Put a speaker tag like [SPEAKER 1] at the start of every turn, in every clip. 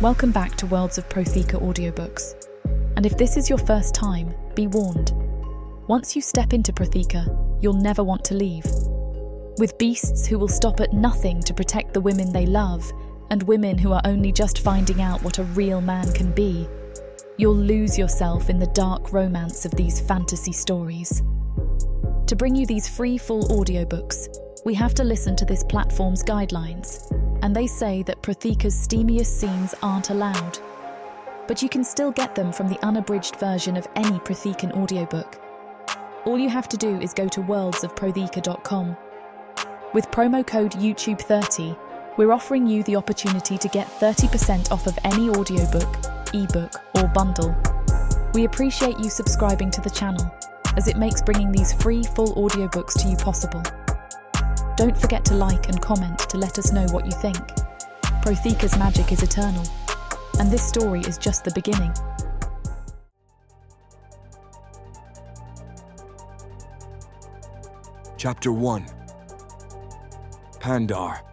[SPEAKER 1] Welcome back to Worlds of Protheka audiobooks. And if this is your first time, be warned. Once you step into Protheka, you'll never want to leave. With beasts who will stop at nothing to protect the women they love, and women who are only just finding out what a real man can be, you'll lose yourself in the dark romance of these fantasy stories. To bring you these free full audiobooks, we have to listen to this platform's guidelines, and they say that Protheka's steamiest scenes aren't allowed. But you can still get them from the unabridged version of any Prothekan audiobook. All you have to do is go to worldsofprotheka.com. With promo code YouTube30, we're offering you the opportunity to get 30% off of any audiobook, ebook, or bundle. We appreciate you subscribing to the channel, as it makes bringing these free full audiobooks to you possible. Don't forget to like and comment to let us know what you think. Protheka's magic is eternal, and this story is just the beginning.
[SPEAKER 2] Chapter 1. Pandar.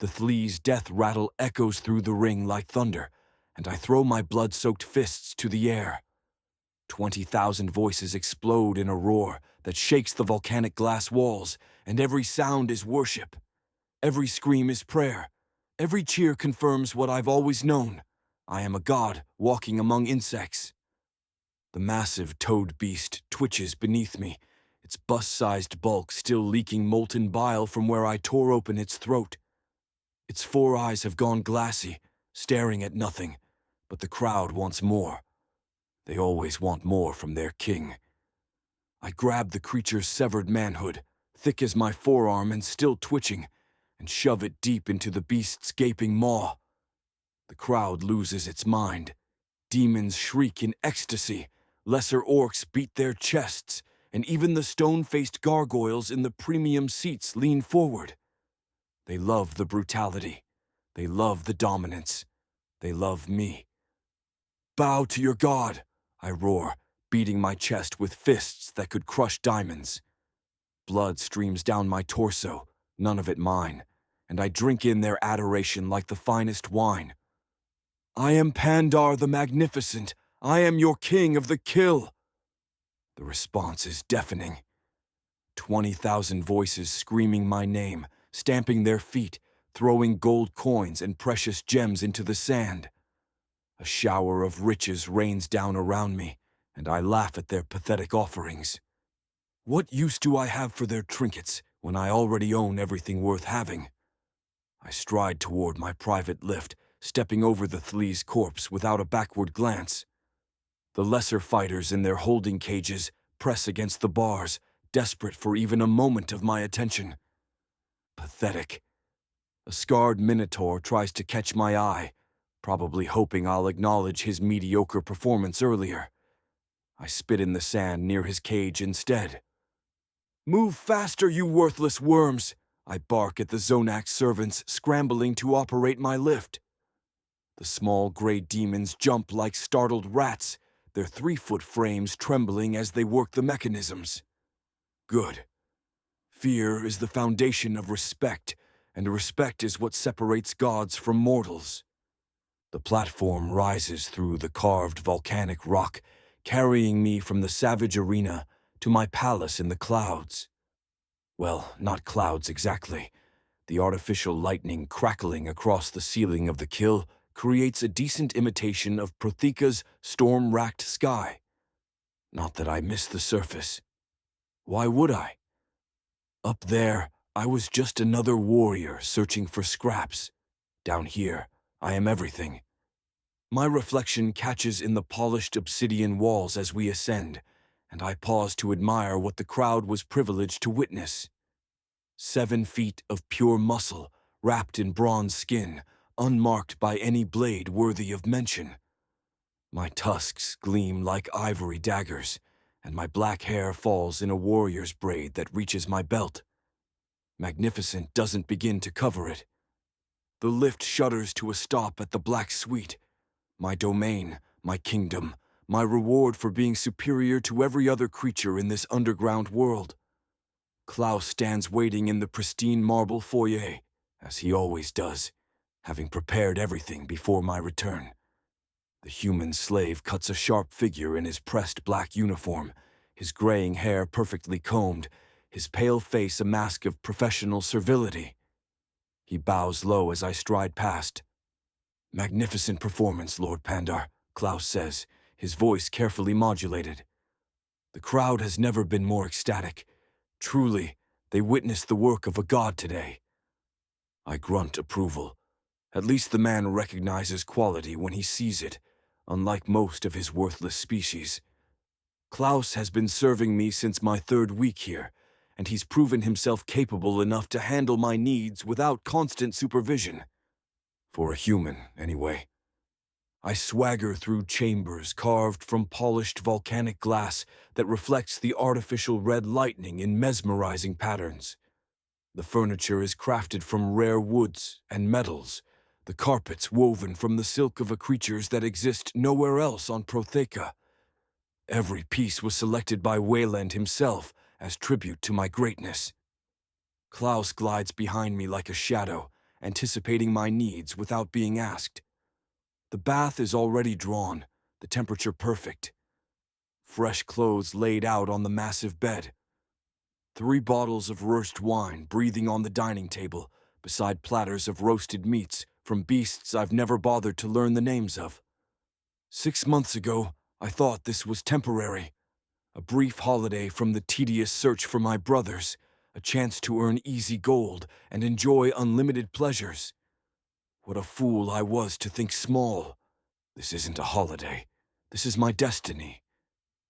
[SPEAKER 2] The Thlee's death rattle echoes through the ring like thunder, and I throw my blood-soaked fists to the air. 20,000 voices explode in a roar that shakes the volcanic glass walls, and every sound is worship. Every scream is prayer. Every cheer confirms what I've always known. I am a god walking among insects. The massive toad beast twitches beneath me, its bus-sized bulk still leaking molten bile from where I tore open its throat. Its 4 eyes have gone glassy, staring at nothing, but the crowd wants more. They always want more from their king. I grab the creature's severed manhood, thick as my forearm and still twitching, and shove it deep into the beast's gaping maw. The crowd loses its mind. Demons shriek in ecstasy, lesser orcs beat their chests, and even the stone-faced gargoyles in the premium seats lean forward. They love the brutality. They love the dominance. They love me. "Bow to your god," I roar, beating my chest with fists that could crush diamonds. Blood streams down my torso, none of it mine, and I drink in their adoration like the finest wine. "I am Pandar the Magnificent. I am your king of the kill." The response is deafening. 20,000 voices screaming my name, stamping their feet, throwing gold coins and precious gems into the sand. A shower of riches rains down around me, and I laugh at their pathetic offerings. What use do I have for their trinkets when I already own everything worth having? I stride toward my private lift, stepping over the Thlee's corpse without a backward glance. The lesser fighters in their holding cages press against the bars, desperate for even a moment of my attention. Pathetic. A scarred minotaur tries to catch my eye, probably hoping I'll acknowledge his mediocre performance earlier. I spit in the sand near his cage instead. "Move faster, you worthless worms!" I bark at the Zonax servants scrambling to operate my lift. The small gray demons jump like startled rats, their 3-foot frames trembling as they work the mechanisms. Good. Fear is the foundation of respect, and respect is what separates gods from mortals. The platform rises through the carved volcanic rock, carrying me from the savage arena to my palace in the clouds. Well, not clouds exactly. The artificial lightning crackling across the ceiling of the kill creates a decent imitation of Protheka's storm-racked sky. Not that I miss the surface. Why would I? Up there, I was just another warrior searching for scraps. Down here, I am everything. My reflection catches in the polished obsidian walls as we ascend, and I pause to admire what the crowd was privileged to witness. 7 feet of pure muscle, wrapped in bronze skin, unmarked by any blade worthy of mention. My tusks gleam like ivory daggers, and my black hair falls in a warrior's braid that reaches my belt. Magnificent doesn't begin to cover it. The lift shudders to a stop at the Black Suite. My domain, my kingdom, my reward for being superior to every other creature in this underground world. Klaus stands waiting in the pristine marble foyer, as he always does, having prepared everything before my return. The human slave cuts a sharp figure in his pressed black uniform, his graying hair perfectly combed, his pale face a mask of professional servility. He bows low as I stride past. "Magnificent performance, Lord Pandar," Klaus says, his voice carefully modulated. "The crowd has never been more ecstatic. Truly, they witnessed the work of a god today." I grunt approval. At least the man recognizes quality when he sees it, unlike most of his worthless species. Klaus has been serving me since my 3rd week here, and he's proven himself capable enough to handle my needs without constant supervision. For a human, anyway. I swagger through chambers carved from polished volcanic glass that reflects the artificial red lightning in mesmerizing patterns. The furniture is crafted from rare woods and metals, the carpets woven from the silk of creatures that exist nowhere else on Protheka. Every piece was selected by Wayland himself as tribute to my greatness. Klaus glides behind me like a shadow, anticipating my needs without being asked. The bath is already drawn, the temperature perfect. Fresh clothes laid out on the massive bed. 3 bottles of roast wine breathing on the dining table, beside platters of roasted meats from beasts I've never bothered to learn the names of. 6 months ago, I thought this was temporary. A brief holiday from the tedious search for my brothers, a chance to earn easy gold and enjoy unlimited pleasures. What a fool I was to think small. This isn't a holiday. This is my destiny.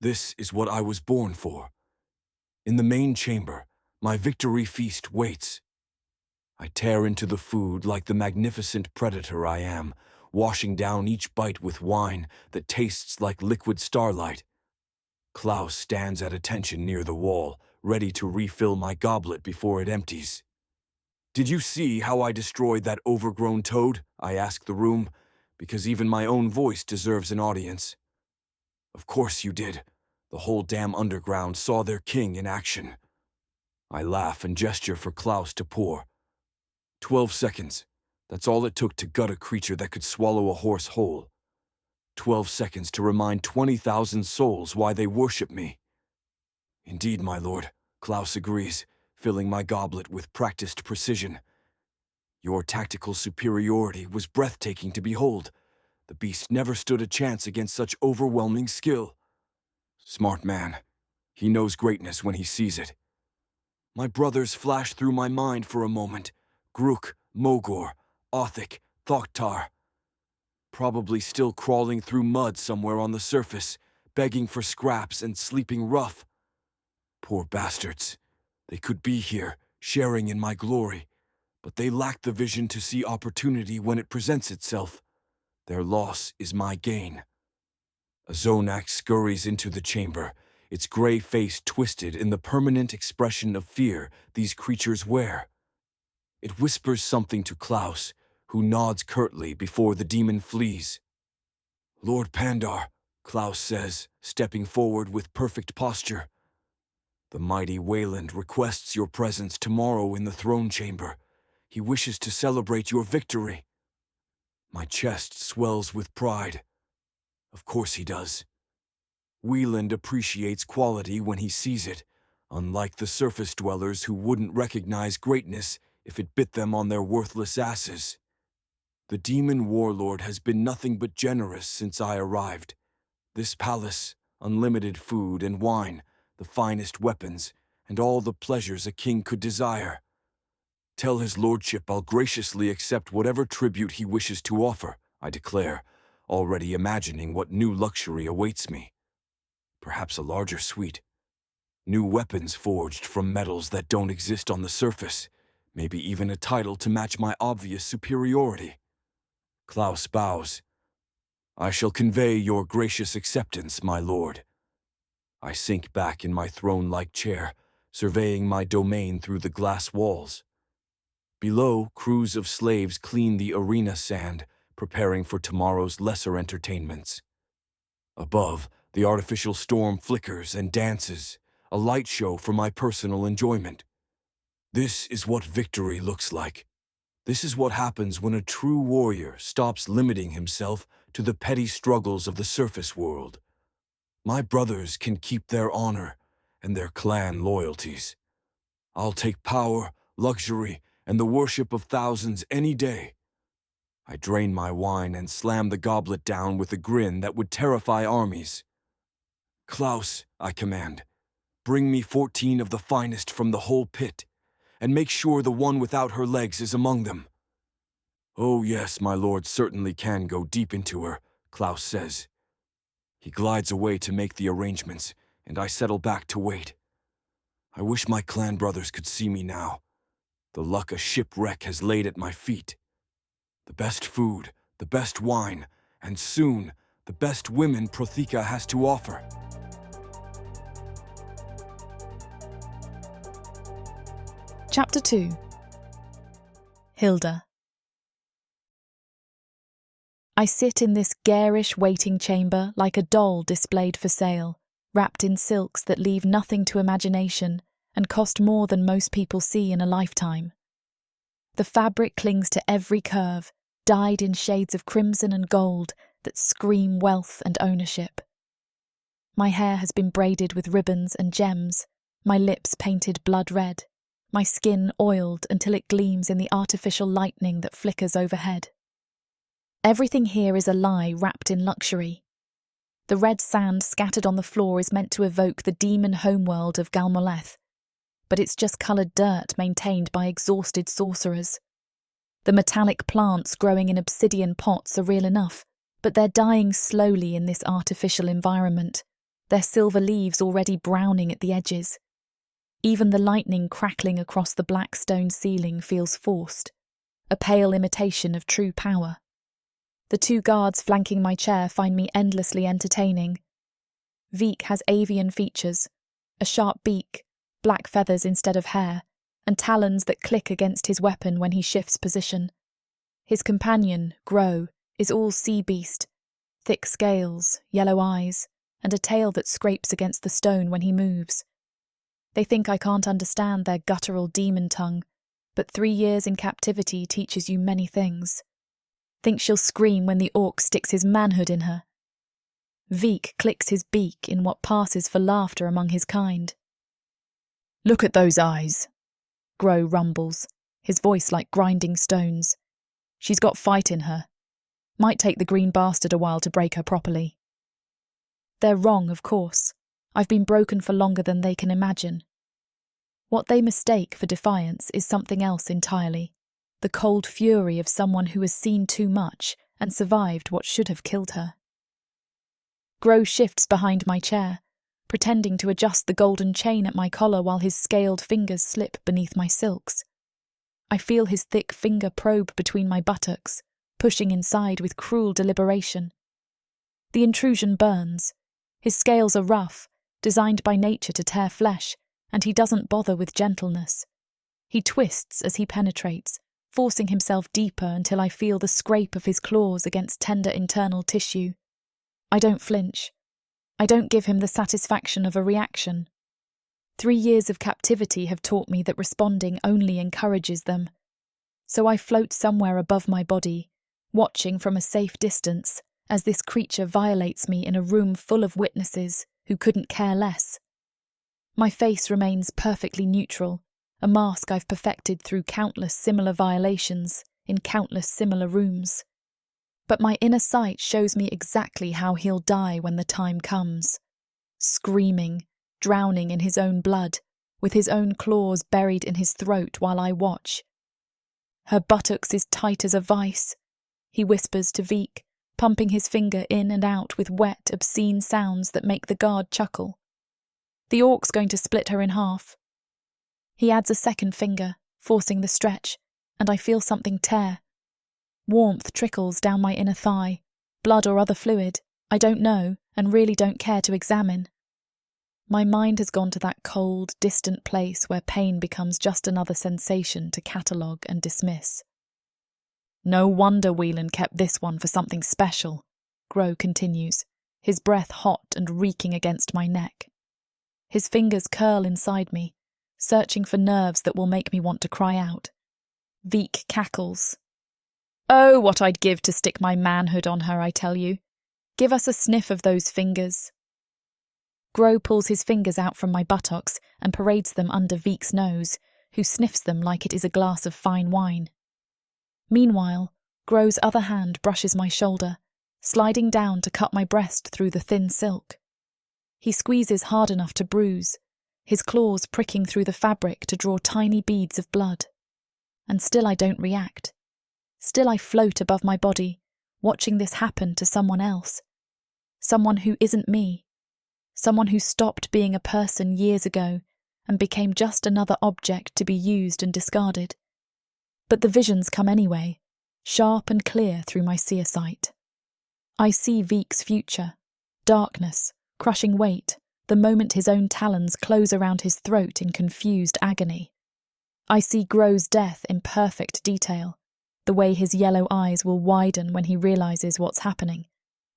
[SPEAKER 2] This is what I was born for. In the main chamber, my victory feast waits. I tear into the food like the magnificent predator I am, washing down each bite with wine that tastes like liquid starlight. Klaus stands at attention near the wall, ready to refill my goblet before it empties. "Did you see how I destroyed that overgrown toad?" I ask the room, because even my own voice deserves an audience. "Of course you did. The whole damn underground saw their king in action." I laugh and gesture for Klaus to pour. 12 seconds. That's all it took to gut a creature that could swallow a horse whole. 12 seconds to remind 20,000 souls why they worship me. "Indeed, my lord," Klaus agrees, filling my goblet with practiced precision. "Your tactical superiority was breathtaking to behold. The beast never stood a chance against such overwhelming skill." Smart man. He knows greatness when he sees it. My brothers flash through my mind for a moment. Grook, Mogor, Othik, Thoktar. Probably still crawling through mud somewhere on the surface, begging for scraps and sleeping rough. Poor bastards. They could be here, sharing in my glory, but they lack the vision to see opportunity when it presents itself. Their loss is my gain. A Zonak scurries into the chamber, its gray face twisted in the permanent expression of fear these creatures wear. It whispers something to Klaus, who nods curtly before the demon flees. "Lord Pandar," Klaus says, stepping forward with perfect posture. "The mighty Wayland requests your presence tomorrow in the throne chamber. He wishes to celebrate your victory." My chest swells with pride. Of course he does. Wayland appreciates quality when he sees it, unlike the surface dwellers who wouldn't recognize greatness if it bit them on their worthless asses. The demon warlord has been nothing but generous since I arrived. This palace, unlimited food and wine, the finest weapons, and all the pleasures a king could desire. "Tell his lordship I'll graciously accept whatever tribute he wishes to offer," I declare, already imagining what new luxury awaits me. Perhaps a larger suite. New weapons forged from metals that don't exist on the surface. Maybe even a title to match my obvious superiority. Klaus bows. "I shall convey your gracious acceptance, my lord." I sink back in my throne-like chair, surveying my domain through the glass walls. Below, crews of slaves clean the arena sand, preparing for tomorrow's lesser entertainments. Above, the artificial storm flickers and dances, a light show for my personal enjoyment. This is what victory looks like. This is what happens when a true warrior stops limiting himself to the petty struggles of the surface world. My brothers can keep their honor and their clan loyalties. I'll take power, luxury, and the worship of thousands any day. I drain my wine and slam the goblet down with a grin that would terrify armies. Klaus, I command, bring me 14 of the finest from the whole pit, and make sure the one without her legs is among them. Oh yes, my lord certainly can go deep into her, Klaus says. He glides away to make the arrangements, and I settle back to wait. I wish my clan brothers could see me now. The luck a shipwreck has laid at my feet. The best food, the best wine, and soon, the best women Protheka has to offer.
[SPEAKER 1] Chapter 2. Hilda. I sit in this garish waiting chamber like a doll displayed for sale, wrapped in silks that leave nothing to imagination and cost more than most people see in a lifetime. The fabric clings to every curve, dyed in shades of crimson and gold that scream wealth and ownership. My hair has been braided with ribbons and gems, my lips painted blood red, my skin oiled until it gleams in the artificial lightning that flickers overhead. Everything here is a lie wrapped in luxury. The red sand scattered on the floor is meant to evoke the demon homeworld of Galmoleth, but it's just coloured dirt maintained by exhausted sorcerers. The metallic plants growing in obsidian pots are real enough, but they're dying slowly in this artificial environment, their silver leaves already browning at the edges. Even the lightning crackling across the black stone ceiling feels forced, a pale imitation of true power. The 2 guards flanking my chair find me endlessly entertaining. Vik has avian features, a sharp beak, black feathers instead of hair, and talons that click against his weapon when he shifts position. His companion, Grow, is all sea beast, thick scales, yellow eyes, and a tail that scrapes against the stone when he moves. They think I can't understand their guttural demon tongue, but 3 years in captivity teaches you many things. Think she'll scream when the orc sticks his manhood in her. Vik clicks his beak in what passes for laughter among his kind. Look at those eyes, Grow rumbles, his voice like grinding stones. She's got fight in her. Might take the green bastard a while to break her properly. They're wrong, of course. I've been broken for longer than they can imagine. What they mistake for defiance is something else entirely. The cold fury of someone who has seen too much and survived what should have killed her. Grow shifts behind my chair, pretending to adjust the golden chain at my collar while his scaled fingers slip beneath my silks. I feel his thick finger probe between my buttocks, pushing inside with cruel deliberation. The intrusion burns. His scales are rough, designed by nature to tear flesh, and he doesn't bother with gentleness. He twists as he penetrates, forcing himself deeper until I feel the scrape of his claws against tender internal tissue. I don't flinch. I don't give him the satisfaction of a reaction. 3 years of captivity have taught me that responding only encourages them. So I float somewhere above my body, watching from a safe distance as this creature violates me in a room full of witnesses who couldn't care less. My face remains perfectly neutral, a mask I've perfected through countless similar violations in countless similar rooms. But my inner sight shows me exactly how he'll die when the time comes. Screaming, drowning in his own blood, with his own claws buried in his throat while I watch. Her buttocks is tight as a vice, he whispers to Vik, pumping his finger in and out with wet, obscene sounds that make the guard chuckle. The orc's going to split her in half. He adds a second finger, forcing the stretch, and I feel something tear. Warmth trickles down my inner thigh, blood or other fluid, I don't know and really don't care to examine. My mind has gone to that cold, distant place where pain becomes just another sensation to catalogue and dismiss. No wonder Whelan kept this one for something special, Grow continues, his breath hot and reeking against my neck. His fingers curl inside me, searching for nerves that will make me want to cry out. Veek cackles. Oh, what I'd give to stick my manhood on her, I tell you. Give us a sniff of those fingers. Gro pulls his fingers out from my buttocks and parades them under Veek's nose, who sniffs them like it is a glass of fine wine. Meanwhile, Gro's other hand brushes my shoulder, sliding down to cut my breast through the thin silk. He squeezes hard enough to bruise, his claws pricking through the fabric to draw tiny beads of blood. And still I don't react. Still I float above my body, watching this happen to someone else. Someone who isn't me. Someone who stopped being a person years ago and became just another object to be used and discarded. But the visions come anyway, sharp and clear through my seer sight. I see Veek's future, darkness, crushing weight, the moment his own talons close around his throat in confused agony. I see Gro's death in perfect detail, the way his yellow eyes will widen when he realizes what's happening,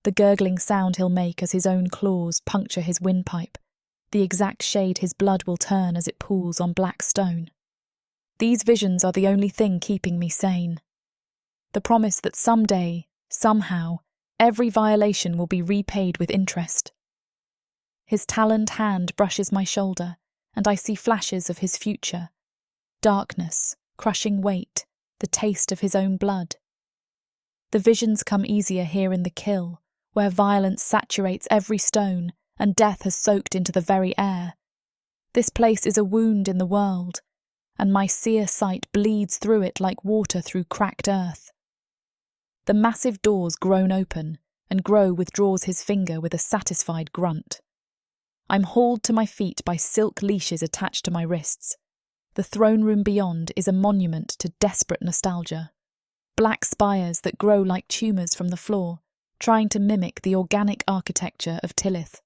[SPEAKER 1] the gurgling sound he'll make as his own claws puncture his windpipe, the exact shade his blood will turn as it pools on black stone. These visions are the only thing keeping me sane. The promise that someday, somehow, every violation will be repaid with interest. His taloned hand brushes my shoulder, and I see flashes of his future. Darkness, crushing weight, the taste of his own blood. The visions come easier here in the kill, where violence saturates every stone and death has soaked into the very air. This place is a wound in the world, and my seer sight bleeds through it like water through cracked earth. The massive doors groan open, and Gro withdraws his finger with a satisfied grunt. I'm hauled to my feet by silk leashes attached to my wrists. The throne room beyond is a monument to desperate nostalgia. Black spires that grow like tumours from the floor, trying to mimic the organic architecture of Tilith.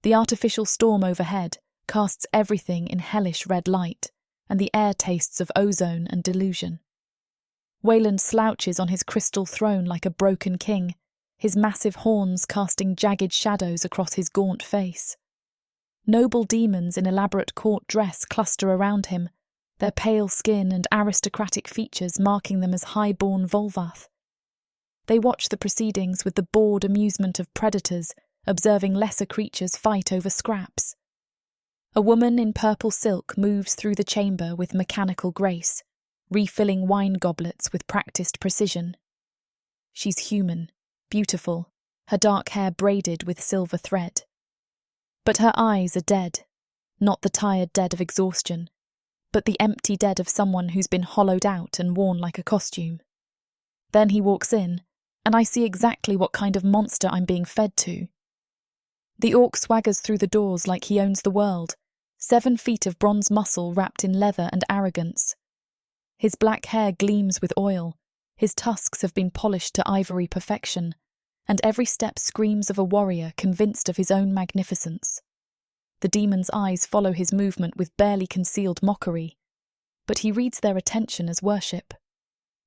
[SPEAKER 1] The artificial storm overhead casts everything in hellish red light, and the air tastes of ozone and delusion. Wayland slouches on his crystal throne like a broken king, his massive horns casting jagged shadows across his gaunt face. Noble demons in elaborate court dress cluster around him, their pale skin and aristocratic features marking them as high-born Volvath. They watch the proceedings with the bored amusement of predators observing lesser creatures fight over scraps. A woman in purple silk moves through the chamber with mechanical grace, refilling wine goblets with practiced precision. She's human, beautiful, her dark hair braided with silver thread. But her eyes are dead, not the tired dead of exhaustion, but the empty dead of someone who's been hollowed out and worn like a costume. Then he walks in, and I see exactly what kind of monster I'm being fed to. The orc swaggers through the doors like he owns the world, 7 feet of bronze muscle wrapped in leather and arrogance. His black hair gleams with oil, his tusks have been polished to ivory perfection, and every step screams of a warrior convinced of his own magnificence. The demon's eyes follow his movement with barely concealed mockery, but he reads their attention as worship.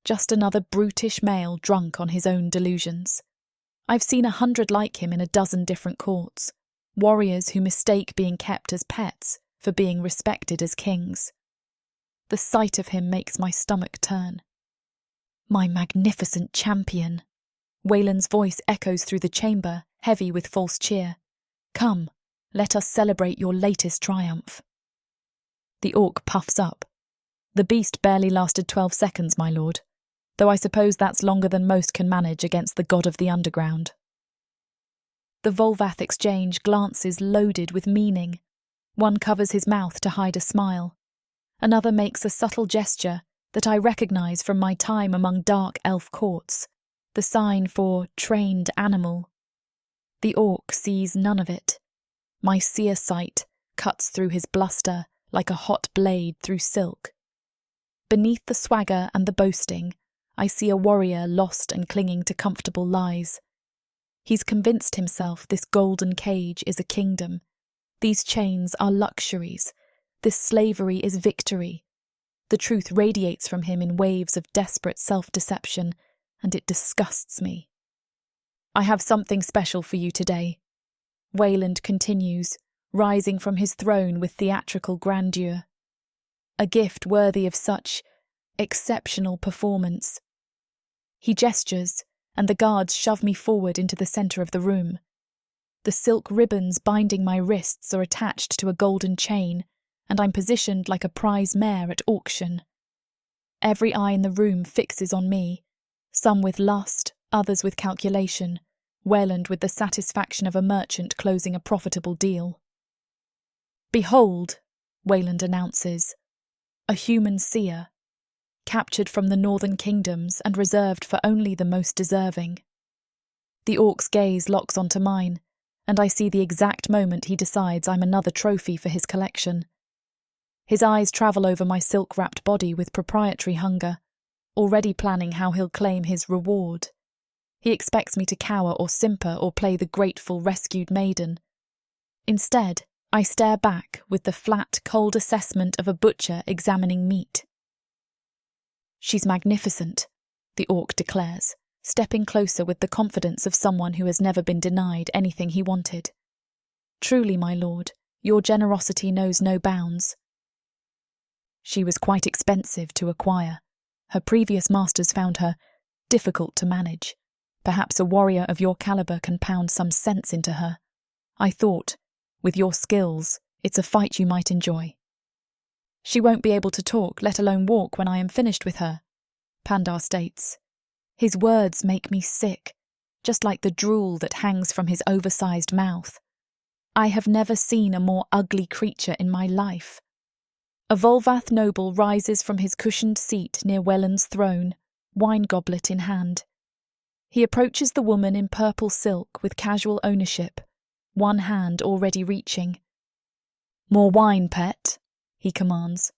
[SPEAKER 1] Just another brutish male drunk on his own delusions. I've seen 100 like him in a dozen different courts, warriors who mistake being kept as pets for being respected as kings. The sight of him makes my stomach turn. My magnificent champion! Wayland's voice echoes through the chamber, heavy with false cheer. Come, let us celebrate your latest triumph. The orc puffs up. The beast barely lasted 12 seconds, my lord, though I suppose that's longer than most can manage against the god of the underground. The Volvath exchange glances loaded with meaning. One covers his mouth to hide a smile. Another makes a subtle gesture that I recognise from my time among dark elf courts, the sign for trained animal. The orc sees none of it. My seer sight cuts through his bluster like a hot blade through silk. Beneath the swagger and the boasting, I see a warrior lost and clinging to comfortable lies. He's convinced himself this golden cage is a kingdom. These chains are luxuries. This slavery is victory. The truth radiates from him in waves of desperate self-deception, and it disgusts me. I have something special for you today. Wayland continues, rising from his throne with theatrical grandeur. A gift worthy of such exceptional performance. He gestures, and the guards shove me forward into the centre of the room. The silk ribbons binding my wrists are attached to a golden chain, and I'm positioned like a prize mare at auction. Every eye in the room fixes on me, some with lust, others with calculation, Wayland with the satisfaction of a merchant closing a profitable deal. "Behold," Wayland announces, "a human seer, captured from the northern kingdoms and reserved for only the most deserving." The orc's gaze locks onto mine, and I see the exact moment he decides I'm another trophy for his collection. His eyes travel over my silk-wrapped body with proprietary hunger, already planning how he'll claim his reward. He expects me to cower or simper or play the grateful rescued maiden. Instead, I stare back with the flat, cold assessment of a butcher examining meat. "She's magnificent," the orc declares, stepping closer with the confidence of someone who has never been denied anything he wanted. "Truly, my lord, your generosity knows no bounds." "She was quite expensive to acquire. Her previous masters found her difficult to manage. Perhaps a warrior of your caliber can pound some sense into her. I thought, with your skills, it's a fight you might enjoy." "She won't be able to talk, let alone walk, when I am finished with her," Pandar states. His words make me sick, just like the drool that hangs from his oversized mouth. I have never seen a more ugly creature in my life. A Volvath noble rises from his cushioned seat near Welland's throne, wine goblet in hand. He approaches the woman in purple silk with casual ownership, one hand already reaching. "More wine, pet," he commands.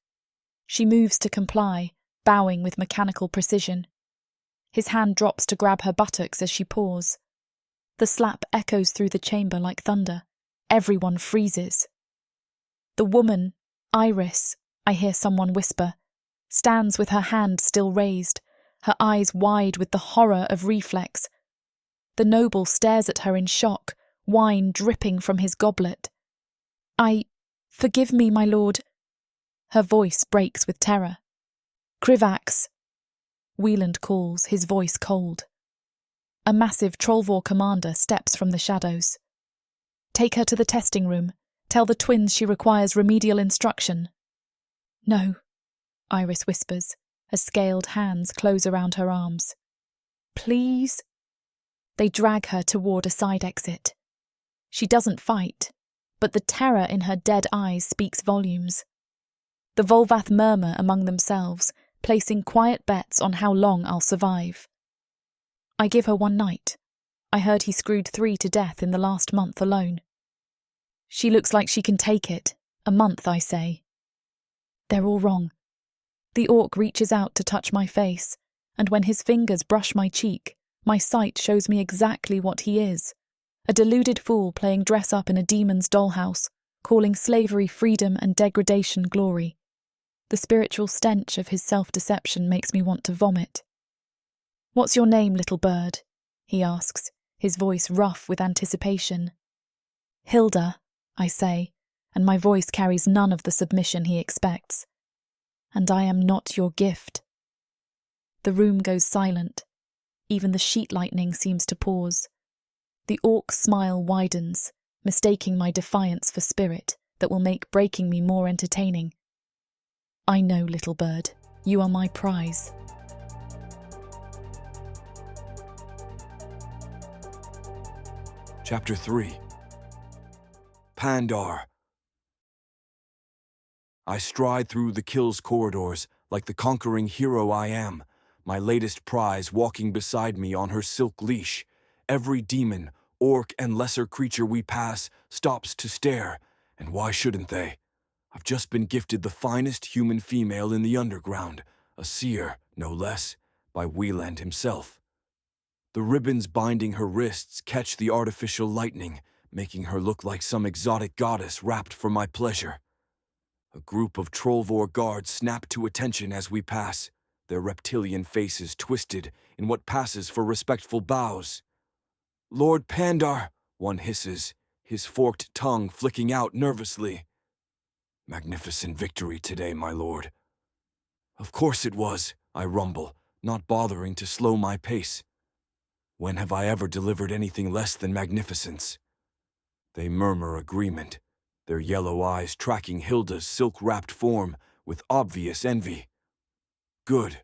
[SPEAKER 1] She moves to comply, bowing with mechanical precision. His hand drops to grab her buttocks as she paws. The slap echoes through the chamber like thunder. Everyone freezes. The woman, Iris, I hear someone whisper, stands with her hand still raised, her eyes wide with the horror of reflex. The noble stares at her in shock, wine dripping from his goblet. Forgive me, my lord." Her voice breaks with terror. "Krivax," Wieland calls, his voice cold. A massive Trollvor commander steps from the shadows. "Take her to the testing room. Tell the twins she requires remedial instruction." "No," Iris whispers, as scaled hands close around her arms. "Please." They drag her toward a side exit. She doesn't fight, but the terror in her dead eyes speaks volumes. The Volvath murmur among themselves, placing quiet bets on how long I'll survive. I give her 1 night. I heard he screwed 3 to death in the last month alone. She looks like she can take it. A month, I say. They're all wrong. The orc reaches out to touch my face, and when his fingers brush my cheek, my sight shows me exactly what he is. A deluded fool playing dress-up in a demon's dollhouse, calling slavery freedom and degradation glory. The spiritual stench of his self-deception makes me want to vomit. "What's your name, little bird?" he asks, his voice rough with anticipation. "Hilda," I say, and my voice carries none of the submission he expects. "And I am not your gift." The room goes silent. Even the sheet lightning seems to pause. The orc's smile widens, mistaking my defiance for spirit that will make breaking me more entertaining. "I know, little bird, you are my prize."
[SPEAKER 2] Chapter 3. Pandar. I stride through the kill's corridors like the conquering hero I am, my latest prize walking beside me on her silk leash. Every demon, orc, and lesser creature we pass stops to stare, and why shouldn't they? I've just been gifted the finest human female in the underground, a seer, no less, by Wieland himself. The ribbons binding her wrists catch the artificial lightning, making her look like some exotic goddess wrapped for my pleasure. A group of Trollvor guards snap to attention as we pass, their reptilian faces twisted in what passes for respectful bows. "Lord Pandar," one hisses, his forked tongue flicking out nervously. "Magnificent victory today, my lord." Of course it was, I rumble, not bothering to slow my pace. When have I ever delivered anything less than magnificence? They murmur agreement, their yellow eyes tracking Hilda's silk-wrapped form with obvious envy. Good.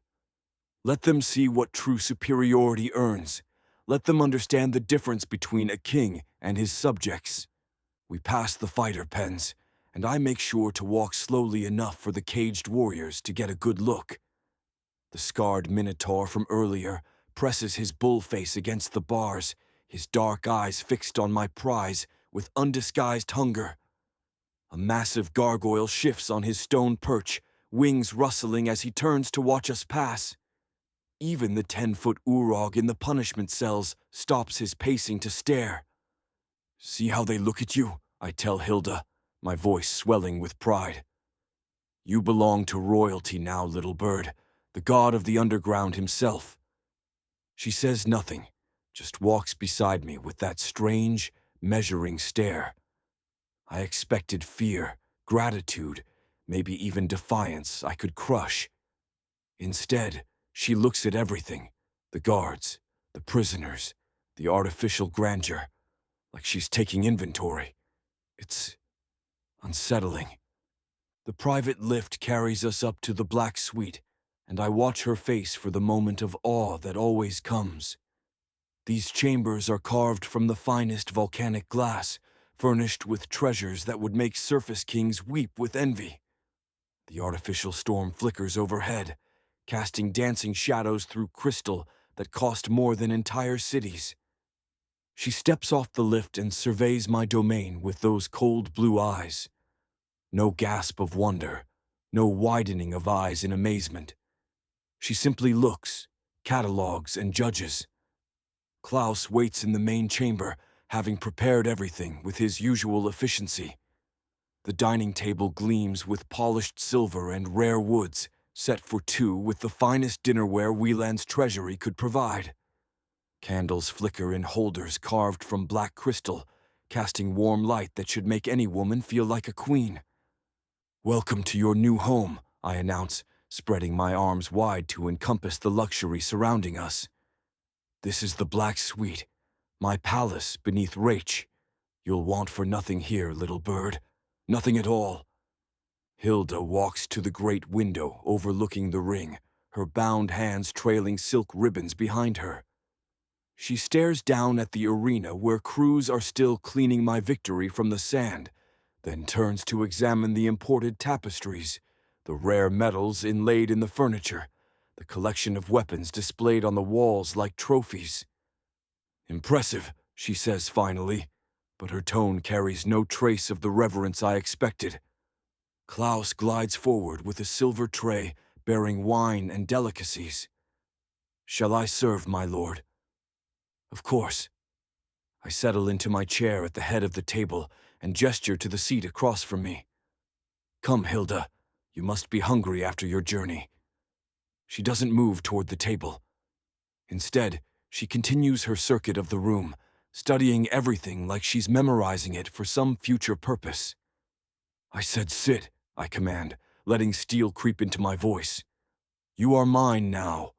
[SPEAKER 2] Let them see what true superiority earns. Let them understand the difference between a king and his subjects. We pass the fighter pens, and I make sure to walk slowly enough for the caged warriors to get a good look. The scarred minotaur from earlier presses his bull face against the bars, his dark eyes fixed on my prize with undisguised hunger. A massive gargoyle shifts on his stone perch, wings rustling as he turns to watch us pass. Even the 10-foot Urog in the punishment cells stops his pacing to stare. See how they look at you, I tell Hilda, my voice swelling with pride. You belong to royalty now, little bird, the god of the underground himself. She says nothing, just walks beside me with that strange, measuring stare. I expected fear, gratitude, maybe even defiance I could crush. Instead, she looks at everything, the guards, the prisoners, the artificial grandeur, like she's taking inventory. It's unsettling. The private lift carries us up to the black suite, and I watch her face for the moment of awe that always comes. These chambers are carved from the finest volcanic glass, furnished with treasures that would make surface kings weep with envy. The artificial storm flickers overhead, casting dancing shadows through crystal that cost more than entire cities. She steps off the lift and surveys my domain with those cold blue eyes. No gasp of wonder, no widening of eyes in amazement. She simply looks, catalogues, and judges. Klaus waits in the main chamber, having prepared everything with his usual efficiency. The dining table gleams with polished silver and rare woods, set for two with the finest dinnerware Wieland's treasury could provide. Candles flicker in holders carved from black crystal, casting warm light that should make any woman feel like a queen. Welcome to your new home, I announce, spreading my arms wide to encompass the luxury surrounding us. This is the Black Suite, my palace beneath Rach. You'll want for nothing here, little bird. Nothing at all. Hilda walks to the great window overlooking the ring, her bound hands trailing silk ribbons behind her. She stares down at the arena where crews are still cleaning my victory from the sand, then turns to examine the imported tapestries, the rare metals inlaid in the furniture, the collection of weapons displayed on the walls like trophies. Impressive, she says finally, but her tone carries no trace of the reverence I expected. Klaus glides forward with a silver tray bearing wine and delicacies. Shall I serve, my lord? Of course. I settle into my chair at the head of the table and gesture to the seat across from me. Come, Hilda, you must be hungry after your journey. She doesn't move toward the table. Instead, she continues her circuit of the room, studying everything like she's memorizing it for some future purpose. I said sit, I command, letting steel creep into my voice. You are mine now.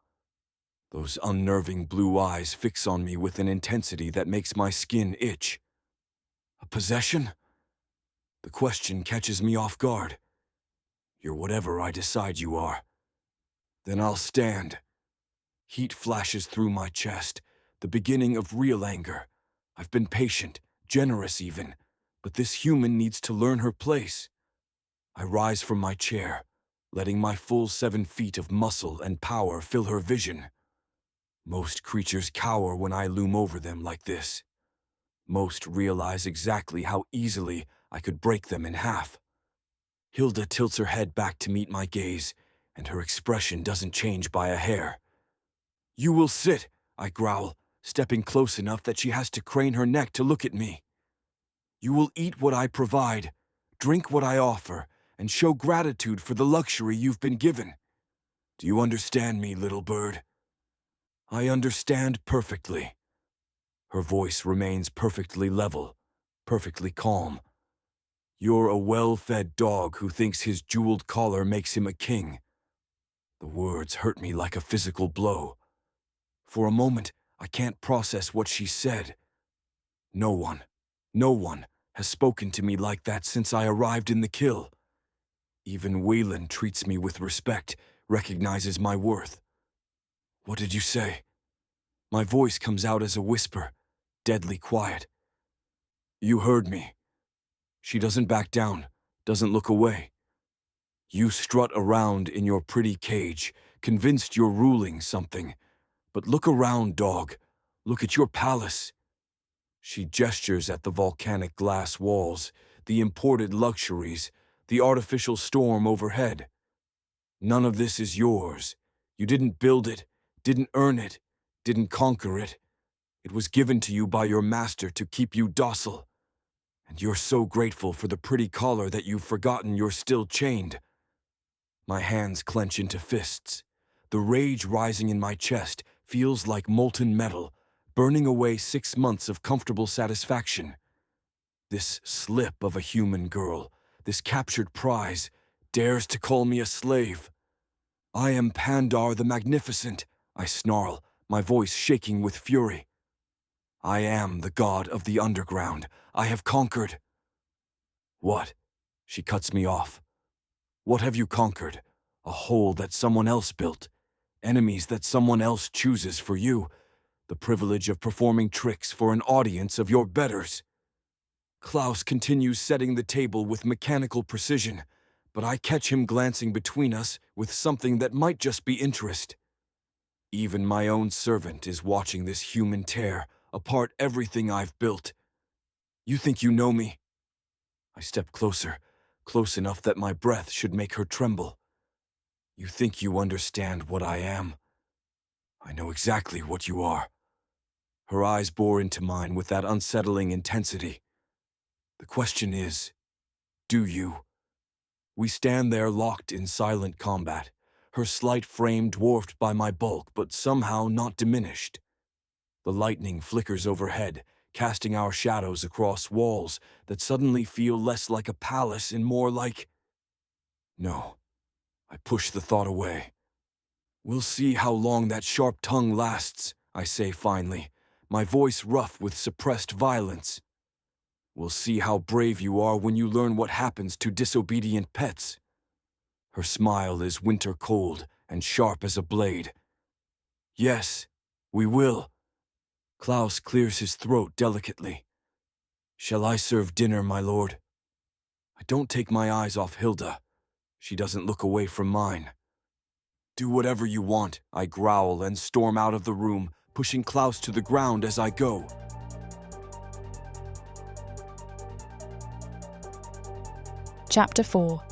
[SPEAKER 2] Those unnerving blue eyes fix on me with an intensity that makes my skin itch. A possession? The question catches me off guard. You're whatever I decide you are. Then I'll stand. Heat flashes through my chest, the beginning of real anger. I've been patient, generous even, but this human needs to learn her place. I rise from my chair, letting my full 7 feet of muscle and power fill her vision. Most creatures cower when I loom over them like this. Most realize exactly how easily I could break them in half. Hilda tilts her head back to meet my gaze, and her expression doesn't change by a hair. You will sit, I growl, stepping close enough that she has to crane her neck to look at me. You will eat what I provide, drink what I offer, and show gratitude for the luxury you've been given. Do you understand me, little bird? I understand perfectly. Her voice remains perfectly level, perfectly calm. You're a well-fed dog who thinks his jeweled collar makes him a king. The words hurt me like a physical blow. For a moment, I can't process what she said. No one has spoken to me like that since I arrived in the kill. Even Wayland treats me with respect, recognizes my worth. What did you say? My voice comes out as a whisper, deadly quiet. You heard me. She doesn't back down, doesn't look away. You strut around in your pretty cage, convinced you're ruling something. But look around, dog. Look at your palace. She gestures at the volcanic glass walls, the imported luxuries, the artificial storm overhead. None of this is yours. You didn't build it, didn't earn it, didn't conquer it. It was given to you by your master to keep you docile. And you're so grateful for the pretty collar that you've forgotten you're still chained. My hands clench into fists. The rage rising in my chest feels like molten metal, burning away 6 months of comfortable satisfaction. This slip of a human girl, this captured prize, dares to call me a slave. I am Pandar the Magnificent, I snarl, my voice shaking with fury. I am the god of the underground. I have conquered. What? She cuts me off. What have you conquered? A hole that someone else built. Enemies that someone else chooses for you. The privilege of performing tricks for an audience of your betters. Klaus continues setting the table with mechanical precision, but I catch him glancing between us with something that might just be interest. Even my own servant is watching this human tear apart everything I've built. You think you know me? I step closer, close enough that my breath should make her tremble. You think you understand what I am? I know exactly what you are. Her eyes bore into mine with that unsettling intensity. The question is, do you? We stand there locked in silent combat, her slight frame dwarfed by my bulk but somehow not diminished. The lightning flickers overhead, casting our shadows across walls that suddenly feel less like a palace and more like... No, I push the thought away. We'll see how long that sharp tongue lasts, I say finally, my voice rough with suppressed violence. We'll see how brave you are when you learn what happens to disobedient pets. Her smile is winter cold and sharp as a blade. Yes, we will. Klaus clears his throat delicately. Shall I serve dinner, my lord? I don't take my eyes off Hilda. She doesn't look away from mine. Do whatever you want, I growl and storm out of the room, pushing Klaus to the ground as I go.
[SPEAKER 1] Chapter 4.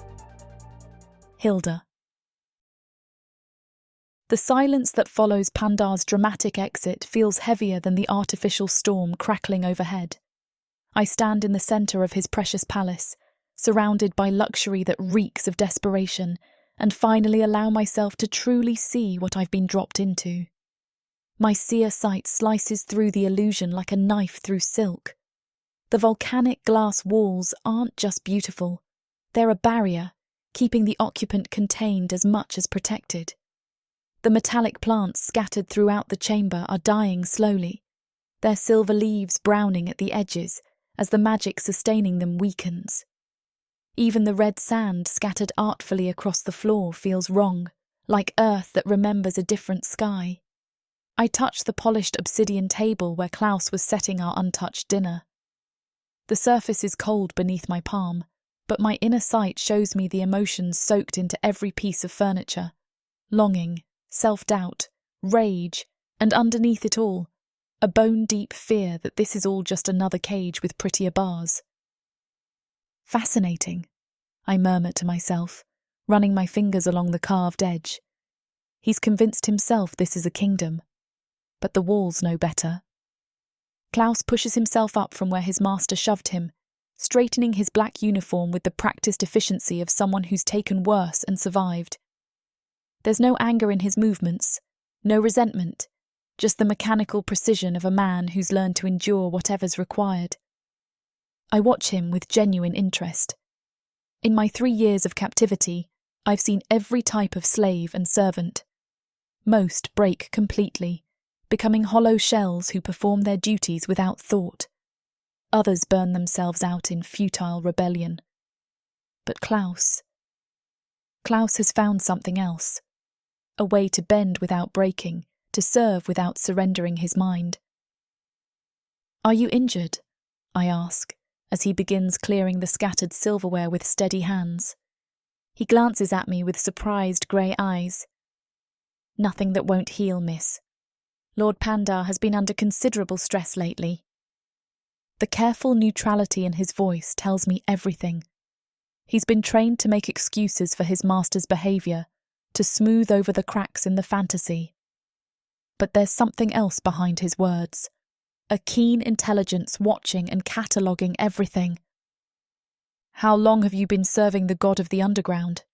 [SPEAKER 1] Hilda. The silence that follows Pandar's dramatic exit feels heavier than the artificial storm crackling overhead. I stand in the centre of his precious palace, surrounded by luxury that reeks of desperation, and finally allow myself to truly see what I've been dropped into. My seer sight slices through the illusion like a knife through silk. The volcanic glass walls aren't just beautiful, they're a barrier, keeping the occupant contained as much as protected. The metallic plants scattered throughout the chamber are dying slowly, their silver leaves browning at the edges as the magic sustaining them weakens. Even the red sand scattered artfully across the floor feels wrong, like earth that remembers a different sky. I touch the polished obsidian table where Klaus was setting our untouched dinner. The surface is cold beneath my palm, but my inner sight shows me the emotions soaked into every piece of furniture. Longing, self-doubt, rage, and underneath it all, a bone-deep fear that this is all just another cage with prettier bars. Fascinating, I murmur to myself, running my fingers along the carved edge. He's convinced himself this is a kingdom, but the walls know better. Klaus pushes himself up from where his master shoved him, straightening his black uniform with the practiced efficiency of someone who's taken worse and survived. There's no anger in his movements, no resentment, just the mechanical precision of a man who's learned to endure whatever's required. I watch him with genuine interest. In my 3 years of captivity, I've seen every type of slave and servant. Most break completely, becoming hollow shells who perform their duties without thought. Others burn themselves out in futile rebellion. But Klaus has found something else. A way to bend without breaking, to serve without surrendering his mind. "Are you injured?" I ask, as he begins clearing the scattered silverware with steady hands. He glances at me with surprised grey eyes. "Nothing that won't heal, miss. Lord Pandar has been under considerable stress lately." The careful neutrality in his voice tells me everything. He's been trained to make excuses for his master's behaviour, to smooth over the cracks in the fantasy. But there's something else behind his words. A keen intelligence watching and cataloguing everything. "How long have you been serving the god of the underground?"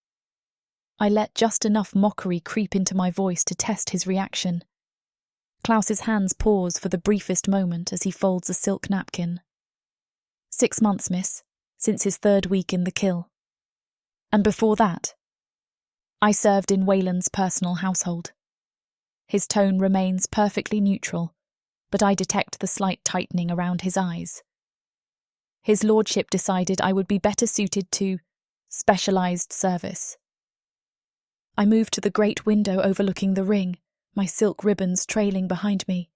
[SPEAKER 1] I let just enough mockery creep into my voice to test his reaction. Klaus's hands pause for the briefest moment as he folds a silk napkin. 6 months, miss, since his 3rd week in the kill. And before that, I served in Wayland's personal household. His tone remains perfectly neutral, but I detect the slight tightening around his eyes. His lordship decided I would be better suited to specialised service. I move to the great window overlooking the ring, my silk ribbons trailing behind me.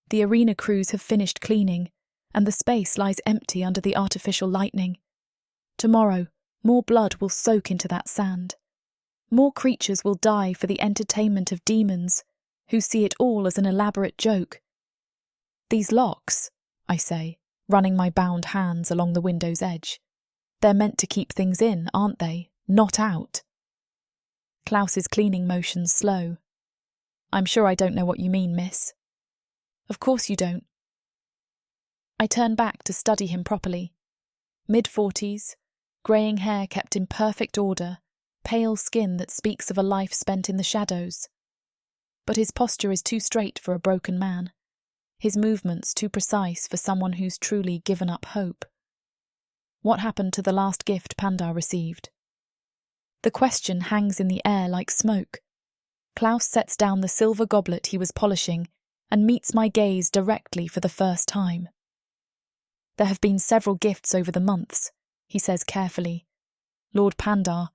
[SPEAKER 1] The arena crews have finished cleaning, and the space lies empty under the artificial lightning. Tomorrow, more blood will soak into that sand. More creatures will die for the entertainment of demons, who see it all as an elaborate joke. "These locks," I say, running my bound hands along the window's edge. "They're meant to keep things in, aren't they? Not out." Klaus's cleaning motions slow. "I'm sure I don't know what you mean, miss." "Of course you don't." I turn back to study him properly. Mid-40s, greying hair kept in perfect order, pale skin that speaks of a life spent in the shadows. But his posture is too straight for a broken man. His movements too precise for someone who's truly given up hope. What happened to the last gift Pandar received? The question hangs in the air like smoke. Klaus sets down the silver goblet he was polishing and meets my gaze directly for the first time. "There have been several gifts over the months," he says carefully. "Lord Pandar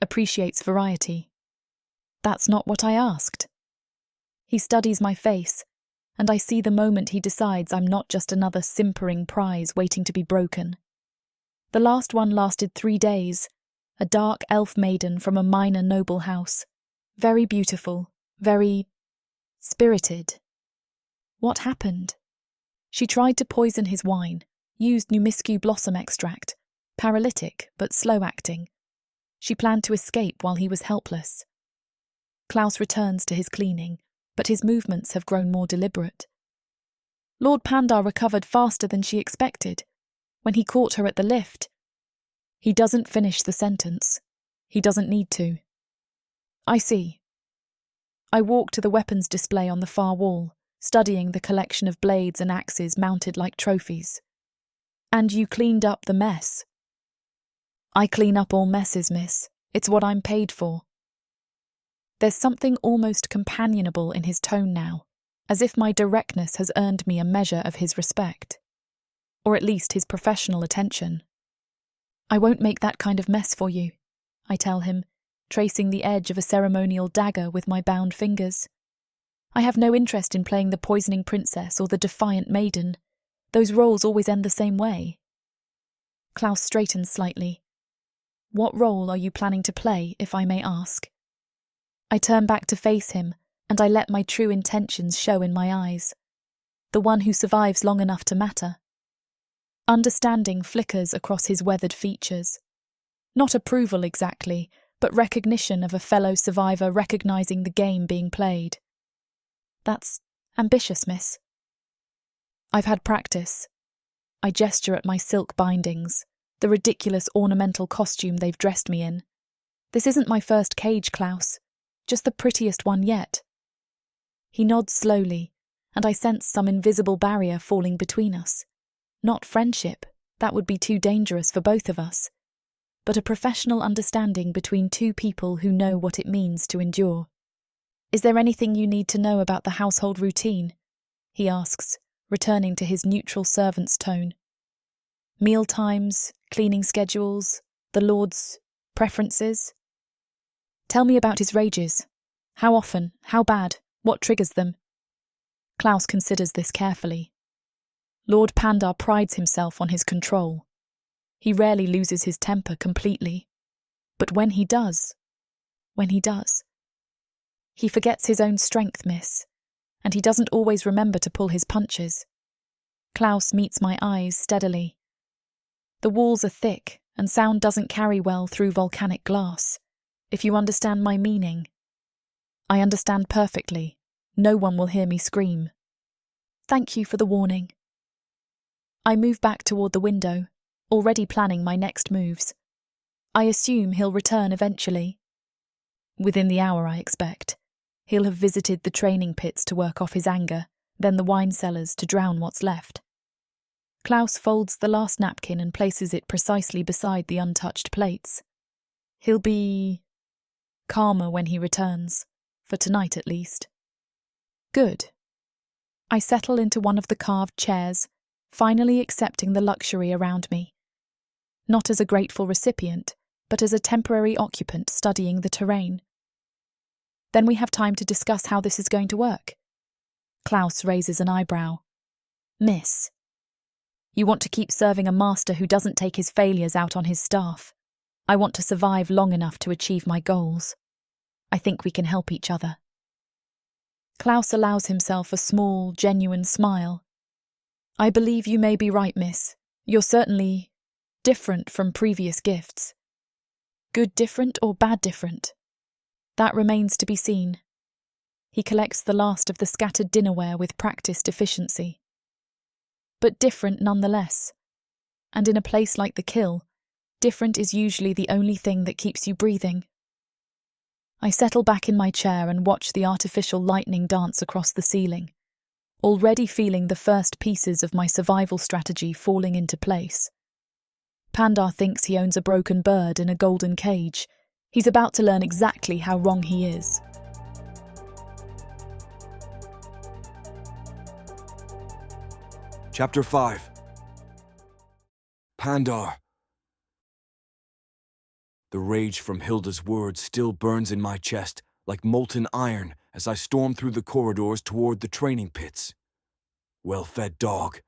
[SPEAKER 1] appreciates variety." "That's not what I asked." He studies my face, and I see the moment he decides I'm not just another simpering prize waiting to be broken. The last one lasted 3 days, a dark elf maiden from a minor noble house. Very beautiful, very spirited. What happened? She tried to poison his wine, used numiscu blossom extract, paralytic but slow-acting. She planned to escape while he was helpless. Klaus returns to his cleaning, but his movements have grown more deliberate. Lord Pandar recovered faster than she expected. When he caught her at the lift, he doesn't finish the sentence. He doesn't need to. I see. I walk to the weapons display on the far wall, studying the collection of blades and axes mounted like trophies. "And you cleaned up the mess." "I clean up all messes, miss. It's what I'm paid for." There's something almost companionable in his tone now, as if my directness has earned me a measure of his respect. Or at least his professional attention. "I won't make that kind of mess for you," I tell him, tracing the edge of a ceremonial dagger with my bound fingers. "I have no interest in playing the poisoning princess or the defiant maiden. Those roles always end the same way." Klaus straightens slightly. "What role are you planning to play, if I may ask?" I turn back to face him, and I let my true intentions show in my eyes. The one who survives long enough to matter. Understanding flickers across his weathered features. Not approval exactly, but recognition of a fellow survivor recognizing the game being played. "That's ambitious, miss." "I've had practice." I gesture at my silk bindings, the ridiculous ornamental costume they've dressed me in. "This isn't my first cage, Klaus. Just the prettiest one yet." He nods slowly, and I sense some invisible barrier falling between us. Not friendship, that would be too dangerous for both of us, but a professional understanding between two people who know what it means to endure. "Is there anything you need to know about the household routine?" he asks, returning to his neutral servant's tone. "Meal times, cleaning schedules, the Lord's preferences?" "Tell me about his rages. How often? How bad? What triggers them?" Klaus considers this carefully. Lord Pandar prides himself on his control. He rarely loses his temper completely. But when he does, he forgets his own strength, miss, and he doesn't always remember to pull his punches. Klaus meets my eyes steadily. The walls are thick, and sound doesn't carry well through volcanic glass, if you understand my meaning. I understand perfectly. No one will hear me scream. Thank you for the warning. I move back toward the window, already planning my next moves. I assume he'll return eventually. Within the hour, I expect. He'll have visited the training pits to work off his anger, then the wine cellars to drown what's left. Klaus folds the last napkin and places it precisely beside the untouched plates. He'll be calmer when he returns, for tonight at least. Good. I settle into one of the carved chairs, finally accepting the luxury around me. Not as a grateful recipient, but as a temporary occupant studying the terrain. Then we have time to discuss how this is going to work. Klaus raises an eyebrow. Miss, you want to keep serving a master who doesn't take his failures out on his staff. I want to survive long enough to achieve my goals. I think we can help each other. Klaus allows himself a small, genuine smile. I believe you may be right, miss. You're certainly different from previous gifts. Good different or bad different? That remains to be seen. He collects the last of the scattered dinnerware with practiced efficiency. But different nonetheless. And in a place like the Kill, different is usually the only thing that keeps you breathing. I settle back in my chair and watch the artificial lightning dance across the ceiling, already feeling the first pieces of my survival strategy falling into place. Pandar thinks he owns a broken bird in a golden cage. He's about to learn exactly how wrong he is.
[SPEAKER 2] Chapter 5. Pandar. The rage from Hilda's words still burns in my chest like molten iron as I storm through the corridors toward the training pits. Well-fed dog.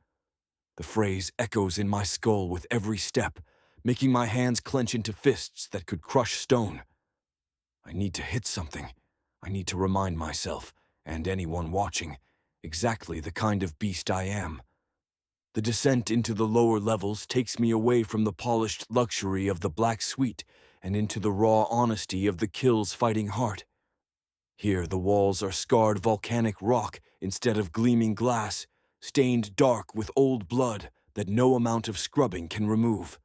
[SPEAKER 2] The phrase echoes in my skull with every step, making my hands clench into fists that could crush stone. I need to hit something. I need to remind myself, and anyone watching, exactly the kind of beast I am. The descent into the lower levels takes me away from the polished luxury of the Black Suite and into the raw honesty of the Kill's fighting heart. Here the walls are scarred volcanic rock instead of gleaming glass, stained dark with old blood that no amount of scrubbing can remove.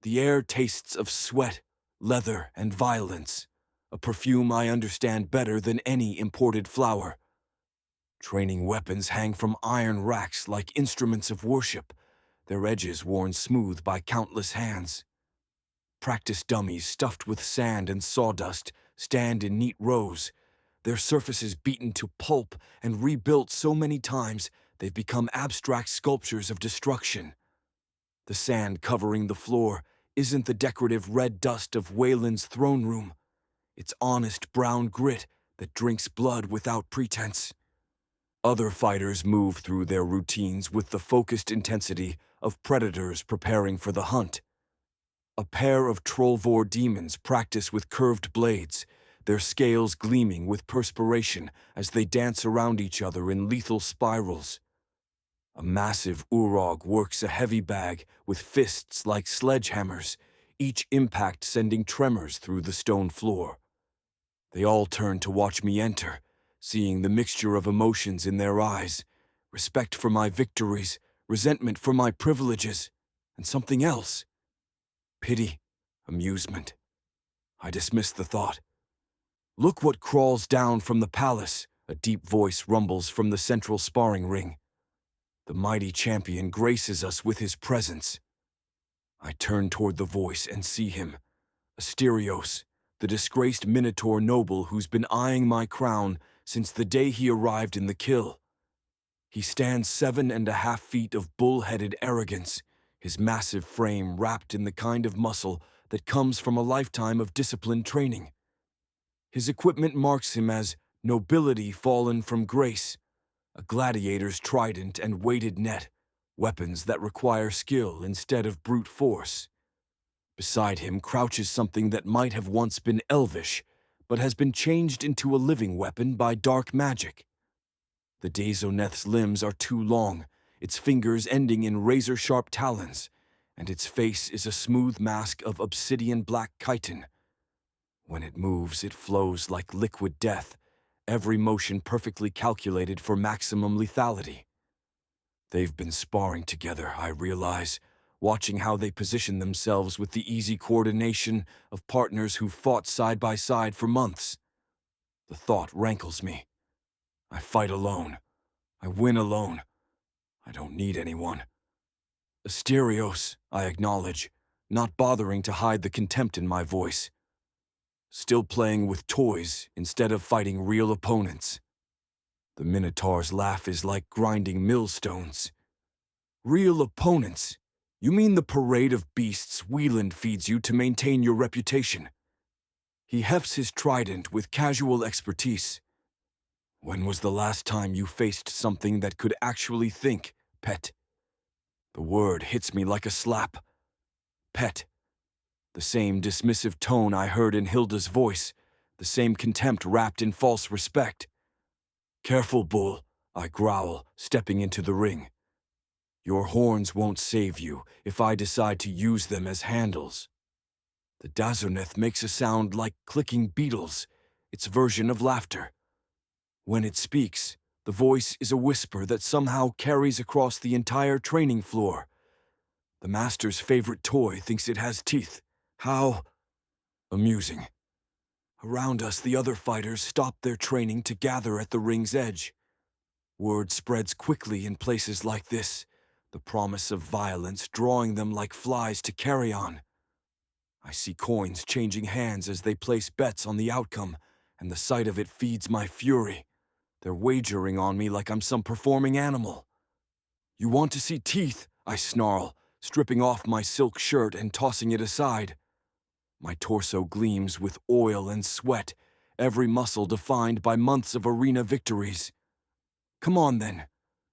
[SPEAKER 2] The air tastes of sweat, leather, and violence, a perfume I understand better than any imported flower. Training weapons hang from iron racks like instruments of worship, their edges worn smooth by countless hands. Practice dummies stuffed with sand and sawdust stand in neat rows, their surfaces beaten to pulp and rebuilt so many times they've become abstract sculptures of destruction. The sand covering the floor isn't the decorative red dust of Wayland's throne room. It's honest brown grit that drinks blood without pretense. Other fighters move through their routines with the focused intensity of predators preparing for the hunt. A pair of Trollvor demons practice with curved blades, their scales gleaming with perspiration as they dance around each other in lethal spirals. A massive Urog works a heavy bag with fists like sledgehammers, each impact sending tremors through the stone floor. They all turn to watch me enter, seeing the mixture of emotions in their eyes, respect for my victories, resentment for my privileges, and something else. Pity, amusement. I dismiss the thought. Look what crawls down from the palace, a deep voice rumbles from the central sparring ring. The mighty champion graces us with his presence. I turn toward the voice and see him, Asterios, the disgraced Minotaur noble who's been eyeing my crown since the day he arrived in the kill. He stands 7.5 feet of bull-headed arrogance, his massive frame wrapped in the kind of muscle that comes from a lifetime of disciplined training. His equipment marks him as nobility fallen from grace, a gladiator's trident and weighted net, weapons that require skill instead of brute force. Beside him crouches something that might have once been elvish, but has been changed into a living weapon by dark magic. The Daezoneth's limbs are too long, its fingers ending in razor-sharp talons, and its face is a smooth mask of obsidian black chitin. When it moves, it flows like liquid death, every motion perfectly calculated for maximum lethality. They've been sparring together, I realize, watching how they position themselves with the easy coordination of partners who've fought side by side for months. The thought rankles me. I fight alone. I win alone. I don't need anyone. Asterios, I acknowledge, not bothering to hide the contempt in my voice. Still playing with toys instead of fighting real opponents. The Minotaur's laugh is like grinding millstones. Real opponents? You mean the parade of beasts Wieland feeds you to maintain your reputation? He hefts his trident with casual expertise. When was the last time you faced something that could actually think, pet? The word hits me like a slap. Pet. The same dismissive tone I heard in Hilda's voice, the same contempt wrapped in false respect. Careful, bull, I growl, stepping into the ring. Your horns won't save you if I decide to use them as handles. The Daezoneth makes a sound like clicking beetles, its version of laughter. When it speaks, the voice is a whisper that somehow carries across the entire training floor. The master's favorite toy thinks it has teeth. How amusing. Around us, the other fighters stop their training to gather at the ring's edge. Word spreads quickly in places like this, the promise of violence drawing them like flies to carry on. I see coins changing hands as they place bets on the outcome, and the sight of it feeds my fury. They're wagering on me like I'm some performing animal. You want to see teeth? I snarl, stripping off my silk shirt and tossing it aside. My torso gleams with oil and sweat, every muscle defined by months of arena victories. Come on then,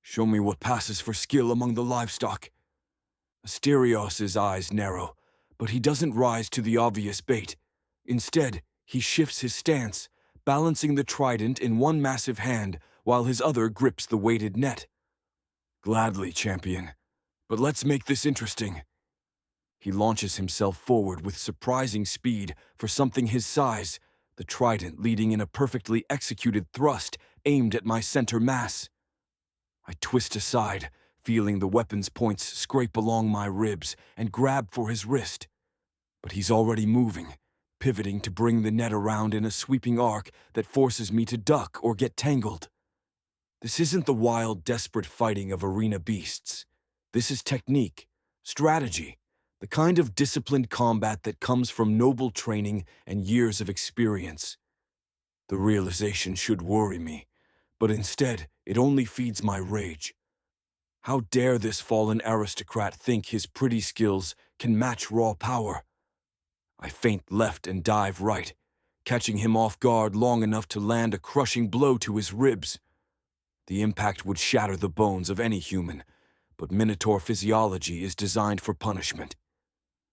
[SPEAKER 2] show me what passes for skill among the livestock. Asterios' eyes narrow, but he doesn't rise to the obvious bait. Instead, he shifts his stance, balancing the trident in one massive hand while his other grips the weighted net. Gladly, champion, but let's make this interesting. He launches himself forward with surprising speed for something his size, the trident leading in a perfectly executed thrust aimed at my center mass. I twist aside, feeling the weapon's points scrape along my ribs, and grab for his wrist. But he's already moving, pivoting to bring the net around in a sweeping arc that forces me to duck or get tangled. This isn't the wild, desperate fighting of arena beasts. This is technique, strategy, the kind of disciplined combat that comes from noble training and years of experience. The realization should worry me, but instead it only feeds my rage. How dare this fallen aristocrat think his pretty skills can match raw power? I feint left and dive right, catching him off guard long enough to land a crushing blow to his ribs. The impact would shatter the bones of any human, but Minotaur physiology is designed for punishment.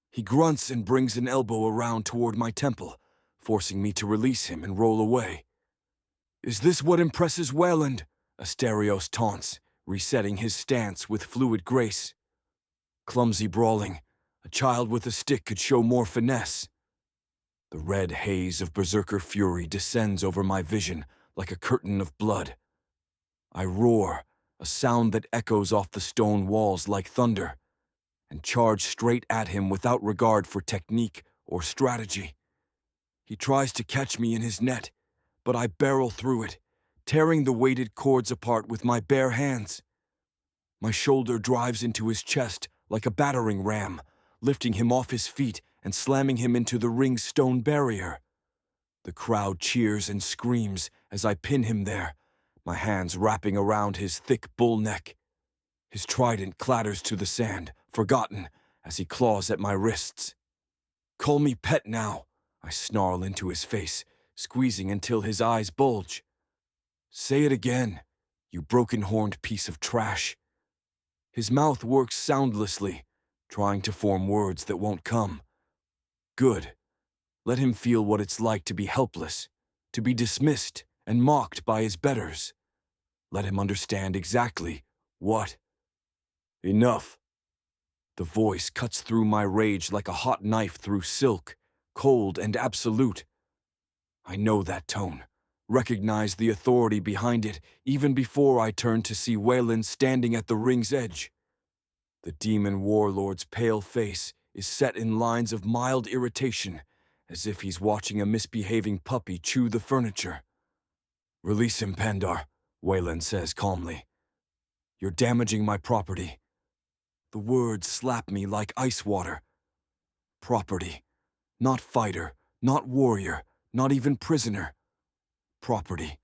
[SPEAKER 2] He grunts and brings an elbow around toward my temple, forcing me to release him and roll away. Is this what impresses Wieland? Asterios taunts, resetting his stance with fluid grace. Clumsy brawling. A child with a stick could show more finesse. The red haze of berserker fury descends over my vision like a curtain of blood. I roar, a sound that echoes off the stone walls like thunder, and charge straight at him without regard for technique or strategy. He tries to catch me in his net, but I barrel through it, tearing the weighted cords apart with my bare hands. My shoulder drives into his chest like a battering ram, lifting him off his feet and slamming him into the ring's stone barrier. The crowd cheers and screams as I pin him there, my hands wrapping around his thick bull neck. His trident clatters to the sand, forgotten, as he claws at my wrists. "Call me pet now," I snarl into his face, squeezing until his eyes bulge. "Say it again, you broken-horned piece of trash." His mouth works soundlessly, trying to form words that won't come. Good. Let him feel what it's like to be helpless, to be dismissed and mocked by his betters. Let him understand exactly what. Enough. The voice cuts through my rage like a hot knife through silk, cold and absolute. I know that tone, recognize the authority behind it even before I turn to see Wayland standing at the ring's edge. The demon warlord's pale face is set in lines of mild irritation, as if he's watching a misbehaving puppy chew the furniture. "Release him, Pandar," Wayland says calmly. "You're damaging my property." The words slap me like ice water. Property. Not fighter, not warrior, not even prisoner. Property.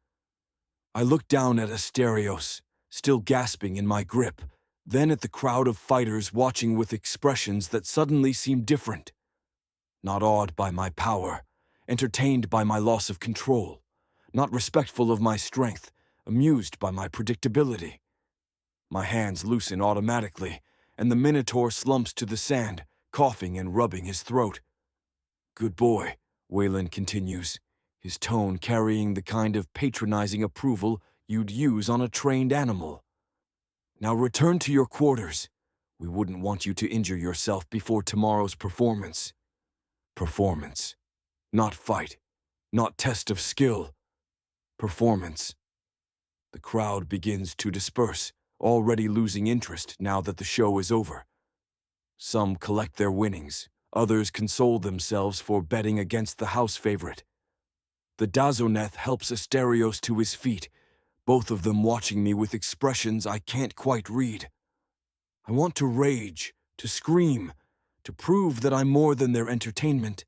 [SPEAKER 2] I look down at Asterios, still gasping in my grip, then at the crowd of fighters watching with expressions that suddenly seem different. Not awed by my power, entertained by my loss of control, not respectful of my strength, amused by my predictability. My hands loosen automatically, and the Minotaur slumps to the sand, coughing and rubbing his throat. "Good boy," Wayland continues, his tone carrying the kind of patronizing approval you'd use on a trained animal. "Now return to your quarters. We wouldn't want you to injure yourself before tomorrow's performance." Performance. Not fight. Not test of skill. Performance. The crowd begins to disperse, already losing interest now that the show is over. Some collect their winnings, others console themselves for betting against the house favorite. The Dazoneth helps Asterios to his feet, both of them watching me with expressions I can't quite read. I want to rage, to scream, to prove that I'm more than their entertainment.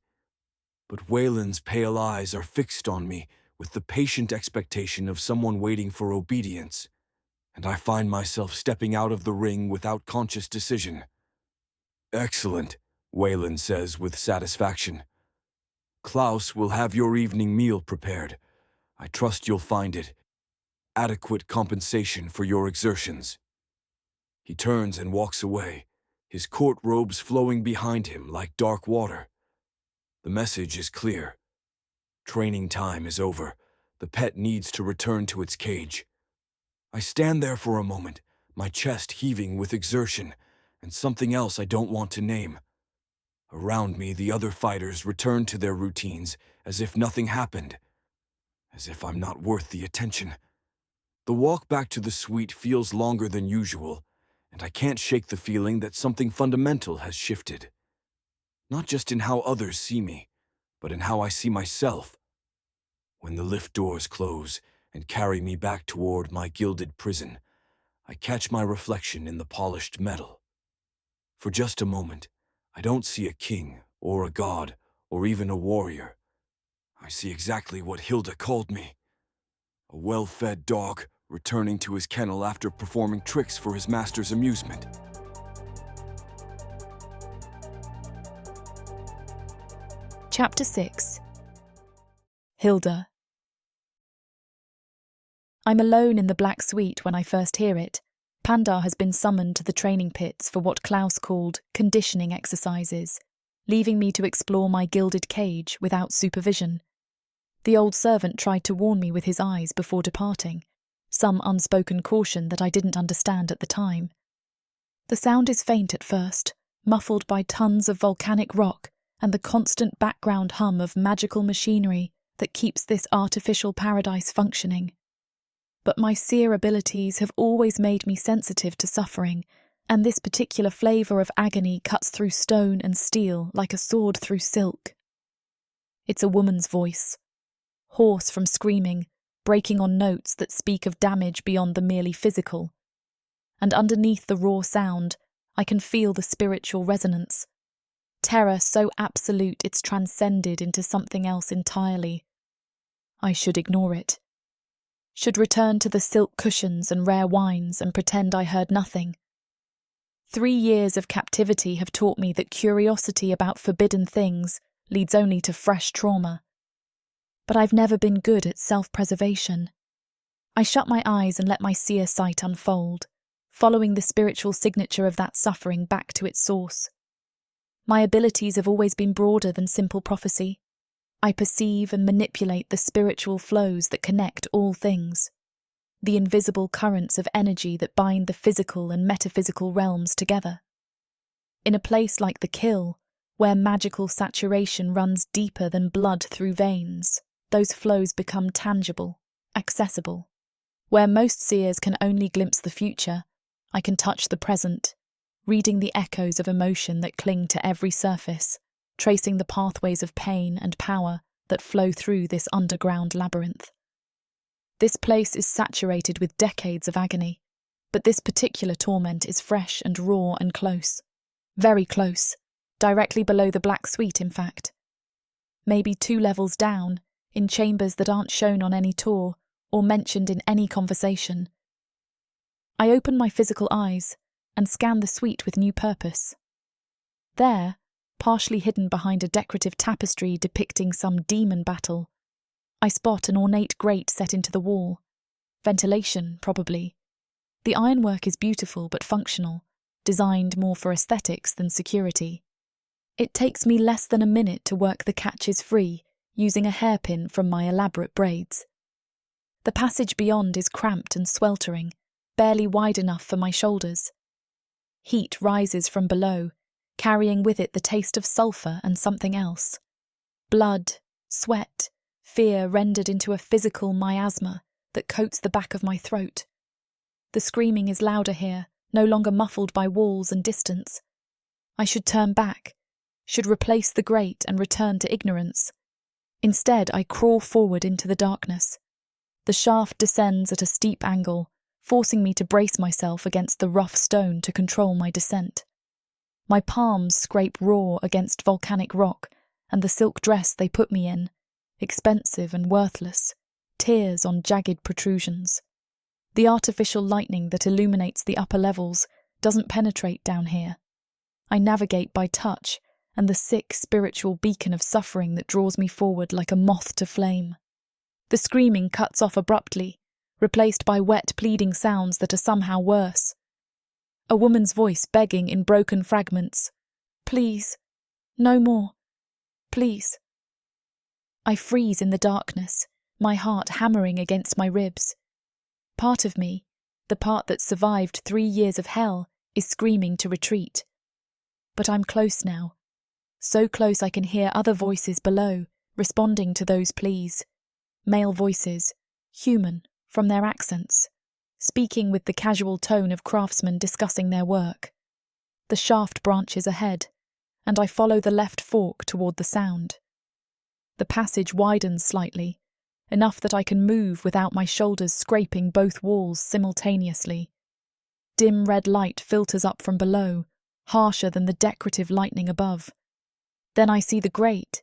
[SPEAKER 2] But Wayland's pale eyes are fixed on me with the patient expectation of someone waiting for obedience, and I find myself stepping out of the ring without conscious decision. "Excellent," Wayland says with satisfaction. "Klaus will have your evening meal prepared. I trust you'll find it adequate compensation for your exertions." He turns and walks away, his court robes flowing behind him like dark water. The message is clear. Training time is over. The pet needs to return to its cage. I stand there for a moment, my chest heaving with exertion, and something else I don't want to name. Around me, the other fighters return to their routines as if nothing happened, as if I'm not worth the attention. The walk back to the suite feels longer than usual, and I can't shake the feeling that something fundamental has shifted. Not just in how others see me, but in how I see myself. When the lift doors close and carry me back toward my gilded prison, I catch my reflection in the polished metal. For just a moment, I don't see a king, or a god, or even a warrior. I see exactly what Hilda called me. A well-fed dog returning to his kennel after performing tricks for his master's amusement.
[SPEAKER 1] Chapter 6. Hilda. I'm alone in the black suite when I first hear it. Pandar has been summoned to the training pits for what Klaus called conditioning exercises, leaving me to explore my gilded cage without supervision. The old servant tried to warn me with his eyes before departing, some unspoken caution that I didn't understand at the time. The sound is faint at first, muffled by tons of volcanic rock and the constant background hum of magical machinery that keeps this artificial paradise functioning. But my seer abilities have always made me sensitive to suffering, and this particular flavour of agony cuts through stone and steel like a sword through silk. It's a woman's voice, hoarse from screaming, breaking on notes that speak of damage beyond the merely physical. And underneath the raw sound, I can feel the spiritual resonance, terror so absolute it's transcended into something else entirely. I should ignore it. Should return to the silk cushions and rare wines and pretend I heard nothing. 3 years of captivity have taught me that curiosity about forbidden things leads only to fresh trauma. But I've never been good at self-preservation. I shut my eyes and let my seer sight unfold, following the spiritual signature of that suffering back to its source. My abilities have always been broader than simple prophecy. I perceive and manipulate the spiritual flows that connect all things, the invisible currents of energy that bind the physical and metaphysical realms together. In a place like the Kill, where magical saturation runs deeper than blood through veins, those flows become tangible, accessible. Where most seers can only glimpse the future, I can touch the present, reading the echoes of emotion that cling to every surface, tracing the pathways of pain and power that flow through this underground labyrinth. This place is saturated with decades of agony, but this particular torment is fresh and raw and close. Very close, directly below the Black Suite, in fact. Maybe 2 levels down, in chambers that aren't shown on any tour or mentioned in any conversation. I open my physical eyes and scan the suite with new purpose. There, partially hidden behind a decorative tapestry depicting some demon battle, I spot an ornate grate set into the wall. Ventilation, probably. The ironwork is beautiful but functional, designed more for aesthetics than security. It takes me less than a minute to work the catches free, using a hairpin from my elaborate braids. The passage beyond is cramped and sweltering, barely wide enough for my shoulders. Heat rises from below, carrying with it the taste of sulphur and something else. Blood, sweat, fear rendered into a physical miasma that coats the back of my throat. The screaming is louder here, no longer muffled by walls and distance. I should turn back, should replace the grate and return to ignorance. Instead, I crawl forward into the darkness. The shaft descends at a steep angle, forcing me to brace myself against the rough stone to control my descent. My palms scrape raw against volcanic rock and the silk dress they put me in, expensive and worthless, tears on jagged protrusions. The artificial lightning that illuminates the upper levels doesn't penetrate down here. I navigate by touch and the sick spiritual beacon of suffering that draws me forward like a moth to flame. The screaming cuts off abruptly, replaced by wet pleading sounds that are somehow worse. A woman's voice begging in broken fragments, "Please, no more, please." I freeze in the darkness, my heart hammering against my ribs. Part of me, the part that survived 3 years of hell, is screaming to retreat. But I'm close now, so close I can hear other voices below, responding to those pleas. Male voices, human, from their accents, speaking with the casual tone of craftsmen discussing their work. The shaft branches ahead, and I follow the left fork toward the sound. The passage widens slightly, enough that I can move without my shoulders scraping both walls simultaneously. Dim red light filters up from below, harsher than the decorative lightning above. Then I see the grate.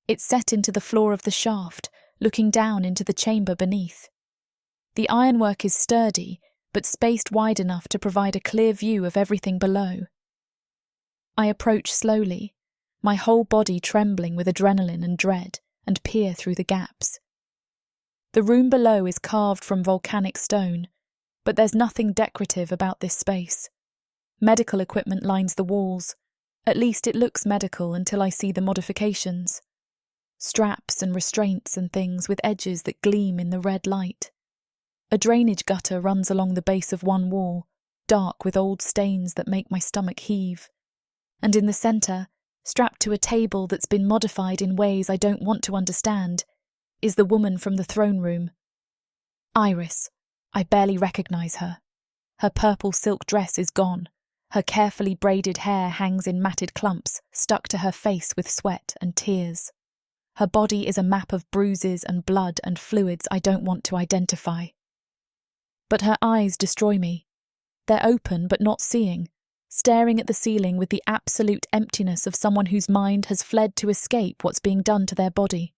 [SPEAKER 1] It's set into the floor of the shaft, looking down into the chamber beneath. The ironwork is sturdy, but spaced wide enough to provide a clear view of everything below. I approach slowly, my whole body trembling with adrenaline and dread, and peer through the gaps. The room below is carved from volcanic stone, but there's nothing decorative about this space. Medical equipment lines the walls. At least it looks medical until I see the modifications. Straps and restraints and things with edges that gleam in the red light. A drainage gutter runs along the base of one wall, dark with old stains that make my stomach heave. And in the centre, strapped to a table that's been modified in ways I don't want to understand, is the woman from the throne room. Iris. I barely recognise her. Her purple silk dress is gone. Her carefully braided hair hangs in matted clumps, stuck to her face with sweat and tears. Her body is a map of bruises and blood and fluids I don't want to identify. But her eyes destroy me. They're open but not seeing, staring at the ceiling with the absolute emptiness of someone whose mind has fled to escape what's being done to their body.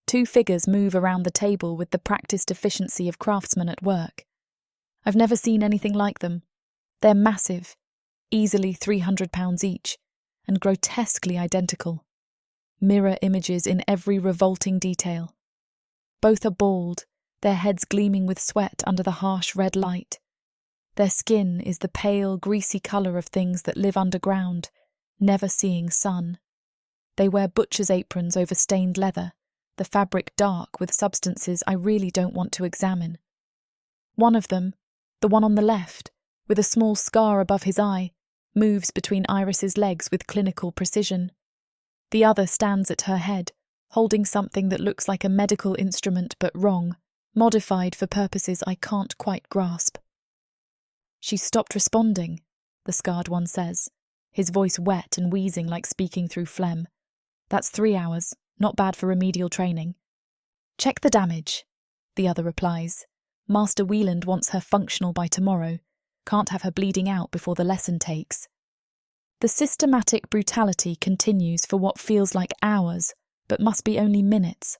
[SPEAKER 1] Two figures move around the table with the practiced efficiency of craftsmen at work. I've never seen anything like them. They're massive, easily 300 pounds each, and grotesquely identical. Mirror images in every revolting detail. Both are bald, their heads gleaming with sweat under the harsh red light. Their skin is the pale, greasy colour of things that live underground, never seeing sun. They wear butcher's aprons over stained leather, the fabric dark with substances I really don't want to examine. One of them, the one on the left, with a small scar above his eye, moves between Iris's legs with clinical precision. The other stands at her head, holding something that looks like a medical instrument but wrong, modified for purposes I can't quite grasp. "She's stopped responding," the scarred one says, his voice wet and wheezing like speaking through phlegm. "That's 3 hours, not bad for remedial training." "Check the damage," the other replies. "Master Wieland wants her functional by tomorrow. Can't have her bleeding out before the lesson takes." The systematic brutality continues for what feels like hours, but must be only minutes.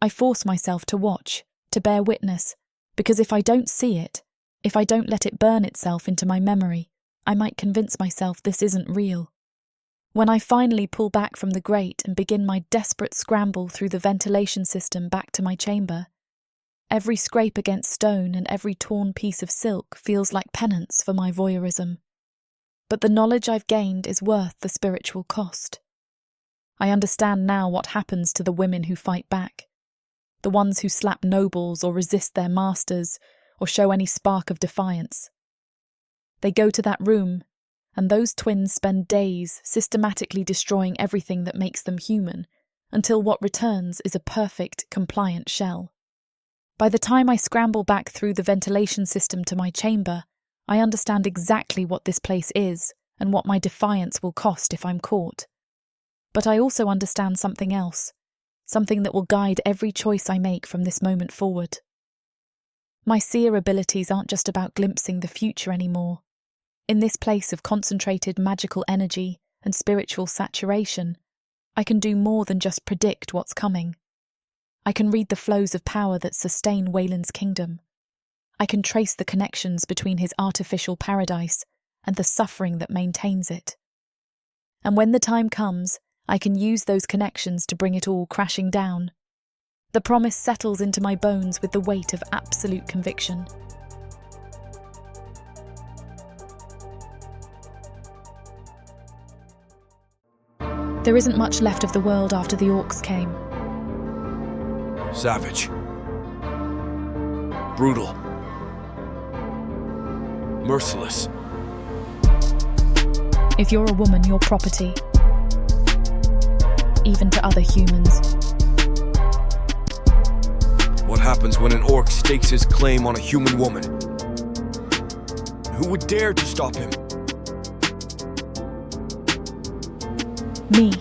[SPEAKER 1] I force myself to watch, to bear witness, because if I don't see it, if I don't let it burn itself into my memory, I might convince myself this isn't real. When I finally pull back from the grate and begin my desperate scramble through the ventilation system back to my chamber, every scrape against stone and every torn piece of silk feels like penance for my voyeurism. But the knowledge I've gained is worth the spiritual cost. I understand now what happens to the women who fight back, the ones who slap nobles or resist their masters or show any spark of defiance. They go to that room, and those twins spend days systematically destroying everything that makes them human, until what returns is a perfect, compliant shell. By the time I scramble back through the ventilation system to my chamber, I understand exactly what this place is and what my defiance will cost if I'm caught. But I also understand something else, something that will guide every choice I make from this moment forward. My seer abilities aren't just about glimpsing the future anymore. In this place of concentrated magical energy and spiritual saturation, I can do more than just predict what's coming. I can read the flows of power that sustain Wayland's kingdom. I can trace the connections between his artificial paradise and the suffering that maintains it. And when the time comes, I can use those connections to bring it all crashing down. The promise settles into my bones with the weight of absolute conviction. There isn't much left of the world after the orcs came.
[SPEAKER 2] Savage. Brutal. Merciless.
[SPEAKER 1] If you're a woman, you're property. Even to other humans.
[SPEAKER 2] What happens when an orc stakes his claim on a human woman? Who would dare to stop him?
[SPEAKER 1] Me.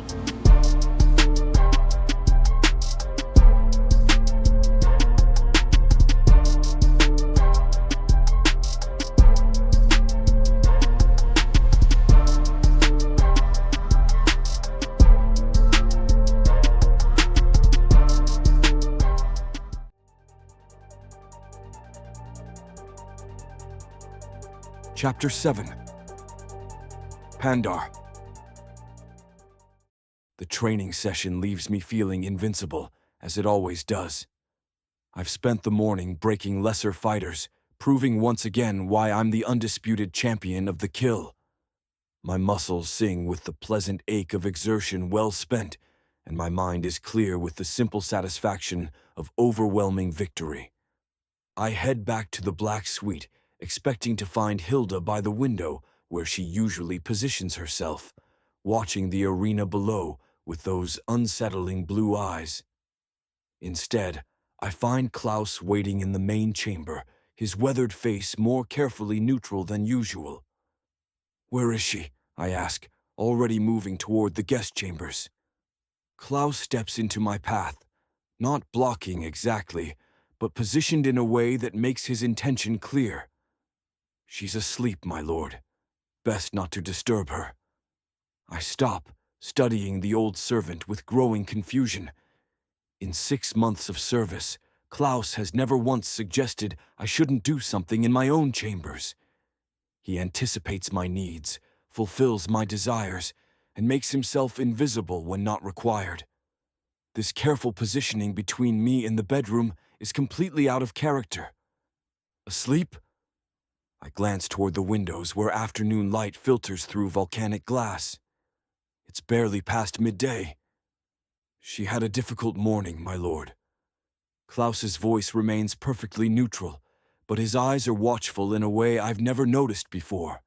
[SPEAKER 2] Chapter 7. Pandar. The training session leaves me feeling invincible, as it always does. I've spent the morning breaking lesser fighters, proving once again why I'm the undisputed champion of the kill. My muscles sing with the pleasant ache of exertion well spent, and my mind is clear with the simple satisfaction of overwhelming victory. I head back to the Black Suite, expecting to find Hilda by the window where she usually positions herself, watching the arena below with those unsettling blue eyes. Instead, I find Klaus waiting in the main chamber, his weathered face more carefully neutral than usual. "Where is she?" I ask, already moving toward the guest chambers. Klaus steps into my path, not blocking exactly, but positioned in a way that makes his intention clear. "She's asleep, my lord." Best not to disturb her. I stop, studying the old servant with growing confusion. In 6 months of service, Klaus has never once suggested I shouldn't do something in my own chambers. He anticipates my needs, fulfills my desires, and makes himself invisible when not required. This careful positioning between me and the bedroom is completely out of character. Asleep? I glance toward the windows where afternoon light filters through volcanic glass. It's barely past midday. She had a difficult morning, my lord. Klaus's voice remains perfectly neutral, but his eyes are watchful in a way I've never noticed before.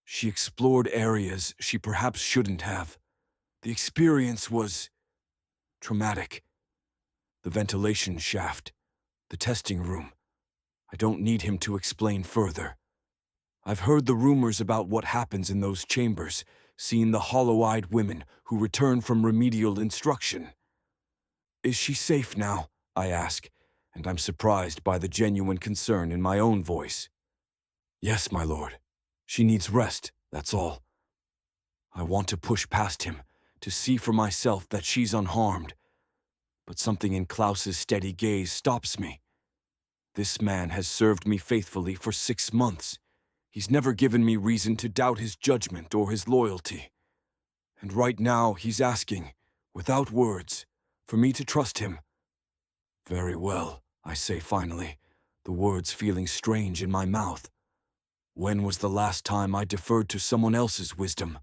[SPEAKER 2] She explored areas she perhaps shouldn't have. The experience was traumatic. The ventilation shaft, the testing room. I don't need him to explain further. I've heard the rumors about what happens in those chambers, seen the hollow-eyed women who return from remedial instruction. Is she safe now? I ask, and I'm surprised by the genuine concern in my own voice. Yes, my lord. She needs rest, that's all. I want to push past him, to see for myself that she's unharmed. But something in Klaus's steady gaze stops me. This man has served me faithfully for 6 months. He's never given me reason to doubt his judgment or his loyalty. And right now he's asking, without words, for me to trust him. Very well, I say finally, the words feeling strange in my mouth. When was the last time I deferred to someone else's wisdom?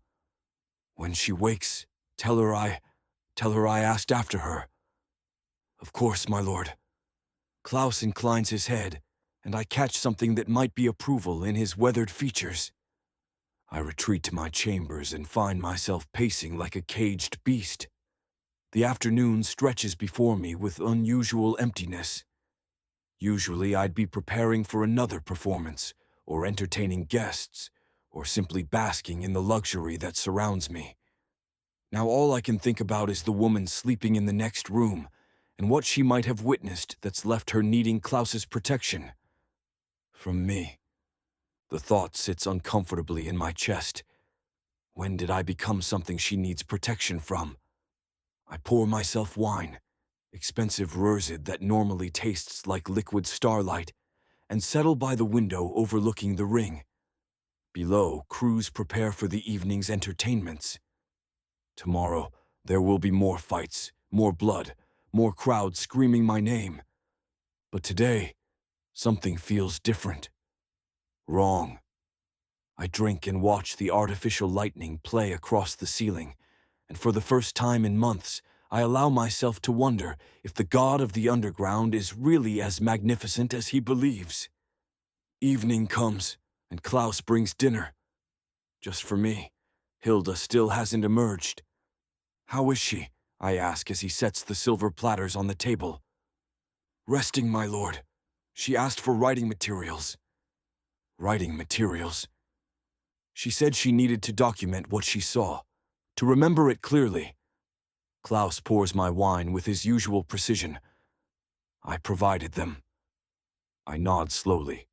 [SPEAKER 2] When she wakes, tell her I asked after her. Of course, my lord. Klaus inclines his head, and I catch something that might be approval in his weathered features. I retreat to my chambers and find myself pacing like a caged beast. The afternoon stretches before me with unusual emptiness. Usually I'd be preparing for another performance, or entertaining guests, or simply basking in the luxury that surrounds me. Now all I can think about is the woman sleeping in the next room, and what she might have witnessed that's left her needing Klaus's protection. From me. The thought sits uncomfortably in my chest. When did I become something she needs protection from? I pour myself wine, expensive Rösid that normally tastes like liquid starlight, and settle by the window overlooking the ring. Below, crews prepare for the evening's entertainments. Tomorrow, there will be more fights, more blood, more crowds screaming my name. But today, something feels different. Wrong. I drink and watch the artificial lightning play across the ceiling, and for the first time in months, I allow myself to wonder if the god of the underground is really as magnificent as he believes. Evening comes, and Klaus brings dinner. Just for me. Hilda still hasn't emerged. How is she? I ask as he sets the silver platters on the table. Resting, my lord. She asked for writing materials. Writing materials? She said she needed to document what she saw, to remember it clearly. Klaus pours my wine with his usual precision. I provided them. I nod slowly.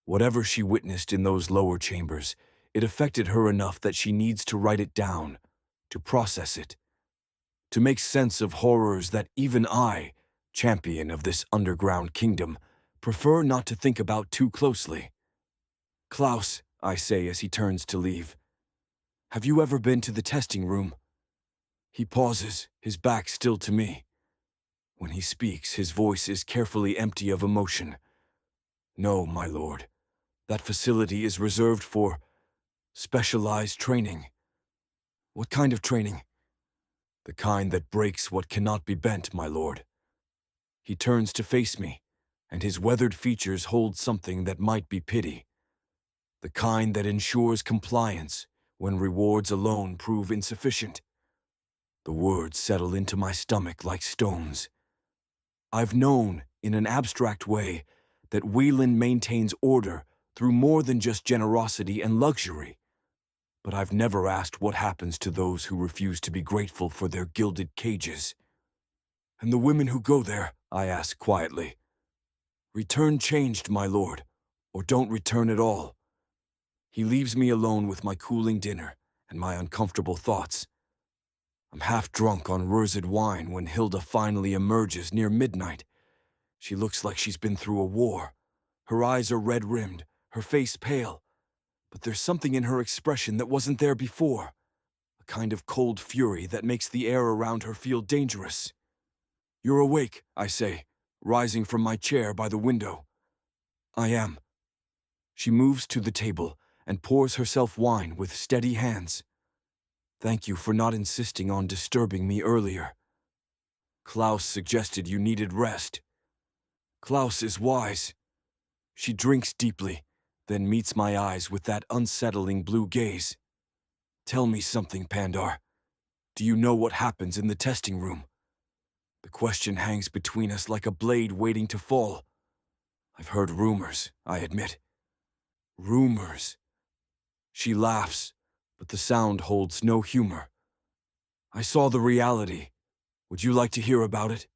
[SPEAKER 2] Whatever she witnessed in those lower chambers, it affected her enough that she needs to write it down, to process it, to make sense of horrors that even I, champion of this underground kingdom, prefer not to think about too closely. Klaus, I say as he turns to leave, have you ever been to the testing room? He pauses, his back still to me. When he speaks, his voice is carefully empty of emotion. No, my lord. That facility is reserved for specialized training. What kind of training? The kind that breaks what cannot be bent, my lord. He turns to face me, and his weathered features hold something that might be pity. The kind that ensures compliance when rewards alone prove insufficient. The words settle into my stomach like stones. I've known, in an abstract way, that Whelan maintains order through more than just generosity and luxury. But I've never asked what happens to those who refuse to be grateful for their gilded cages. And the women who go there, I ask quietly. Return changed, my lord, or don't return at all. He leaves me alone with my cooling dinner and my uncomfortable thoughts. I'm half drunk on rosé wine when Hilda finally emerges near midnight. She looks like she's been through a war. Her eyes are red-rimmed, her face pale, but there's something in her expression that wasn't there before. A kind of cold fury that makes the air around her feel dangerous. "You're awake," I say, rising from my chair by the window. "I am." She moves to the table and pours herself wine with steady hands. "Thank you for not insisting on disturbing me earlier. Klaus suggested you needed rest." Klaus is wise. She drinks deeply, then meets my eyes with that unsettling blue gaze. "Tell me something, Pandar. Do you know what happens in the testing room?" The question hangs between us like a blade waiting to fall. "I've heard rumors," I admit. "Rumors." She laughs, but the sound holds no humor. "I saw the reality. Would you like to hear about it?"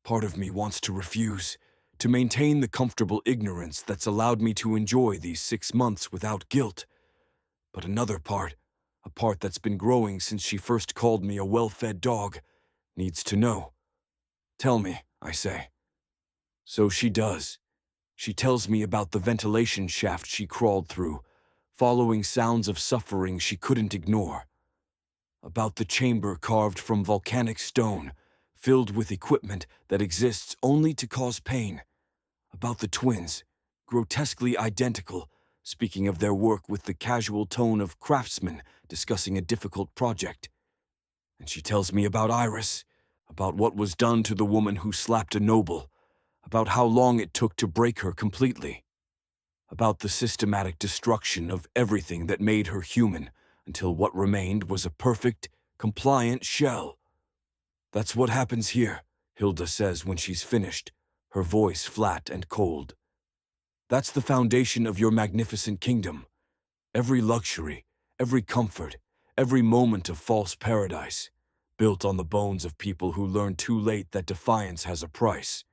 [SPEAKER 2] Part of me wants to refuse, to maintain the comfortable ignorance that's allowed me to enjoy these 6 months without guilt. But another part, a part that's been growing since she first called me a well-fed dog, needs to know. "Tell me," I say. So she does. She tells me about the ventilation shaft she crawled through, following sounds of suffering she couldn't ignore. About the chamber carved from volcanic stone, filled with equipment that exists only to cause pain. About the twins, grotesquely identical, speaking of their work with the casual tone of craftsmen discussing a difficult project. And she tells me about Iris, about what was done to the woman who slapped a noble, about how long it took to break her completely, about the systematic destruction of everything that made her human until what remained was a perfect, compliant shell. "That's what happens here," Hilda says when she's finished, her voice flat and cold. "That's the foundation of your magnificent kingdom. Every luxury, every comfort, every moment of false paradise, built on the bones of people who learned too late that defiance has a price."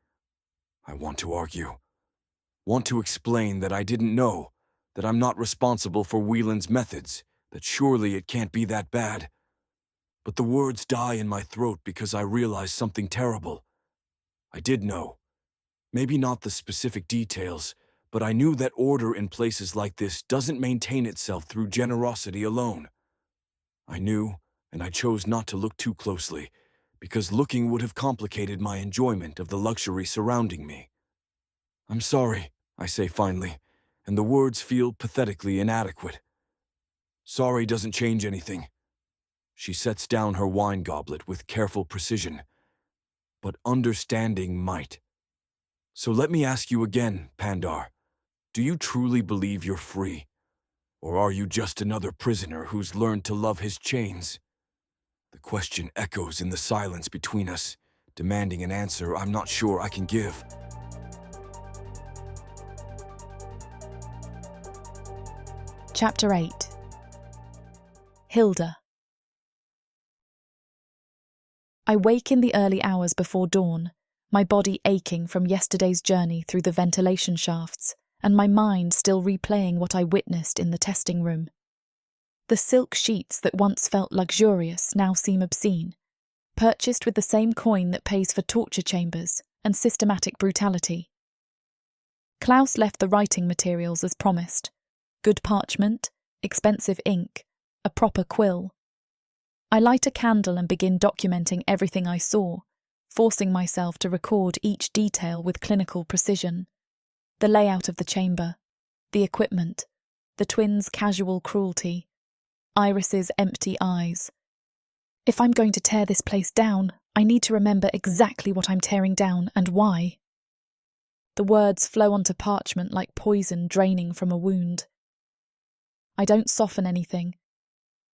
[SPEAKER 2] I want to argue. Want to explain that I didn't know, that I'm not responsible for Wieland's methods, that surely it can't be that bad. But the words die in my throat because I realize something terrible. I did know. Maybe not the specific details, but I knew that order in places like this doesn't maintain itself through generosity alone. I knew, and I chose not to look too closely, because looking would have complicated my enjoyment of the luxury surrounding me. "I'm sorry," I say finally, and the words feel pathetically inadequate. "Sorry doesn't change anything." She sets down her wine goblet with careful precision. "But understanding might. So let me ask you again, Pandar. Do you truly believe you're free? Or are you just another prisoner who's learned to love his chains?" The question echoes in the silence between us, demanding an answer I'm not sure I can give.
[SPEAKER 1] Chapter 8. Hilda. I wake in the early hours before dawn, my body aching from yesterday's journey through the ventilation shafts, and my mind still replaying what I witnessed in the testing room. The silk sheets that once felt luxurious now seem obscene, purchased with the same coin that pays for torture chambers and systematic brutality. Klaus left the writing materials as promised: good parchment, expensive ink, a proper quill. I light a candle and begin documenting everything I saw, forcing myself to record each detail with clinical precision. The layout of the chamber, the equipment, the twins' casual cruelty, Iris's empty eyes. If I'm going to tear this place down, I need to remember exactly what I'm tearing down and why. The words flow onto parchment like poison draining from a wound. I don't soften anything,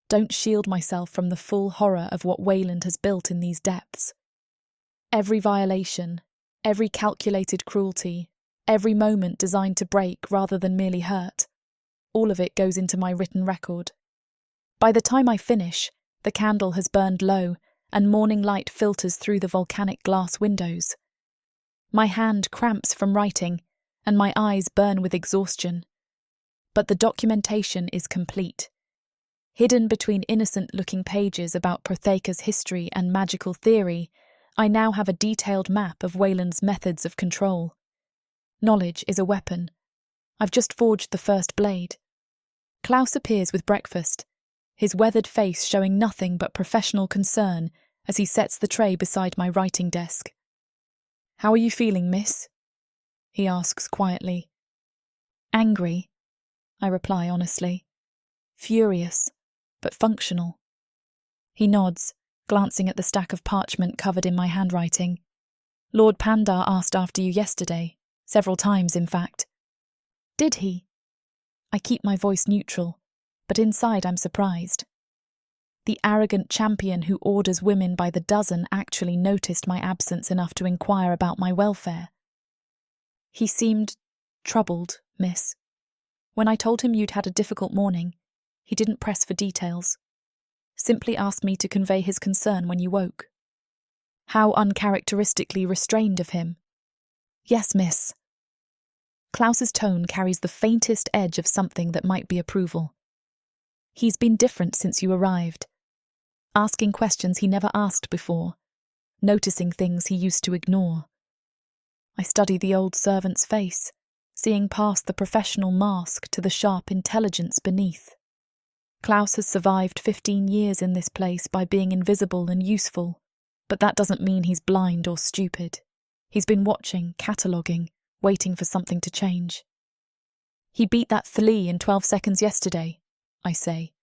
[SPEAKER 1] don't shield myself from the full horror of what Wieland has built in these depths. Every violation, every calculated cruelty, every moment designed to break rather than merely hurt, all of it goes into my written record. By the time I finish, the candle has burned low and morning light filters through the volcanic glass windows. My hand cramps from writing, and my eyes burn with exhaustion. But the documentation is complete. Hidden between innocent-looking pages about Protheka's history and magical theory, I now have a detailed map of Wayland's methods of control. Knowledge is a weapon. I've just forged the first blade. Klaus appears with breakfast, his weathered face showing nothing but professional concern as he sets the tray beside my writing desk. "How are you feeling, miss?" he asks quietly. "Angry," I reply honestly. "Furious, but functional." He nods, glancing at the stack of parchment covered in my handwriting. "Lord Pandar asked after you yesterday, several times in fact." "Did he?" I keep my voice neutral, but inside I'm surprised. The arrogant champion who orders women by the dozen actually noticed my absence enough to inquire about my welfare. "He seemed troubled, miss. When I told him you'd had a difficult morning, he didn't press for details. Simply asked me to convey his concern when you woke." How uncharacteristically restrained of him. "Yes, miss." Klaus's tone carries the faintest edge of something that might be approval. "He's been different since you arrived. Asking questions he never asked before, noticing things he used to ignore." I study the old servant's face, seeing past the professional mask to the sharp intelligence beneath. Klaus has survived 15 years in this place by being invisible and useful, but that doesn't mean he's blind or stupid. He's been watching, cataloguing, waiting for something to change. "He beat that flea in 12 seconds yesterday," I say.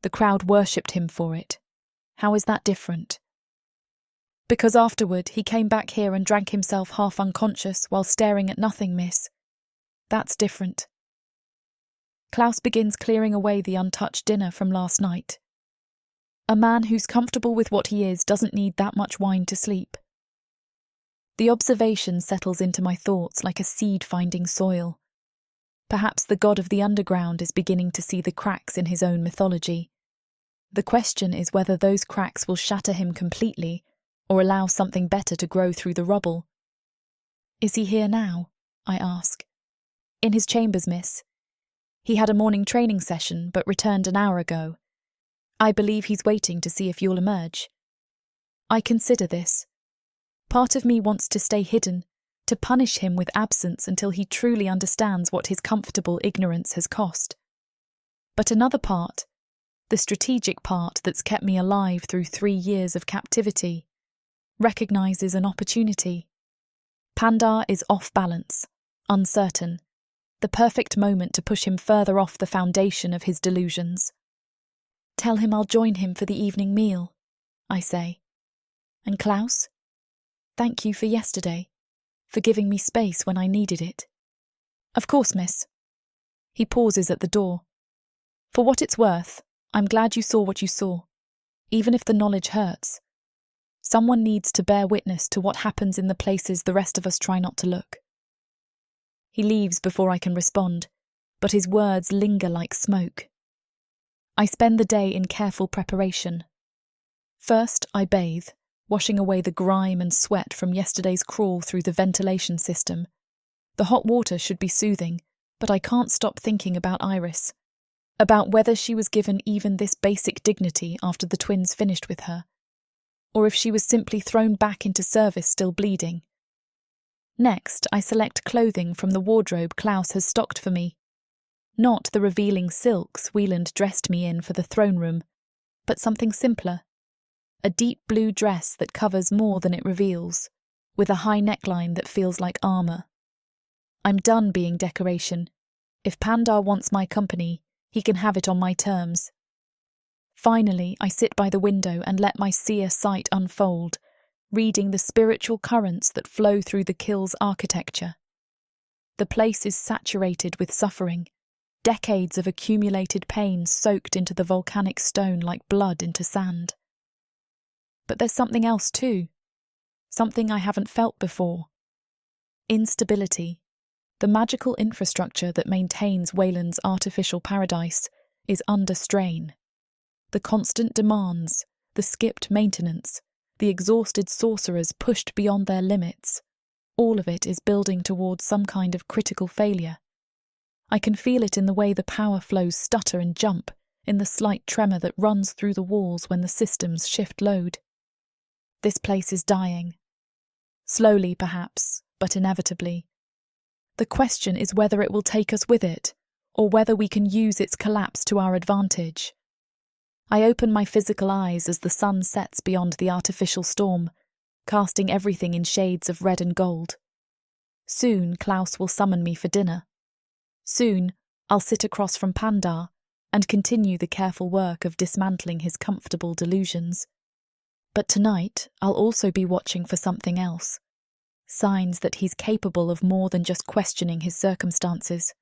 [SPEAKER 1] "The crowd worshipped him for it. How is that different?" "Because afterward he came back here and drank himself half unconscious while staring at nothing, miss. That's different." Klaus begins clearing away the untouched dinner from last night. A man who's comfortable with what he is doesn't need that much wine to sleep. The observation settles into my thoughts like a seed finding soil. Perhaps the god of the underground is beginning to see the cracks in his own mythology. The question is whether those cracks will shatter him completely or allow something better to grow through the rubble. "Is he here now?" I ask. "In his chambers, miss. He had a morning training session but returned an hour ago. I believe he's waiting to see if you'll emerge." I consider this. Part of me wants to stay hidden, to punish him with absence until he truly understands what his comfortable ignorance has cost. But another part, the strategic part that's kept me alive through 3 years of captivity, recognizes an opportunity. Pandar is off balance, uncertain, the perfect moment to push him further off the foundation of his delusions. "Tell him I'll join him for the evening meal," I say. "And Klaus? Thank you for yesterday, for giving me space when I needed it." "Of course, miss." He pauses at the door. "For what it's worth, I'm glad you saw what you saw, even if the knowledge hurts. Someone needs to bear witness to what happens in the places the rest of us try not to look." He leaves before I can respond, but his words linger like smoke. I spend the day in careful preparation. First, I bathe, washing away the grime and sweat from yesterday's crawl through the ventilation system. The hot water should be soothing, but I can't stop thinking about Iris, about whether she was given even this basic dignity after the twins finished with her, or if she was simply thrown back into service still bleeding. Next, I select clothing from the wardrobe Klaus has stocked for me. Not the revealing silks Wieland dressed me in for the throne room, but something simpler. A deep blue dress that covers more than it reveals, with a high neckline that feels like armour. I'm done being decoration. If Pandar wants my company, he can have it on my terms. Finally, I sit by the window and let my seer sight unfold, reading the spiritual currents that flow through the kill's architecture. The place is saturated with suffering, decades of accumulated pain soaked into the volcanic stone like blood into sand. But there's something else too, something I haven't felt before. Instability. The magical infrastructure that maintains Wayland's artificial paradise is under strain. The constant demands, the skipped maintenance, the exhausted sorcerers pushed beyond their limits, all of it is building towards some kind of critical failure. I can feel it in the way the power flows stutter and jump, in the slight tremor that runs through the walls when the systems shift load. This place is dying. Slowly, perhaps, but inevitably. The question is whether it will take us with it, or whether we can use its collapse to our advantage. I open my physical eyes as the sun sets beyond the artificial storm, casting everything in shades of red and gold. Soon Klaus will summon me for dinner. Soon I'll sit across from Pandar and continue the careful work of dismantling his comfortable delusions. But tonight I'll also be watching for something else. Signs that he's capable of more than just questioning his circumstances.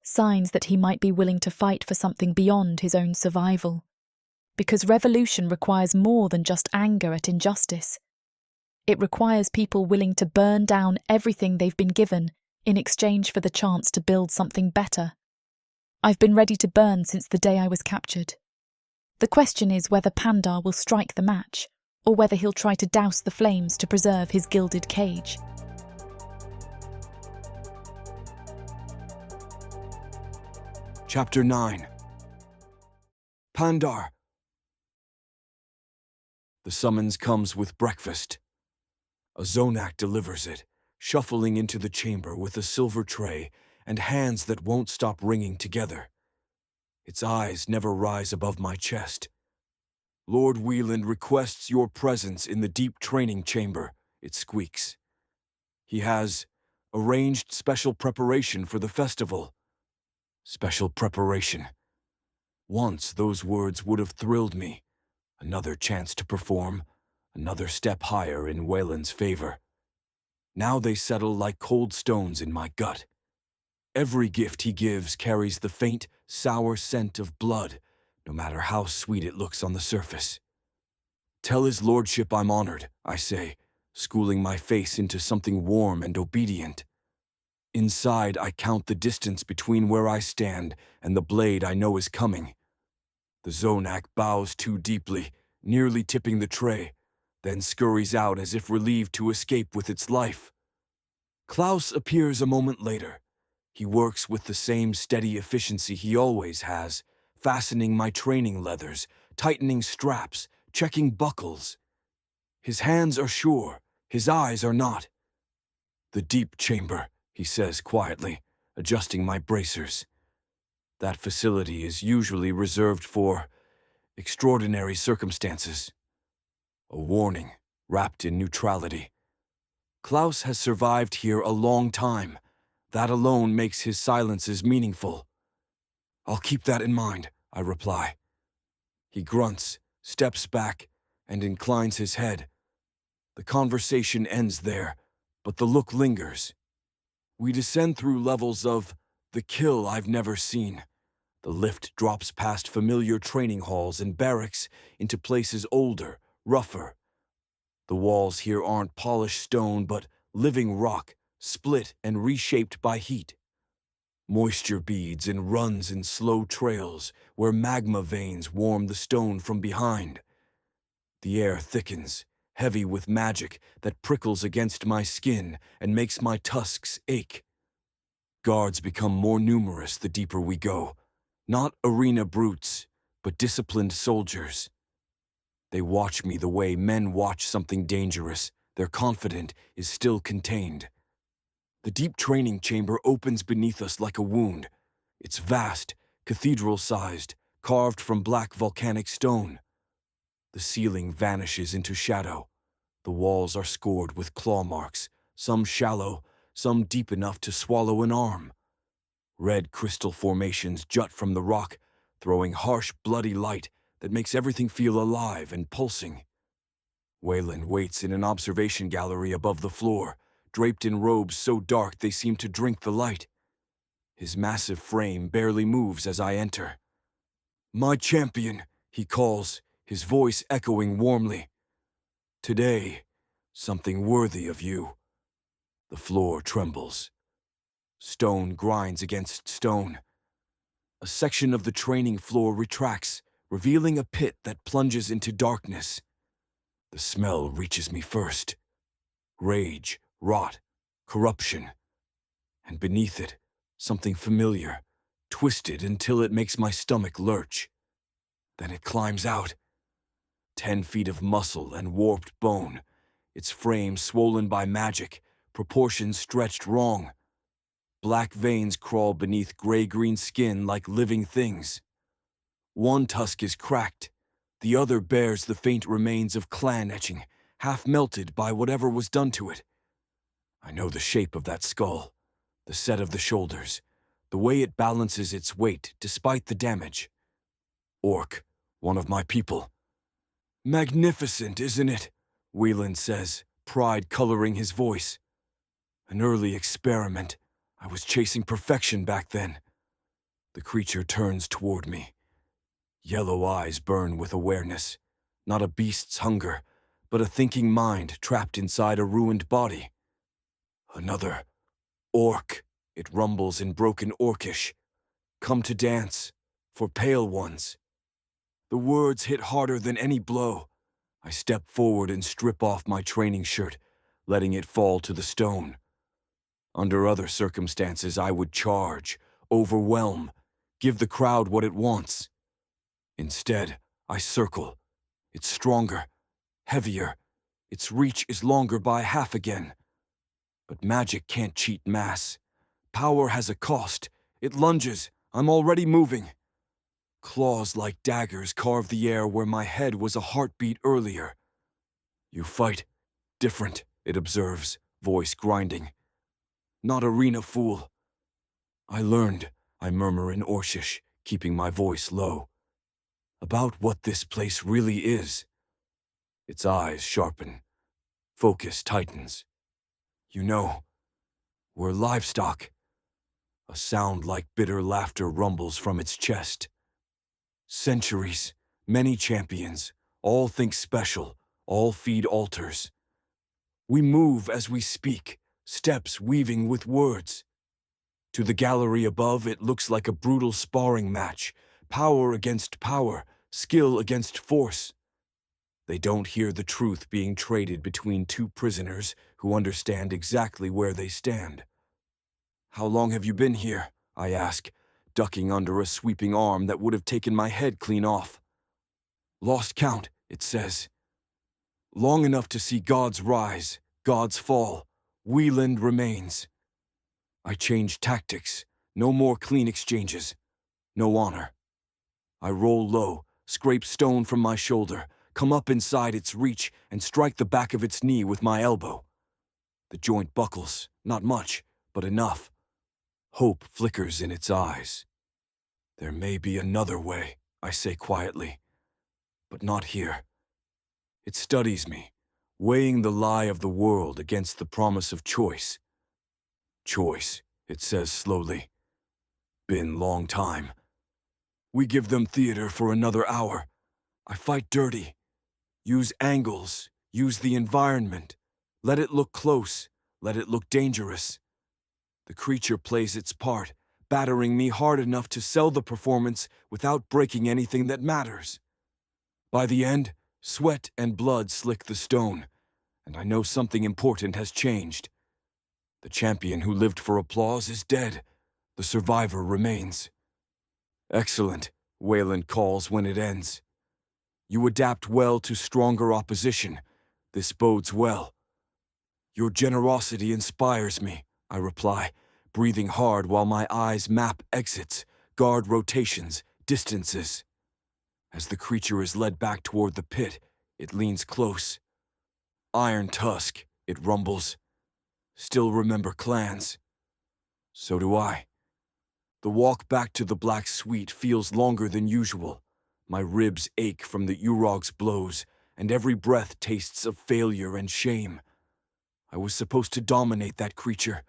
[SPEAKER 1] Signs that he might be willing to fight for something beyond his own survival. Because revolution requires more than just anger at injustice. It requires people willing to burn down everything they've been given in exchange for the chance to build something better. I've been ready to burn since the day I was captured. The question is whether Pandar will strike the match, or whether he'll try to douse the flames to preserve his gilded cage.
[SPEAKER 2] Chapter 9. Pandar. The summons comes with breakfast. A Zonak delivers it, shuffling into the chamber with a silver tray and hands that won't stop ringing together. Its eyes never rise above my chest. Lord Wieland requests your presence in the deep training chamber, it squeaks. He has arranged special preparation for the festival. Special preparation. Once those words would have thrilled me. Another chance to perform, another step higher in Wieland's favor. Now they settle like cold stones in my gut. Every gift he gives carries the faint, sour scent of blood, no matter how sweet it looks on the surface. Tell his lordship I'm honored, I say, schooling my face into something warm and obedient. Inside, I count the distance between where I stand and the blade I know is coming. The Zonak bows too deeply, nearly tipping the tray, then scurries out as if relieved to escape with its life. Klaus appears a moment later. He works with the same steady efficiency he always has, fastening my training leathers, tightening straps, checking buckles. His hands are sure, his eyes are not. The deep chamber, he says quietly, adjusting my bracers. That facility is usually reserved for extraordinary circumstances. A warning, wrapped in neutrality. Klaus has survived here a long time. That alone makes his silences meaningful. I'll keep that in mind, I reply. He grunts, steps back, and inclines his head. The conversation ends there, but the look lingers. We descend through levels of the kill I've never seen. The lift drops past familiar training halls and barracks into places older, rougher. The walls here aren't polished stone, but living rock, split and reshaped by heat. Moisture beads and runs in slow trails where magma veins warm the stone from behind. The air thickens, heavy with magic that prickles against my skin and makes my tusks ache. Guards become more numerous the deeper we go. Not arena brutes, but disciplined soldiers. They watch me the way men watch something dangerous. Their confidence is still contained. The deep training chamber opens beneath us like a wound. It's vast, cathedral-sized, carved from black volcanic stone. The ceiling vanishes into shadow. The walls are scored with claw marks, some shallow, some deep enough to swallow an arm. Red crystal formations jut from the rock, throwing harsh, bloody light that makes everything feel alive and pulsing. Wieland waits in an observation gallery above the floor, draped in robes so dark they seem to drink the light. His massive frame barely moves as I enter. "My champion," he calls, his voice echoing warmly. "Today, something worthy of you." The floor trembles. Stone grinds against stone. A section of the training floor retracts, revealing a pit that plunges into darkness. The smell reaches me first. Rage, rot, corruption. And beneath it, something familiar, twisted until it makes my stomach lurch. Then it climbs out. 10 feet of muscle and warped bone, its frame swollen by magic, proportions stretched wrong. Black veins crawl beneath gray-green skin like living things. One tusk is cracked, the other bears the faint remains of clan etching, half melted by whatever was done to it. I know the shape of that skull, the set of the shoulders, the way it balances its weight despite the damage. Orc, one of my people. Magnificent, isn't it? Wieland says, pride coloring his voice. An early experiment. I was chasing perfection back then. The creature turns toward me. Yellow eyes burn with awareness. Not a beast's hunger, but a thinking mind trapped inside a ruined body. Another orc, it rumbles in broken orcish. Come to dance, for pale ones. The words hit harder than any blow. I step forward and strip off my training shirt, letting it fall to the stone. Under other circumstances, I would charge, overwhelm, give the crowd what it wants. Instead, I circle. It's stronger, heavier. Its reach is longer by half again. But magic can't cheat mass. Power has a cost. It lunges. I'm already moving. Claws like daggers carve the air where my head was a heartbeat earlier. You fight. Different, it observes, voice grinding. Not arena fool. I learned, I murmur in Orshish, keeping my voice low. About what this place really is. Its eyes sharpen. Focus tightens. You know, we're livestock. A sound like bitter laughter rumbles from its chest. Centuries, many champions, all think special, all feed altars. We move as we speak, steps weaving with words. To the gallery above, it looks like a brutal sparring match, power against power, skill against force. They don't hear the truth being traded between two prisoners who understand exactly where they stand. How long have you been here? I ask, ducking under a sweeping arm that would have taken my head clean off. Lost count, it says. Long enough to see gods rise, gods fall. Wieland remains. I change tactics. No more clean exchanges. No honor. I roll low, scrape stone from my shoulder, come up inside its reach, and strike the back of its knee with my elbow. The joint buckles, not much, but enough. Hope flickers in its eyes. There may be another way, I say quietly, but not here. It studies me, weighing the lie of the world against the promise of choice. Choice, it says slowly. Been long time. We give them theater for another hour. I fight dirty. Use angles, use the environment. Let it look close, let it look dangerous. The creature plays its part, battering me hard enough to sell the performance without breaking anything that matters. By the end, sweat and blood slick the stone, and I know something important has changed. The champion who lived for applause is dead. The survivor remains. Excellent, Wieland calls when it ends. You adapt well to stronger opposition. This bodes well. Your generosity inspires me, I reply, breathing hard while my eyes map exits, guard rotations, distances. As the creature is led back toward the pit, it leans close. Iron tusk, it rumbles. Still remember clans. So do I. The walk back to the Black Suite feels longer than usual. My ribs ache from the Urog's blows, and every breath tastes of failure and shame. I was supposed to dominate that creature.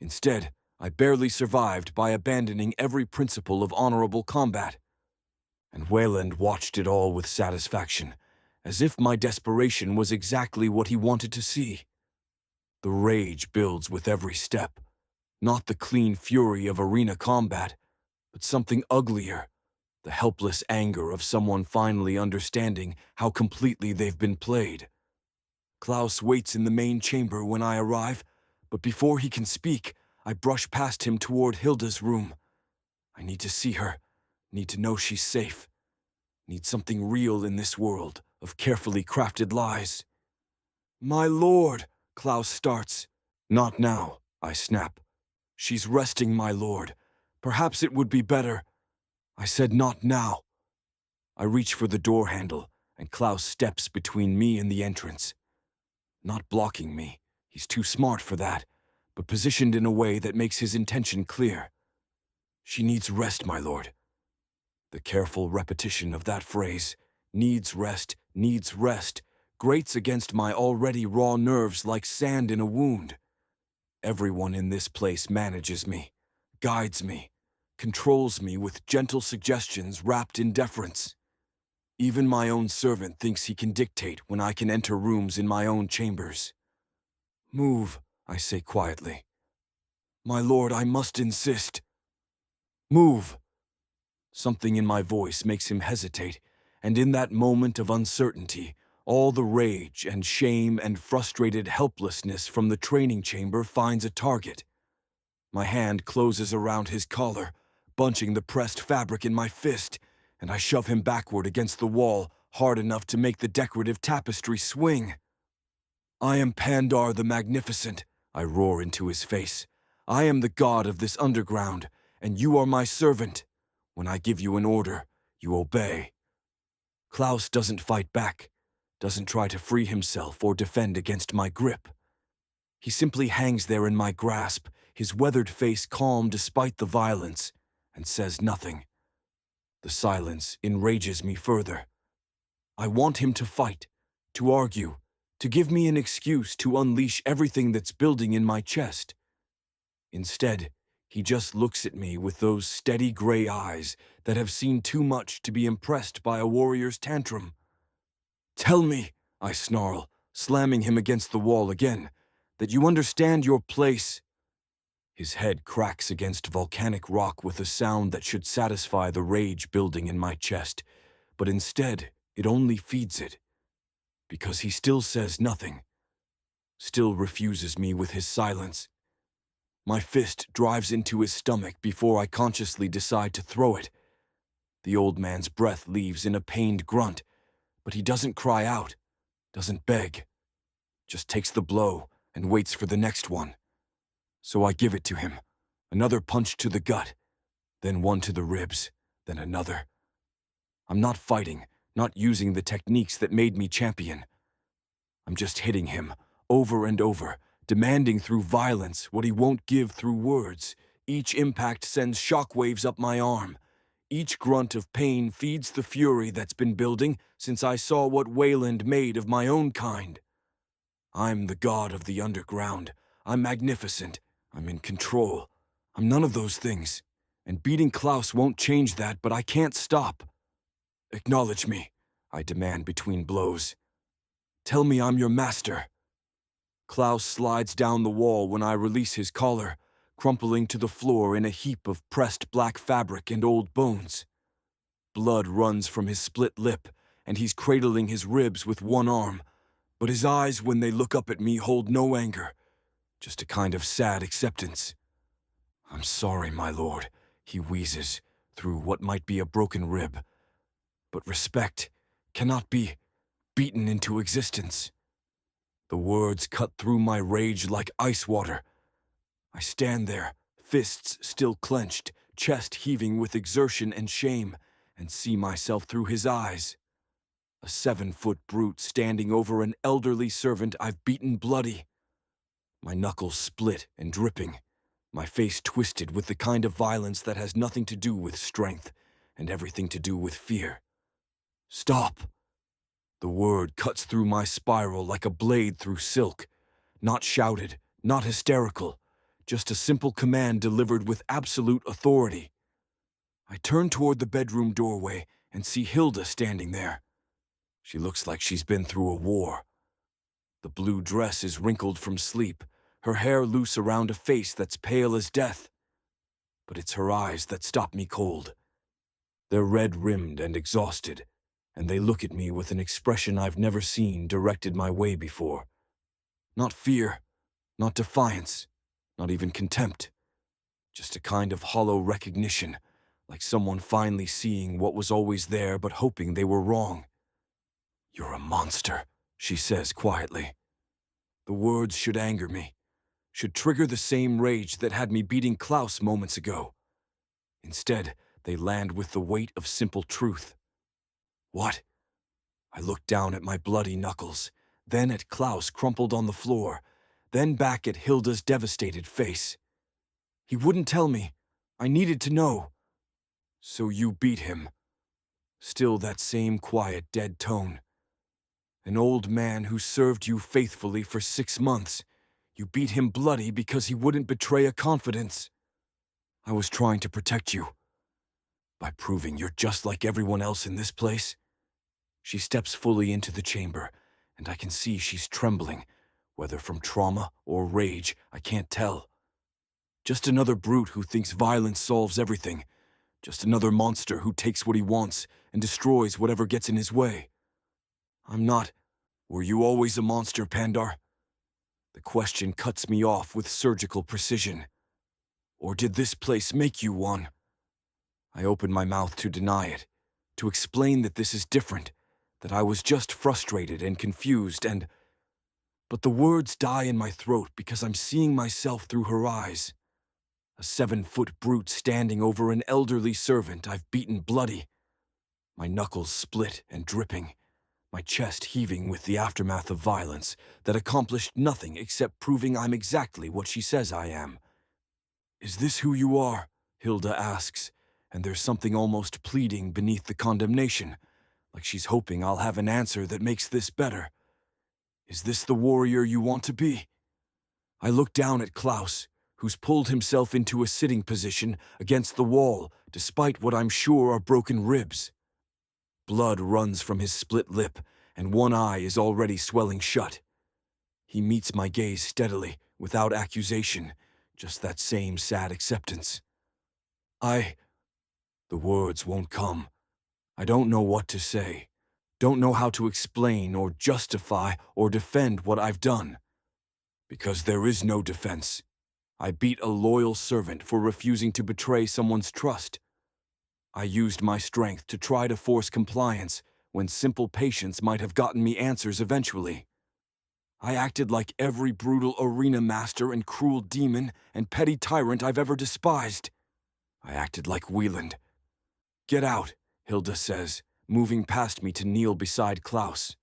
[SPEAKER 2] Instead, I barely survived by abandoning every principle of honorable combat. And Wieland watched it all with satisfaction, as if my desperation was exactly what he wanted to see. The rage builds with every step. Not the clean fury of arena combat, but something uglier, the helpless anger of someone finally understanding how completely they've been played. Klaus waits in the main chamber when I arrive, but before he can speak, I brush past him toward Hilda's room. I need to see her, need to know she's safe. Need something real in this world of carefully crafted lies. My lord, Klaus starts. Not now, I snap. She's resting, my lord. Perhaps it would be better. I said not now. I reach for the door handle, and Klaus steps between me and the entrance. Not blocking me, he's too smart for that, but positioned in a way that makes his intention clear. She needs rest, my lord. The careful repetition of that phrase, needs rest, grates against my already raw nerves like sand in a wound. Everyone in this place manages me, guides me, controls me with gentle suggestions wrapped in deference. Even my own servant thinks he can dictate when I can enter rooms in my own chambers. Move, I say quietly. My lord, I must insist. Move. Something in my voice makes him hesitate, and in that moment of uncertainty, all the rage and shame and frustrated helplessness from the training chamber finds a target. My hand closes around his collar, bunching the pressed fabric in my fist, and I shove him backward against the wall, hard enough to make the decorative tapestry swing. I am Pandar the Magnificent, I roar into his face. I am the god of this underground, and you are my servant. When I give you an order, you obey. Klaus doesn't fight back, doesn't try to free himself or defend against my grip. He simply hangs there in my grasp, his weathered face calm despite the violence, and says nothing. The silence enrages me further. I want him to fight, to argue, to give me an excuse to unleash everything that's building in my chest. Instead, he just looks at me with those steady gray eyes that have seen too much to be impressed by a warrior's tantrum. Tell me, I snarl, slamming him against the wall again, that you understand your place. His head cracks against volcanic rock with a sound that should satisfy the rage building in my chest, but instead it only feeds it. Because he still says nothing, still refuses me with his silence. My fist drives into his stomach before I consciously decide to throw it. The old man's breath leaves in a pained grunt, but he doesn't cry out, doesn't beg, just takes the blow and waits for the next one. So I give it to him, another punch to the gut, then one to the ribs, then another. I'm not fighting, not using the techniques that made me champion. I'm just hitting him, over and over, demanding through violence what he won't give through words. Each impact sends shockwaves up my arm. Each grunt of pain feeds the fury that's been building since I saw what Wayland made of my own kind. I'm the god of the underground. I'm magnificent. I'm in control. I'm none of those things. And beating Klaus won't change that, but I can't stop. Acknowledge me, I demand between blows. Tell me I'm your master. Klaus slides down the wall when I release his collar, crumpling to the floor in a heap of pressed black fabric and old bones. Blood runs from his split lip, and he's cradling his ribs with one arm, but his eyes when they look up at me hold no anger, just a kind of sad acceptance. I'm sorry, my lord, he wheezes through what might be a broken rib, but respect cannot be beaten into existence. The words cut through my rage like ice water. I stand there, fists still clenched, chest heaving with exertion and shame, and see myself through his eyes. A 7-foot brute standing over an elderly servant I've beaten bloody. My knuckles split and dripping, my face twisted with the kind of violence that has nothing to do with strength and everything to do with fear. Stop! The word cuts through my spiral like a blade through silk. Not shouted, not hysterical, just a simple command delivered with absolute authority. I turn toward the bedroom doorway and see Hilda standing there. She looks like she's been through a war. The blue dress is wrinkled from sleep, her hair loose around a face that's pale as death. But it's her eyes that stop me cold. They're red-rimmed and exhausted, and they look at me with an expression I've never seen directed my way before. Not fear, not defiance, not even contempt. Just a kind of hollow recognition, like someone finally seeing what was always there but hoping they were wrong. "You're a monster," she says quietly. The words should anger me, should trigger the same rage that had me beating Klaus moments ago. Instead, they land with the weight of simple truth. What? I looked down at my bloody knuckles, then at Klaus crumpled on the floor, then back at Hilda's devastated face. He wouldn't tell me. I needed to know. "So you beat him." Still that same quiet, dead tone. "An old man who served you faithfully for 6 months. You beat him bloody because he wouldn't betray a confidence." "I was trying to protect you. By proving you're just like everyone else in this place." She steps fully into the chamber, and I can see she's trembling, whether from trauma or rage, I can't tell. Just another brute who thinks violence solves everything. Just another monster who takes what he wants and destroys whatever gets in his way. I'm not. Were you always a monster, Pandar? The question cuts me off with surgical precision. Or did this place make you one? I open my mouth to deny it, to explain that this is different, that I was just frustrated and confused but the words die in my throat because I'm seeing myself through her eyes. A 7-foot brute standing over an elderly servant I've beaten bloody. My knuckles split and dripping, my chest heaving with the aftermath of violence that accomplished nothing except proving I'm exactly what she says I am. "Is this who you are?" Hilda asks, and there's something almost pleading beneath the condemnation, like she's hoping I'll have an answer that makes this better. "Is this the warrior you want to be?" I look down at Klaus, who's pulled himself into a sitting position against the wall, despite what I'm sure are broken ribs. Blood runs from his split lip, and one eye is already swelling shut. He meets my gaze steadily, without accusation, just that same sad acceptance. The words won't come. I don't know what to say. Don't know how to explain or justify or defend what I've done. Because there is no defense. I beat a loyal servant for refusing to betray someone's trust. I used my strength to try to force compliance when simple patience might have gotten me answers eventually. I acted like every brutal arena master and cruel demon and petty tyrant I've ever despised. I acted like Wieland. "Get out," Hilda says, moving past me to kneel beside Klaus.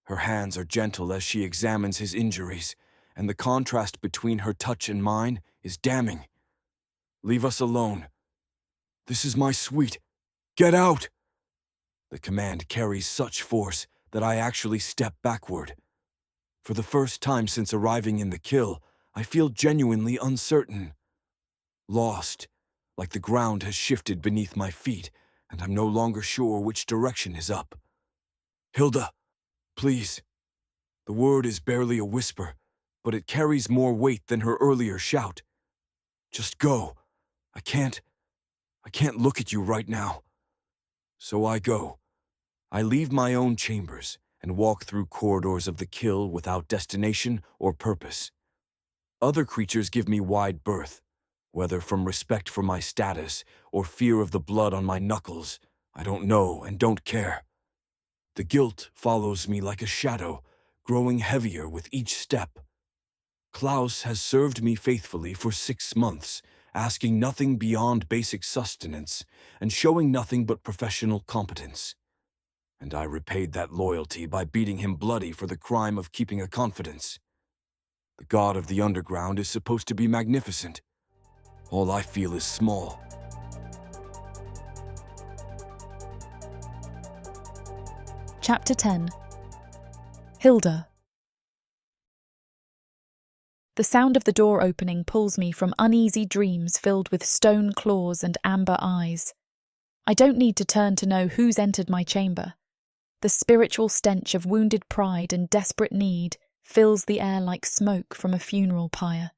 [SPEAKER 2] Her hands are gentle as she examines his injuries, and the contrast between her touch and mine is damning. "Leave us alone. This is my suite. Get out!" The command carries such force that I actually step backward. For the first time since arriving in the kill, I feel genuinely uncertain. Lost, like the ground has shifted beneath my feet, and I'm no longer sure which direction is up. "Hilda, please." The word is barely a whisper, but it carries more weight than her earlier shout. "Just go. I can't look at you right now." So I go. I leave my own chambers and walk through corridors of the kill without destination or purpose. Other creatures give me wide berth, whether from respect for my status or fear of the blood on my knuckles, I don't know and don't care. The guilt follows me like a shadow, growing heavier with each step. Klaus has served me faithfully for 6 months, asking nothing beyond basic sustenance and showing nothing but professional competence. And I repaid that loyalty by beating him bloody for the crime of keeping a confidence. The god of the underground is supposed to be magnificent. All I feel is small.
[SPEAKER 1] Chapter 10. Hilda. The sound of the door opening pulls me from uneasy dreams filled with stone claws and amber eyes. I don't need to turn to know who's entered my chamber. The spiritual stench of wounded pride and desperate need fills the air like smoke from a funeral pyre.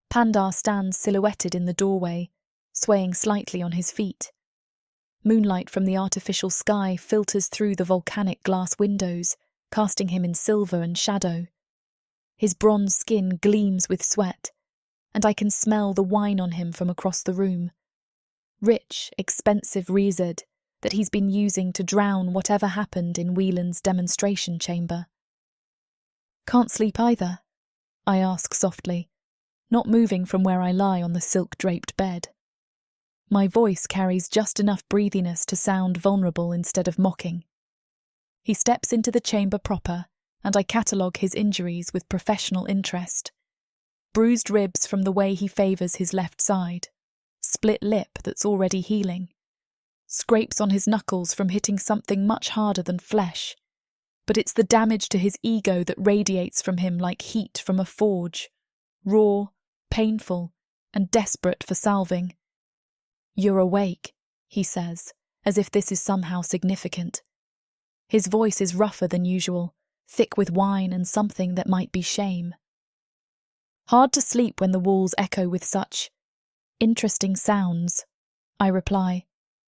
[SPEAKER 1] Pandar stands silhouetted in the doorway, swaying slightly on his feet. Moonlight from the artificial sky filters through the volcanic glass windows, casting him in silver and shadow. His bronze skin gleams with sweat, and I can smell the wine on him from across the room. Rich, expensive Riesed that he's been using to drown whatever happened in Wieland's demonstration chamber. Can't sleep either? I ask softly, not moving from where I lie on the silk-draped bed. My voice carries just enough breathiness to sound vulnerable instead of mocking. He steps into the chamber proper, and I catalogue his injuries with professional interest. Bruised ribs from the way he favours his left side, split lip that's already healing, scrapes on his knuckles from hitting something much harder than flesh, but it's the damage to his ego that radiates from him like heat from a forge, raw, painful, and desperate for salving. "You're awake," he says, as if this is somehow significant. His voice is rougher than usual, thick with wine and something that might be shame. "Hard to sleep when the walls echo with such interesting sounds," I reply,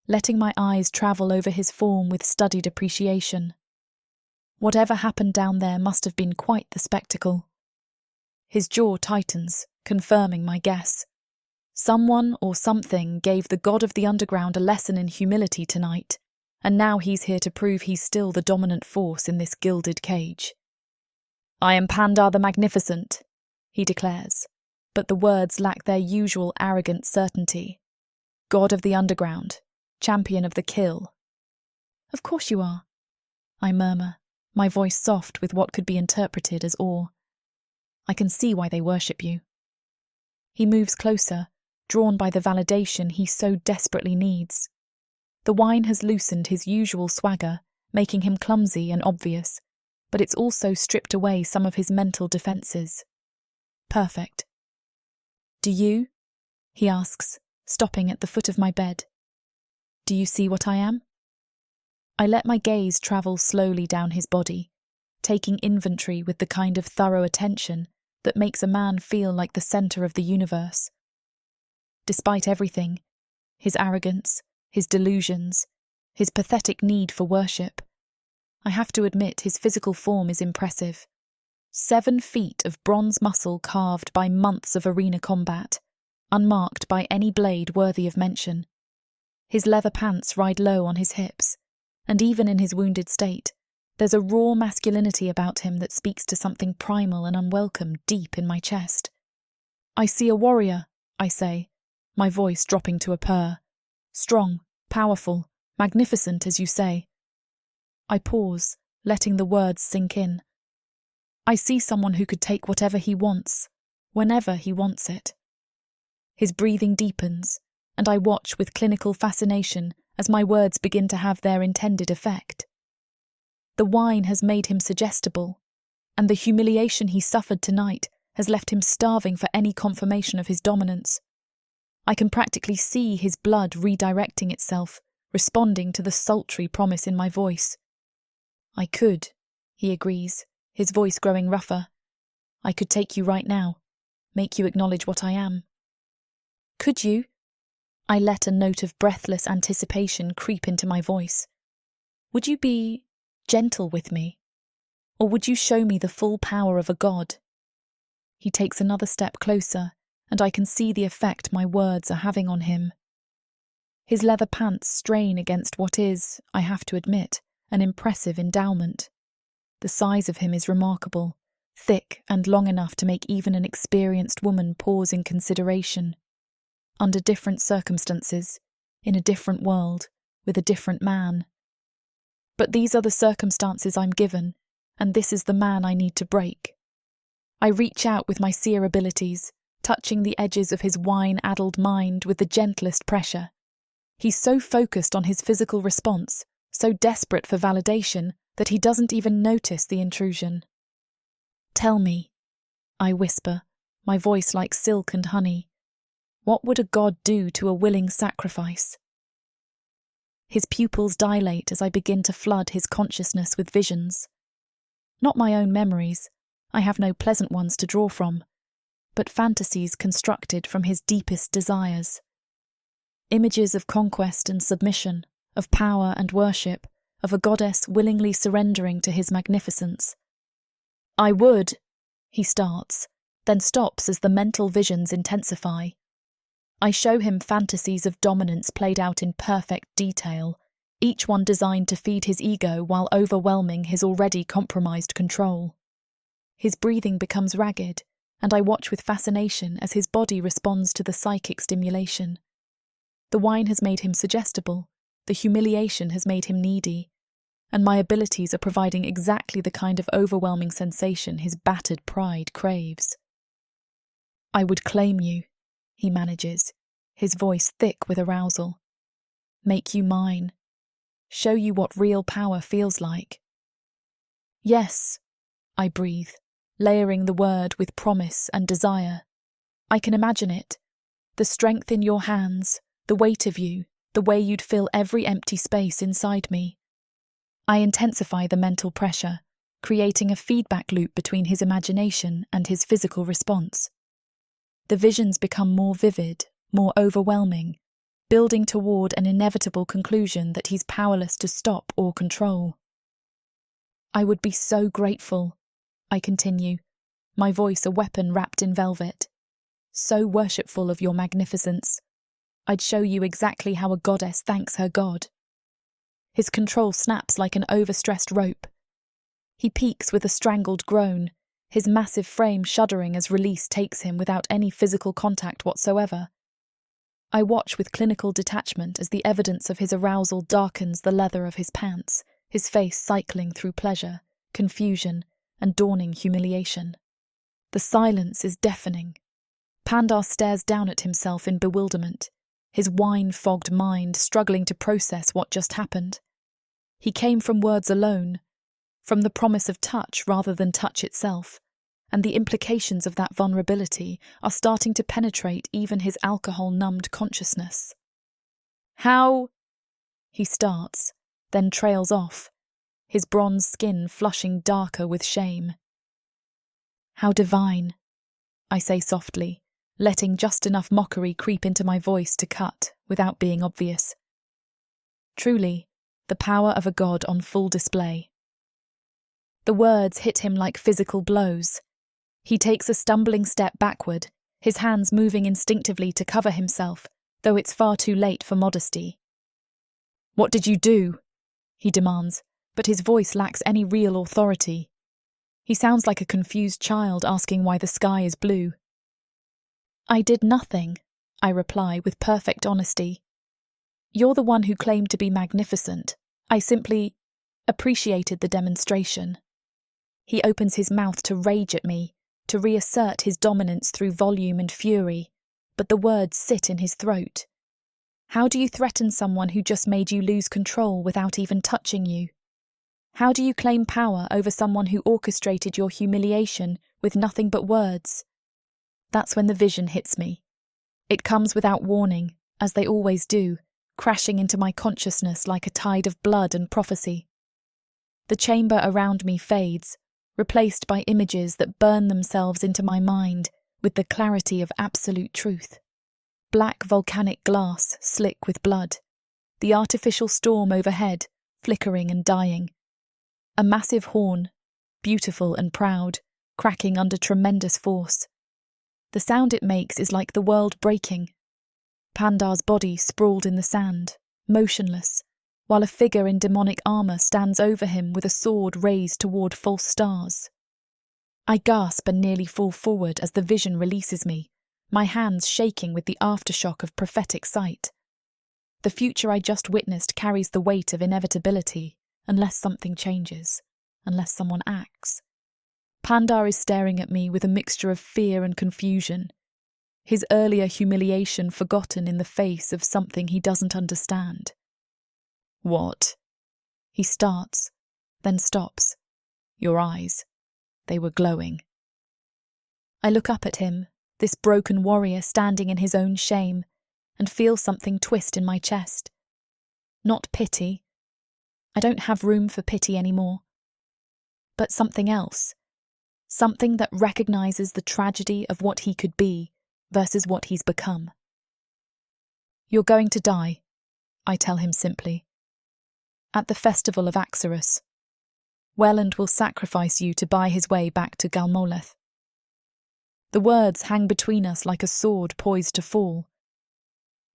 [SPEAKER 1] letting my eyes travel over his form with studied appreciation. Whatever happened down there must have been quite the spectacle. His jaw tightens, confirming my guess. Someone or something gave the god of the underground a lesson in humility tonight, and now he's here to prove he's still the dominant force in this gilded cage. "I am Pandar the Magnificent," he declares, but the words lack their usual arrogant certainty. "God of the underground, champion of the kill." "Of course you are," I murmur, my voice soft with what could be interpreted as awe. "I can see why they worship you." He moves closer, drawn by the validation he so desperately needs. The wine has loosened his usual swagger, making him clumsy and obvious, but it's also stripped away some of his mental defences. Perfect. "Do you?" he asks, stopping at the foot of my bed. "Do you see what I am?" I let my gaze travel slowly down his body, taking inventory with the kind of thorough attention that makes a man feel like the centre of the universe. Despite everything, his arrogance, his delusions, his pathetic need for worship, I have to admit his physical form is impressive. 7 feet of bronze muscle carved by months of arena combat, unmarked by any blade worthy of mention. His leather pants ride low on his hips, and even in his wounded state, there's a raw masculinity about him that speaks to something primal and unwelcome deep in my chest. "I see a warrior," I say, my voice dropping to a purr. "Strong, powerful, magnificent, as you say." I pause, letting the words sink in. I see someone who could take whatever he wants, whenever he wants it. His breathing deepens, and I watch with clinical fascination as my words begin to have their intended effect. The wine has made him suggestible, and the humiliation he suffered tonight has left him starving for any confirmation of his dominance. I can practically see his blood redirecting itself, responding to the sultry promise in my voice. "I could," he agrees, his voice growing rougher. "I could take you right now, make you acknowledge what I am." "Could you?" I let a note of breathless anticipation creep into my voice. "Would you be gentle with me? Or would you show me the full power of a god?" He takes another step closer, and I can see the effect my words are having on him. His leather pants strain against what is, I have to admit, an impressive endowment. The size of him is remarkable, thick and long enough to make even an experienced woman pause in consideration. Under different circumstances, in a different world, with a different man. But these are the circumstances I'm given, and this is the man I need to break. I reach out with my seer abilities, touching the edges of his wine-addled mind with the gentlest pressure. He's so focused on his physical response, so desperate for validation, that he doesn't even notice the intrusion. "Tell me," I whisper, my voice like silk and honey, "what would a god do to a willing sacrifice?" His pupils dilate as I begin to flood his consciousness with visions. Not my own memories, I have no pleasant ones to draw from, but fantasies constructed from his deepest desires. Images of conquest and submission, of power and worship, of a goddess willingly surrendering to his magnificence. "I would," he starts, then stops as the mental visions intensify. I show him fantasies of dominance played out in perfect detail, each one designed to feed his ego while overwhelming his already compromised control. His breathing becomes ragged, and I watch with fascination as his body responds to the psychic stimulation. The wine has made him suggestible, the humiliation has made him needy, and my abilities are providing exactly the kind of overwhelming sensation his battered pride craves. "I would claim you," he manages, his voice thick with arousal. "Make you mine. Show you what real power feels like." "Yes," I breathe, layering the word with promise and desire. "I can imagine it. The strength in your hands, the weight of you, the way you'd fill every empty space inside me." I intensify the mental pressure, creating a feedback loop between his imagination and his physical response. The visions become more vivid, more overwhelming, building toward an inevitable conclusion that he's powerless to stop or control. "I would be so grateful," I continue, my voice a weapon wrapped in velvet. "So worshipful of your magnificence. I'd show you exactly how a goddess thanks her god." His control snaps like an overstressed rope. He peaks with a strangled groan, his massive frame shuddering as release takes him without any physical contact whatsoever. I watch with clinical detachment as the evidence of his arousal darkens the leather of his pants, his face cycling through pleasure, confusion, and dawning humiliation. The silence is deafening. Pandar stares down at himself in bewilderment, his wine-fogged mind struggling to process what just happened. He came from words alone, from the promise of touch rather than touch itself, and the implications of that vulnerability are starting to penetrate even his alcohol-numbed consciousness. "How?" he starts, then trails off, his bronze skin flushing darker with shame. "How divine," I say softly, letting just enough mockery creep into my voice to cut without being obvious. Truly, the power of a god on full display. The words hit him like physical blows. He takes a stumbling step backward, his hands moving instinctively to cover himself, though it's far too late for modesty. "What did you do?" he demands, but his voice lacks any real authority. He sounds like a confused child asking why the sky is blue. "I did nothing," I reply with perfect honesty. "You're the one who claimed to be magnificent. I simply appreciated the demonstration." He opens his mouth to rage at me, to reassert his dominance through volume and fury, but the words sit in his throat. "How do you threaten someone who just made you lose control without even touching you? How do you claim power over someone who orchestrated your humiliation with nothing but words?" That's when the vision hits me. It comes without warning, as they always do, crashing into my consciousness like a tide of blood and prophecy. The chamber around me fades, replaced by images that burn themselves into my mind with the clarity of absolute truth. Black volcanic glass, slick with blood. The artificial storm overhead, flickering and dying. A massive horn, beautiful and proud, cracking under tremendous force. The sound it makes is like the world breaking. Pandar's body sprawled in the sand, motionless, while a figure in demonic armour stands over him with a sword raised toward false stars. I gasp and nearly fall forward as the vision releases me, my hands shaking with the aftershock of prophetic sight. The future I just witnessed carries the weight of inevitability, unless something changes, unless someone acts. Pandar is staring at me with a mixture of fear and confusion, his earlier humiliation forgotten in the face of something he doesn't understand. "What?" He starts, then stops. "Your eyes. They were glowing." I look up at him, this broken warrior standing in his own shame, and feel something twist in my chest. Not pity. I don't have room for pity anymore. But something else. Something that recognizes the tragedy of what he could be versus what he's become. "You're going to die," I tell him simply. "At the festival of Axarus. Welland will sacrifice you to buy his way back to Galmoleth." The words hang between us like a sword poised to fall.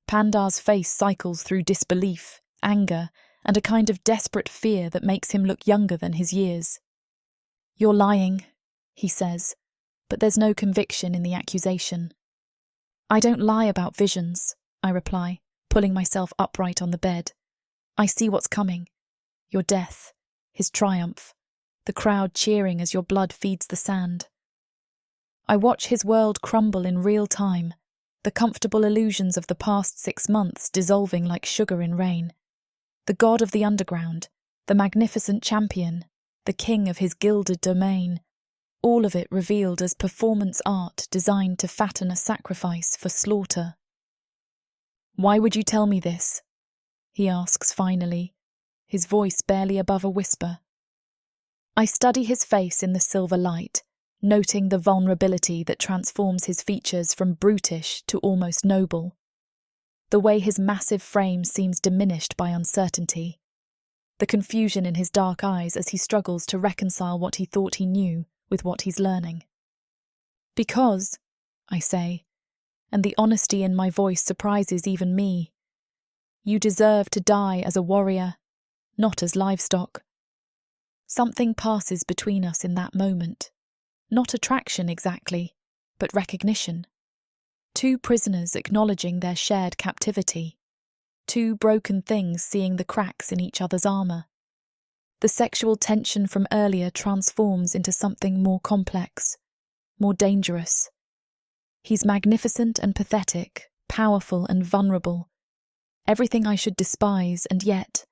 [SPEAKER 1] Pandar's face cycles through disbelief, anger, and a kind of desperate fear that makes him look younger than his years. "You're lying," he says, but there's no conviction in the accusation. "I don't lie about visions," I reply, pulling myself upright on the bed. "I see what's coming. Your death, his triumph, the crowd cheering as your blood feeds the sand. I watch his world crumble in real time, the comfortable illusions of the past 6 months dissolving like sugar in rain. The god of the underground, the magnificent champion, the king of his gilded domain, all of it revealed as performance art designed to fatten a sacrifice for slaughter." "Why would you tell me this?" he asks finally, his voice barely above a whisper. I study his face in the silver light, noting the vulnerability that transforms his features from brutish to almost noble. The way his massive frame seems diminished by uncertainty. The confusion in his dark eyes as he struggles to reconcile what he thought he knew with what he's learning. "Because," I say, and the honesty in my voice surprises even me, "you deserve to die as a warrior, not as livestock." Something passes between us in that moment. Not attraction exactly, but recognition. Two prisoners acknowledging their shared captivity. Two broken things seeing the cracks in each other's armour. The sexual tension from earlier transforms into something more complex, more dangerous. He's magnificent and pathetic, powerful and vulnerable. Everything I should despise, and yet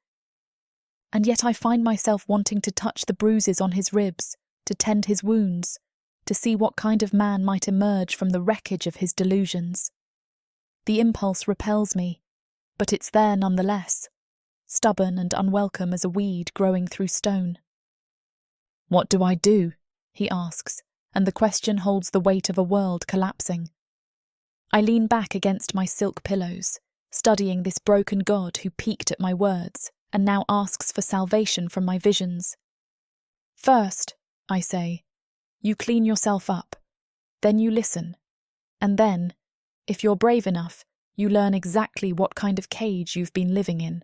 [SPEAKER 1] I find myself wanting to touch the bruises on his ribs, to tend his wounds, to see what kind of man might emerge from the wreckage of his delusions. The impulse repels me, but it's there nonetheless, stubborn and unwelcome as a weed growing through stone. "What do I do?" he asks, and the question holds the weight of a world collapsing. I lean back against my silk pillows, studying this broken god who peeked at my words and now asks for salvation from my visions. "First," I say, "you clean yourself up. Then you listen. And then, if you're brave enough, you learn exactly what kind of cage you've been living in."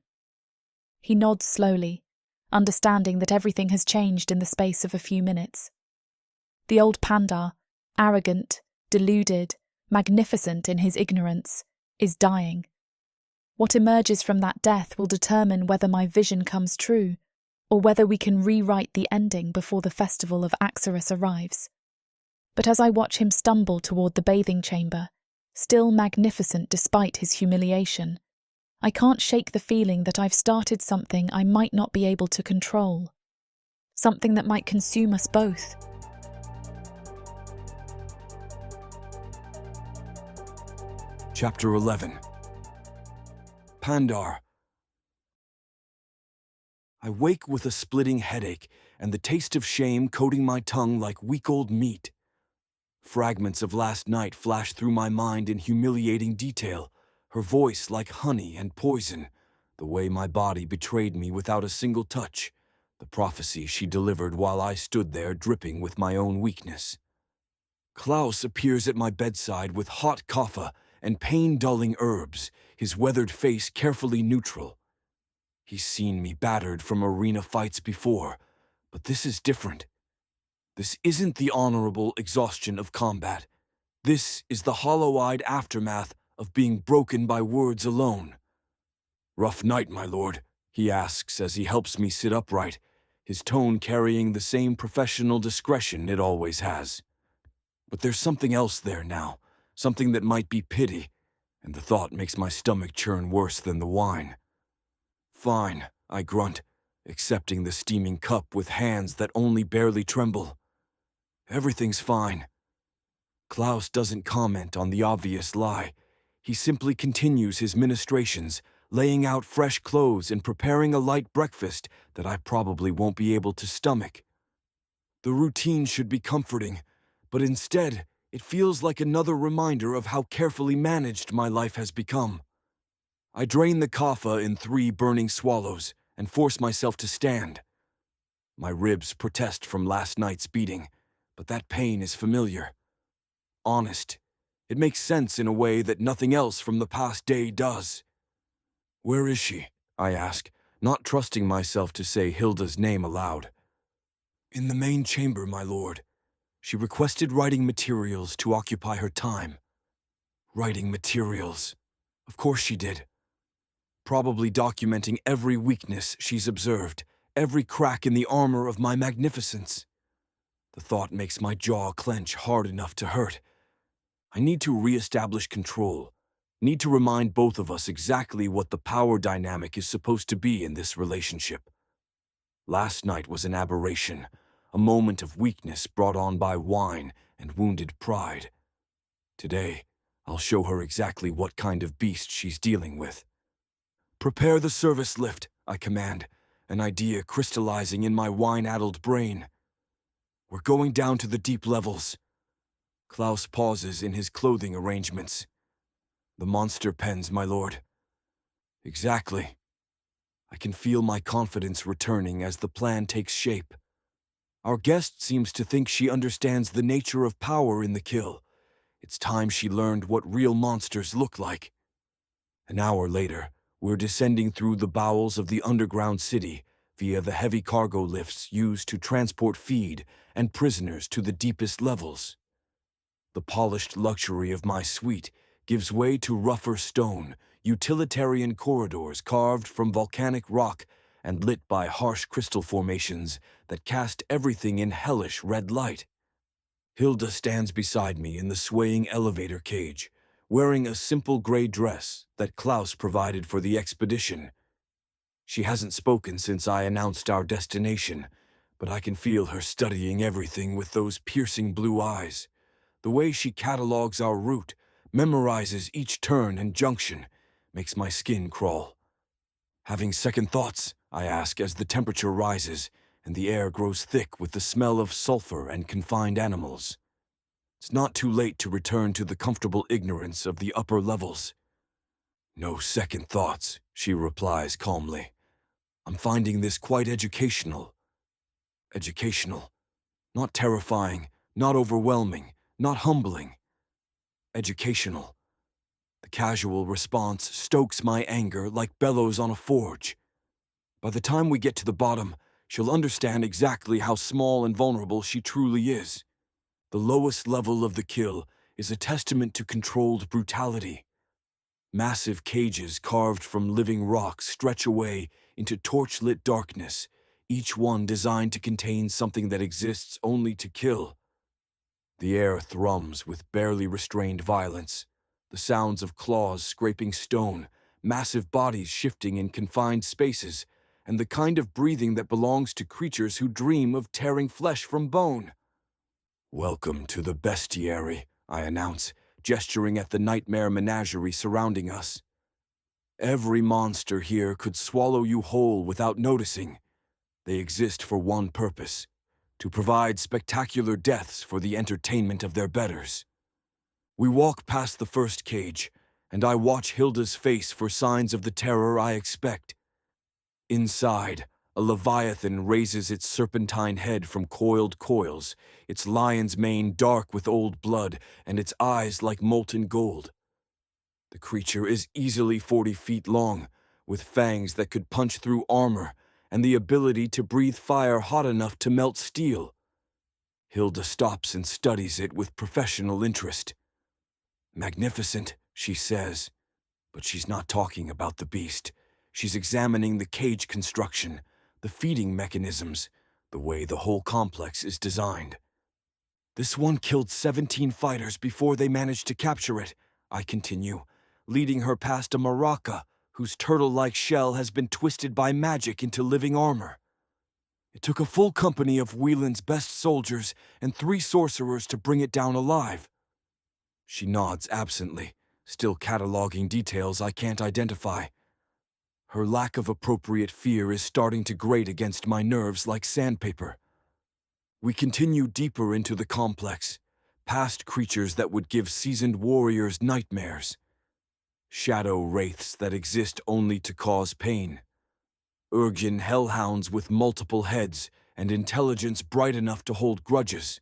[SPEAKER 1] He nods slowly, understanding that everything has changed in the space of a few minutes. The old Pandar, arrogant, deluded, magnificent in his ignorance, is dying. What emerges from that death will determine whether my vision comes true, or whether we can rewrite the ending before the festival of Axarus arrives. But as I watch him stumble toward the bathing chamber, still magnificent despite his humiliation, I can't shake the feeling that I've started something I might not be able to control. Something that might consume us both.
[SPEAKER 2] Chapter 11. Pandar. I wake with a splitting headache and the taste of shame coating my tongue like week old meat. Fragments of last night flash through my mind in humiliating detail, her voice like honey and poison, the way my body betrayed me without a single touch, the prophecy she delivered while I stood there dripping with my own weakness. Klaus appears at my bedside with hot kapha and pain-dulling herbs, his weathered face carefully neutral. He's seen me battered from arena fights before, but this is different. This isn't the honorable exhaustion of combat. This is the hollow-eyed aftermath of being broken by words alone. "Rough night, my lord," he asks as he helps me sit upright, his tone carrying the same professional discretion it always has. But there's something else there now, something that might be pity, and the thought makes my stomach churn worse than the wine. "Fine," I grunt, accepting the steaming cup with hands that only barely tremble. "Everything's fine." Klaus doesn't comment on the obvious lie. He simply continues his ministrations, laying out fresh clothes and preparing a light breakfast that I probably won't be able to stomach. The routine should be comforting, but instead, it feels like another reminder of how carefully managed my life has become. I drain the kapha in 3 burning swallows and force myself to stand. My ribs protest from last night's beating, but that pain is familiar. honest. It makes sense in a way that nothing else from the past day does. "Where is she?" I ask, not trusting myself to say Hilda's name aloud. "In the main chamber, my lord. She requested writing materials to occupy her time." Writing materials. Of course she did. Probably documenting every weakness she's observed, every crack in the armor of my magnificence. The thought makes my jaw clench hard enough to hurt. I need to re-establish control. Need to remind both of us exactly what the power dynamic is supposed to be in this relationship. Last night was an aberration, a moment of weakness brought on by wine and wounded pride. Today, I'll show her exactly what kind of beast she's dealing with. "Prepare the service lift," I command, an idea crystallizing in my wine-addled brain. "We're going down to the deep levels." Klaus pauses in his clothing arrangements. "The monster pens, my lord." "Exactly." I can feel my confidence returning as the plan takes shape. Our guest seems to think she understands the nature of power in the kill. It's time she learned what real monsters look like. An hour later, we're descending through the bowels of the underground city via the heavy cargo lifts used to transport feed and prisoners to the deepest levels. The polished luxury of my suite gives way to rougher stone, utilitarian corridors carved from volcanic rock and lit by harsh crystal formations that cast everything in hellish red light. Hilda stands beside me in the swaying elevator cage, wearing a simple gray dress that Klaus provided for the expedition. She hasn't spoken since I announced our destination, but I can feel her studying everything with those piercing blue eyes. The way she catalogs our route, memorizes each turn and junction, makes my skin crawl. "Having second thoughts?" I ask as the temperature rises and the air grows thick with the smell of sulfur and confined animals. It's not too late to return to the comfortable ignorance of the upper levels. "No second thoughts," she replies calmly. "I'm finding this quite educational." Educational. Not terrifying, not overwhelming, not humbling. Educational. The casual response stokes my anger like bellows on a forge. By the time we get to the bottom, she'll understand exactly how small and vulnerable she truly is. The lowest level of the kill is a testament to controlled brutality. Massive cages carved from living rock stretch away into torchlit darkness, each one designed to contain something that exists only to kill. The air thrums with barely restrained violence, the sounds of claws scraping stone, massive bodies shifting in confined spaces, and the kind of breathing that belongs to creatures who dream of tearing flesh from bone. "Welcome to the bestiary," I announce, gesturing at the nightmare menagerie surrounding us. "Every monster here could swallow you whole without noticing. They exist for one purpose: to provide spectacular deaths for the entertainment of their betters." We walk past the first cage, and I watch Hilda's face for signs of the terror I expect. Inside, a leviathan raises its serpentine head from coiled coils, its lion's mane dark with old blood, and its eyes like molten gold. The creature is easily 40 feet long, with fangs that could punch through armor, and the ability to breathe fire hot enough to melt steel. Hilda stops and studies it with professional interest. "Magnificent," she says, but she's not talking about the beast. She's examining the cage construction, the feeding mechanisms, the way the whole complex is designed. "This one killed 17 fighters before they managed to capture it," I continue, leading her past a maraca whose turtle-like shell has been twisted by magic into living armor. "It took a full company of Wieland's best soldiers and 3 sorcerers to bring it down alive." She nods absently, still cataloging details I can't identify. Her lack of appropriate fear is starting to grate against my nerves like sandpaper. We continue deeper into the complex, past creatures that would give seasoned warriors nightmares. Shadow wraiths that exist only to cause pain. Urgin hellhounds with multiple heads and intelligence bright enough to hold grudges.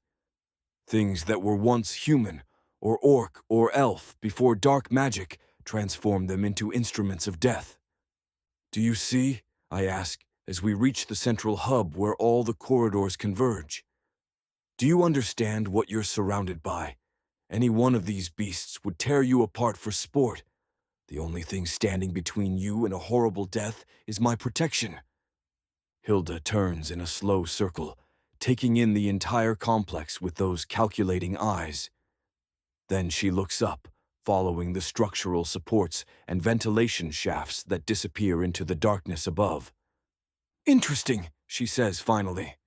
[SPEAKER 2] Things that were once human, or orc or elf before dark magic transformed them into instruments of death. Do you see? I ask, as we reach the central hub where all the corridors converge. Do you understand what you're surrounded by? Any one of these beasts would tear you apart for sport. The only thing standing between you and a horrible death is my protection. Hilda turns in a slow circle, taking in the entire complex with those calculating eyes. Then she looks up, following the structural supports and ventilation shafts that disappear into the darkness above. Interesting, she says finally.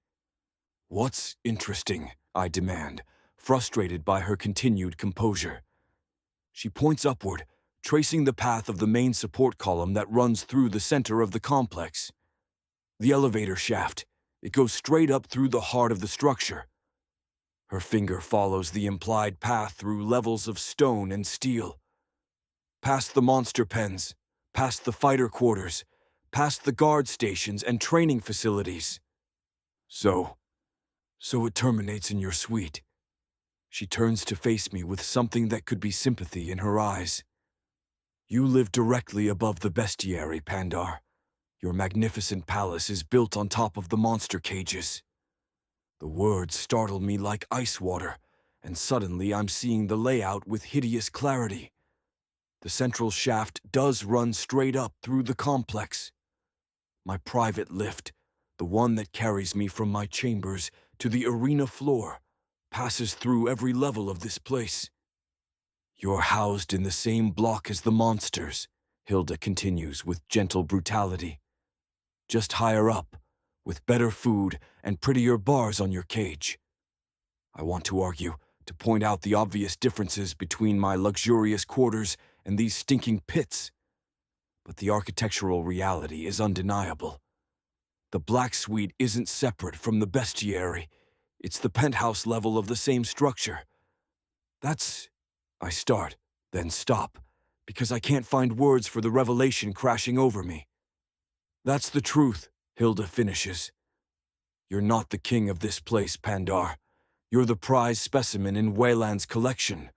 [SPEAKER 2] What's interesting? I demand, frustrated by her continued composure. She points upward, tracing the path of the main support column that runs through the center of the complex. The elevator shaft. It goes straight up through the heart of the structure. Her finger follows the implied path through levels of stone and steel. Past the monster pens, past the fighter quarters, past the guard stations and training facilities. So it terminates in your suite. She turns to face me with something that could be sympathy in her eyes. You live directly above the bestiary, Pandar. Your magnificent palace is built on top of the monster cages. The words startle me like ice water, and suddenly I'm seeing the layout with hideous clarity. The central shaft does run straight up through the complex. My private lift, the one that carries me from my chambers to the arena floor, passes through every level of this place. You're housed in the same block as the monsters, Hilda continues with gentle brutality. Just higher up, with better food and prettier bars on your cage. I want to argue, to point out the obvious differences between my luxurious quarters and these stinking pits. But the architectural reality is undeniable. The Black Suite isn't separate from the bestiary. It's the penthouse level of the same structure. I start, then stop, because I can't find words for the revelation crashing over me. That's the truth, Hilda finishes. You're not the king of this place, Pandar. You're the prize specimen in Wayland's collection,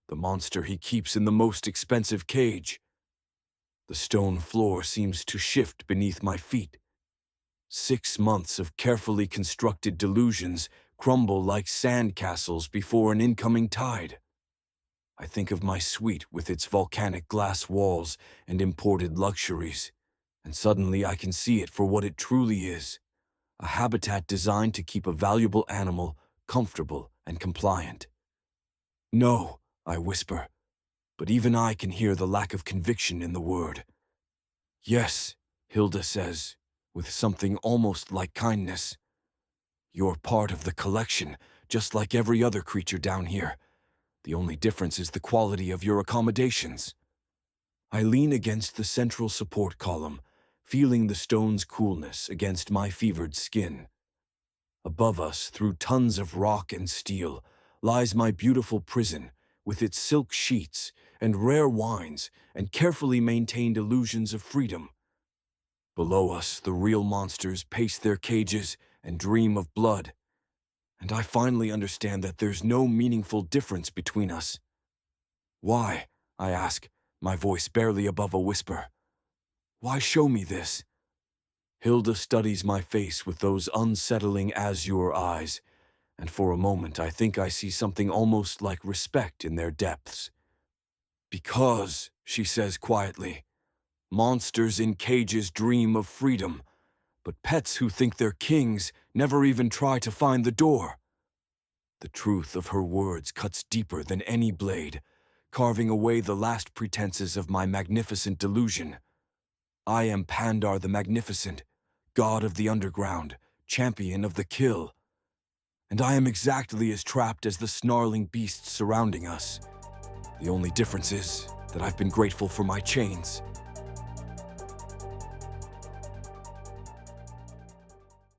[SPEAKER 2] the monster he keeps in the most expensive cage. The stone floor seems to shift beneath my feet. 6 months of carefully constructed delusions crumble like sand castles before an incoming tide. I think of my suite with its volcanic glass walls and imported luxuries, and suddenly I can see it for what it truly is, a habitat designed to keep a valuable animal comfortable and compliant. No, I whisper, but even I can hear the lack of conviction in the word. Yes, Hilda says, with something almost like kindness. You're part of the collection, just like every other creature down here. The only difference is the quality of your accommodations. I lean against the central support column, feeling the stone's coolness against my fevered skin. Above us, through tons of rock and steel, lies my beautiful prison, with its silk sheets and rare wines and carefully maintained illusions of freedom. Below us, the real monsters pace their cages and dream of blood. And I finally understand that there's no meaningful difference between us. Why? I ask, my voice barely above a whisper. Why show me this? Hilda studies my face with those unsettling azure eyes, and for a moment I think I see something almost like respect in their depths. Because, she says quietly, monsters in cages dream of freedom, but pets who think they're kings never even try to find the door. The truth of her words cuts deeper than any blade, carving away the last pretenses of my magnificent delusion. I am Pandar the Magnificent, god of the underground, champion of the kill. And I am exactly as trapped as the snarling beasts surrounding us. The only difference is that I've been grateful for my chains.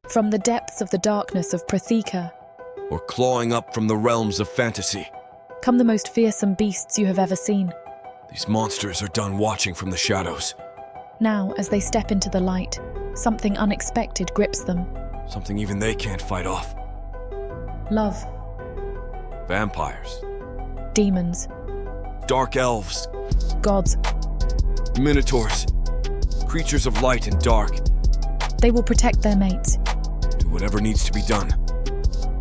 [SPEAKER 1] From the depths of the darkness of Protheka,
[SPEAKER 2] Or clawing up from the realms of fantasy.
[SPEAKER 1] come the most fearsome beasts you have ever seen.
[SPEAKER 2] These monsters are done watching from the shadows.
[SPEAKER 1] Now, as they step into the light, something unexpected grips them.
[SPEAKER 2] Something even they can't fight off.
[SPEAKER 1] Love.
[SPEAKER 2] Vampires.
[SPEAKER 1] Demons,
[SPEAKER 2] dark elves,
[SPEAKER 1] gods.
[SPEAKER 2] minotaurs, creatures of light and dark.
[SPEAKER 1] They will protect their mates.
[SPEAKER 2] Do whatever needs to be done.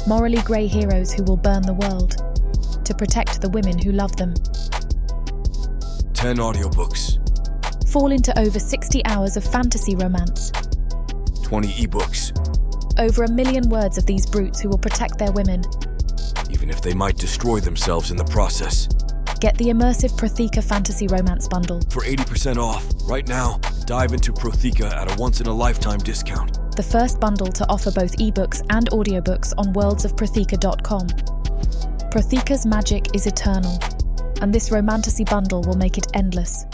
[SPEAKER 1] Morally grey heroes who will burn the world to protect the women who love them.
[SPEAKER 2] 10 audiobooks.
[SPEAKER 1] Fall into over 60 hours of fantasy romance.
[SPEAKER 2] 20 ebooks.
[SPEAKER 1] Over 1 million words of these brutes who will protect their women.
[SPEAKER 2] Even if they might destroy themselves in the process.
[SPEAKER 1] Get the immersive Protheka fantasy romance bundle.
[SPEAKER 2] For 80% off, right now, dive into Protheka at a once-in-a-lifetime discount.
[SPEAKER 1] The first bundle to offer both ebooks and audiobooks on worldsofprotheka.com. Protheka's magic is eternal, and this Romantasy bundle will make it endless.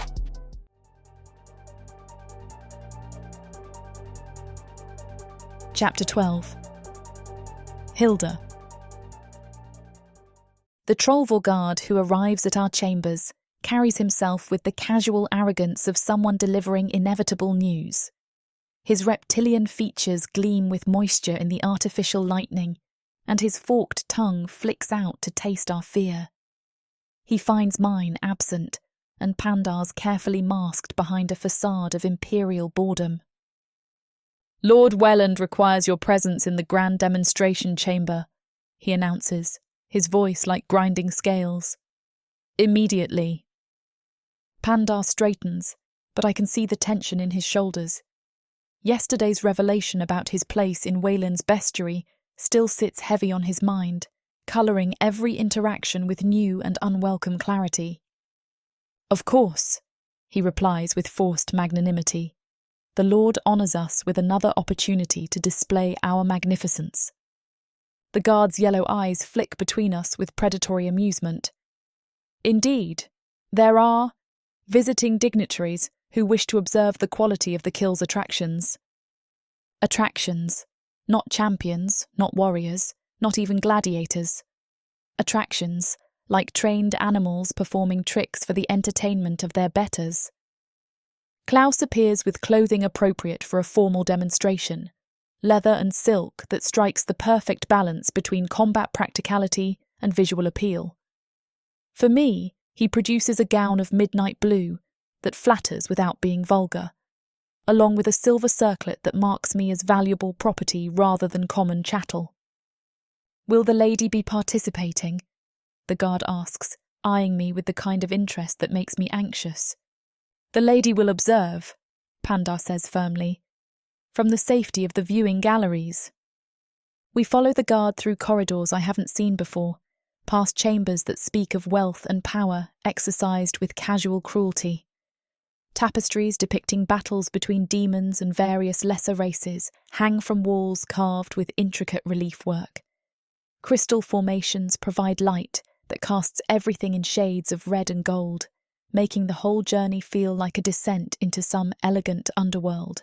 [SPEAKER 1] Chapter 12. Hilda. The Trollvorgard who arrives at our chambers carries himself with the casual arrogance of someone delivering inevitable news. His reptilian features gleam with moisture in the artificial lightning, and his forked tongue flicks out to taste our fear. He finds mine absent, and Pandar's carefully masked behind a facade of imperial boredom. "Lord Welland requires your presence in the grand demonstration chamber," he announces, his voice like grinding scales. "Immediately." Pandar straightens, but I can see the tension in his shoulders. Yesterday's revelation about his place in Wayland's bestiary still sits heavy on his mind, colouring every interaction with new and unwelcome clarity. "Of course," he replies with forced magnanimity. "The Lord honours us with another opportunity to display our magnificence." The guard's yellow eyes flick between us with predatory amusement. "Indeed, there are visiting dignitaries who wish to observe the quality of the Kill's attractions." Attractions, not champions, not warriors, not even gladiators. Attractions, like trained animals performing tricks for the entertainment of their betters. Klaus appears with clothing appropriate for a formal demonstration, leather and silk that strikes the perfect balance between combat practicality and visual appeal. For me, he produces a gown of midnight blue that flatters without being vulgar, along with a silver circlet that marks me as valuable property rather than common chattel. "Will the lady be participating?" the guard asks, eyeing me with the kind of interest that makes me anxious. "The lady will observe," Pandar says firmly, "from the safety of the viewing galleries." We follow the guard through corridors I haven't seen before, past chambers that speak of wealth and power exercised with casual cruelty. Tapestries depicting battles between demons and various lesser races hang from walls carved with intricate relief work. Crystal formations provide light that casts everything in shades of red and gold, making the whole journey feel like a descent into some elegant underworld.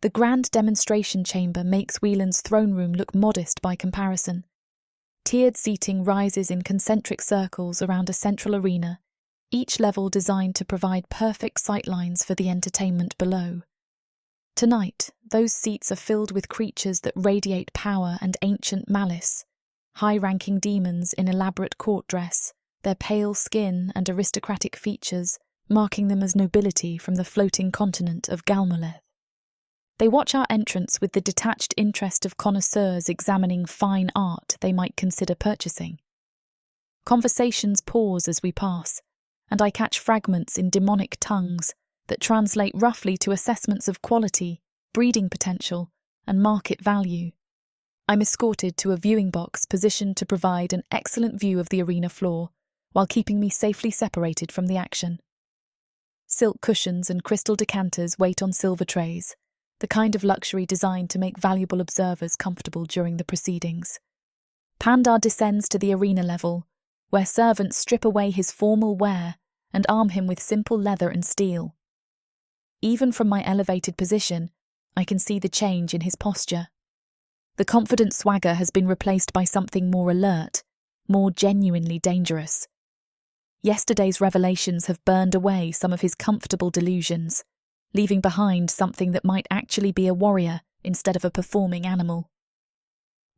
[SPEAKER 1] The grand demonstration chamber makes Wieland's throne room look modest by comparison. Tiered seating rises in concentric circles around a central arena, each level designed to provide perfect sightlines for the entertainment below. Tonight, those seats are filled with creatures that radiate power and ancient malice, high-ranking demons in elaborate court dress, their pale skin and aristocratic features marking them as nobility from the floating continent of Galmoleth. They watch our entrance with the detached interest of connoisseurs examining fine art they might consider purchasing. Conversations pause as we pass, and I catch fragments in demonic tongues that translate roughly to assessments of quality, breeding potential, and market value. I'm escorted to a viewing box positioned to provide an excellent view of the arena floor, while keeping me safely separated from the action. Silk cushions and crystal decanters wait on silver trays, the kind of luxury designed to make valuable observers comfortable during the proceedings. Pandar descends to the arena level, where servants strip away his formal wear and arm him with simple leather and steel. Even from my elevated position, I can see the change in his posture. The confident swagger has been replaced by something more alert, more genuinely dangerous. Yesterday's revelations have burned away some of his comfortable delusions, leaving behind something that might actually be a warrior instead of a performing animal.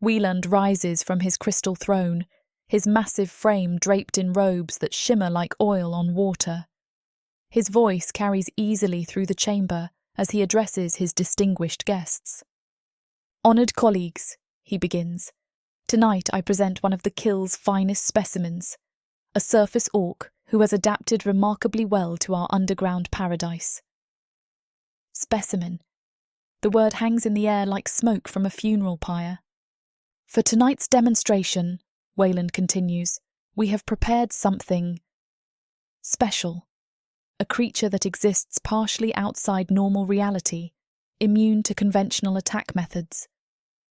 [SPEAKER 1] Wieland rises from his crystal throne, his massive frame draped in robes that shimmer like oil on water. His voice carries easily through the chamber as he addresses his distinguished guests. "Honoured colleagues," he begins, "tonight I present one of the Kill's finest specimens, a surface orc who has adapted remarkably well to our underground paradise." Specimen. The word hangs in the air like smoke from a funeral pyre. "For tonight's demonstration," Wayland continues, "we have prepared something special. A creature that exists partially outside normal reality, immune to conventional attack methods.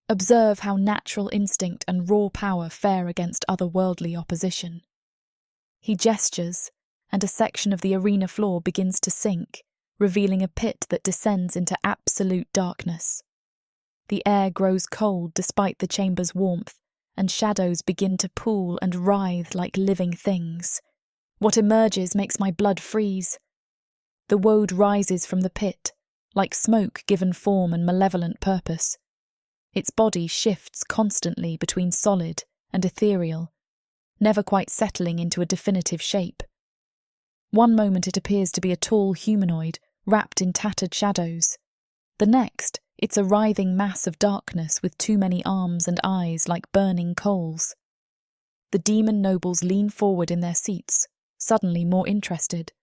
[SPEAKER 1] Observe how natural instinct and raw power fare against otherworldly opposition." He gestures, and a section of the arena floor begins to sink, revealing a pit that descends into absolute darkness. The air grows cold despite the chamber's warmth, and shadows begin to pool and writhe like living things. What emerges makes my blood freeze. The woad rises from the pit, like smoke given form and malevolent purpose. Its body shifts constantly between solid and ethereal, never quite settling into a definitive shape. One moment it appears to be a tall humanoid, wrapped in tattered shadows. The next, it's a writhing mass of darkness with too many arms and eyes like burning coals. The demon nobles lean forward in their seats, suddenly more interested.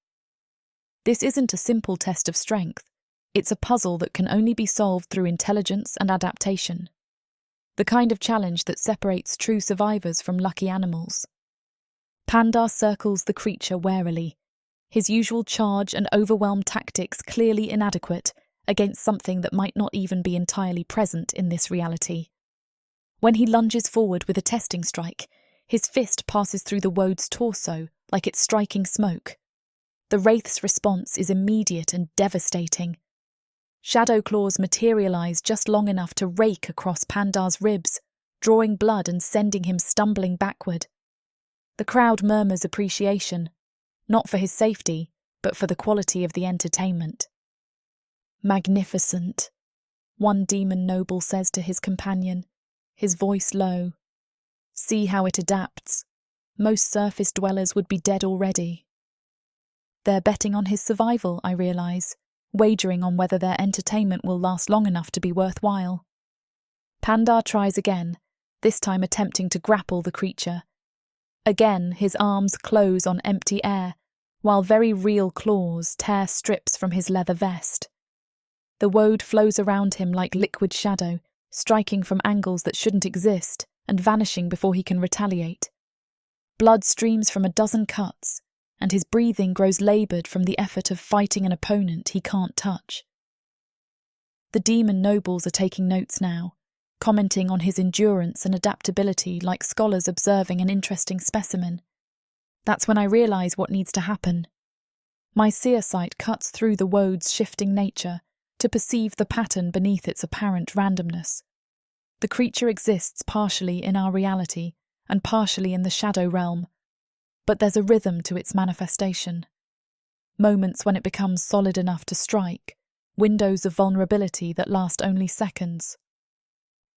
[SPEAKER 1] This isn't a simple test of strength. It's a puzzle that can only be solved through intelligence and adaptation. The kind of challenge that separates true survivors from lucky animals. Pandar circles the creature warily, his usual charge and overwhelm tactics clearly inadequate against something that might not even be entirely present in this reality. When he lunges forward with a testing strike, his fist passes through the woad's torso like it's striking smoke. The wraith's response is immediate and devastating. Shadow claws materialize just long enough to rake across Pandar's ribs, drawing blood and sending him stumbling backward. The crowd murmurs appreciation, not for his safety, but for the quality of the entertainment. "Magnificent," one demon noble says to his companion, his voice low. "See how it adapts. Most surface dwellers would be dead already." They're betting on his survival, I realise, wagering on whether their entertainment will last long enough to be worthwhile. Pandar tries again, this time attempting to grapple the creature. Again, his arms close on empty air, while very real claws tear strips from his leather vest. The woad flows around him like liquid shadow, striking from angles that shouldn't exist and vanishing before he can retaliate. Blood streams from a dozen cuts, and his breathing grows laboured from the effort of fighting an opponent he can't touch. The demon nobles are taking notes now, commenting on his endurance and adaptability like scholars observing an interesting specimen. That's when I realise what needs to happen. My seer sight cuts through the woad's shifting nature to perceive the pattern beneath its apparent randomness. The creature exists partially in our reality and partially in the shadow realm, but there's a rhythm to its manifestation. Moments when it becomes solid enough to strike, windows of vulnerability that last only seconds.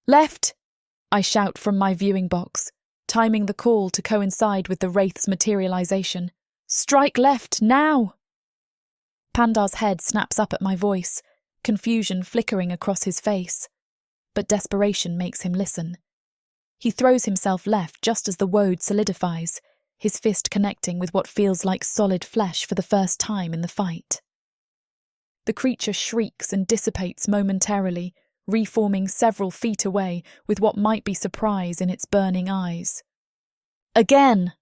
[SPEAKER 1] "Left!" I shout from my viewing box, timing the call to coincide with the wraith's materialization. "Strike left, now!" Pandar's head snaps up at my voice, confusion flickering across his face. But desperation makes him listen. He throws himself left just as the woad solidifies, his fist connecting with what feels like solid flesh for the first time in the fight. The creature shrieks and dissipates momentarily, reforming several feet away with what might be surprise in its burning eyes. "Again!"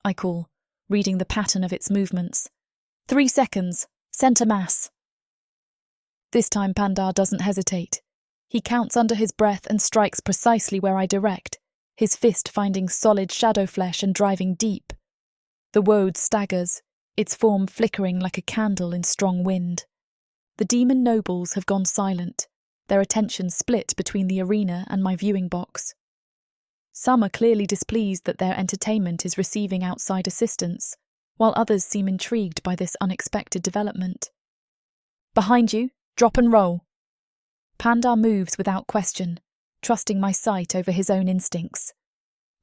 [SPEAKER 1] I call, reading the pattern of its movements. 3 seconds, centre mass." This time Pandar doesn't hesitate. He counts under his breath and strikes precisely where I direct, his fist finding solid shadow flesh and driving deep. The woad staggers, its form flickering like a candle in strong wind. The demon nobles have gone silent, their attention split between the arena and my viewing box. Some are clearly displeased that their entertainment is receiving outside assistance, while others seem intrigued by this unexpected development. "Behind you, drop and roll." Pandar moves without question, trusting my sight over his own instincts.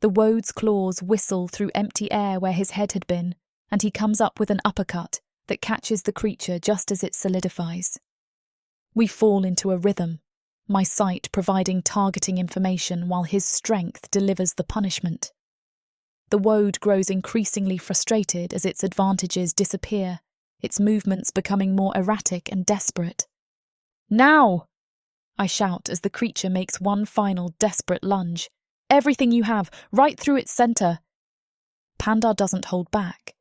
[SPEAKER 1] The woad's claws whistle through empty air where his head had been, and he comes up with an uppercut that catches the creature just as it solidifies. We fall into a rhythm, my sight providing targeting information while his strength delivers the punishment. The woad grows increasingly frustrated as its advantages disappear, its movements becoming more erratic and desperate. "Now!" I shout as the creature makes one final desperate lunge. "Everything you have, right through its centre." Pandar doesn't hold back.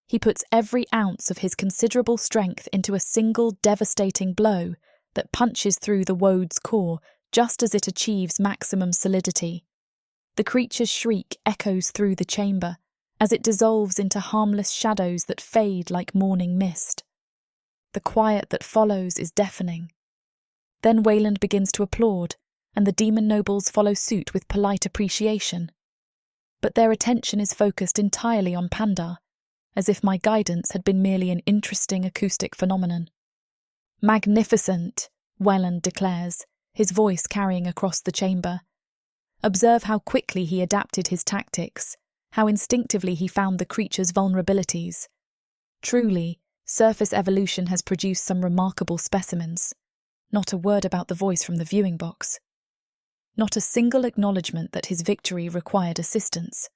[SPEAKER 1] He puts every ounce of his considerable strength into a single devastating blow that punches through the woad's core just as it achieves maximum solidity. The creature's shriek echoes through the chamber as it dissolves into harmless shadows that fade like morning mist. The quiet that follows is deafening. Then Wayland begins to applaud, and the demon nobles follow suit with polite appreciation. But their attention is focused entirely on Pandar, as if my guidance had been merely an interesting acoustic phenomenon. "Magnificent," Wayland declares, his voice carrying across the chamber. Observe how quickly he adapted his tactics, how instinctively he found the creature's vulnerabilities. Truly, surface evolution has produced some remarkable specimens. Not a word about the voice from the viewing box. Not a single acknowledgement that his victory required assistance.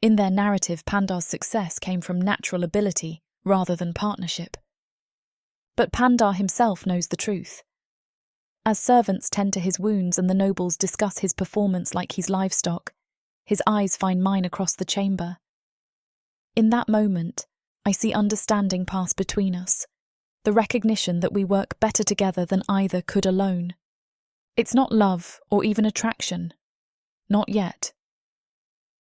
[SPEAKER 1] In their narrative, Pandar's success came from natural ability rather than partnership. But Pandar himself knows the truth. As servants tend to his wounds and the nobles discuss his performance like he's livestock, his eyes find mine across the chamber. In that moment, I see understanding pass between us, the recognition that we work better together than either could alone. It's not love or even attraction. Not yet.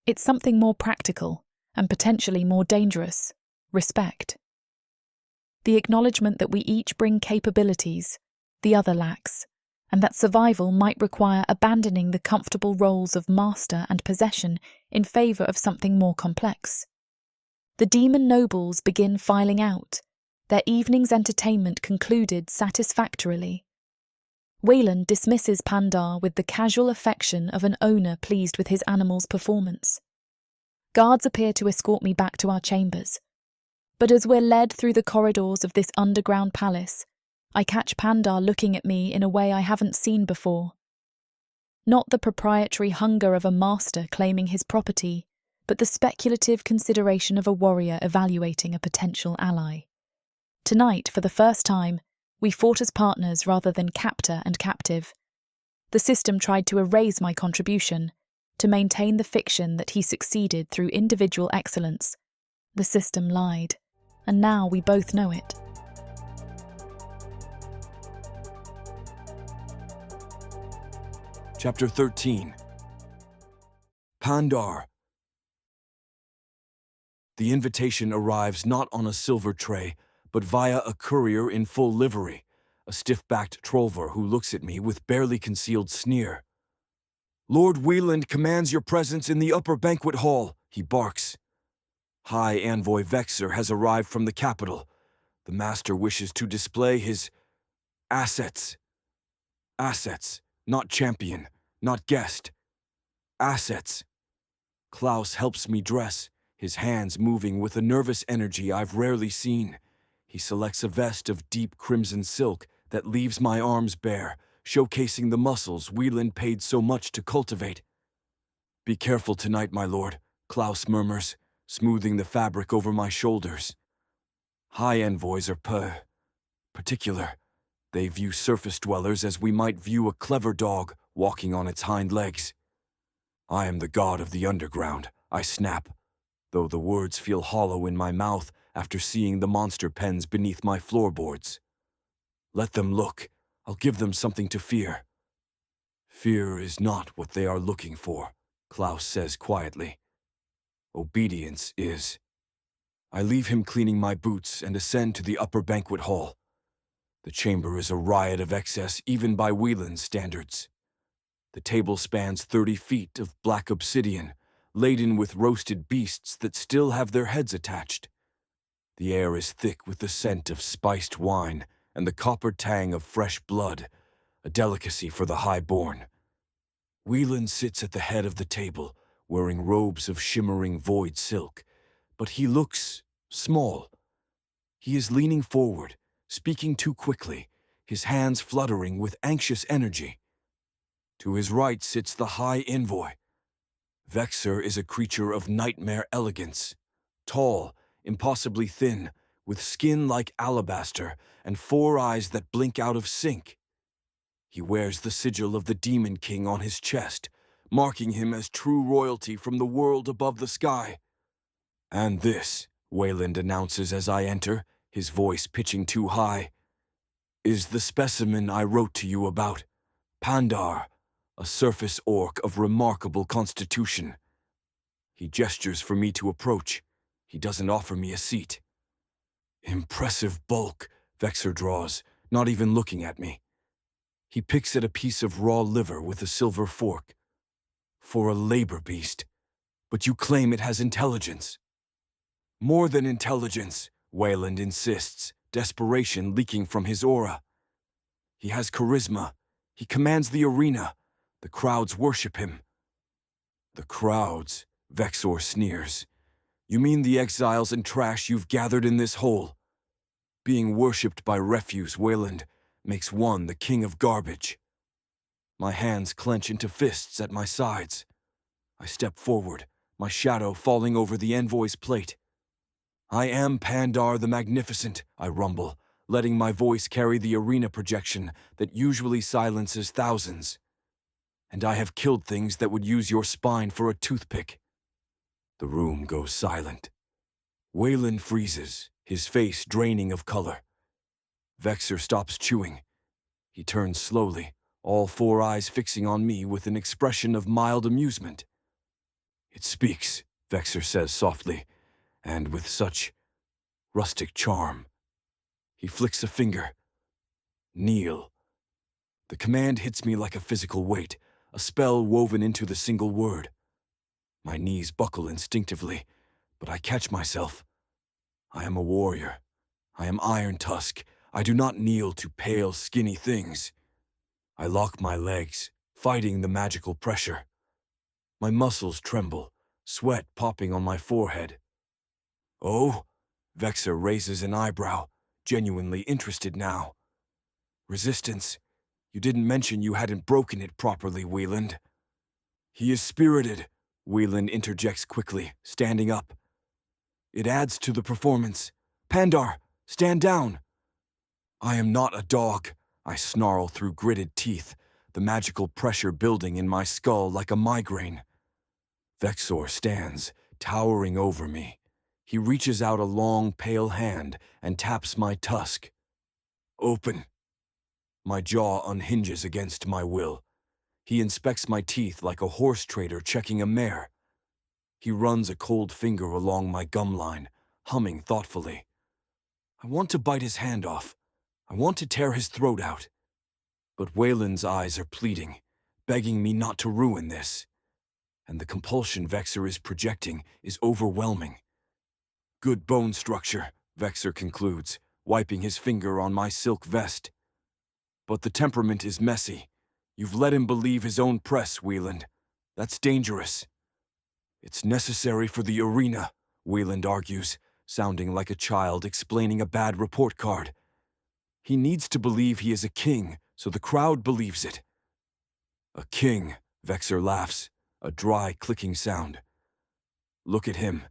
[SPEAKER 1] It's something more practical and potentially more dangerous: respect. The acknowledgement that we each bring capabilities the other lacks, and that survival might require abandoning the comfortable roles of master and possession in favour of something more complex. The demon nobles begin filing out, their evening's entertainment concluded satisfactorily. Wayland dismisses Pandar with the casual affection of an owner pleased with his animal's performance. Guards appear to escort me back to our chambers, but as we're led through the corridors of this underground palace, I catch Pandar looking at me in a way I haven't seen before. Not the proprietary hunger of a master claiming his property, but the speculative consideration of a warrior evaluating a potential ally. Tonight, for the first time, we fought as partners rather than captor and captive. The system tried to erase my contribution, to maintain the fiction that he succeeded through individual excellence. The system lied, and now we both know it.
[SPEAKER 2] Chapter 13. Pandar. The invitation arrives not on a silver tray, but via a courier in full livery, a stiff-backed trollver who looks at me with barely concealed sneer. "Lord Wieland commands your presence in the upper banquet hall," he barks. High Envoy Vexer has arrived from the capital. The master wishes to display his assets. Assets, not champion, not guest. Assets. Klaus helps me dress, his hands moving with a nervous energy I've rarely seen. He selects a vest of deep crimson silk that leaves my arms bare, showcasing the muscles Wieland paid so much to cultivate. "Be careful tonight, my lord," Klaus murmurs, smoothing the fabric over my shoulders. High envoys are particular. They view surface dwellers as we might view a clever dog walking on its hind legs. "I am the god of the underground," I snap, though the words feel hollow in my mouth after seeing the monster pens beneath my floorboards. "Let them look. I'll give them something to fear." "Fear is not what they are looking for," Klaus says quietly. "Obedience is." I leave him cleaning my boots and ascend to the upper banquet hall. The chamber is a riot of excess even by Wieland's standards. The table spans 30 feet of black obsidian, laden with roasted beasts that still have their heads attached. The air is thick with the scent of spiced wine and the copper tang of fresh blood, a delicacy for the high-born. Wieland sits at the head of the table, wearing robes of shimmering void silk, but he looks small. He is leaning forward, speaking too quickly, his hands fluttering with anxious energy. To his right sits the High Envoy. Vexor is a creature of nightmare elegance, tall, impossibly thin, with skin like alabaster and 4 eyes that blink out of sync. He wears the sigil of the Demon King on his chest, marking him as true royalty from the world above the sky. And this, Wayland announces as I enter, his voice pitching too high, is the specimen I wrote to you about, Pandar, a surface orc of remarkable constitution. He gestures for me to approach. He doesn't offer me a seat. Impressive bulk, Vexor draws, not even looking at me. He picks at a piece of raw liver with a silver fork. For a labor beast. But you claim it has intelligence. More than intelligence, Wayland insists, desperation leaking from his aura. He has charisma. He commands the arena. The crowds worship him. The crowds, Vexor sneers. You mean the exiles and trash you've gathered in this hole? Being worshipped by refuse, Wayland, makes one the king of garbage. My hands clench into fists at my sides. I step forward, my shadow falling over the envoy's plate. I am Pandar the Magnificent, I rumble, letting my voice carry the arena projection that usually silences thousands. And I have killed things that would use your spine for a toothpick. The room goes silent. Wayland freezes, his face draining of color. Vexor stops chewing. He turns slowly, all 4 eyes fixing on me with an expression of mild amusement. It speaks, Vexor says softly, and with such rustic charm. He flicks a finger. Kneel. The command hits me like a physical weight, a spell woven into the single word. My knees buckle instinctively, but I catch myself. I am a warrior. I am Iron Tusk. I do not kneel to pale, skinny things. I lock my legs, fighting the magical pressure. My muscles tremble, sweat popping on my forehead. Oh? Vexor raises an eyebrow, genuinely interested now. Resistance? You didn't mention you hadn't broken it properly, Wayland. He is spirited, Wayland interjects quickly, standing up. It adds to the performance. Pandar, stand down. I am not a dog, I snarl through gritted teeth, the magical pressure building in my skull like a migraine. Vexor stands, towering over me. He reaches out a long, pale hand and taps my tusk. Open. My jaw unhinges against my will. He inspects my teeth like a horse trader checking a mare. He runs a cold finger along my gum line, humming thoughtfully. I want to bite his hand off. I want to tear his throat out. But Wayland's eyes are pleading, begging me not to ruin this. And the compulsion Vexor is projecting is overwhelming. Good bone structure, Vexor concludes, wiping his finger on my silk vest. But the temperament is messy. You've let him believe his own press, Wayland. That's dangerous. It's necessary for the arena, Wayland argues, sounding like a child explaining a bad report card. He needs to believe he is a king, so the crowd believes it. A king, Vexor laughs, a dry clicking sound. Look at him.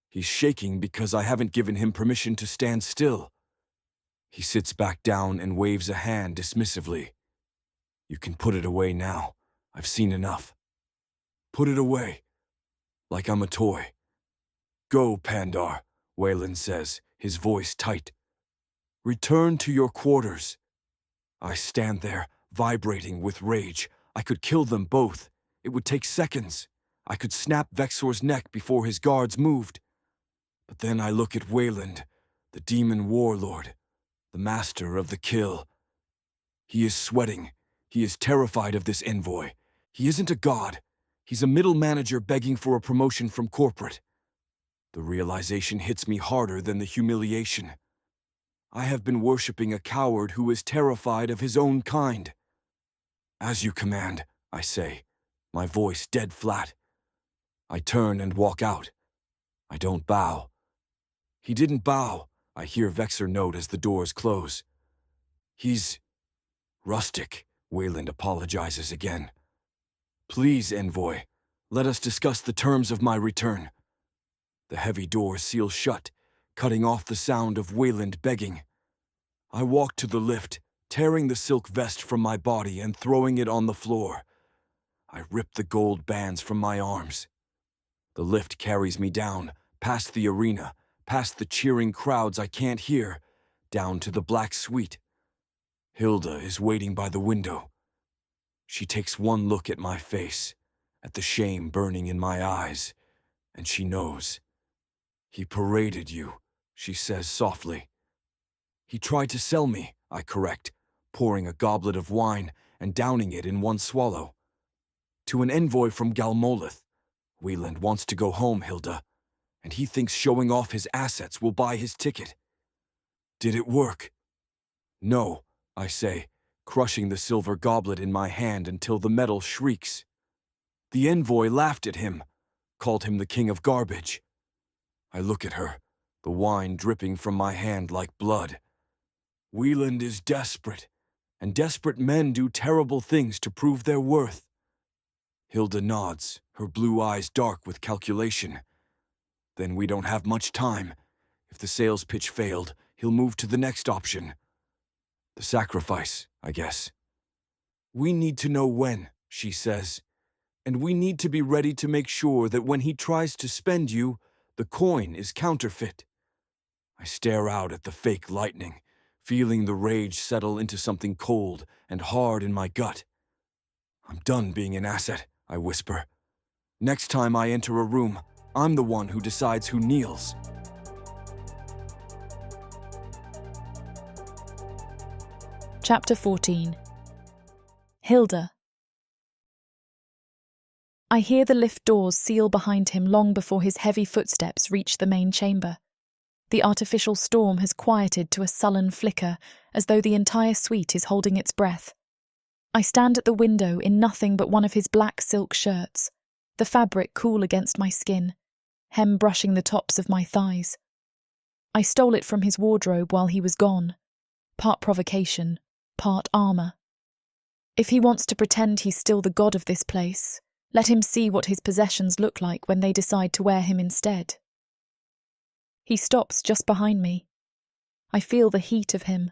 [SPEAKER 2] He's shaking because I haven't given him permission to stand still. He sits back down and waves a hand dismissively. You can put it away now. I've seen enough. Put it away. Like I'm a toy. Go, Pandar, Wayland says, his voice tight. Return to your quarters. I stand there, vibrating with rage. I could kill them both. It would take seconds. I could snap Vexor's neck before his guards moved. But then I look at Wayland, the demon warlord, the master of the kill. He is sweating. He is terrified of this envoy. He isn't a god. He's a middle manager begging for a promotion from corporate. The realization hits me harder than the humiliation. I have been worshipping a coward who is terrified of his own kind. As you command, I say, my voice dead flat. I turn and walk out. I don't bow. He didn't bow, I hear Vexer note as the doors close. He's rustic, Wayland apologizes again. Please, envoy, let us discuss the terms of my return. The heavy doors seal shut, cutting off the sound of Wayland begging. I walk to the lift, tearing the silk vest from my body and throwing it on the floor. I rip the gold bands from my arms. The lift carries me down, past the arena, past the cheering crowds I can't hear, down to the black suite. Hilda is waiting by the window. She takes one look at my face, at the shame burning in my eyes, and she knows. He paraded you, she says softly. He tried to sell me, I correct, pouring a goblet of wine and downing it in one swallow. To an envoy from Galmolith. Wayland wants to go home, Hilda, and he thinks showing off his assets will buy his ticket. Did it work? No, I say, crushing the silver goblet in my hand until the metal shrieks. The envoy laughed at him, called him the king of garbage. I look at her, the wine dripping from my hand like blood. Wayland is desperate, and desperate men do terrible things to prove their worth. Hilda nods, her blue eyes dark with calculation. Then we don't have much time. If the sales pitch failed, he'll move to the next option. The sacrifice, I guess. We need to know when, she says, and we need to be ready to make sure that when he tries to spend you, the coin is counterfeit. I stare out at the fake lightning, feeling the rage settle into something cold and hard in my gut. I'm done being an asset, I whisper. Next time I enter a room, I'm the one who decides who kneels.
[SPEAKER 1] Chapter 14. Hilda. I hear the lift doors seal behind him long before his heavy footsteps reach the main chamber. The artificial storm has quieted to a sullen flicker, as though the entire suite is holding its breath. I stand at the window in nothing but one of his black silk shirts, the fabric cool against my skin, hem brushing the tops of my thighs. I stole it from his wardrobe while he was gone, part provocation, part armour. If he wants to pretend he's still the god of this place, let him see what his possessions look like when they decide to wear him instead. He stops just behind me. I feel the heat of him,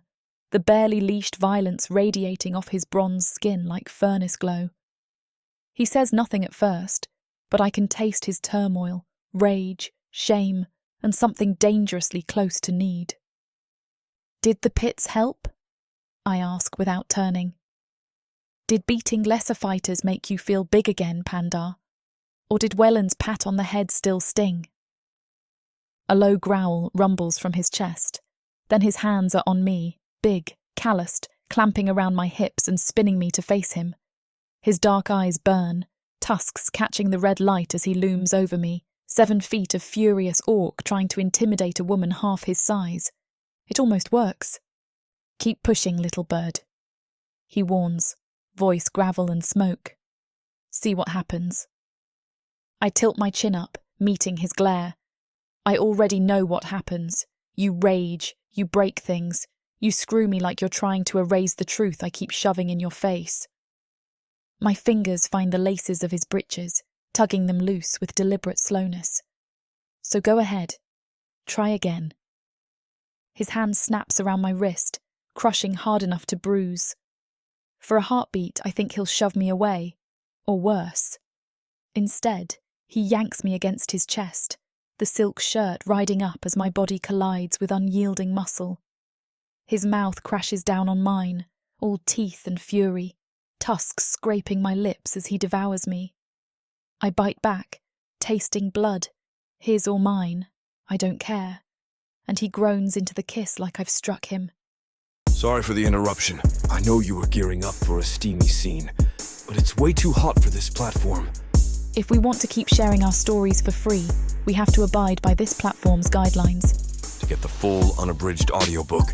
[SPEAKER 1] the barely leashed violence radiating off his bronze skin like furnace glow. He says nothing at first, but I can taste his turmoil, rage, shame, and something dangerously close to need. Did the pits help? I ask without turning. Did beating lesser fighters make you feel big again, Pandar? Or did Welland's pat on the head still sting? A low growl rumbles from his chest. Then his hands are on me, big, calloused, clamping around my hips and spinning me to face him. His dark eyes burn, tusks catching the red light as he looms over me, 7 feet of furious orc trying to intimidate a woman half his size. It almost works. Keep pushing, little bird. He warns, voice gravel and smoke. See what happens. I tilt my chin up, meeting his glare. I already know what happens. You rage, you break things, you screw me like you're trying to erase the truth I keep shoving in your face. My fingers find the laces of his breeches, tugging them loose with deliberate slowness. So go ahead. Try again. His hand snaps around my wrist, crushing hard enough to bruise. For a heartbeat, I think he'll shove me away, or worse. Instead, he yanks me against his chest, the silk shirt riding up as my body collides with unyielding muscle. His mouth crashes down on mine, all teeth and fury, tusks scraping my lips as he devours me. I bite back, tasting blood, his or mine, I don't care, and he groans into the kiss like I've struck him.
[SPEAKER 2] Sorry for the interruption. I know you were gearing up for a steamy scene, but it's way too hot for this platform.
[SPEAKER 1] If we want to keep sharing our stories for free, we have to abide by this platform's guidelines.
[SPEAKER 2] To get the full unabridged audiobook,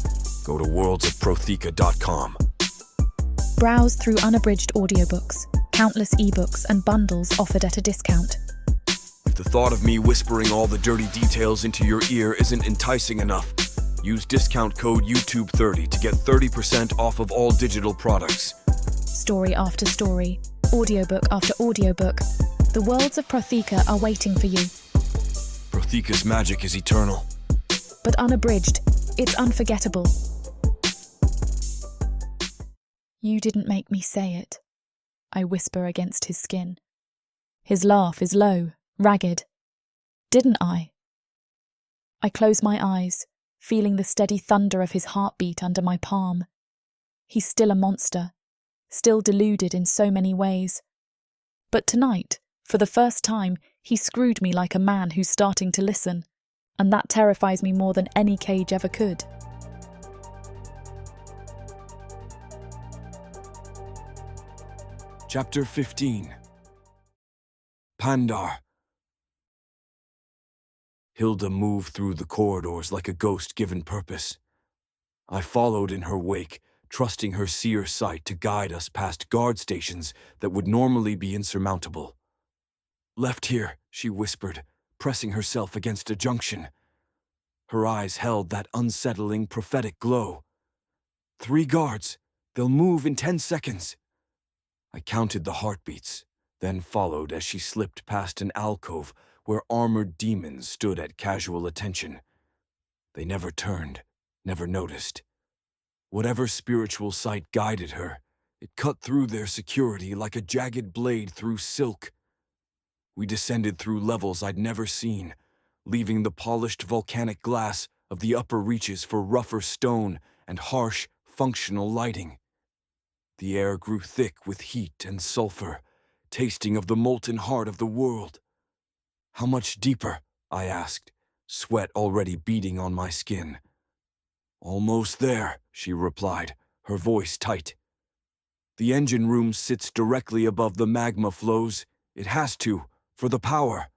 [SPEAKER 2] go to worldsofprotheka.com.
[SPEAKER 1] Browse through unabridged audiobooks, countless ebooks and bundles offered at a discount.
[SPEAKER 2] the thought of me whispering all the dirty details into your ear isn't enticing enough, use discount code YouTube30 to get 30% off of all digital products.
[SPEAKER 1] Story after story, audiobook after audiobook. The worlds of Protheka are waiting for you.
[SPEAKER 2] Protheka's magic is eternal.
[SPEAKER 1] But unabridged, it's unforgettable. You didn't make me say it, I whisper against his skin. His laugh is low, ragged. Didn't I? I close my eyes, feeling the steady thunder of his heartbeat under my palm. He's still a monster, still deluded in so many ways. But tonight, for the first time, he screwed me like a man who's starting to listen, and that terrifies me more than any cage ever could.
[SPEAKER 2] Chapter 15. Pandar. Hilda moved through the corridors like a ghost given purpose. I followed in her wake, trusting her seer sight to guide us past guard stations that would normally be insurmountable. "Left here," she whispered, pressing herself against a junction. Her eyes held that unsettling, prophetic glow. 3 guards. They'll move in 10 seconds. I counted the heartbeats, then followed as she slipped past an alcove where armored demons stood at casual attention. They never turned, never noticed. Whatever spiritual sight guided her, it cut through their security like a jagged blade through silk. We descended through levels I'd never seen, leaving the polished volcanic glass of the upper reaches for rougher stone and harsh, functional lighting. The air grew thick with heat and sulfur, tasting of the molten heart of the world. "How much deeper?" I asked, sweat already beading on my skin. "Almost there," she replied, her voice tight. "The engine room sits directly above the magma flows. It has to, for the power."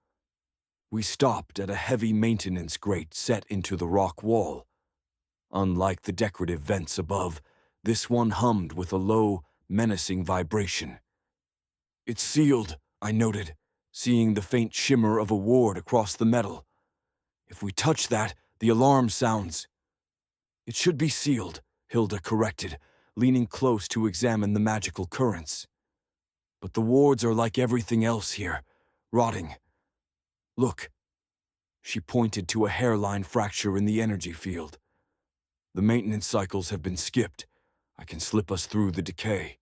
[SPEAKER 2] We stopped at a heavy maintenance grate set into the rock wall. Unlike the decorative vents above, this one hummed with a low, menacing vibration. "It's sealed," I noted, seeing the faint shimmer of a ward across the metal. "If we touch that, the alarm sounds." "It should be sealed," Hilda corrected, leaning close to examine the magical currents. "But the wards are like everything else here, rotting. Look." She pointed to a hairline fracture in the energy field. "The maintenance cycles have been skipped. I can slip us through the decay."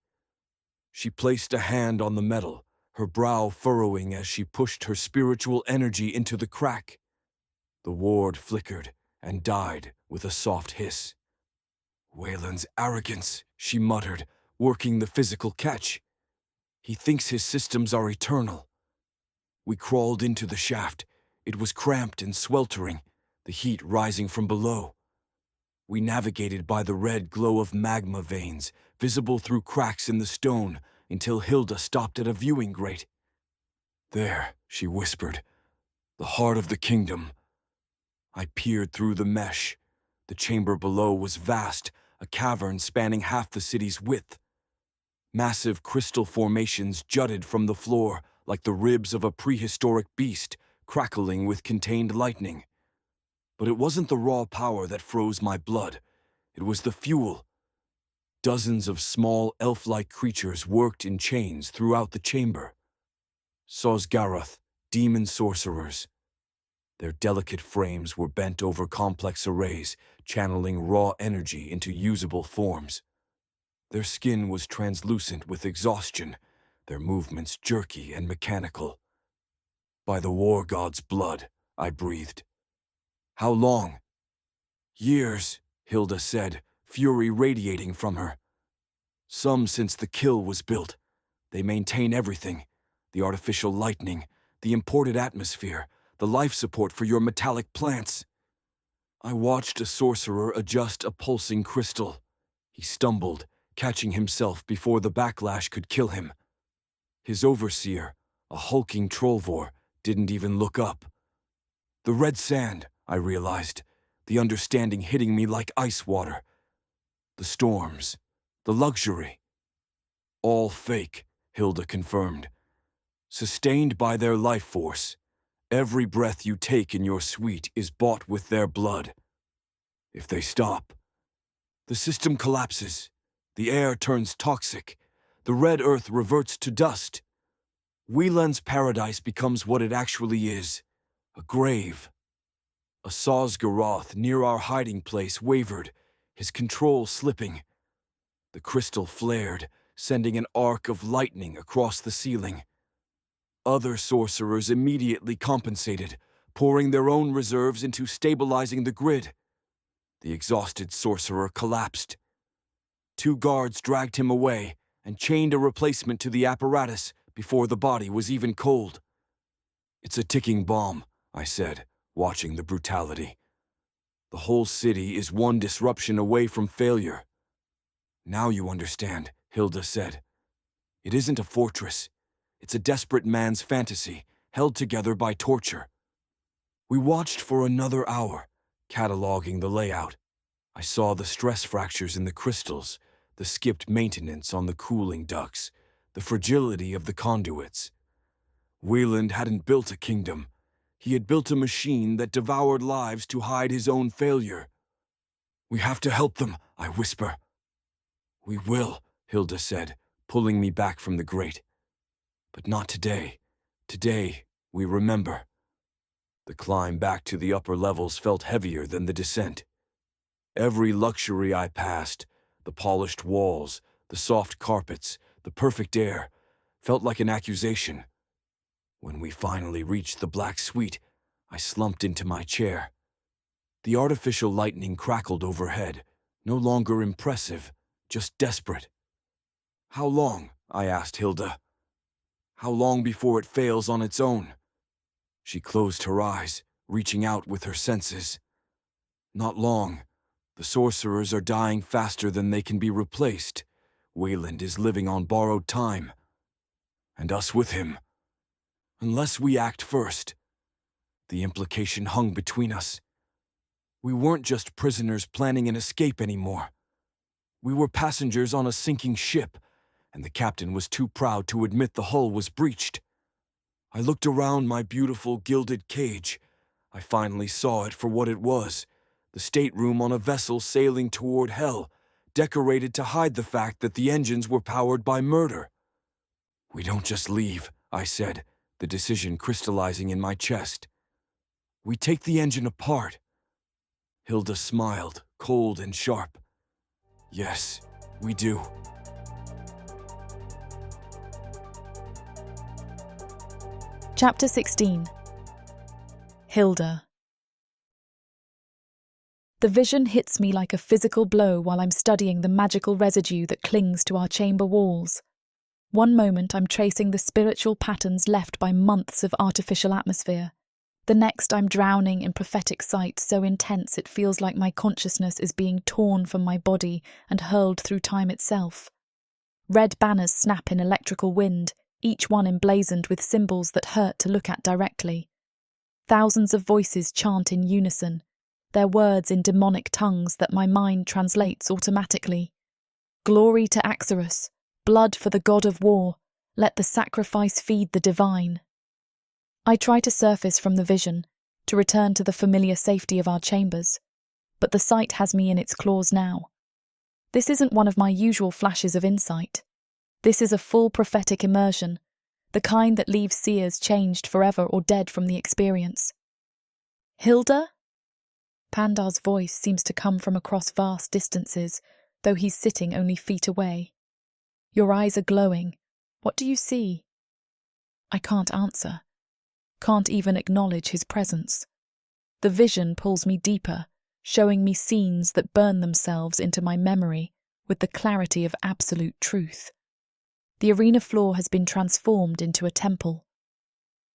[SPEAKER 2] She placed a hand on the metal, her brow furrowing as she pushed her spiritual energy into the crack. The ward flickered and died with a soft hiss. "Wayland's arrogance," she muttered, working the physical catch. "He thinks his systems are eternal." We crawled into the shaft. It was cramped and sweltering, the heat rising from below. We navigated by the red glow of magma veins, visible through cracks in the stone, until Hilda stopped at a viewing grate. "There," she whispered, "the heart of the kingdom." I peered through the mesh. The chamber below was vast, a cavern spanning half the city's width. Massive crystal formations jutted from the floor like the ribs of a prehistoric beast, crackling with contained lightning. But it wasn't the raw power that froze my blood. It was the fuel. Dozens of small, elf-like creatures worked in chains throughout the chamber. Sosgaroth, demon sorcerers. Their delicate frames were bent over complex arrays, channeling raw energy into usable forms. Their skin was translucent with exhaustion, their movements jerky and mechanical. "By the war god's blood," I breathed. "How long?" "Years," Hilda said, fury radiating from her. "Some since the kill was built. They maintain everything. The artificial lightning, the imported atmosphere, the life support for your metallic plants." I watched a sorcerer adjust a pulsing crystal. He stumbled, catching himself before the backlash could kill him. His overseer, a hulking trollvor, didn't even look up. The red sand, I realized, the understanding hitting me like ice water. The storms, the luxury. All fake, Hilda confirmed. Sustained by their life force, Every breath you take in your suite is bought with their blood. If they stop, the system collapses, the air turns toxic, the red earth reverts to dust. Wieland's paradise becomes what it actually is, a grave. A Sazgaroth near our hiding place wavered, his control slipping. The crystal flared, sending an arc of lightning across the ceiling. Other sorcerers immediately compensated, pouring their own reserves into stabilizing the grid. The exhausted sorcerer collapsed. 2 guards dragged him away and chained a replacement to the apparatus before the body was even cold. "It's a ticking bomb," I said, watching the brutality. "The whole city is one disruption away from failure." "Now you understand," Hilda said. "It isn't a fortress. It's a desperate man's fantasy, held together by torture." We watched for another hour, cataloging the layout. I saw the stress fractures in the crystals, the skipped maintenance on the cooling ducts, the fragility of the conduits. Wieland hadn't built a kingdom. He had built a machine that devoured lives to hide his own failure. "We have to help them," I whisper. "We will," Hilda said, pulling me back from the grate. "But not today. Today, we remember." The climb back to the upper levels felt heavier than the descent. Every luxury I passed, the polished walls, the soft carpets, the perfect air, felt like an accusation. When we finally reached the black suite, I slumped into my chair. The artificial lightning crackled overhead, no longer impressive, just desperate. "How long?" I asked Hilda. "How long before it fails on its own?" She closed her eyes, reaching out with her senses. "Not long. The sorcerers are dying faster than they can be replaced. Wieland is living on borrowed time. And us with him. Unless we act first." The implication hung between us. We weren't just prisoners planning an escape anymore. We were passengers on a sinking ship, and the captain was too proud to admit the hull was breached. I looked around my beautiful gilded cage. I finally saw it for what it was, the stateroom on a vessel sailing toward hell, decorated to hide the fact that the engines were powered by murder. "We don't just leave," I said, the decision crystallizing in my chest. "We take the engine apart." Hilda smiled, cold and sharp. "Yes, we do."
[SPEAKER 1] Chapter 16. Hilda. The vision hits me like a physical blow while I'm studying the magical residue that clings to our chamber walls. One moment I'm tracing the spiritual patterns left by months of artificial atmosphere. The next I'm drowning in prophetic sight so intense it feels like my consciousness is being torn from my body and hurled through time itself. Red banners snap in electrical wind, each one emblazoned with symbols that hurt to look at directly. Thousands of voices chant in unison, their words in demonic tongues that my mind translates automatically. "Glory to Axarus, blood for the god of war, let the sacrifice feed the divine." I try to surface from the vision, to return to the familiar safety of our chambers, but the sight has me in its claws now. This isn't one of my usual flashes of insight. This is a full prophetic immersion, the kind that leaves seers changed forever or dead from the experience. "Hilda?" Pandar's voice seems to come from across vast distances, though he's sitting only feet away. "Your eyes are glowing. What do you see?" I can't answer. Can't even acknowledge his presence. The vision pulls me deeper, showing me scenes that burn themselves into my memory with the clarity of absolute truth. The arena floor has been transformed into a temple.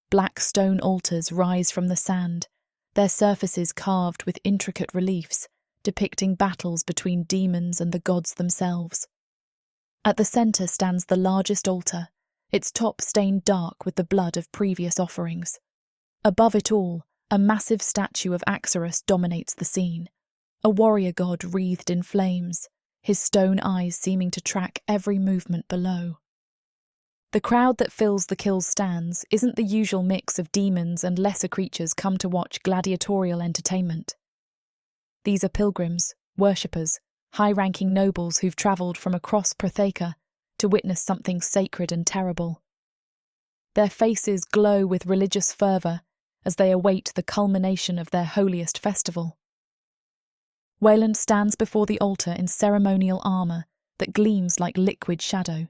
[SPEAKER 1] Black stone altars rise from the sand, their surfaces carved with intricate reliefs, depicting battles between demons and the gods themselves. At the centre stands the largest altar, its top stained dark with the blood of previous offerings. Above it all, a massive statue of Axarus dominates the scene, a warrior god wreathed in flames, his stone eyes seeming to track every movement below. The crowd that fills the kill stands isn't the usual mix of demons and lesser creatures come to watch gladiatorial entertainment. These are pilgrims, worshippers, high-ranking nobles who've travelled from across Protheka to witness something sacred and terrible. Their faces glow with religious fervour as they await the culmination of their holiest festival. Wayland stands before the altar in ceremonial armour that gleams like liquid shadow.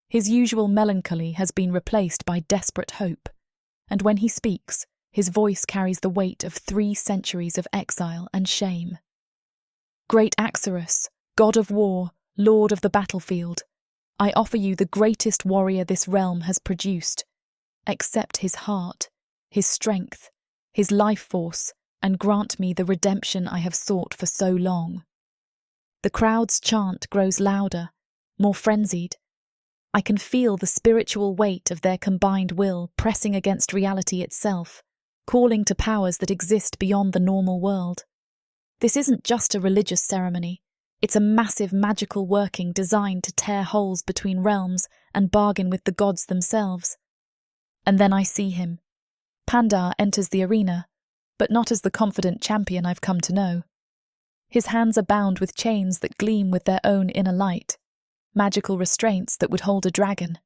[SPEAKER 1] His usual melancholy has been replaced by desperate hope, and when he speaks, his voice carries the weight of 3 centuries of exile and shame. Great Axarus, god of war, lord of the battlefield, I offer you the greatest warrior this realm has produced. Accept his heart, his strength, his life force, and grant me the redemption I have sought for so long. The crowd's chant grows louder, more frenzied. I can feel the spiritual weight of their combined will pressing against reality itself, calling to powers that exist beyond the normal world. This isn't just a religious ceremony. It's a massive magical working designed to tear holes between realms and bargain with the gods themselves. And then I see him. Pandar enters the arena, but not as the confident champion I've come to know. His hands are bound with chains that gleam with their own inner light, magical restraints that would hold a dragon.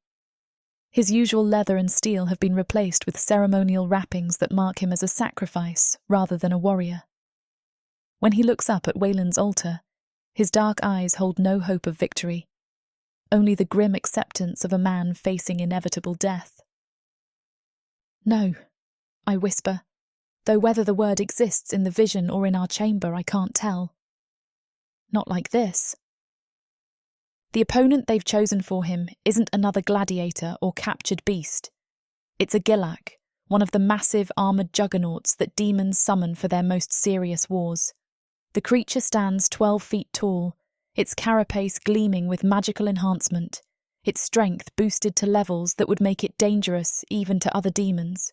[SPEAKER 1] His usual leather and steel have been replaced with ceremonial wrappings that mark him as a sacrifice rather than a warrior. When he looks up at Wayland's altar, his dark eyes hold no hope of victory, only the grim acceptance of a man facing inevitable death. No, I whisper, though whether the word exists in the vision or in our chamber I can't tell. Not like this. The opponent they've chosen for him isn't another gladiator or captured beast. It's a Gilak, one of the massive armoured juggernauts that demons summon for their most serious wars. The creature stands 12 feet tall, its carapace gleaming with magical enhancement, its strength boosted to levels that would make it dangerous even to other demons.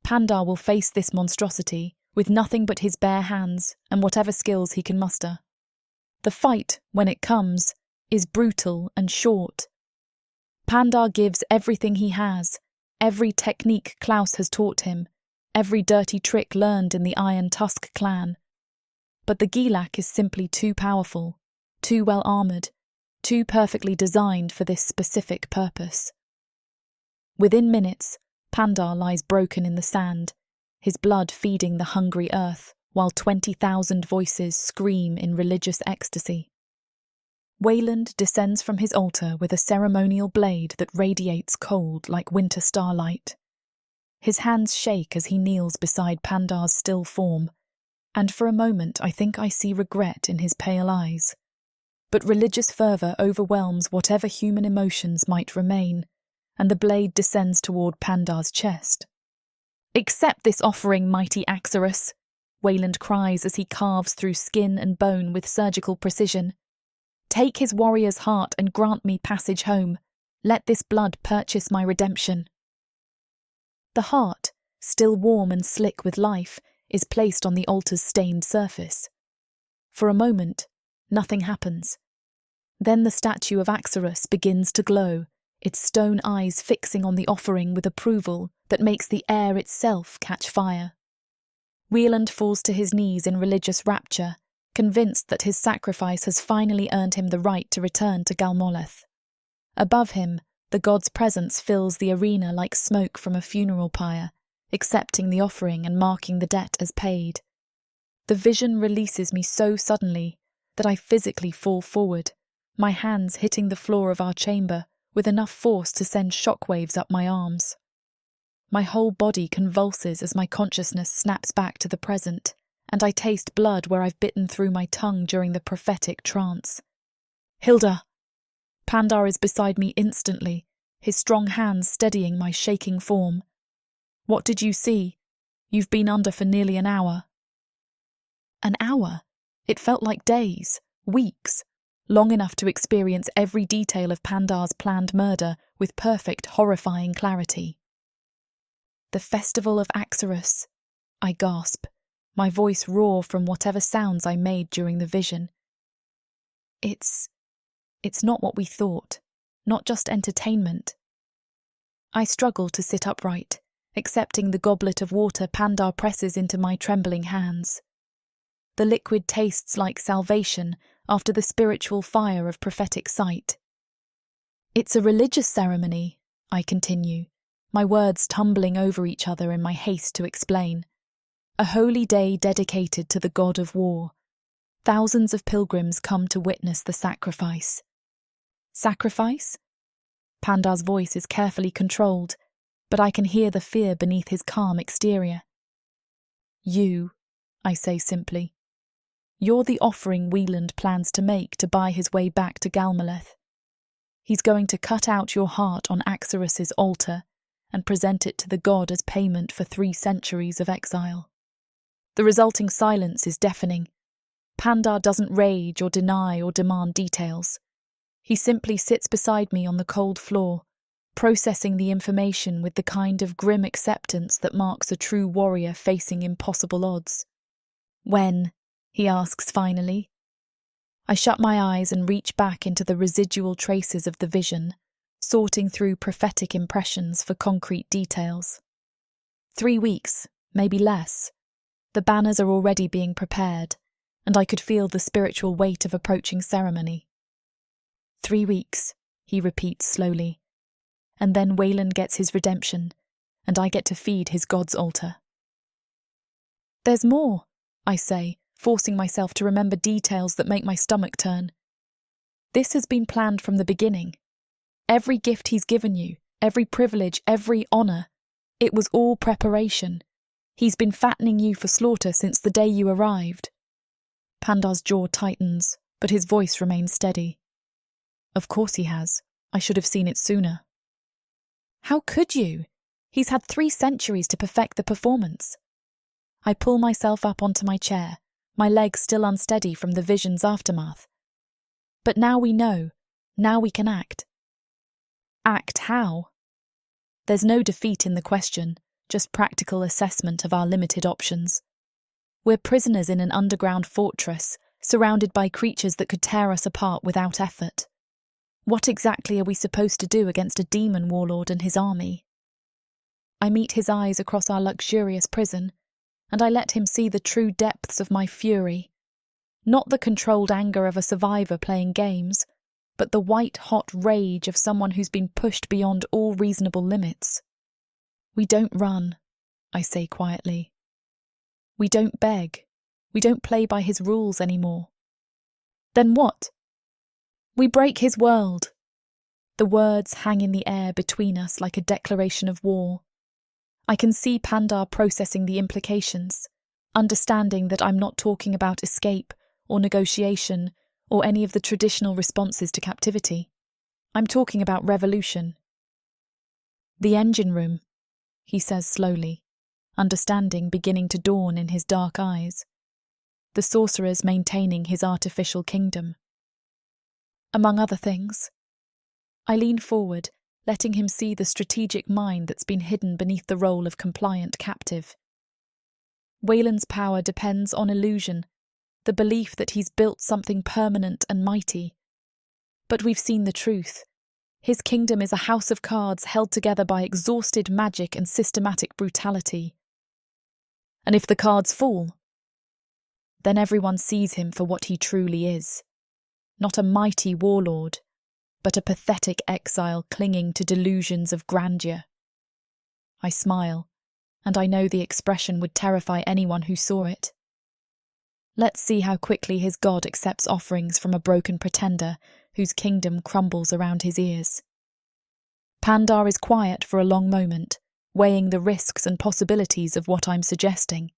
[SPEAKER 1] Pandar will face this monstrosity with nothing but his bare hands and whatever skills he can muster. The fight, when it comes, is brutal and short. Pandar gives everything he has, every technique Klaus has taught him, every dirty trick learned in the Iron Tusk clan. But the Gilak is simply too powerful, too well armoured, too perfectly designed for this specific purpose. Within minutes, Pandar lies broken in the sand, his blood feeding the hungry earth, while 20,000 voices scream in religious ecstasy. Wayland descends from his altar with a ceremonial blade that radiates cold like winter starlight. His hands shake as he kneels beside Pandar's still form, and for a moment I think I see regret in his pale eyes. But religious fervour overwhelms whatever human emotions might remain, and the blade descends toward Pandar's chest. "Accept this offering, mighty Axarus," Wayland cries as he carves through skin and bone with surgical precision. "Take his warrior's heart and grant me passage home. Let this blood purchase my redemption." The heart, still warm and slick with life, is placed on the altar's stained surface. For a moment, nothing happens. Then the statue of Axarus begins to glow, its stone eyes fixing on the offering with approval that makes the air itself catch fire. Wieland falls to his knees in religious rapture, convinced that his sacrifice has finally earned him the right to return to Galmoleth. Above him, the god's presence fills the arena like smoke from a funeral pyre, accepting the offering and marking the debt as paid. The vision releases me so suddenly that I physically fall forward, my hands hitting the floor of our chamber with enough force to send shockwaves up my arms. My whole body convulses as my consciousness snaps back to the present, and I taste blood where I've bitten through my tongue during the prophetic trance. "Hilda!" Pandar is beside me instantly, his strong hands steadying my shaking form. "What did you see? You've been under for nearly an hour." An hour? It felt like days, weeks, long enough to experience every detail of Pandar's planned murder with perfect, horrifying clarity. "The Festival of Axarus," I gasp, my voice raw from whatever sounds I made during the vision. It's not what we thought, not just entertainment. I struggle to sit upright, accepting the goblet of water Pandar presses into my trembling hands. The liquid tastes like salvation after the spiritual fire of prophetic sight. It's a religious ceremony, I continue, my words tumbling over each other in my haste to explain. A holy day dedicated to the god of war. Thousands of pilgrims come to witness the sacrifice. Sacrifice? Pandar's voice is carefully controlled, but I can hear the fear beneath his calm exterior. You, I say simply. You're the offering Wieland plans to make to buy his way back to Galmaleth. He's going to cut out your heart on Axarus's altar and present it to the god as payment for 3 centuries of exile. The resulting silence is deafening. Pandar doesn't rage or deny or demand details. He simply sits beside me on the cold floor, processing the information with the kind of grim acceptance that marks a true warrior facing impossible odds. When? He asks finally. I shut my eyes and reach back into the residual traces of the vision, sorting through prophetic impressions for concrete details. 3 weeks, maybe less. The banners are already being prepared, and I could feel the spiritual weight of approaching ceremony. 3 weeks, he repeats slowly, and then Wayland gets his redemption, and I get to feed his god's altar. There's more, I say, forcing myself to remember details that make my stomach turn. This has been planned from the beginning. Every gift he's given you, every privilege, every honour, it was all preparation. He's been fattening you for slaughter since the day you arrived. Pandar's jaw tightens, but his voice remains steady. Of course he has. I should have seen it sooner. How could you? He's had 3 centuries to perfect the performance. I pull myself up onto my chair, my legs still unsteady from the vision's aftermath. But now we know. Now we can act. Act how? There's no defeat in the question, just practical assessment of our limited options. We're prisoners in an underground fortress, surrounded by creatures that could tear us apart without effort. What exactly are we supposed to do against a demon warlord and his army? I meet his eyes across our luxurious prison, and I let him see the true depths of my fury. Not the controlled anger of a survivor playing games, but the white-hot rage of someone who's been pushed beyond all reasonable limits. We don't run, I say quietly. We don't beg. We don't play by his rules anymore. Then what? We break his world. The words hang in the air between us like a declaration of war. I can see Pandar processing the implications, understanding that I'm not talking about escape or negotiation or any of the traditional responses to captivity. I'm talking about revolution. The engine room, he says slowly, understanding beginning to dawn in his dark eyes. The sorcerer's maintaining his artificial kingdom. Among other things. I lean forward, letting him see the strategic mind that's been hidden beneath the role of compliant captive. Wayland's power depends on illusion, the belief that he's built something permanent and mighty. But we've seen the truth. His kingdom is a house of cards held together by exhausted magic and systematic brutality. And if the cards fall, then everyone sees him for what he truly is. Not a mighty warlord, but a pathetic exile clinging to delusions of grandeur. I smile, and I know the expression would terrify anyone who saw it. Let's see how quickly his god accepts offerings from a broken pretender whose kingdom crumbles around his ears. Pandar is quiet for a long moment, weighing the risks and possibilities of what I'm suggesting.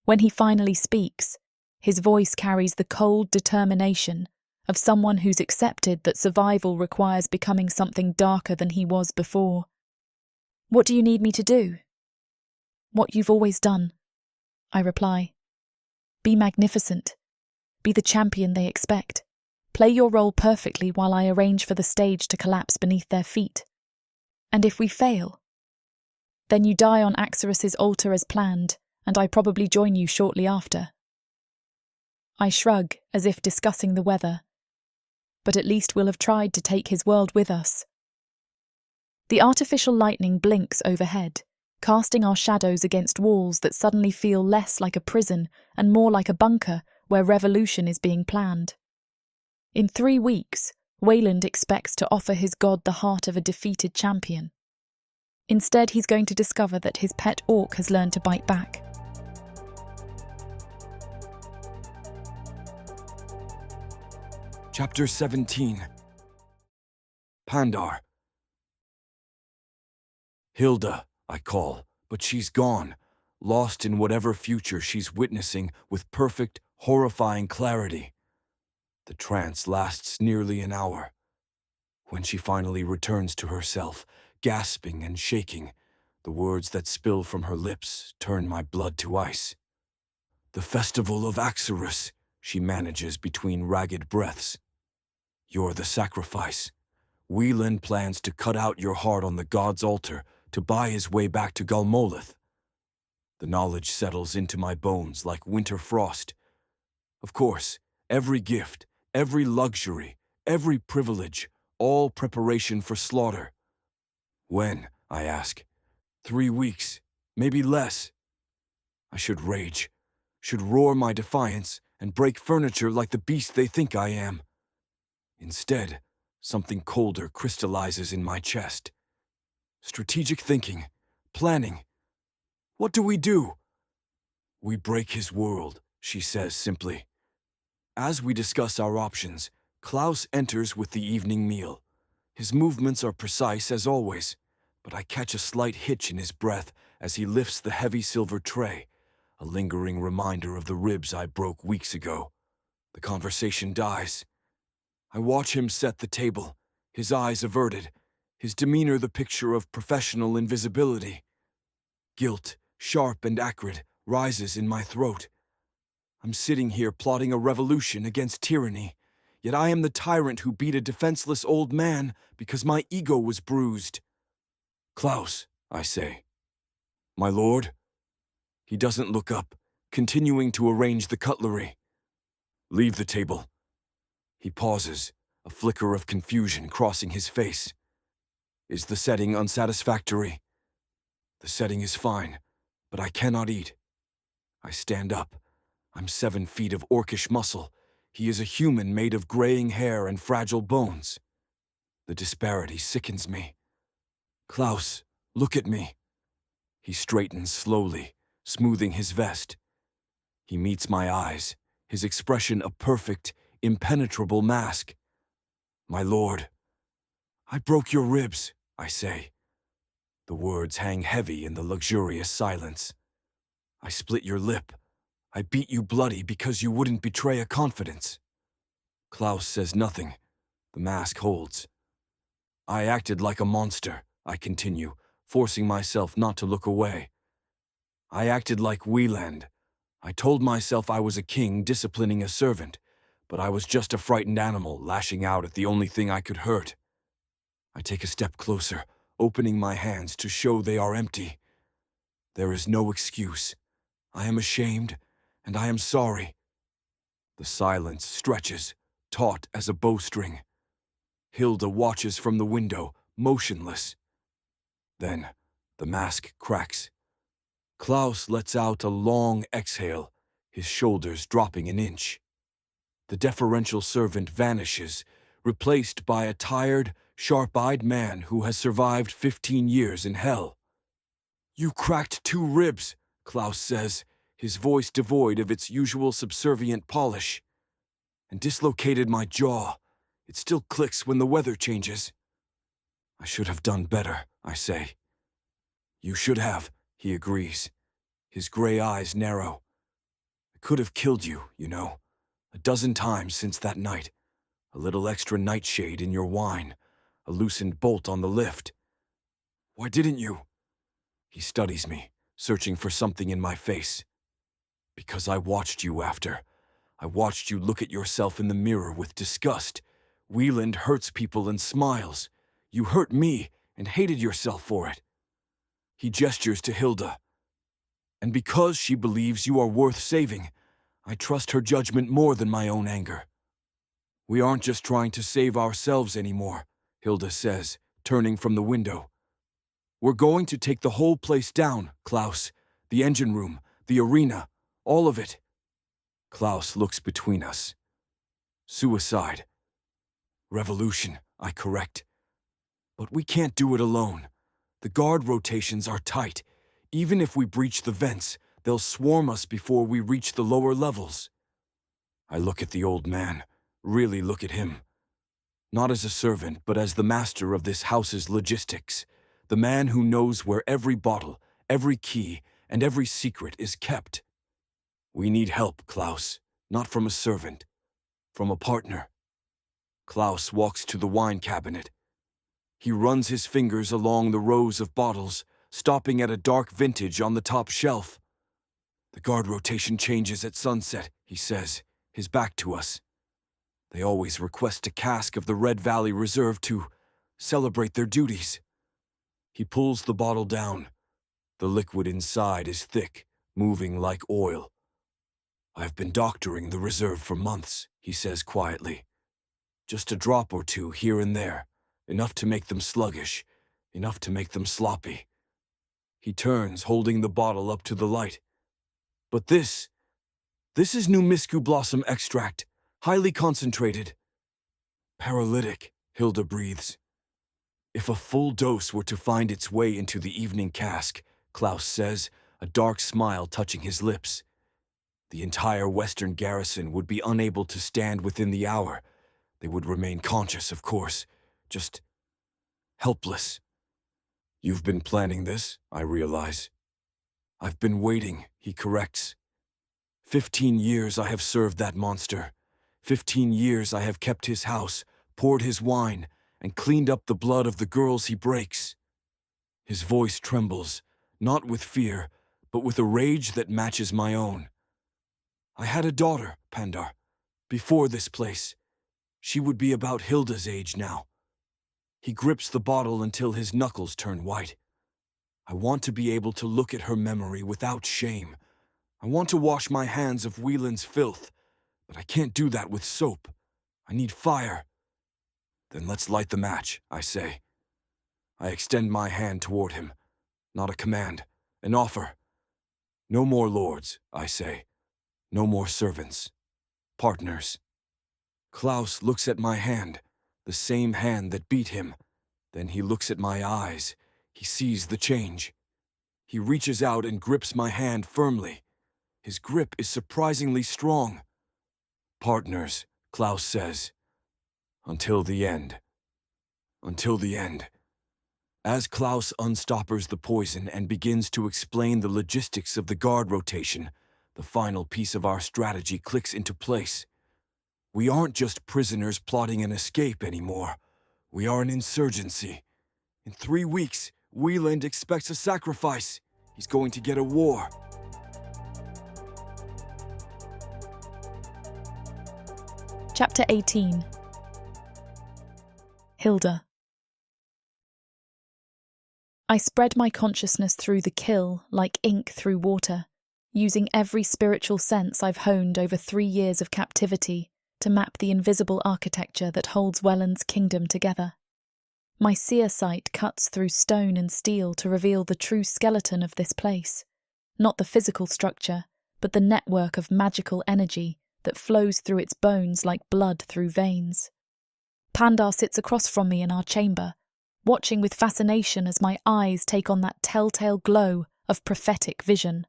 [SPEAKER 1] When he finally speaks, his voice carries the cold determination of someone who's accepted that survival requires becoming something darker than he was before. What do you need me to do? What you've always done, I reply. Be magnificent. Be the champion they expect. Play your role perfectly while I arrange for the stage to collapse beneath their feet. And if we fail, then you die on Axarus's altar as planned, and I probably join you shortly after. I shrug, as if discussing the weather. But at least we'll have tried to take his world with us. The artificial lightning blinks overhead, casting our shadows against walls that suddenly feel less like a prison and more like a bunker where revolution is being planned. In 3 weeks, Wayland expects to offer his god the heart of a defeated champion. Instead, he's going to discover that his pet orc has learned to bite back.
[SPEAKER 2] Chapter 17. Pandar. Hilda, I call, but she's gone, lost in whatever future she's witnessing with perfect, horrifying clarity. The trance lasts nearly an hour. When she finally returns to herself, gasping and shaking, the words that spill from her lips turn my blood to ice. The festival of Axarus, she manages between ragged breaths. You're the sacrifice. Wieland plans to cut out your heart on the god's altar to buy his way back to Galmolith. The knowledge settles into my bones like winter frost. Of course, every gift, every luxury, every privilege, all preparation for slaughter. When, I ask. 3 weeks, maybe less. I should rage, should roar my defiance and break furniture like the beast they think I am. Instead, something colder crystallizes in my chest. Strategic thinking, planning. What do we do? We break his world, she says simply. As we discuss our options, Klaus enters with the evening meal. His movements are precise as always, but I catch a slight hitch in his breath as he lifts the heavy silver tray, a lingering reminder of the ribs I broke weeks ago. The conversation dies. I watch him set the table, his eyes averted, his demeanor the picture of professional invisibility. Guilt, sharp and acrid, rises in my throat. I'm sitting here plotting a revolution against tyranny, yet I am the tyrant who beat a defenseless old man because my ego was bruised. Klaus, I say. My lord? He doesn't look up, continuing to arrange the cutlery. Leave the table. He pauses, a flicker of confusion crossing his face. Is the setting unsatisfactory? The setting is fine, but I cannot eat. I stand up. I'm 7 feet of orcish muscle. He is a human made of graying hair and fragile bones. The disparity sickens me. Klaus, look at me. He straightens slowly, smoothing his vest. He meets my eyes, his expression a perfect, impenetrable mask. My lord, I broke your ribs, I say. The words hang heavy in the luxurious silence. I split your lip. I beat you bloody because you wouldn't betray a confidence. Klaus says nothing. The mask holds. I acted like a monster, I continue, forcing myself not to look away. I acted like Wieland. I told myself I was a king disciplining a servant, but I was just a frightened animal lashing out at the only thing I could hurt. I take a step closer, opening my hands to show they are empty. There is no excuse. I am ashamed, and I am sorry. The silence stretches, taut as a bowstring. Hilda watches from the window, motionless. Then, the mask cracks. Klaus lets out a long exhale, his shoulders dropping an inch. The deferential servant vanishes, replaced by a tired, sharp-eyed man who has survived 15 years in hell. You cracked 2 ribs, Klaus says, his voice devoid of its usual subservient polish. And dislocated my jaw. It still clicks when the weather changes. I should have done better, I say. You should have, he agrees. His gray eyes narrow. I could have killed you, you know, 12 times since that night. A little extra nightshade in your wine, a loosened bolt on the lift. Why didn't you? He studies me, searching for something in my face. Because I watched you after. I watched you look at yourself in the mirror with disgust. Wieland hurts people and smiles. You hurt me and hated yourself for it. He gestures to Hilda. And because she believes you are worth saving, I trust her judgment more than my own anger. We aren't just trying to save ourselves anymore, Hilda says, turning from the window. We're going to take the whole place down, Klaus. The engine room, the arena, all of it. Klaus looks between us. Suicide. Revolution, I correct. But we can't do it alone. The guard rotations are tight. Even if we breach the vents, they'll swarm us before we reach the lower levels. I look at the old man, really look at him. Not as a servant, but as the master of this house's logistics. The man who knows where every bottle, every key, and every secret is kept. We need help, Klaus, not from a servant, from a partner. Klaus walks to the wine cabinet. He runs his fingers along the rows of bottles, stopping at a dark vintage on the top shelf. The guard rotation changes at sunset, he says, his back to us. They always request a cask of the Red Valley Reserve to celebrate their duties. He pulls the bottle down. The liquid inside is thick, moving like oil. I've been doctoring the reserve for months, he says quietly. Just a drop or two here and there, enough to make them sluggish, enough to make them sloppy. He turns, holding the bottle up to the light. But this is new miscu blossom extract, highly concentrated. Paralytic, Hilda breathes. If a full dose were to find its way into the evening cask, Klaus says, a dark smile touching his lips, the entire Western garrison would be unable to stand within the hour. They would remain conscious, of course, just helpless. You've been planning this, I realize. I've been waiting, he corrects. 15 years I have served that monster. 15 years I have kept his house, poured his wine, and cleaned up the blood of the girls he breaks. His voice trembles, not with fear, but with a rage that matches my own. I had a daughter, Pandar, before this place. She would be about Hilda's age now. He grips the bottle until his knuckles turn white. I want to be able to look at her memory without shame. I want to wash my hands of Wieland's filth, but I can't do that with soap. I need fire. Then let's light the match, I say. I extend my hand toward him. Not a command, an offer. No more lords, I say. No more servants. Partners. Klaus looks at my hand, the same hand that beat him. Then he looks at my eyes. He sees the change. He reaches out and grips my hand firmly. His grip is surprisingly strong. Partners, Klaus says. Until the end. Until the end. As Klaus unstoppers the poison and begins to explain the logistics of the guard rotation, the final piece of our strategy clicks into place. We aren't just prisoners plotting an escape anymore. We are an insurgency. In 3 weeks, Wieland expects a sacrifice. He's going to get a war.
[SPEAKER 1] Chapter 18. Hilda. I spread my consciousness through the kill like ink through water, using every spiritual sense I've honed over 3 years of captivity to map the invisible architecture that holds Welland's kingdom together. My seer sight cuts through stone and steel to reveal the true skeleton of this place, not the physical structure, but the network of magical energy that flows through its bones like blood through veins. Pandar sits across from me in our chamber, watching with fascination as my eyes take on that telltale glow of prophetic vision.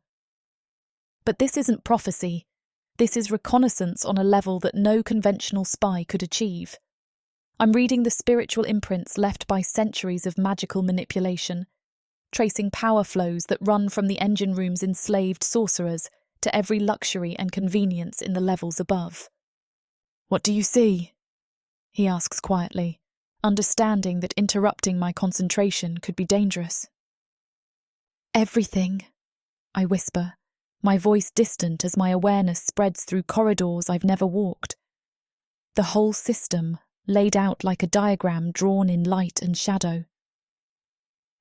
[SPEAKER 1] But this isn't prophecy. This is reconnaissance on a level that no conventional spy could achieve. I'm reading the spiritual imprints left by centuries of magical manipulation, tracing power flows that run from the engine room's enslaved sorcerers to every luxury and convenience in the levels above. "What do you see?" he asks quietly, understanding that interrupting my concentration could be dangerous. "Everything," I whisper, my voice distant as my awareness spreads through corridors I've never walked. The whole system, laid out like a diagram drawn in light and shadow.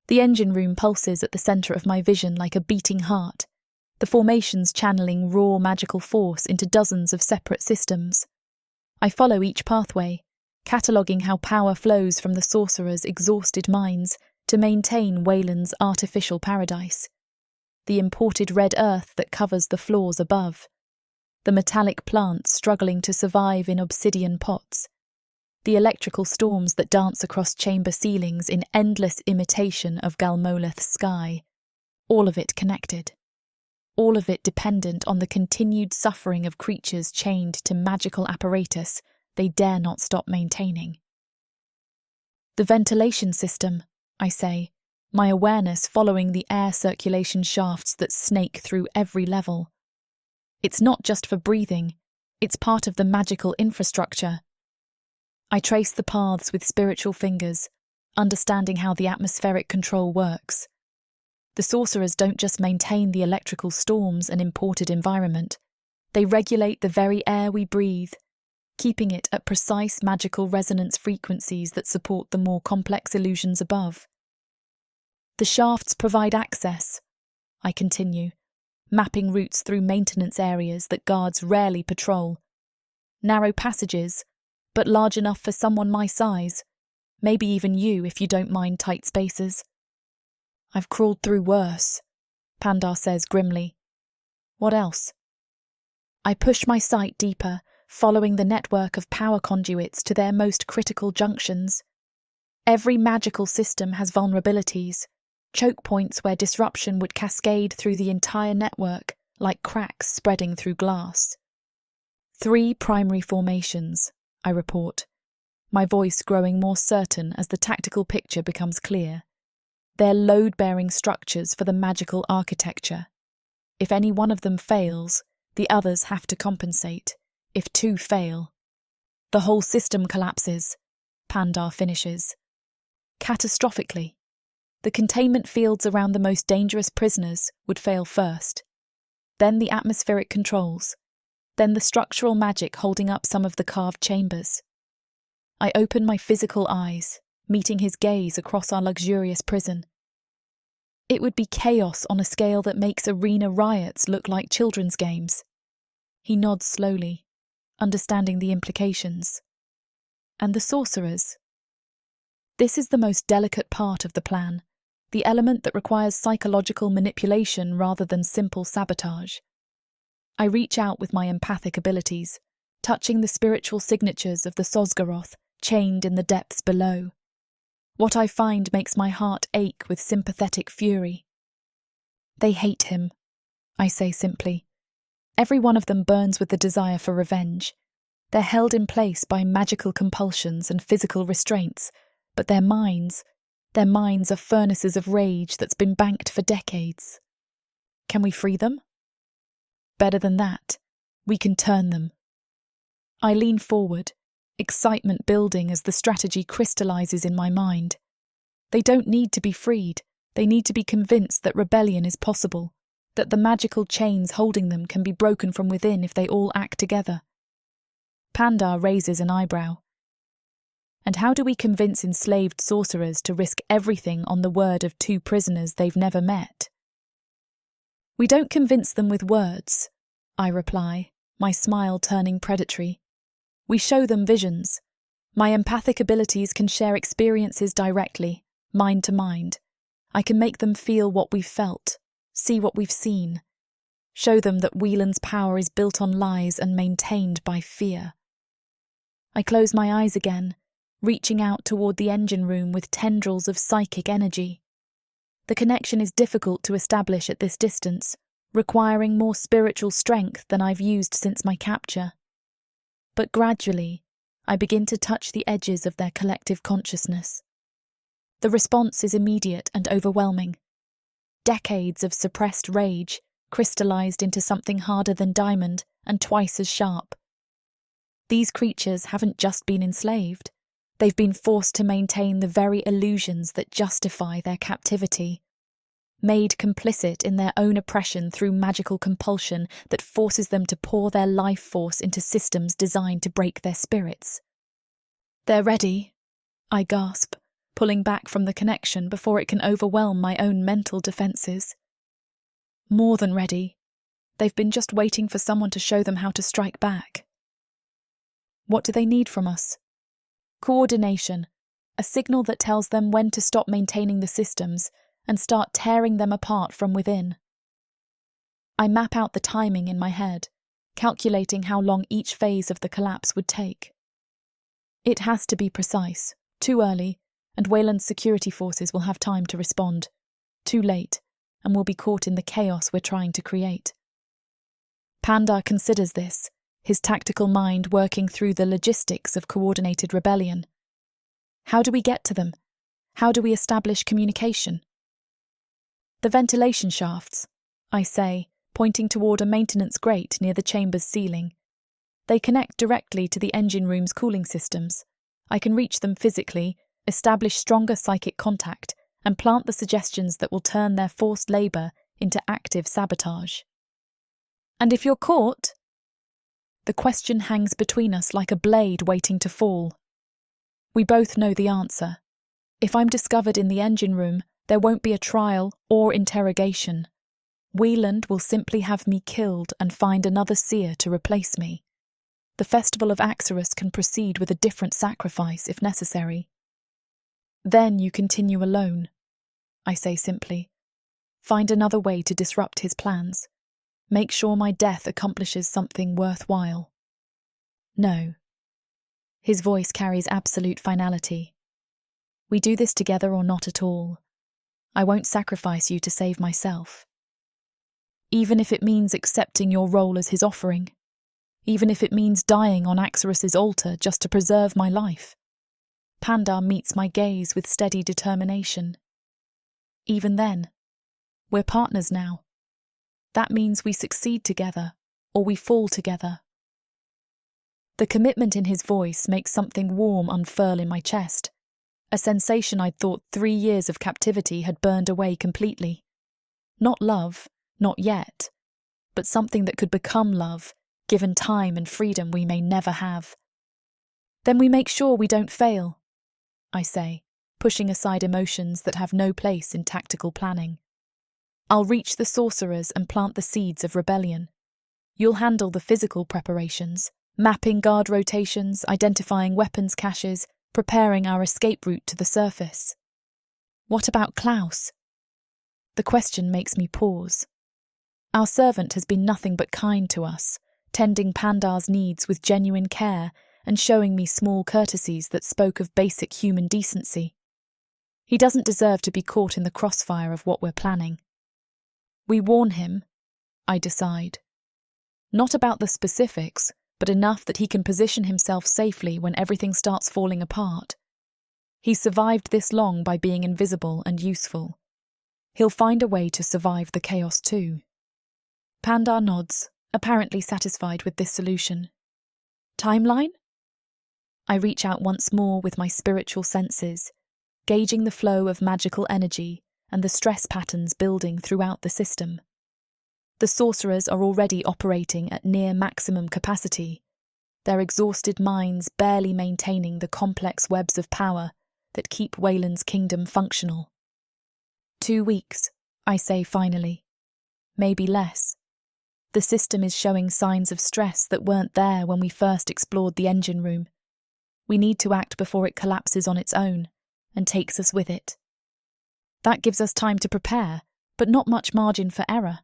[SPEAKER 1] The engine room pulses at the centre of my vision like a beating heart, the formations channeling raw magical force into dozens of separate systems. I follow each pathway, cataloguing how power flows from the sorcerer's exhausted minds to maintain Wayland's artificial paradise. The imported red earth that covers the floors above, the metallic plants struggling to survive in obsidian pots, the electrical storms that dance across chamber ceilings in endless imitation of Galmoleth's sky, all of it connected. All of it dependent on the continued suffering of creatures chained to magical apparatus they dare not stop maintaining. The ventilation system, I say, my awareness following the air circulation shafts that snake through every level. It's not just for breathing, it's part of the magical infrastructure. I trace the paths with spiritual fingers, understanding how the atmospheric control works. The sorcerers don't just maintain the electrical storms and imported environment, they regulate the very air we breathe, keeping it at precise magical resonance frequencies that support the more complex illusions above. The shafts provide access, I continue, mapping routes through maintenance areas that guards rarely patrol. Narrow passages, but large enough for someone my size, maybe even you if you don't mind tight spaces. I've crawled through worse, Pandar says grimly. What else? I push my sight deeper, following the network of power conduits to their most critical junctions. Every magical system has vulnerabilities, choke points where disruption would cascade through the entire network like cracks spreading through glass. 3 primary formations, I report, my voice growing more certain as the tactical picture becomes clear. They're load-bearing structures for the magical architecture. If any one of them fails, the others have to compensate. If 2 fail, the whole system collapses, Pandar finishes. Catastrophically. The containment fields around the most dangerous prisoners would fail first. Then the atmospheric controls. Then the structural magic holding up some of the carved chambers. I open my physical eyes, meeting his gaze across our luxurious prison. It would be chaos on a scale that makes arena riots look like children's games. He nods slowly, understanding the implications. And the sorcerers? This is the most delicate part of the plan, the element that requires psychological manipulation rather than simple sabotage. I reach out with my empathic abilities, touching the spiritual signatures of the Sosgaroth chained in the depths below. What I find makes my heart ache with sympathetic fury. They hate him, I say simply. Every one of them burns with the desire for revenge. They're held in place by magical compulsions and physical restraints, but their minds are furnaces of rage that's been banked for decades. Can we free them? Better than that, we can turn them. I lean forward, excitement building as the strategy crystallizes in my mind. They don't need to be freed, they need to be convinced that rebellion is possible, that the magical chains holding them can be broken from within if they all act together. Pandar raises an eyebrow. And how do we convince enslaved sorcerers to risk everything on the word of 2 prisoners they've never met? We don't convince them with words, I reply, my smile turning predatory. We show them visions. My empathic abilities can share experiences directly, mind to mind. I can make them feel what we've felt, see what we've seen. Show them that Wieland's power is built on lies and maintained by fear. I close my eyes again, reaching out toward the engine room with tendrils of psychic energy. The connection is difficult to establish at this distance, requiring more spiritual strength than I've used since my capture. But gradually, I begin to touch the edges of their collective consciousness. The response is immediate and overwhelming. Decades of suppressed rage crystallized into something harder than diamond and twice as sharp. These creatures haven't just been enslaved. They've been forced to maintain the very illusions that justify their captivity. Made complicit in their own oppression through magical compulsion that forces them to pour their life force into systems designed to break their spirits. They're ready, I gasp, pulling back from the connection before it can overwhelm my own mental defences. More than ready. They've been just waiting for someone to show them how to strike back. What do they need from us? Coordination, a signal that tells them when to stop maintaining the systems and start tearing them apart from within. I map out the timing in my head, calculating how long each phase of the collapse would take. It has to be precise, too early, and Wayland's security forces will have time to respond. Too late, and we'll be caught in the chaos we're trying to create. Pandar considers this, his tactical mind working through the logistics of coordinated rebellion. How do we get to them? How do we establish communication? The ventilation shafts, I say, pointing toward a maintenance grate near the chamber's ceiling. They connect directly to the engine room's cooling systems. I can reach them physically, establish stronger psychic contact, and plant the suggestions that will turn their forced labour into active sabotage. And if you're caught? The question hangs between us like a blade waiting to fall. We both know the answer. If I'm discovered in the engine room, there won't be a trial or interrogation. Wayland will simply have me killed and find another seer to replace me. The Festival of Axarus can proceed with a different sacrifice if necessary. Then you continue alone, I say simply. Find another way to disrupt his plans. Make sure my death accomplishes something worthwhile. No. His voice carries absolute finality. We do this together or not at all. I won't sacrifice you to save myself. Even if it means accepting your role as his offering. Even if it means dying on Axarus's altar just to preserve my life. Pandar meets my gaze with steady determination. Even then, we're partners now. That means we succeed together, or we fall together. The commitment in his voice makes something warm unfurl in my chest, a sensation I'd thought 3 years of captivity had burned away completely. Not love, not yet, but something that could become love, given time and freedom we may never have. Then we make sure we don't fail, I say, pushing aside emotions that have no place in tactical planning. I'll reach the sorcerers and plant the seeds of rebellion. You'll handle the physical preparations, mapping guard rotations, identifying weapons caches, preparing our escape route to the surface. What about Klaus? The question makes me pause. Our servant has been nothing but kind to us, tending Pandar's needs with genuine care and showing me small courtesies that spoke of basic human decency. He doesn't deserve to be caught in the crossfire of what we're planning. We warn him, I decide. Not about the specifics, but enough that he can position himself safely when everything starts falling apart. He's survived this long by being invisible and useful. He'll find a way to survive the chaos too. Pandar nods, apparently satisfied with this solution. Timeline? I reach out once more with my spiritual senses, gauging the flow of magical energy and the stress patterns building throughout the system. The sorcerers are already operating at near maximum capacity, their exhausted minds barely maintaining the complex webs of power that keep Wayland's kingdom functional. 2 weeks, I say finally. Maybe less. The system is showing signs of stress that weren't there when we first explored the engine room. We need to act before it collapses on its own and takes us with it. That gives us time to prepare, but not much margin for error.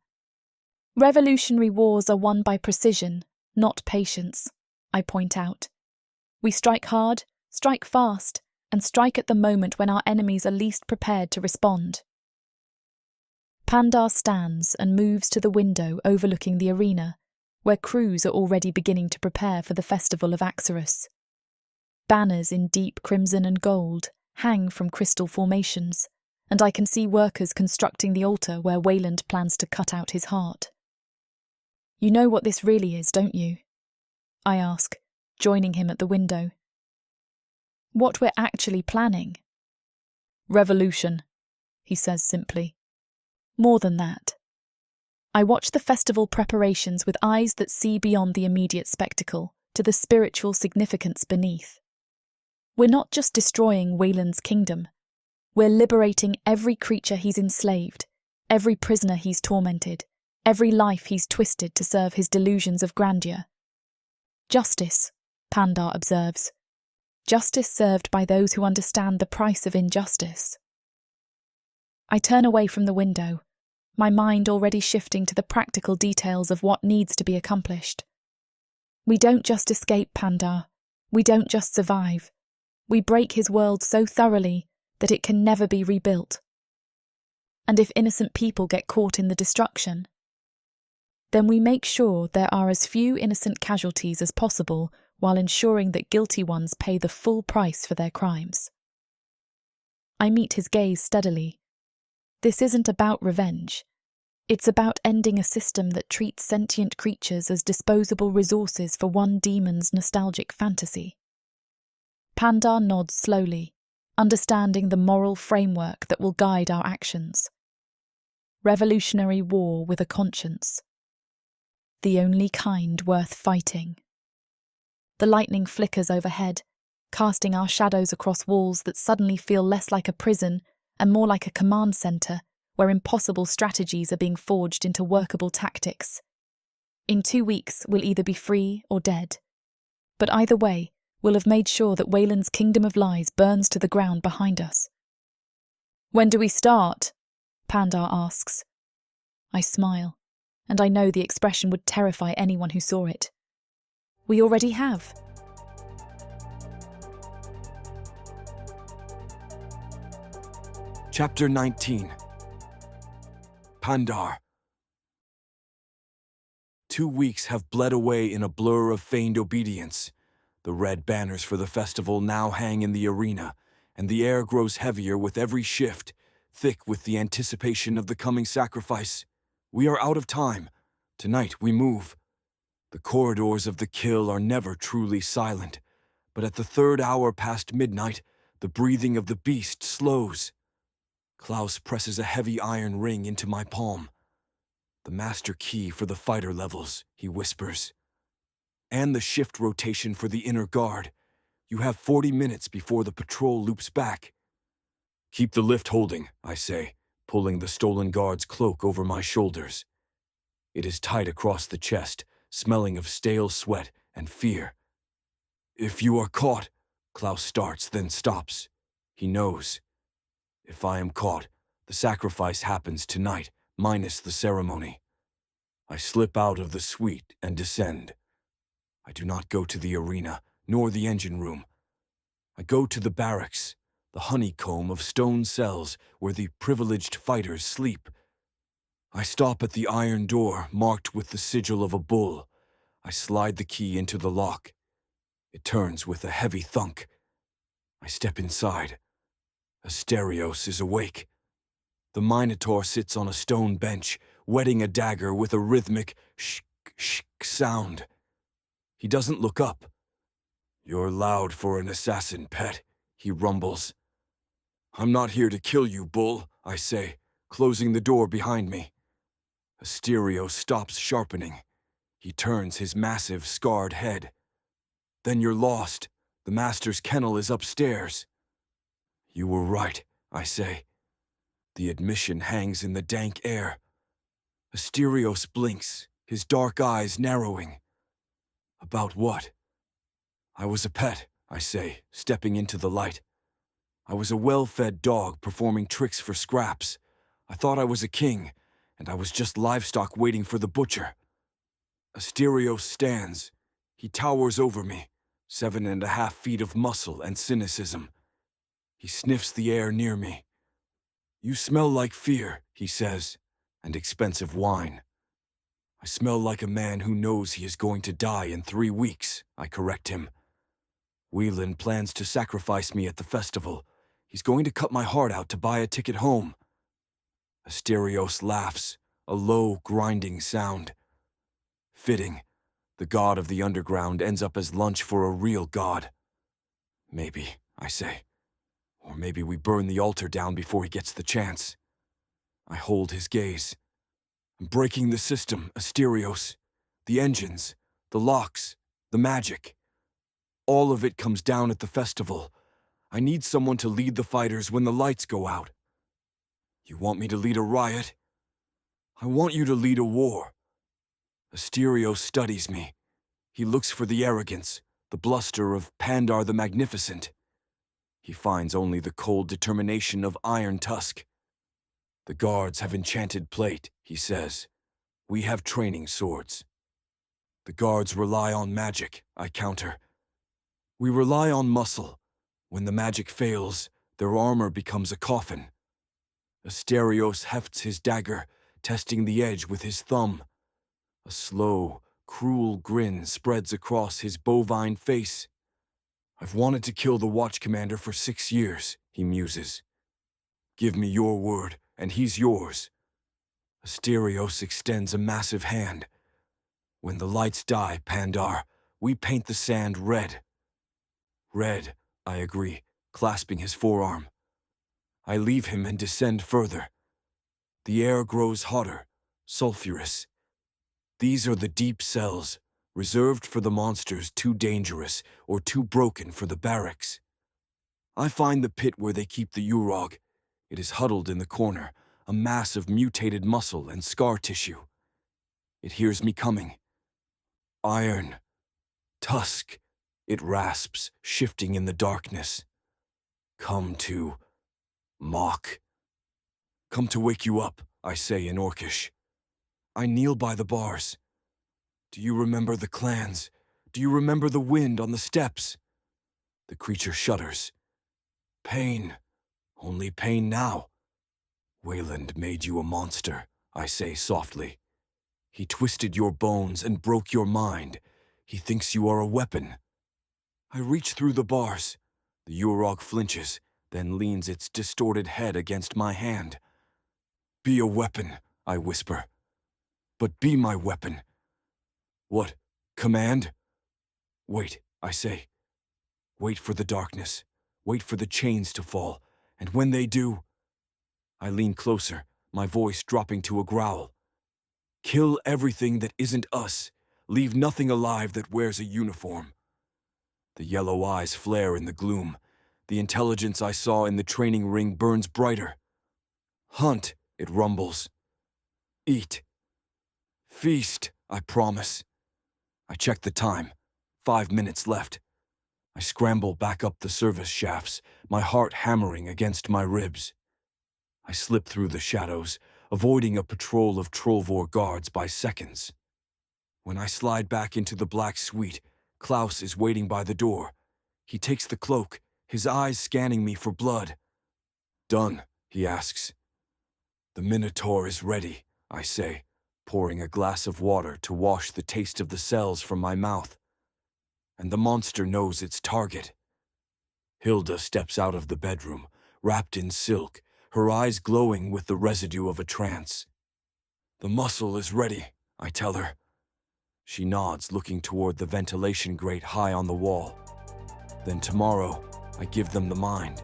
[SPEAKER 1] Revolutionary wars are won by precision, not patience, I point out. We strike hard, strike fast, and strike at the moment when our enemies are least prepared to respond. Pandar stands and moves to the window overlooking the arena, where crews are already beginning to prepare for the Festival of Axarus. Banners in deep crimson and gold hang from crystal formations, and I can see workers constructing the altar where Wayland plans to cut out his heart. You know what this really is, don't you? I ask, joining him at the window. What we're actually planning. Revolution, he says simply. More than that. I watch the festival preparations with eyes that see beyond the immediate spectacle to the spiritual significance beneath. We're not just destroying Wayland's kingdom. We're liberating every creature he's enslaved, every prisoner he's tormented, every life he's twisted to serve his delusions of grandeur. Justice, Pandar observes. justice served by those who understand the price of injustice. I turn away from the window, my mind already shifting to the practical details of what needs to be accomplished. We don't just escape Pandar, we don't just survive, we break his world so thoroughly that it can never be rebuilt. And if innocent people get caught in the destruction, then we make sure there are as few innocent casualties as possible while ensuring that guilty ones pay the full price for their crimes. I meet his gaze steadily. This isn't about revenge. It's about ending a system that treats sentient creatures as disposable resources for one demon's nostalgic fantasy. Pandar nods slowly, understanding the moral framework that will guide our actions. Revolutionary war with a conscience. The only kind worth fighting. The lightning flickers overhead, casting our shadows across walls that suddenly feel less like a prison and more like a command center where impossible strategies are being forged into workable tactics. In 2 weeks, we'll either be free or dead. But either way, we'll have made sure that Wayland's kingdom of lies burns to the ground behind us. "When do we start?" Pandar asks. I smile, and I know the expression would terrify anyone who saw it. We already have.
[SPEAKER 2] Chapter 19. Pandar. 2 weeks have bled away in a blur of feigned obedience. The red banners for the festival now hang in the arena, and the air grows heavier with every shift, thick with the anticipation of the coming sacrifice. We are out of time. Tonight we move. The corridors of the kill are never truly silent, but at the 3rd hour past midnight, the breathing of the beast slows. Klaus presses a heavy iron ring into my palm. "The master key for the fighter levels," he whispers. "And the shift rotation for the inner guard. You have 40 minutes before the patrol loops back." "Keep the lift holding," I say, pulling the stolen guard's cloak over my shoulders. It is tight across the chest, smelling of stale sweat and fear. "If you are caught," Klaus starts, then stops. He knows. If I am caught, the sacrifice happens tonight, minus the ceremony. I slip out of the suite and descend. I do not go to the arena, nor the engine room. I go to the barracks, the honeycomb of stone cells where the privileged fighters sleep. I stop at the iron door marked with the sigil of a bull. I slide the key into the lock. It turns with a heavy thunk. I step inside. Asterios is awake. The Minotaur sits on a stone bench, whetting a dagger with a rhythmic shk shk sound. He doesn't look up. "You're loud for an assassin, pet," he rumbles. "I'm not here to kill you, bull," I say, closing the door behind me. Asterios stops sharpening. He turns his massive, scarred head. "Then you're lost. The master's kennel is upstairs." "You were right," I say. The admission hangs in the dank air. Asterios blinks, his dark eyes narrowing. "About what?" "I was a pet," I say, stepping into the light. "I was a well-fed dog performing tricks for scraps. I thought I was a king, and I was just livestock waiting for the butcher." Asterios stands. He towers over me, 7.5 feet of muscle and cynicism. He sniffs the air near me. "You smell like fear," he says, "and expensive wine." "I smell like a man who knows he is going to die in 3 weeks," I correct him. "Wayland plans to sacrifice me at the festival. He's going to cut my heart out to buy a ticket home." Asterios laughs, a low, grinding sound. Fitting. The god of the underground ends up as lunch for a real god. "Maybe," I say. "Or maybe we burn the altar down before he gets the chance." I hold his gaze. "I'm breaking the system, Asterios. The engines, the locks, the magic. All of it comes down at the festival. I need someone to lead the fighters when the lights go out." "You want me to lead a riot?" "I want you to lead a war." Asterios studies me. He looks for the arrogance, the bluster of Pandar the Magnificent. He finds only the cold determination of Iron Tusk. The guards have enchanted plate, he says. We have training swords. The guards rely on magic, I counter. We rely on muscle. When the magic fails, their armor becomes a coffin. Asterios hefts his dagger, testing the edge with his thumb. A slow, cruel grin spreads across his bovine face. I've wanted to kill the watch commander for 6 years, he muses. Give me your word, and he's yours. Asterios extends a massive hand. When the lights die, Pandar, we paint the sand red. Red, I agree, clasping his forearm. I leave him and descend further. The air grows hotter, sulphurous. These are the deep cells, reserved for the monsters too dangerous or too broken for the barracks. I find the pit where they keep the Urog. It is huddled in the corner, a mass of mutated muscle and scar tissue. It hears me coming. Iron. Tusk. It rasps, shifting in the darkness. Come to mock. Come to wake you up, I say in Orcish. I kneel by the bars. Do you remember the clans? Do you remember the wind on the steps? The creature shudders. Pain. Only pain now. Wayland made you a monster, I say softly. He twisted your bones and broke your mind. He thinks you are a weapon. I reach through the bars. The Urog flinches, then leans its distorted head against my hand. Be a weapon, I whisper. But be my weapon. What? Command? Wait, I say. Wait for the darkness. Wait for the chains to fall. And when they do... I lean closer, my voice dropping to a growl. Kill everything that isn't us. Leave nothing alive that wears a uniform. The yellow eyes flare in the gloom. The intelligence I saw in the training ring burns brighter. Hunt, it rumbles. Eat. Feast, I promise. I check the time. 5 minutes left. I scramble back up the service shafts, my heart hammering against my ribs. I slip through the shadows, avoiding a patrol of Trollvor guards by seconds. When I slide back into the black suite, Klaus is waiting by the door. He takes the cloak, his eyes scanning me for blood. Done, he asks. The Minotaur is ready, I say, pouring a glass of water to wash the taste of the cells from my mouth. And the monster knows its target. Hilda steps out of the bedroom, wrapped in silk, her eyes glowing with the residue of a trance. The muscle is ready, I tell her. She nods, looking toward the ventilation grate high on the wall. Then tomorrow, I give them the mind.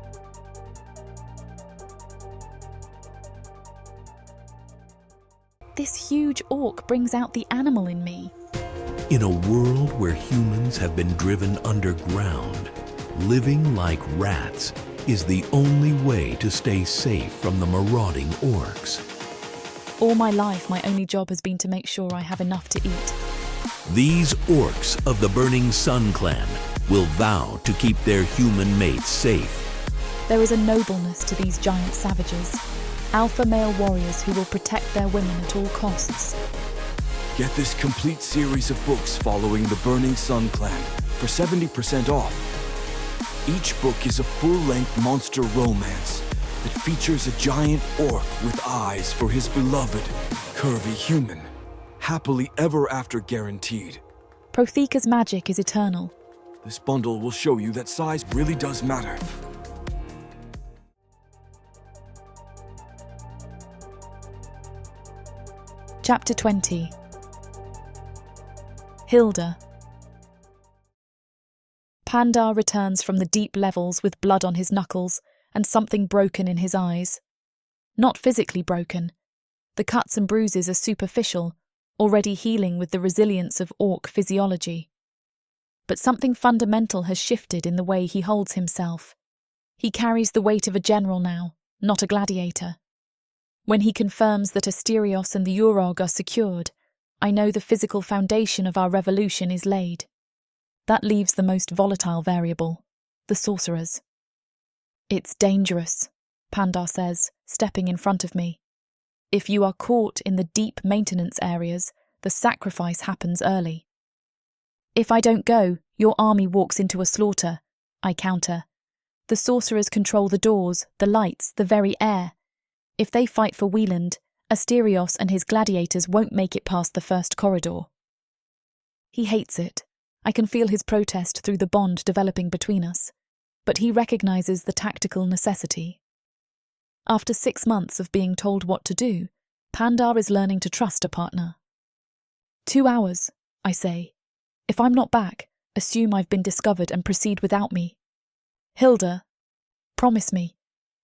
[SPEAKER 1] This huge orc brings out the animal in me.
[SPEAKER 3] In a world where humans have been driven underground, living like rats is the only way to stay safe from the marauding orcs.
[SPEAKER 1] All my life, my only job has been to make sure I have enough to eat.
[SPEAKER 3] These orcs of the Burning Sun clan will vow to keep their human mates safe.
[SPEAKER 1] There is a nobleness to these giant savages, alpha male warriors who will protect their women at all costs.
[SPEAKER 2] Get this complete series of books following the Burning Sun clan for 70% off. Each book is a full-length monster romance that features a giant orc with eyes for his beloved, curvy human. Happily ever after guaranteed.
[SPEAKER 1] Protheka's magic is eternal.
[SPEAKER 2] This bundle will show you that size really does matter.
[SPEAKER 1] Chapter 20. Hilda. Pandar returns from the deep levels with blood on his knuckles and something broken in his eyes. Not physically broken. The cuts and bruises are superficial, already healing with the resilience of orc physiology. But something fundamental has shifted in the way he holds himself. He carries the weight of a general now, not a gladiator. When he confirms that Asterios and the Urog are secured, I know the physical foundation of our revolution is laid. That leaves the most volatile variable, the sorcerers. It's dangerous, Pandar says, stepping in front of me. If you are caught in the deep maintenance areas, the sacrifice happens early. If I don't go, your army walks into a slaughter, I counter. The sorcerers control the doors, the lights, the very air. If they fight for Wieland, Asterios and his gladiators won't make it past the first corridor. He hates it. I can feel his protest through the bond developing between us, but he recognizes the tactical necessity. After 6 months of being told what to do, Pandar is learning to trust a partner. 2 hours, I say. If I'm not back, assume I've been discovered and proceed without me. Hilda, promise me,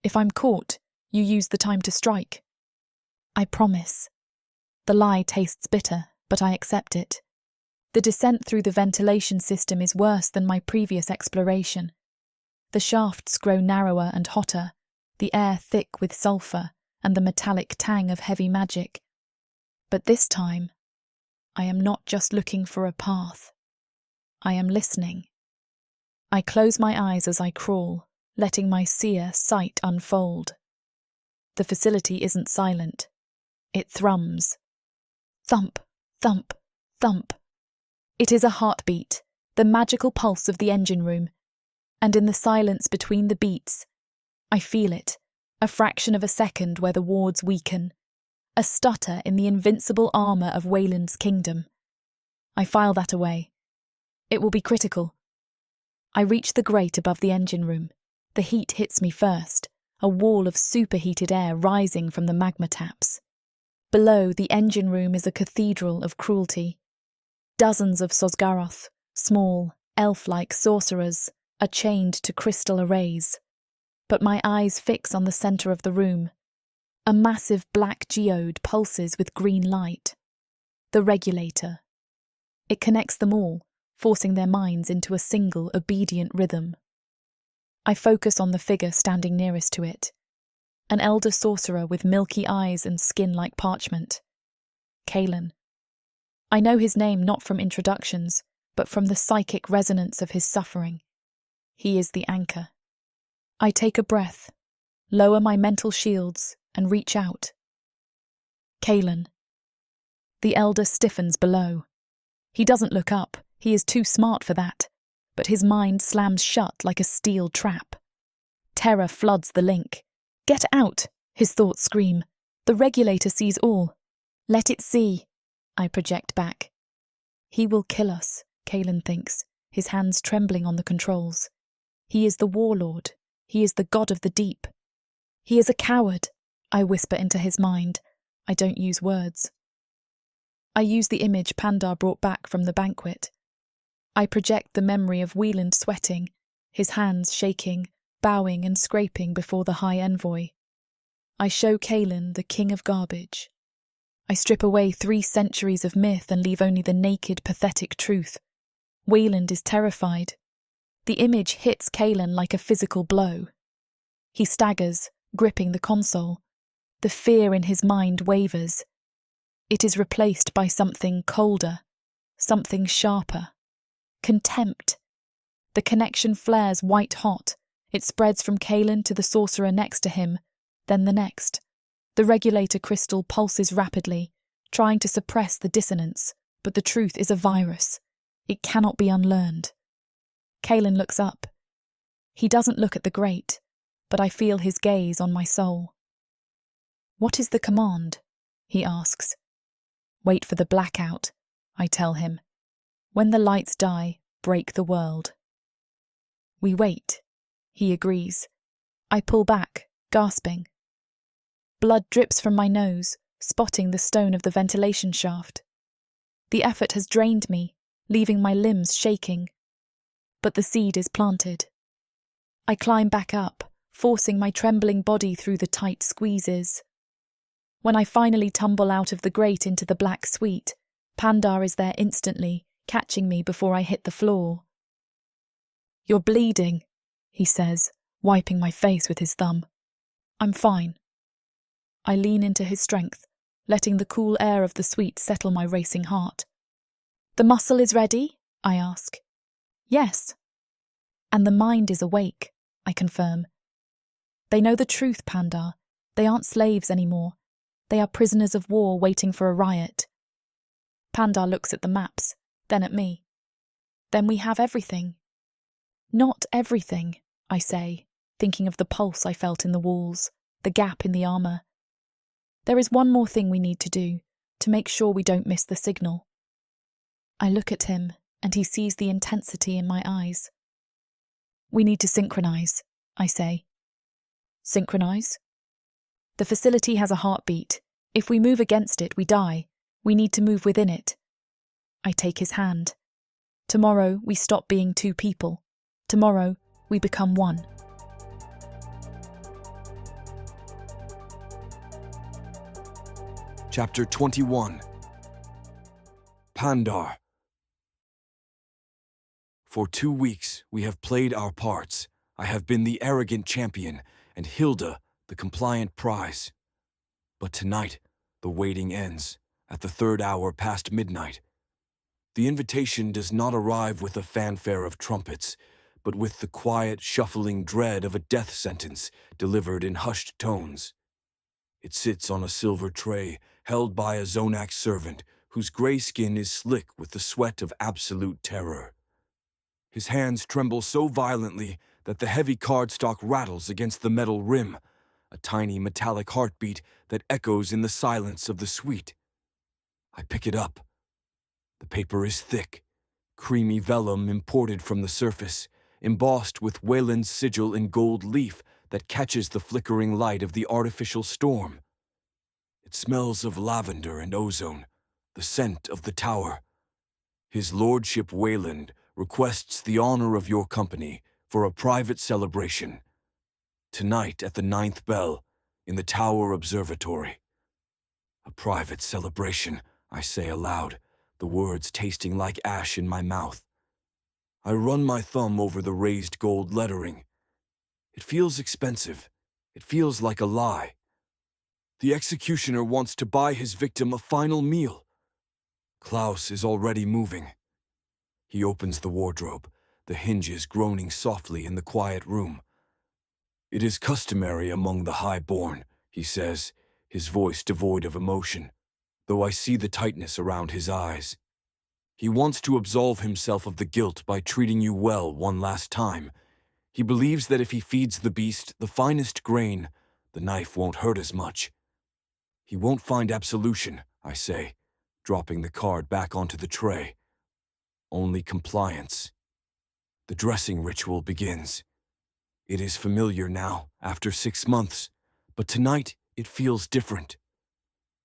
[SPEAKER 1] if I'm caught, you use the time to strike. I promise. The lie tastes bitter, but I accept it. The descent through the ventilation system is worse than my previous exploration. The shafts grow narrower and hotter, the air thick with sulphur and the metallic tang of heavy magic. But this time, I am not just looking for a path. I am listening. I close my eyes as I crawl, letting my seer sight unfold. The facility isn't silent. It thrums. Thump, thump, thump. It is a heartbeat, the magical pulse of the engine room. And in the silence between the beats, I feel it, a fraction of a second where the wards weaken, a stutter in the invincible armour of Wayland's kingdom. I file that away. It will be critical. I reach the grate above the engine room. The heat hits me first, a wall of superheated air rising from the magma taps. Below, the engine room is a cathedral of cruelty. Dozens of Sosgaroth, small, elf-like sorcerers, are chained to crystal arrays. But my eyes fix on the centre of the room. A massive black geode pulses with green light. The regulator. It connects them all, forcing their minds into a single obedient rhythm. I focus on the figure standing nearest to it. An elder sorcerer with milky eyes and skin like parchment. Kalen. I know his name not from introductions, but from the psychic resonance of his suffering. He is the anchor. I take a breath, lower my mental shields, and reach out. Kalen. The elder stiffens below. He doesn't look up, he is too smart for that, but his mind slams shut like a steel trap. Terror floods the link. Get out, his thoughts scream. The regulator sees all. Let it see, I project back. He will kill us, Kalen thinks, his hands trembling on the controls. He is the warlord. He is the god of the deep. He is a coward, I whisper into his mind. I don't use words. I use the image Pandar brought back from the banquet. I project the memory of Wieland sweating, his hands shaking, bowing and scraping before the High Envoy. I show Kalen the king of garbage. I strip away 3 centuries of myth and leave only the naked, pathetic truth. Wieland is terrified. The image hits Kalen like a physical blow. He staggers, gripping the console. The fear in his mind wavers. It is replaced by something colder, something sharper. Contempt. The connection flares white hot. It spreads from Kalen to the sorcerer next to him, then the next. The regulator crystal pulses rapidly, trying to suppress the dissonance, but the truth is a virus. It cannot be unlearned. Kalen looks up. He doesn't look at the grate, but I feel his gaze on my soul. What is the command? He asks. Wait for the blackout, I tell him. When the lights die, break the world. We wait. He agrees. I pull back, gasping. Blood drips from my nose, spotting the stone of the ventilation shaft. The effort has drained me, leaving my limbs shaking. But the seed is planted. I climb back up, forcing my trembling body through the tight squeezes. When I finally tumble out of the grate into the black suite, Pandar is there instantly, catching me before I hit the floor. You're bleeding, he says, wiping my face with his thumb. I'm fine. I lean into his strength, letting the cool air of the suite settle my racing heart. The muscle is ready? I ask. Yes. And the mind is awake, I confirm. They know the truth, Pandar. They aren't slaves anymore. They are prisoners of war waiting for a riot. Pandar looks at the maps, then at me. Then we have everything. Not everything, I say, thinking of the pulse I felt in the walls, the gap in the armour. There is one more thing we need to do, to make sure we don't miss the signal. I look at him, and he sees the intensity in my eyes. We need to synchronize, I say. Synchronize? The facility has a heartbeat. If we move against it, we die. We need to move within it. I take his hand. Tomorrow, we stop being two people. Tomorrow, we become one.
[SPEAKER 2] Chapter 21. Pandar. For 2 weeks, we have played our parts. I have been the arrogant champion, and Hilda, the compliant prize. But tonight, the waiting ends, at the 3rd hour past midnight. The invitation does not arrive with a fanfare of trumpets, but with the quiet, shuffling dread of a death sentence delivered in hushed tones. It sits on a silver tray, held by a Zonac servant, whose gray skin is slick with the sweat of absolute terror. His hands tremble so violently that the heavy cardstock rattles against the metal rim, a tiny metallic heartbeat that echoes in the silence of the suite. I pick it up. The paper is thick, creamy vellum imported from the surface, embossed with Wayland's sigil in gold leaf that catches the flickering light of the artificial storm. It smells of lavender and ozone, the scent of the tower. His Lordship Wayland requests the honor of your company for a private celebration. Tonight at the 9th bell, in the Tower Observatory. A private celebration, I say aloud, the words tasting like ash in my mouth. I run my thumb over the raised gold lettering. It feels expensive. It feels like a lie. The executioner wants to buy his victim a final meal. Klaus is already moving. He opens the wardrobe, the hinges groaning softly in the quiet room. It is customary among the high-born, he says, his voice devoid of emotion, though I see the tightness around his eyes. He wants to absolve himself of the guilt by treating you well one last time. He believes that if he feeds the beast the finest grain, the knife won't hurt as much. He won't find absolution, I say, dropping the card back onto the tray. Only compliance. The dressing ritual begins. It is familiar now, after 6 months, but tonight it feels different.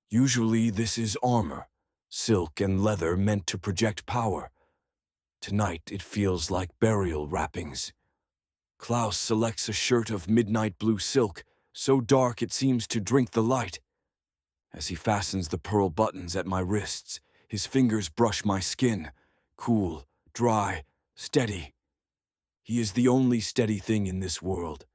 [SPEAKER 2] Usually this is armor, silk and leather meant to project power. Tonight it feels like burial wrappings. Klaus selects a shirt of midnight blue silk, so dark it seems to drink the light. As he fastens the pearl buttons at my wrists, his fingers brush my skin, cool, dry, steady. He is the only steady thing in this world.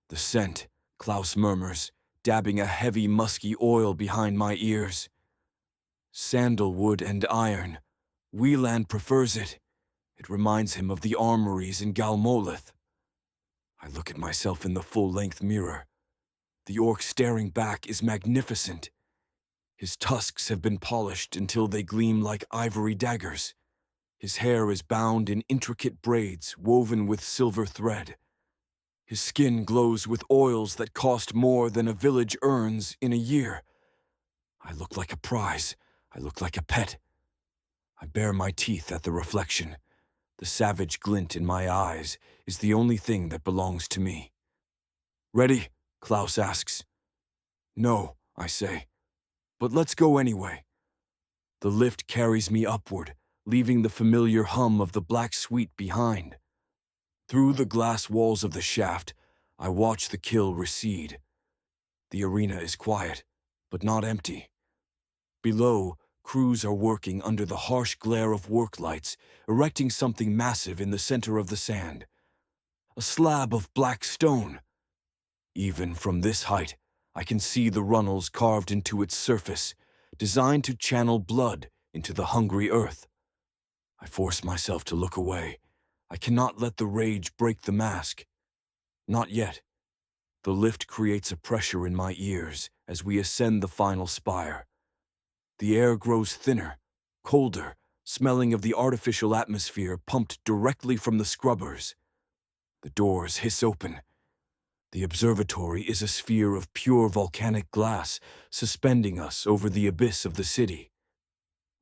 [SPEAKER 2] The scent, Klaus murmurs, dabbing a heavy, musky oil behind my ears. Sandalwood and iron. Wieland prefers it. It reminds him of the armories in Galmolith. I look at myself in the full-length mirror. The orc staring back is magnificent. His tusks have been polished until they gleam like ivory daggers. His hair is bound in intricate braids woven with silver thread. His skin glows with oils that cost more than a village earns in a year. I look like a prize. I look like a pet. I bare my teeth at the reflection. The savage glint in my eyes is the only thing that belongs to me. Ready? Klaus asks. No, I say. But let's go anyway. The lift carries me upward, leaving the familiar hum of the black suite behind. Through the glass walls of the shaft, I watch the kill recede. The arena is quiet, but not empty. Below, crews are working under the harsh glare of work lights, erecting something massive in the center of the sand. A slab of black stone. Even from this height, I can see the runnels carved into its surface, designed to channel blood into the hungry earth. I force myself to look away, I cannot let the rage break the mask. Not yet. The lift creates a pressure in my ears as we ascend the final spire. The air grows thinner, colder, smelling of the artificial atmosphere pumped directly from the scrubbers. The doors hiss open. The observatory is a sphere of pure volcanic glass, suspending us over the abyss of the city.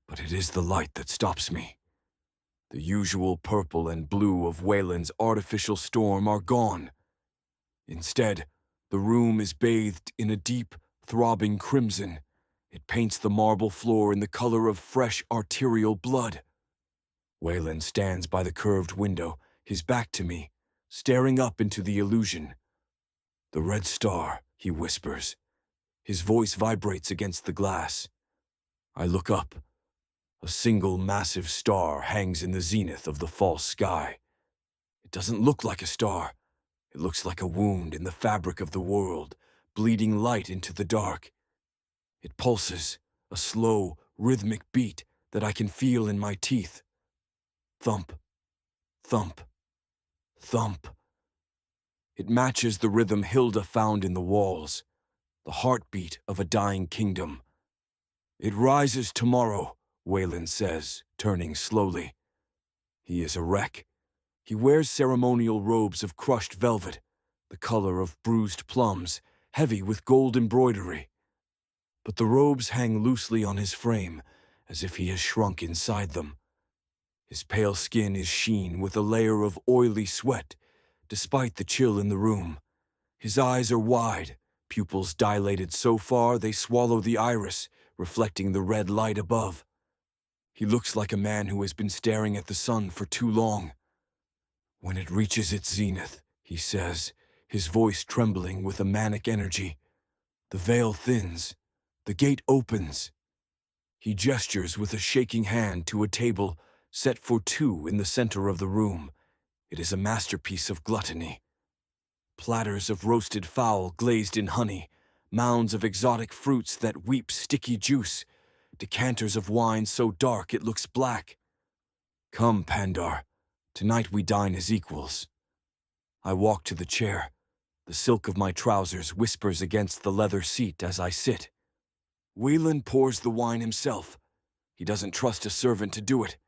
[SPEAKER 2] But it is the light that stops me. The usual purple and blue of Wayland's artificial storm are gone. Instead, the room is bathed in a deep, throbbing crimson. It paints the marble floor in the color of fresh arterial blood. Wayland stands by the curved window, his back to me, staring up into the illusion. "The red star," he whispers. His voice vibrates against the glass. I look up. A single massive star hangs in the zenith of the false sky. It doesn't look like a star. It looks like a wound in the fabric of the world, bleeding light into the dark. It pulses, a slow, rhythmic beat that I can feel in my teeth. Thump, thump, thump. It matches the rhythm Hilda found in the walls, the heartbeat of a dying kingdom. "It rises tomorrow," Wayland says, turning slowly. He is a wreck. He wears ceremonial robes of crushed velvet, the color of bruised plums, heavy with gold embroidery. But the robes hang loosely on his frame, as if he has shrunk inside them. His pale skin is sheen with a layer of oily sweat, despite the chill in the room. His eyes are wide, pupils dilated so far they swallow the iris, reflecting the red light above. He looks like a man who has been staring at the sun for too long. "When it reaches its zenith," he says, his voice trembling with a manic energy, "the veil thins, the gate opens." He gestures with a shaking hand to a table set for two in the center of the room. It is a masterpiece of gluttony. Platters of roasted fowl glazed in honey, mounds of exotic fruits that weep sticky juice, decanters of wine so dark it looks black. "Come, Pandar. Tonight we dine as equals." I walk to the chair. The silk of my trousers whispers against the leather seat as I sit. Wayland pours the wine himself. He doesn't trust a servant to do it.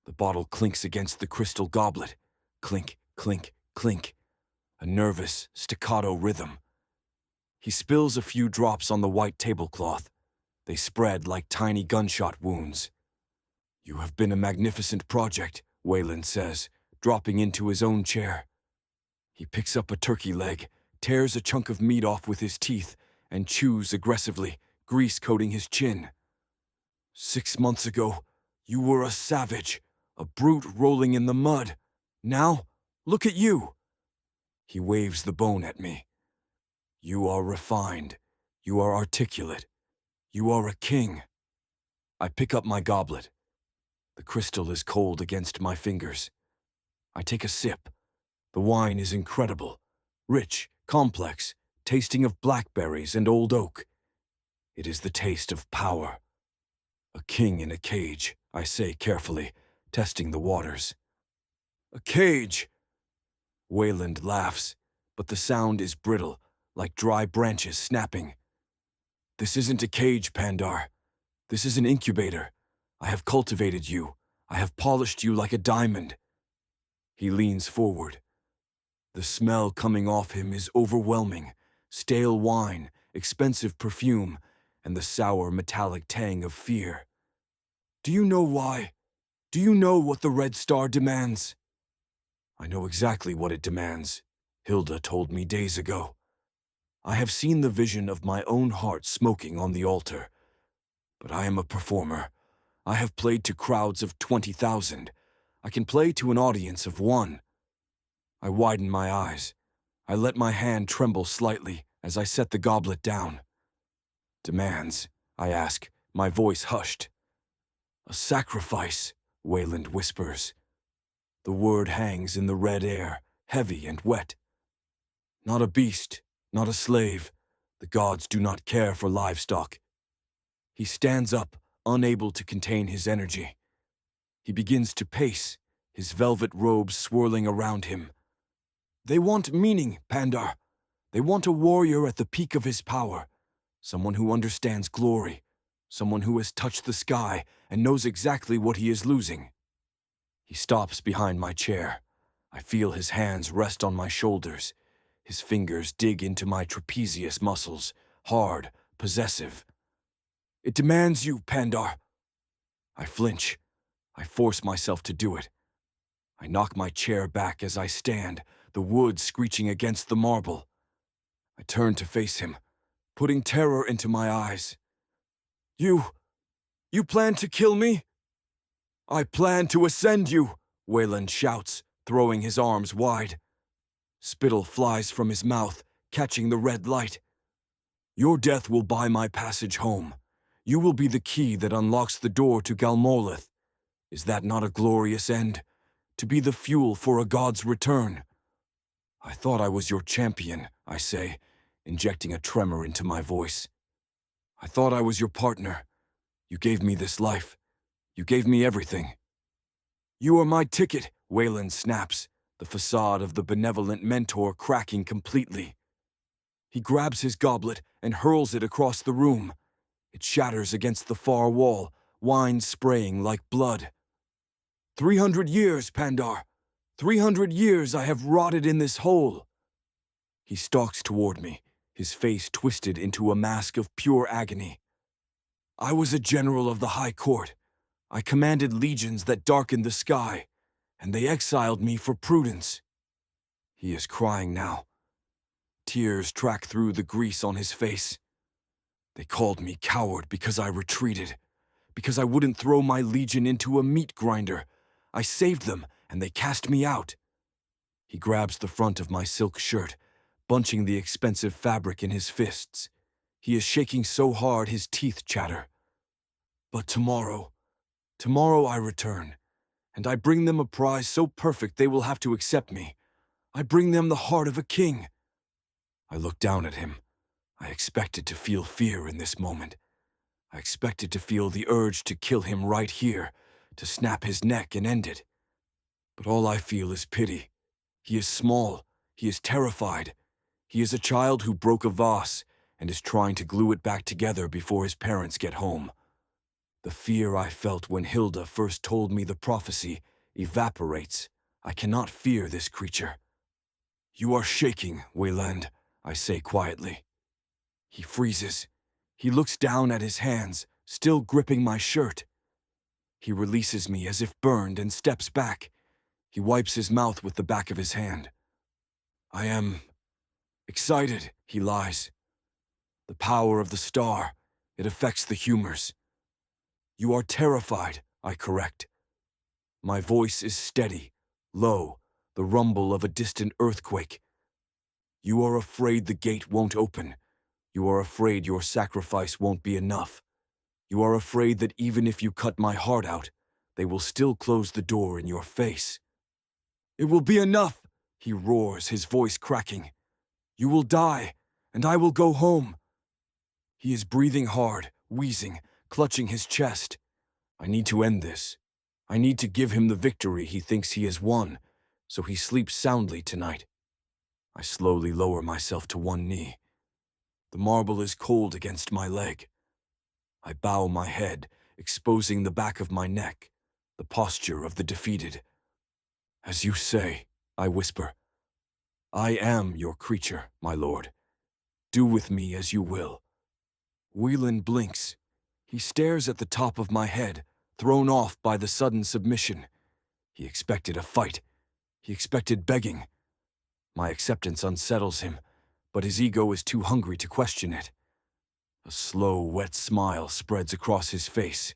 [SPEAKER 2] The bottle clinks against the crystal goblet. Clink, clink, clink. A nervous, staccato rhythm. He spills a few drops on the white tablecloth. They spread like tiny gunshot wounds. "You have been a magnificent project," Wayland says, dropping into his own chair. He picks up a turkey leg, tears a chunk of meat off with his teeth, and chews aggressively, grease coating his chin. "6 months ago, you were a savage, a brute rolling in the mud. Now, look at you." He waves the bone at me. "You are refined. You are articulate. You are a king." I pick up my goblet. The crystal is cold against my fingers. I take a sip. The wine is incredible, rich, complex, tasting of blackberries and old oak. It is the taste of power. "A king in a cage," I say carefully, testing the waters. "A cage!" Wayland laughs, but the sound is brittle, like dry branches snapping. "This isn't a cage, Pandar. This is an incubator. I have cultivated you. I have polished you like a diamond." He leans forward. The smell coming off him is overwhelming. Stale wine, expensive perfume, and the sour metallic tang of fear. "Do you know why? Do you know what the Red Star demands?" "I know exactly what it demands," Hilda told me days ago. "I have seen the vision of my own heart smoking on the altar. But I am a performer. I have played to crowds of 20,000. I can play to an audience of 1. I widen my eyes. I let my hand tremble slightly as I set the goblet down. "Demands?" I ask, my voice hushed. "A sacrifice," Wayland whispers. The word hangs in the red air, heavy and wet. "Not a beast, not a slave. The gods do not care for livestock." He stands up, unable to contain his energy. He begins to pace, his velvet robes swirling around him. They want meaning, Pandar. They want a warrior at the peak of his power, someone who understands glory, someone who has touched the sky and knows exactly what he is losing. He stops behind my chair. I feel his hands rest on my shoulders. His fingers dig into my trapezius muscles, hard, possessive. It demands you, Pandar. I flinch. I force myself to do it. I knock my chair back as I stand, the wood screeching against the marble. I turn to face him, putting terror into my eyes. You plan to kill me? I plan to ascend you, Wayland shouts, throwing his arms wide. Spittle flies from his mouth, catching the red light. Your death will buy my passage home. You will be the key that unlocks the door to Galmolith. Is that not a glorious end? To be the fuel for a god's return. I thought I was your champion, I say, injecting a tremor into my voice. I thought I was your partner. You gave me this life. You gave me everything. You are my ticket, Wayland snaps, the facade of the benevolent mentor cracking completely. He grabs his goblet and hurls it across the room. It shatters against the far wall, wine spraying like blood. 300 years, Pandar. 300 years I have rotted in this hole. He stalks toward me, his face twisted into a mask of pure agony. I was a general of the High Court. I commanded legions that darkened the sky, and they exiled me for prudence. He is crying now. Tears track through the grease on his face. They called me coward because I retreated, because I wouldn't throw my legion into a meat grinder. I saved them, and they cast me out. He grabs the front of my silk shirt, bunching the expensive fabric in his fists. He is shaking so hard his teeth chatter. But tomorrow I return, and I bring them a prize so perfect they will have to accept me. I bring them the heart of a king. I look down at him. I expected to feel fear in this moment. I expected to feel the urge to kill him right here, to snap his neck and end it. But all I feel is pity. He is small. He is terrified. He is a child who broke a vase and is trying to glue it back together before his parents get home. The fear I felt when Hilda first told me the prophecy evaporates. I cannot fear this creature. You are shaking, Wayland, I say quietly. He freezes. He looks down at his hands, still gripping my shirt. He releases me as if burned and steps back. He wipes his mouth with the back of his hand. I am excited, he lies. The power of the star, it affects the humors. You are terrified, I correct. My voice is steady, low, the rumble of a distant earthquake. You are afraid the gate won't open. You are afraid your sacrifice won't be enough. You are afraid that even if you cut my heart out, they will still close the door in your face. It will be enough, he roars, his voice cracking. You will die, and I will go home. He is breathing hard, wheezing, clutching his chest. I need to end this. I need to give him the victory he thinks he has won, so he sleeps soundly tonight. I slowly lower myself to one knee. The marble is cold against my leg. I bow my head, exposing the back of my neck, the posture of the defeated. As you say, I whisper, I am your creature, my lord. Do with me as you will. Wayland blinks. He stares at the top of my head, thrown off by the sudden submission. He expected a fight. He expected begging. My acceptance unsettles him, but his ego is too hungry to question it. A slow, wet smile spreads across his face.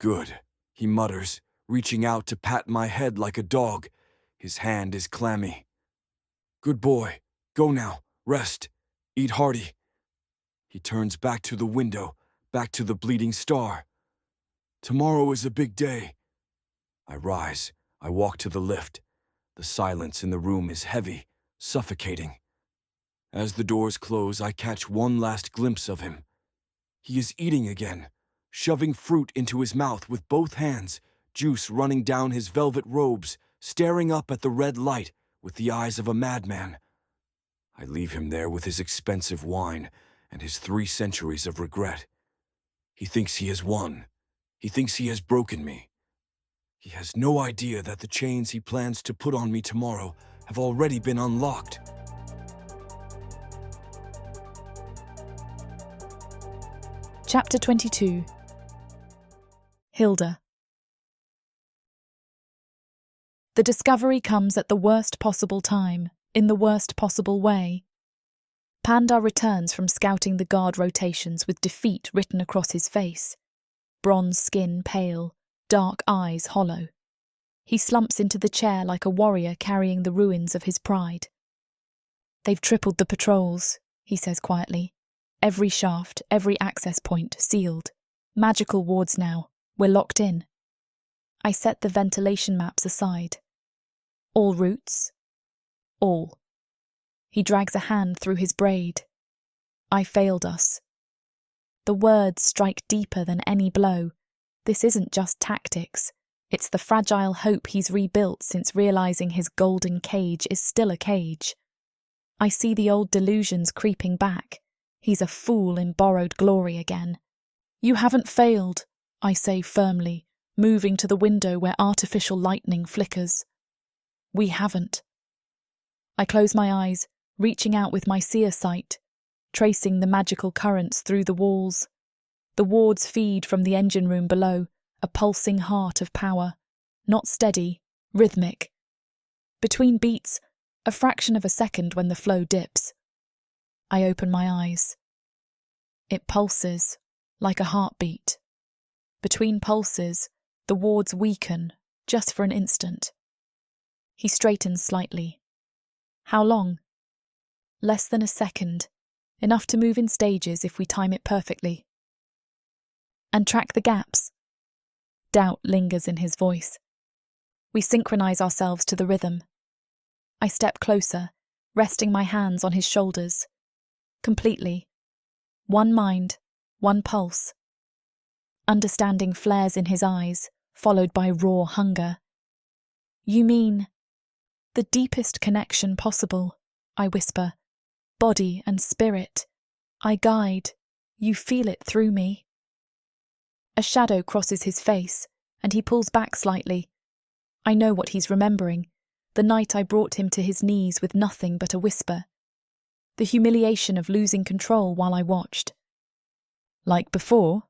[SPEAKER 2] Good, he mutters, reaching out to pat my head like a dog. His hand is clammy. Good boy. Go now. Rest. Eat hearty. He turns back to the window, back to the bleeding star. Tomorrow is a big day. I rise. I walk to the lift. The silence in the room is heavy, suffocating. As the doors close, I catch one last glimpse of him. He is eating again, shoving fruit into his mouth with both hands, juice running down his velvet robes, staring up at the red light with the eyes of a madman. I leave him there with his expensive wine and his 3 centuries of regret. He thinks he has won. He thinks he has broken me. He has no idea that the chains he plans to put on me tomorrow have already been unlocked.
[SPEAKER 1] Chapter 22. Hilda. The discovery comes at the worst possible time, in the worst possible way. Pandar returns from scouting the guard rotations with defeat written across his face. Bronze skin pale, dark eyes hollow. He slumps into the chair like a warrior carrying the ruins of his pride. "They've tripled the patrols," he says quietly. "Every shaft, every access point, sealed. Magical wards now. We're locked in." I set the ventilation maps aside. "All routes?" "All." He drags a hand through his braid. "I failed us." The words strike deeper than any blow. This isn't just tactics. It's the fragile hope he's rebuilt since realizing his golden cage is still a cage. I see the old delusions creeping back. He's a fool in borrowed glory again. "You haven't failed," I say firmly, moving to the window where artificial lightning flickers. "We haven't." I close my eyes, reaching out with my seer sight, tracing the magical currents through the walls. The wards feed from the engine room below, a pulsing heart of power, not steady, rhythmic. Between beats, a fraction of a second when the flow dips. I open my eyes. It pulses, like a heartbeat. Between pulses, the wards weaken, just for an instant. He straightens slightly. How long? Less than a second, enough to move in stages if we time it perfectly. And track the gaps. Doubt lingers in his voice. We synchronize ourselves to the rhythm. I step closer, resting my hands on his shoulders. Completely. One mind, one pulse. Understanding flares in his eyes, followed by raw hunger. "You mean..." "The deepest connection possible," I whisper. "Body and spirit. I guide. You feel it through me." A shadow crosses his face, and he pulls back slightly. I know what he's remembering. The night I brought him to his knees with nothing but a whisper. The humiliation of losing control while I watched. "Like before?"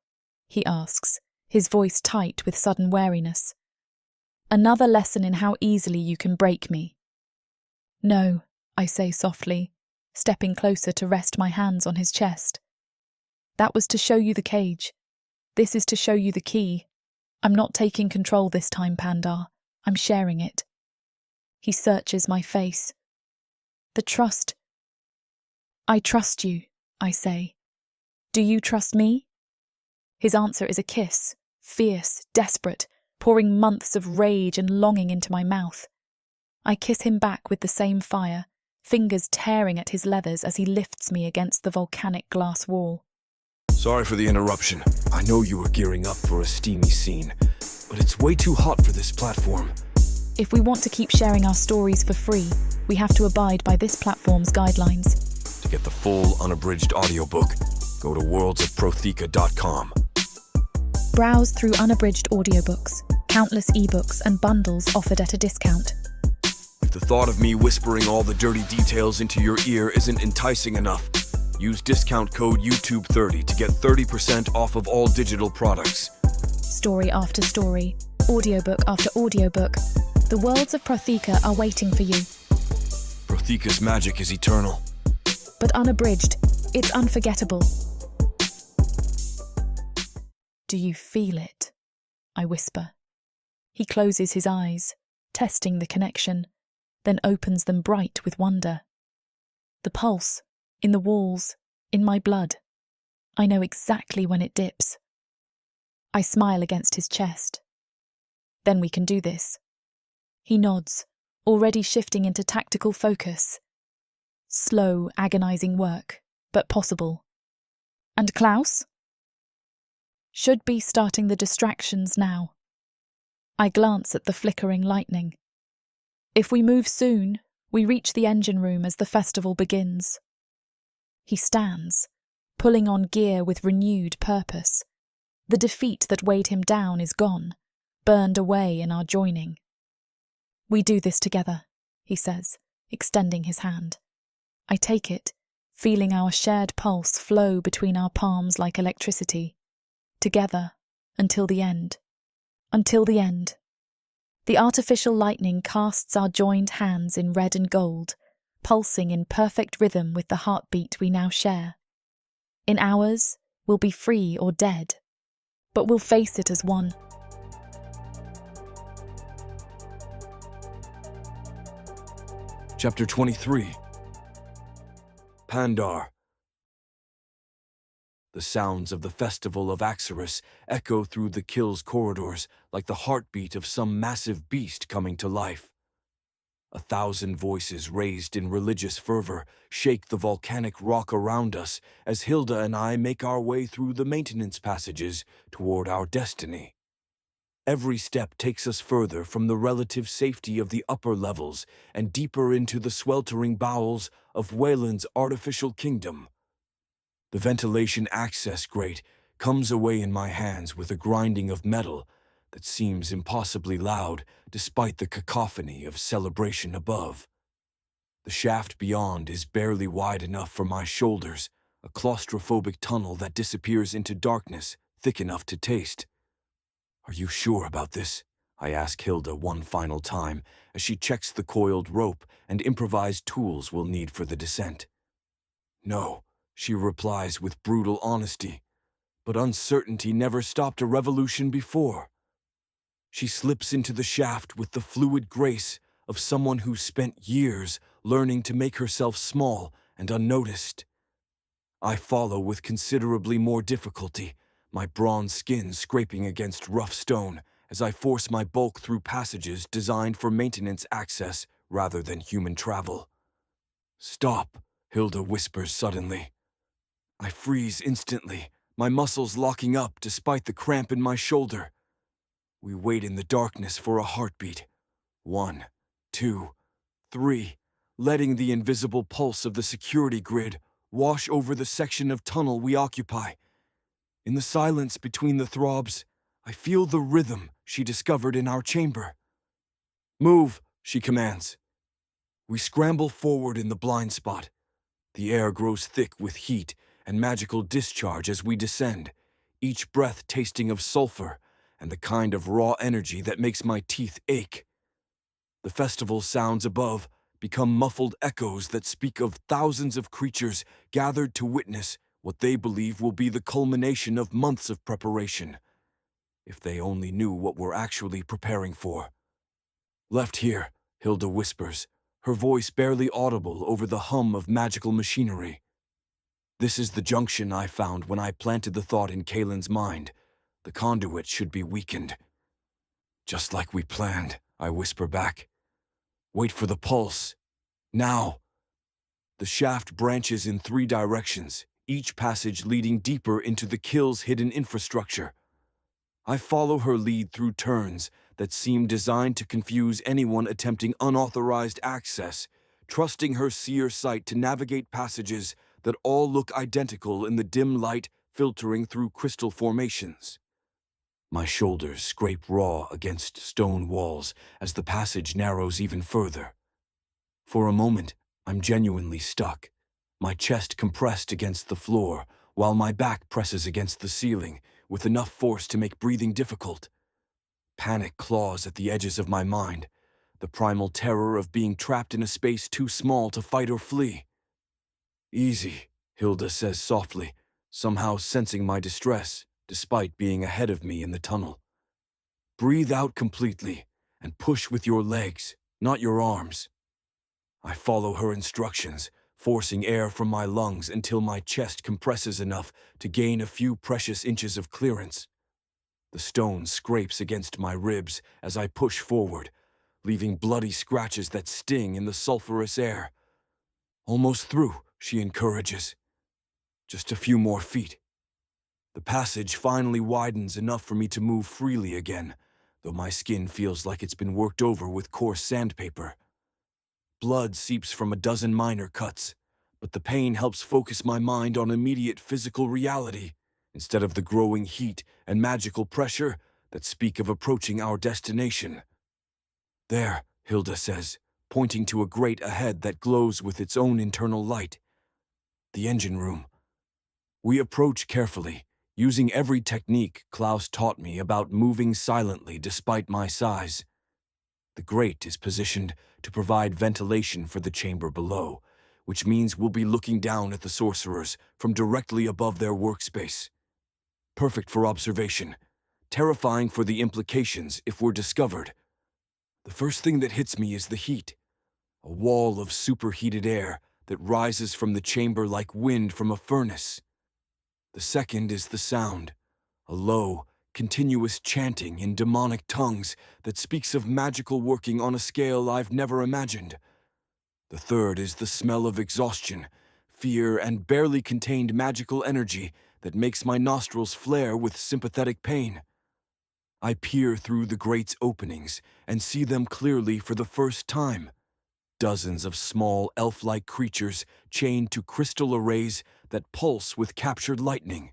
[SPEAKER 1] he asks, his voice tight with sudden wariness. "Another lesson in how easily you can break me." "No," I say softly, stepping closer to rest my hands on his chest. "That was to show you the cage. This is to show you the key. I'm not taking control this time, Pandar. I'm sharing it." He searches my face. "The trust..." "I trust you," I say. "Do you trust me?" His answer is a kiss, fierce, desperate, pouring months of rage and longing into my mouth. I kiss him back with the same fire, fingers tearing at his leathers as he lifts me against the volcanic glass wall.
[SPEAKER 2] Sorry for the interruption. I know you were gearing up for a steamy scene, but it's way too hot for this platform.
[SPEAKER 1] If we want to keep sharing our stories for free, we have to abide by this platform's guidelines.
[SPEAKER 2] To get the full unabridged audiobook, go to worldsofprotheka.com.
[SPEAKER 1] Browse through unabridged audiobooks, countless ebooks and bundles offered at a discount.
[SPEAKER 2] If the thought of me whispering all the dirty details into your ear isn't enticing enough, use discount code YouTube30 to get 30% off of all digital products.
[SPEAKER 1] Story after story, audiobook after audiobook, the worlds of Protheka are waiting for you.
[SPEAKER 2] Protheka's magic is eternal.
[SPEAKER 1] But unabridged, it's unforgettable. "Do you feel it?" I whisper. He closes his eyes, testing the connection, then opens them bright with wonder. The pulse, in the walls, in my blood. I know exactly when it dips. I smile against his chest. "Then we can do this." He nods, already shifting into tactical focus. Slow, agonizing work, but possible. "And Klaus?" "Should be starting the distractions now." I glance at the flickering lightning. If we move soon, we reach the engine room as the festival begins. He stands, pulling on gear with renewed purpose. The defeat that weighed him down is gone, burned away in our joining. We do this together, he says, extending his hand. I take it, feeling our shared pulse flow between our palms like electricity. Together, until the end. Until the end. The artificial lightning casts our joined hands in red and gold, pulsing in perfect rhythm with the heartbeat we now share. In hours, we'll be free or dead, but we'll face it as one.
[SPEAKER 2] Chapter 23. Pandar. The sounds of the festival of Axarus echo through the Kill's corridors like the heartbeat of some massive beast coming to life. 1,000 voices raised in religious fervor shake the volcanic rock around us as Hilda and I make our way through the maintenance passages toward our destiny. Every step takes us further from the relative safety of the upper levels and deeper into the sweltering bowels of Wayland's artificial kingdom. The ventilation access grate comes away in my hands with a grinding of metal that seems impossibly loud despite the cacophony of celebration above. The shaft beyond is barely wide enough for my shoulders, a claustrophobic tunnel that disappears into darkness thick enough to taste. "Are you sure about this?" I ask Hilda one final time as she checks the coiled rope and improvised tools we'll need for the descent. "No," she replies with brutal honesty, "but uncertainty never stopped a revolution before." She slips into the shaft with the fluid grace of someone who spent years learning to make herself small and unnoticed. I follow with considerably more difficulty, my bronze skin scraping against rough stone as I force my bulk through passages designed for maintenance access rather than human travel. "Stop," Hilda whispers suddenly. I freeze instantly, my muscles locking up despite the cramp in my shoulder. We wait in the darkness for a heartbeat. 1, 2, 3, letting the invisible pulse of the security grid wash over the section of tunnel we occupy. In the silence between the throbs, I feel the rhythm she discovered in our chamber. "Move," she commands. We scramble forward in the blind spot. The air grows thick with heat and magical discharge as we descend, each breath tasting of sulfur and the kind of raw energy that makes my teeth ache. The festival sounds above become muffled echoes that speak of thousands of creatures gathered to witness what they believe will be the culmination of months of preparation. If they only knew what we're actually preparing for. "Left here," Hilda whispers, her voice barely audible over the hum of magical machinery. This is the junction I found when I planted the thought in Kalen's mind. The conduit should be weakened. "Just like we planned," I whisper back. "Wait for the pulse. Now." The shaft branches in 3 directions, each passage leading deeper into the Kill's hidden infrastructure. I follow her lead through turns that seem designed to confuse anyone attempting unauthorized access, trusting her seer sight to navigate passages that all look identical in the dim light filtering through crystal formations. My shoulders scrape raw against stone walls as the passage narrows even further. For a moment, I'm genuinely stuck, my chest compressed against the floor, while my back presses against the ceiling, with enough force to make breathing difficult. Panic claws at the edges of my mind, the primal terror of being trapped in a space too small to fight or flee. "Easy," Hilda says softly, somehow sensing my distress, despite being ahead of me in the tunnel. "Breathe out completely, and push with your legs, not your arms." I follow her instructions, forcing air from my lungs until my chest compresses enough to gain a few precious inches of clearance. The stone scrapes against my ribs as I push forward, leaving bloody scratches that sting in the sulphurous air. "Almost through," she encourages. "Just a few more feet." The passage finally widens enough for me to move freely again, though my skin feels like it's been worked over with coarse sandpaper. Blood seeps from a dozen minor cuts, but the pain helps focus my mind on immediate physical reality instead of the growing heat and magical pressure that speak of approaching our destination. There, Hilda says, pointing to a grate ahead that glows with its own internal light. The engine room. We approach carefully, using every technique Klaus taught me about moving silently despite my size. The grate is positioned to provide ventilation for the chamber below, which means we'll be looking down at the sorcerers from directly above their workspace. Perfect for observation, terrifying for the implications if we're discovered. The first thing that hits me is the heat, a wall of superheated air that rises from the chamber like wind from a furnace. The second is the sound, a low, continuous chanting in demonic tongues that speaks of magical working on a scale I've never imagined. The third is the smell of exhaustion, fear, and barely contained magical energy that makes my nostrils flare with sympathetic pain. I peer through the grate's openings and see them clearly for the first time. Dozens of small elf-like creatures chained to crystal arrays that pulse with captured lightning.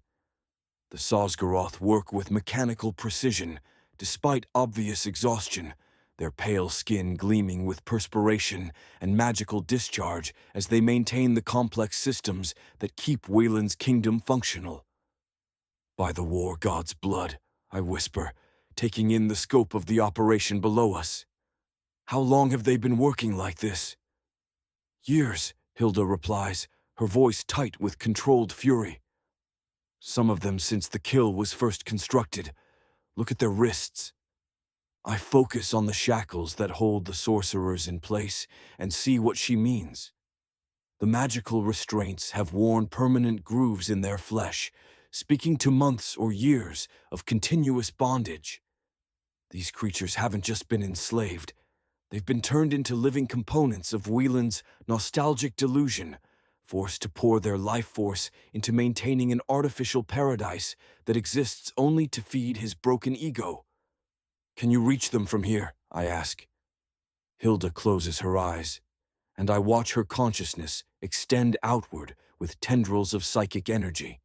[SPEAKER 2] The Sazgoroth work with mechanical precision, despite obvious exhaustion, their pale skin gleaming with perspiration and magical discharge as they maintain the complex systems that keep Wayland's kingdom functional. By the war god's blood, I whisper, taking in the scope of the operation below us. How long have they been working like this? Years, Hilda replies, her voice tight with controlled fury. Some of them since the kill was first constructed. Look at their wrists. I focus on the shackles that hold the sorcerers in place and see what she means. The magical restraints have worn permanent grooves in their flesh, speaking to months or years of continuous bondage. These creatures haven't just been enslaved. They've been turned into living components of Wieland's nostalgic delusion, forced to pour their life force into maintaining an artificial paradise that exists only to feed his broken ego. Can you reach them from here? I ask. Hilda closes her eyes, and I watch her consciousness extend outward with tendrils of psychic energy.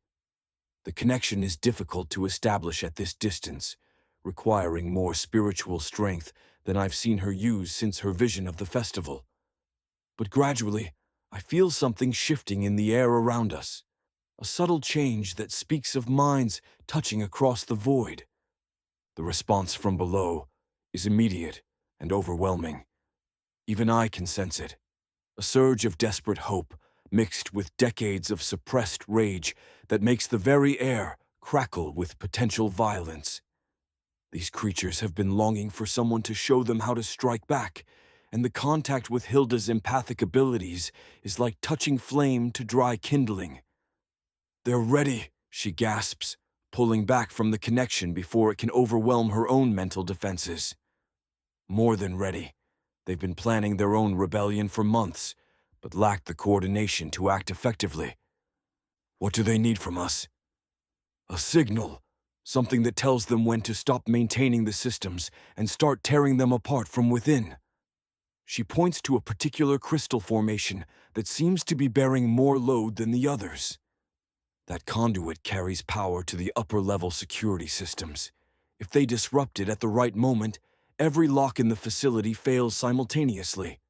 [SPEAKER 2] The connection is difficult to establish at this distance, requiring more spiritual strength than I've seen her use since her vision of the festival. But gradually, I feel something shifting in the air around us, a subtle change that speaks of minds touching across the void. The response from below is immediate and overwhelming. Even I can sense it, a surge of desperate hope mixed with decades of suppressed rage that makes the very air crackle with potential violence. These creatures have been longing for someone to show them how to strike back, and the contact with Hilda's empathic abilities is like touching flame to dry kindling. They're ready, she gasps, pulling back from the connection before it can overwhelm her own mental defenses. More than ready. They've been planning their own rebellion for months, but lacked the coordination to act effectively. What do they need from us? A signal. Something that tells them when to stop maintaining the systems and start tearing them apart from within. She points to a particular crystal formation that seems to be bearing more load than the others. That conduit carries power to the upper-level security systems. If they disrupt it at the right moment, every lock in the facility fails simultaneously.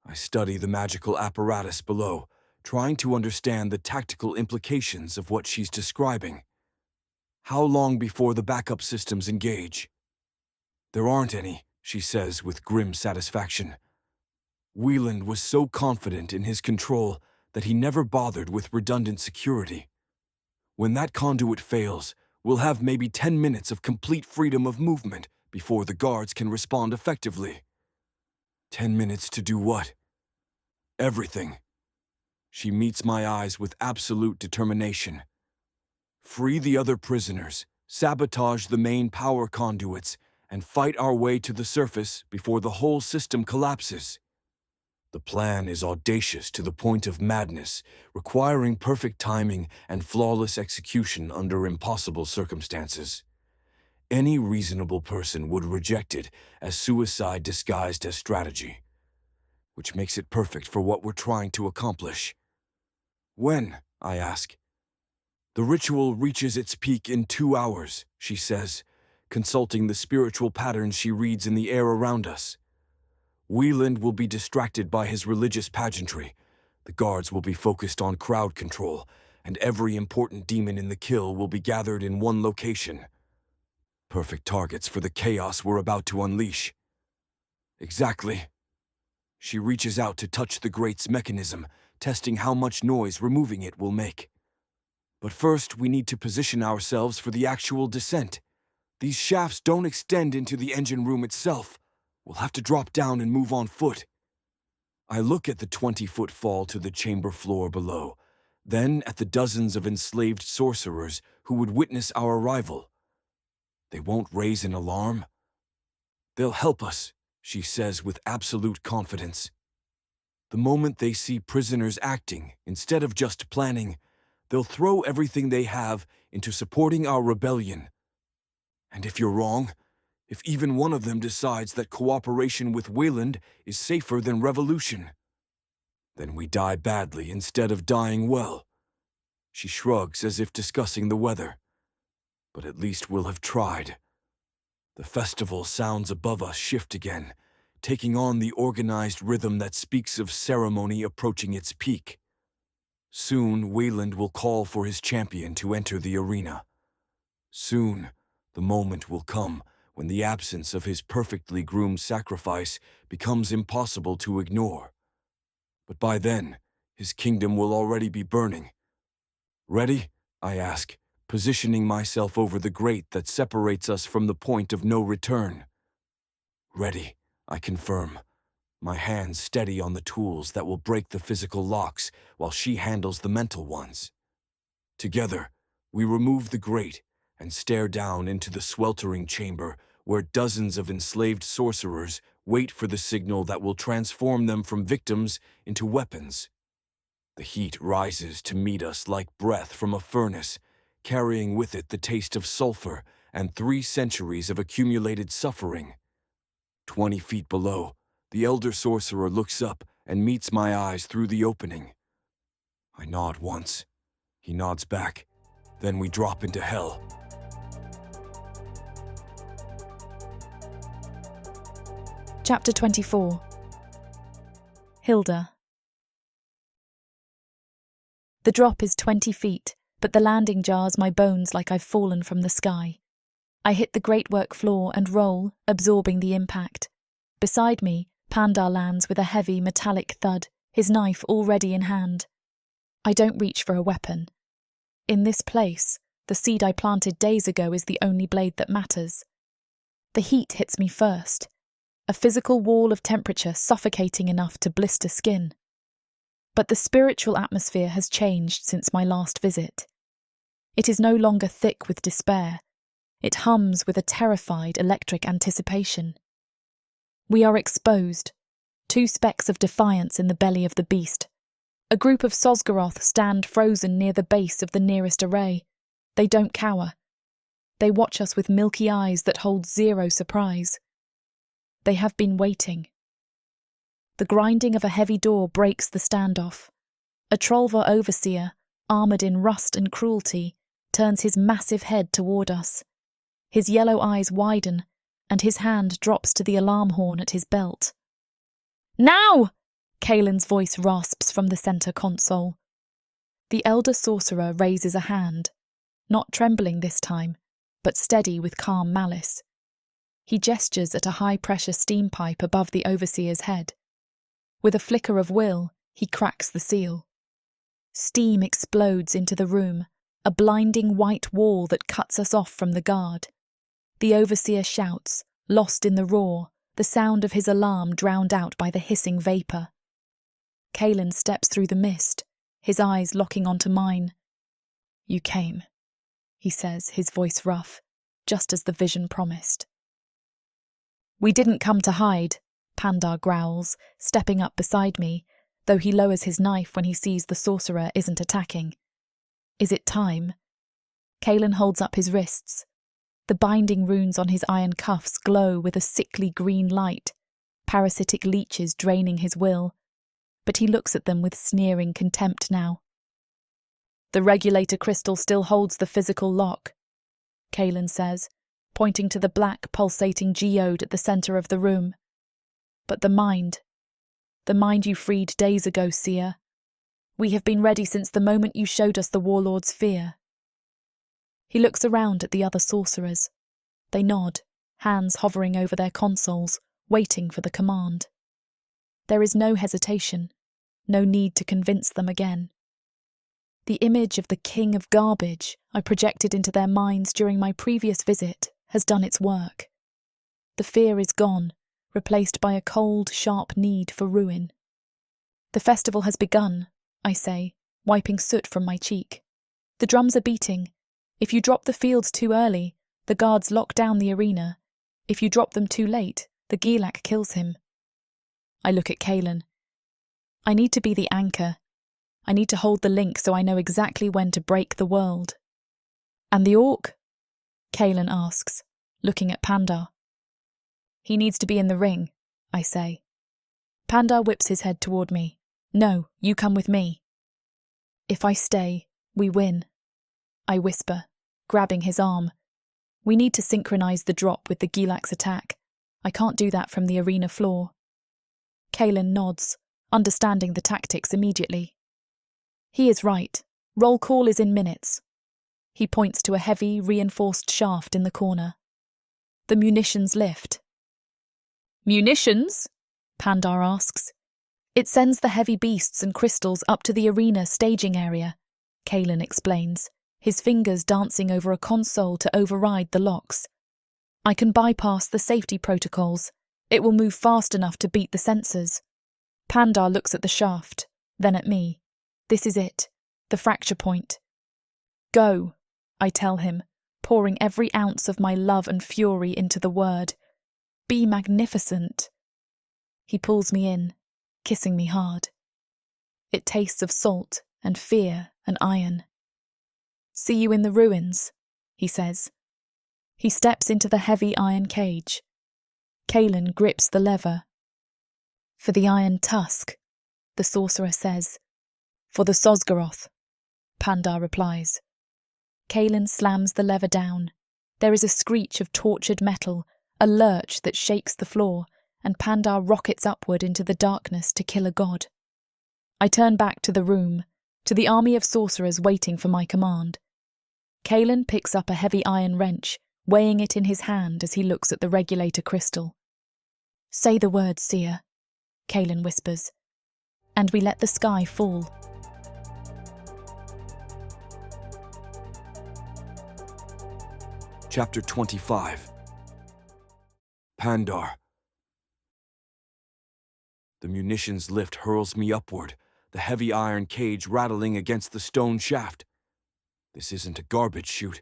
[SPEAKER 2] I study the magical apparatus below, trying to understand the tactical implications of what she's describing. How long before the backup systems engage? There aren't any, she says with grim satisfaction. Wieland was so confident in his control that he never bothered with redundant security. When that conduit fails, we'll have maybe 10 minutes of complete freedom of movement before the guards can respond effectively. 10 minutes to do what? Everything. She meets my eyes with absolute determination. Free the other prisoners, sabotage the main power conduits, and fight our way to the surface before the whole system collapses. The plan is audacious to the point of madness, requiring perfect timing and flawless execution under impossible circumstances. Any reasonable person would reject it as suicide disguised as strategy, which makes it perfect for what we're trying to accomplish. When? I ask. The ritual reaches its peak in 2 hours, she says, consulting the spiritual patterns she reads in the air around us. Wieland will be distracted by his religious pageantry. The guards will be focused on crowd control, and every important demon in the kill will be gathered in one location. Perfect targets for the chaos we're about to unleash. Exactly. She reaches out to touch the grate's mechanism, testing how much noise removing it will make. But first, we need to position ourselves for the actual descent. These shafts don't extend into the engine room itself. We'll have to drop down and move on foot. I look at the 20-foot fall to the chamber floor below, then at the dozens of enslaved sorcerers who would witness our arrival. They won't raise an alarm. They'll help us, she says with absolute confidence. The moment they see prisoners acting, instead of just planning, they'll throw everything they have into supporting our rebellion. And if you're wrong, if even one of them decides that cooperation with Wieland is safer than revolution, then we die badly instead of dying well. She shrugs as if discussing the weather. But at least we'll have tried. The festival sounds above us shift again, taking on the organized rhythm that speaks of ceremony approaching its peak. Soon, Wieland will call for his champion to enter the arena. Soon, the moment will come when the absence of his perfectly groomed sacrifice becomes impossible to ignore. But by then, his kingdom will already be burning. Ready? I ask, positioning myself over the grate that separates us from the point of no return. Ready, I confirm, my hands steady on the tools that will break the physical locks while she handles the mental ones. Together, we remove the grate and stare down into the sweltering chamber where dozens of enslaved sorcerers wait for the signal that will transform them from victims into weapons. The heat rises to meet us like breath from a furnace, carrying with it the taste of sulfur and 3 centuries of accumulated suffering. 20 feet below, the elder sorcerer looks up and meets my eyes through the opening. I nod once. He nods back. Then we drop into hell.
[SPEAKER 1] Chapter 24. Hilda. The drop is 20 feet, but the landing jars my bones like I've fallen from the sky. I hit the gratework floor and roll, absorbing the impact. Beside me, Pandar lands with a heavy metallic thud, his knife already in hand. I don't reach for a weapon. In this place, the seed I planted days ago is the only blade that matters. The heat hits me first, a physical wall of temperature suffocating enough to blister skin. But the spiritual atmosphere has changed since my last visit. It is no longer thick with despair. It hums with a terrified electric anticipation. We are exposed. 2 specks of defiance in the belly of the beast. A group of Sosgaroth stand frozen near the base of the nearest array. They don't cower. They watch us with milky eyes that hold zero surprise. They have been waiting. The grinding of a heavy door breaks the standoff. A Trollvar overseer, armoured in rust and cruelty, turns his massive head toward us. His yellow eyes widen, and his hand drops to the alarm horn at his belt. "Now!" Kaelin's voice rasps from the centre console. The elder sorcerer raises a hand, not trembling this time, but steady with calm malice. He gestures at a high-pressure steam pipe above the overseer's head. With a flicker of will, he cracks the seal. Steam explodes into the room, a blinding white wall that cuts us off from the guard. The overseer shouts, lost in the roar, the sound of his alarm drowned out by the hissing vapour. Kaelin steps through the mist, his eyes locking onto mine. "You came," he says, his voice rough, just as the vision promised. "We didn't come to hide," Pandar growls, stepping up beside me, though he lowers his knife when he sees the sorcerer isn't attacking. "Is it time?" Kaelin holds up his wrists. The binding runes on his iron cuffs glow with a sickly green light, parasitic leeches draining his will, but he looks at them with sneering contempt now. The regulator crystal still holds the physical lock, Kalen says, pointing to the black pulsating geode at the centre of the room. But the mind you freed days ago, seer. We have been ready since the moment you showed us the warlord's fear. He looks around at the other sorcerers. They nod, hands hovering over their consoles, waiting for the command. There is no hesitation, no need to convince them again. The image of the king of garbage I projected into their minds during my previous visit has done its work. The fear is gone, replaced by a cold, sharp need for ruin. The festival has begun, I say, wiping soot from my cheek. The drums are beating. If you drop the fields too early, the guards lock down the arena. If you drop them too late, the Gilak kills him. I look at Kalen. I need to be the anchor. I need to hold the link so I know exactly when to break the world. And the orc? Kalen asks, looking at Pandar. He needs to be in the ring, I say. Pandar whips his head toward me. No, you come with me. If I stay, we win, I whisper, grabbing his arm. We need to synchronize the drop with the Gilak's attack. I can't do that from the arena floor. Kalen nods, understanding the tactics immediately. He is right. Roll call is in minutes. He points to a heavy, reinforced shaft in the corner. The munitions lift. Munitions? Pandar asks. It sends the heavy beasts and crystals up to the arena staging area, Kalen explains, his fingers dancing over a console to override the locks. I can bypass the safety protocols. It will move fast enough to beat the sensors. Pandar looks at the shaft, then at me. This is it, the fracture point. Go, I tell him, pouring every ounce of my love and fury into the word. Be magnificent. He pulls me in, kissing me hard. It tastes of salt and fear and iron. See you in the ruins, he says. He steps into the heavy iron cage. Kalen grips the lever. For the iron tusk, the sorcerer says. For the Sosgaroth, Pandar replies. Kalen slams the lever down. There is a screech of tortured metal, a lurch that shakes the floor, and Pandar rockets upward into the darkness to kill a god. I turn back to the room, to the army of sorcerers waiting for my command. Kalen picks up a heavy iron wrench, weighing it in his hand as he looks at the regulator crystal. Say the word, seer, Kalen whispers, and we let the sky fall.
[SPEAKER 2] Chapter 25. Pandar. The munitions lift hurls me upward, the heavy iron cage rattling against the stone shaft. This isn't a garbage chute.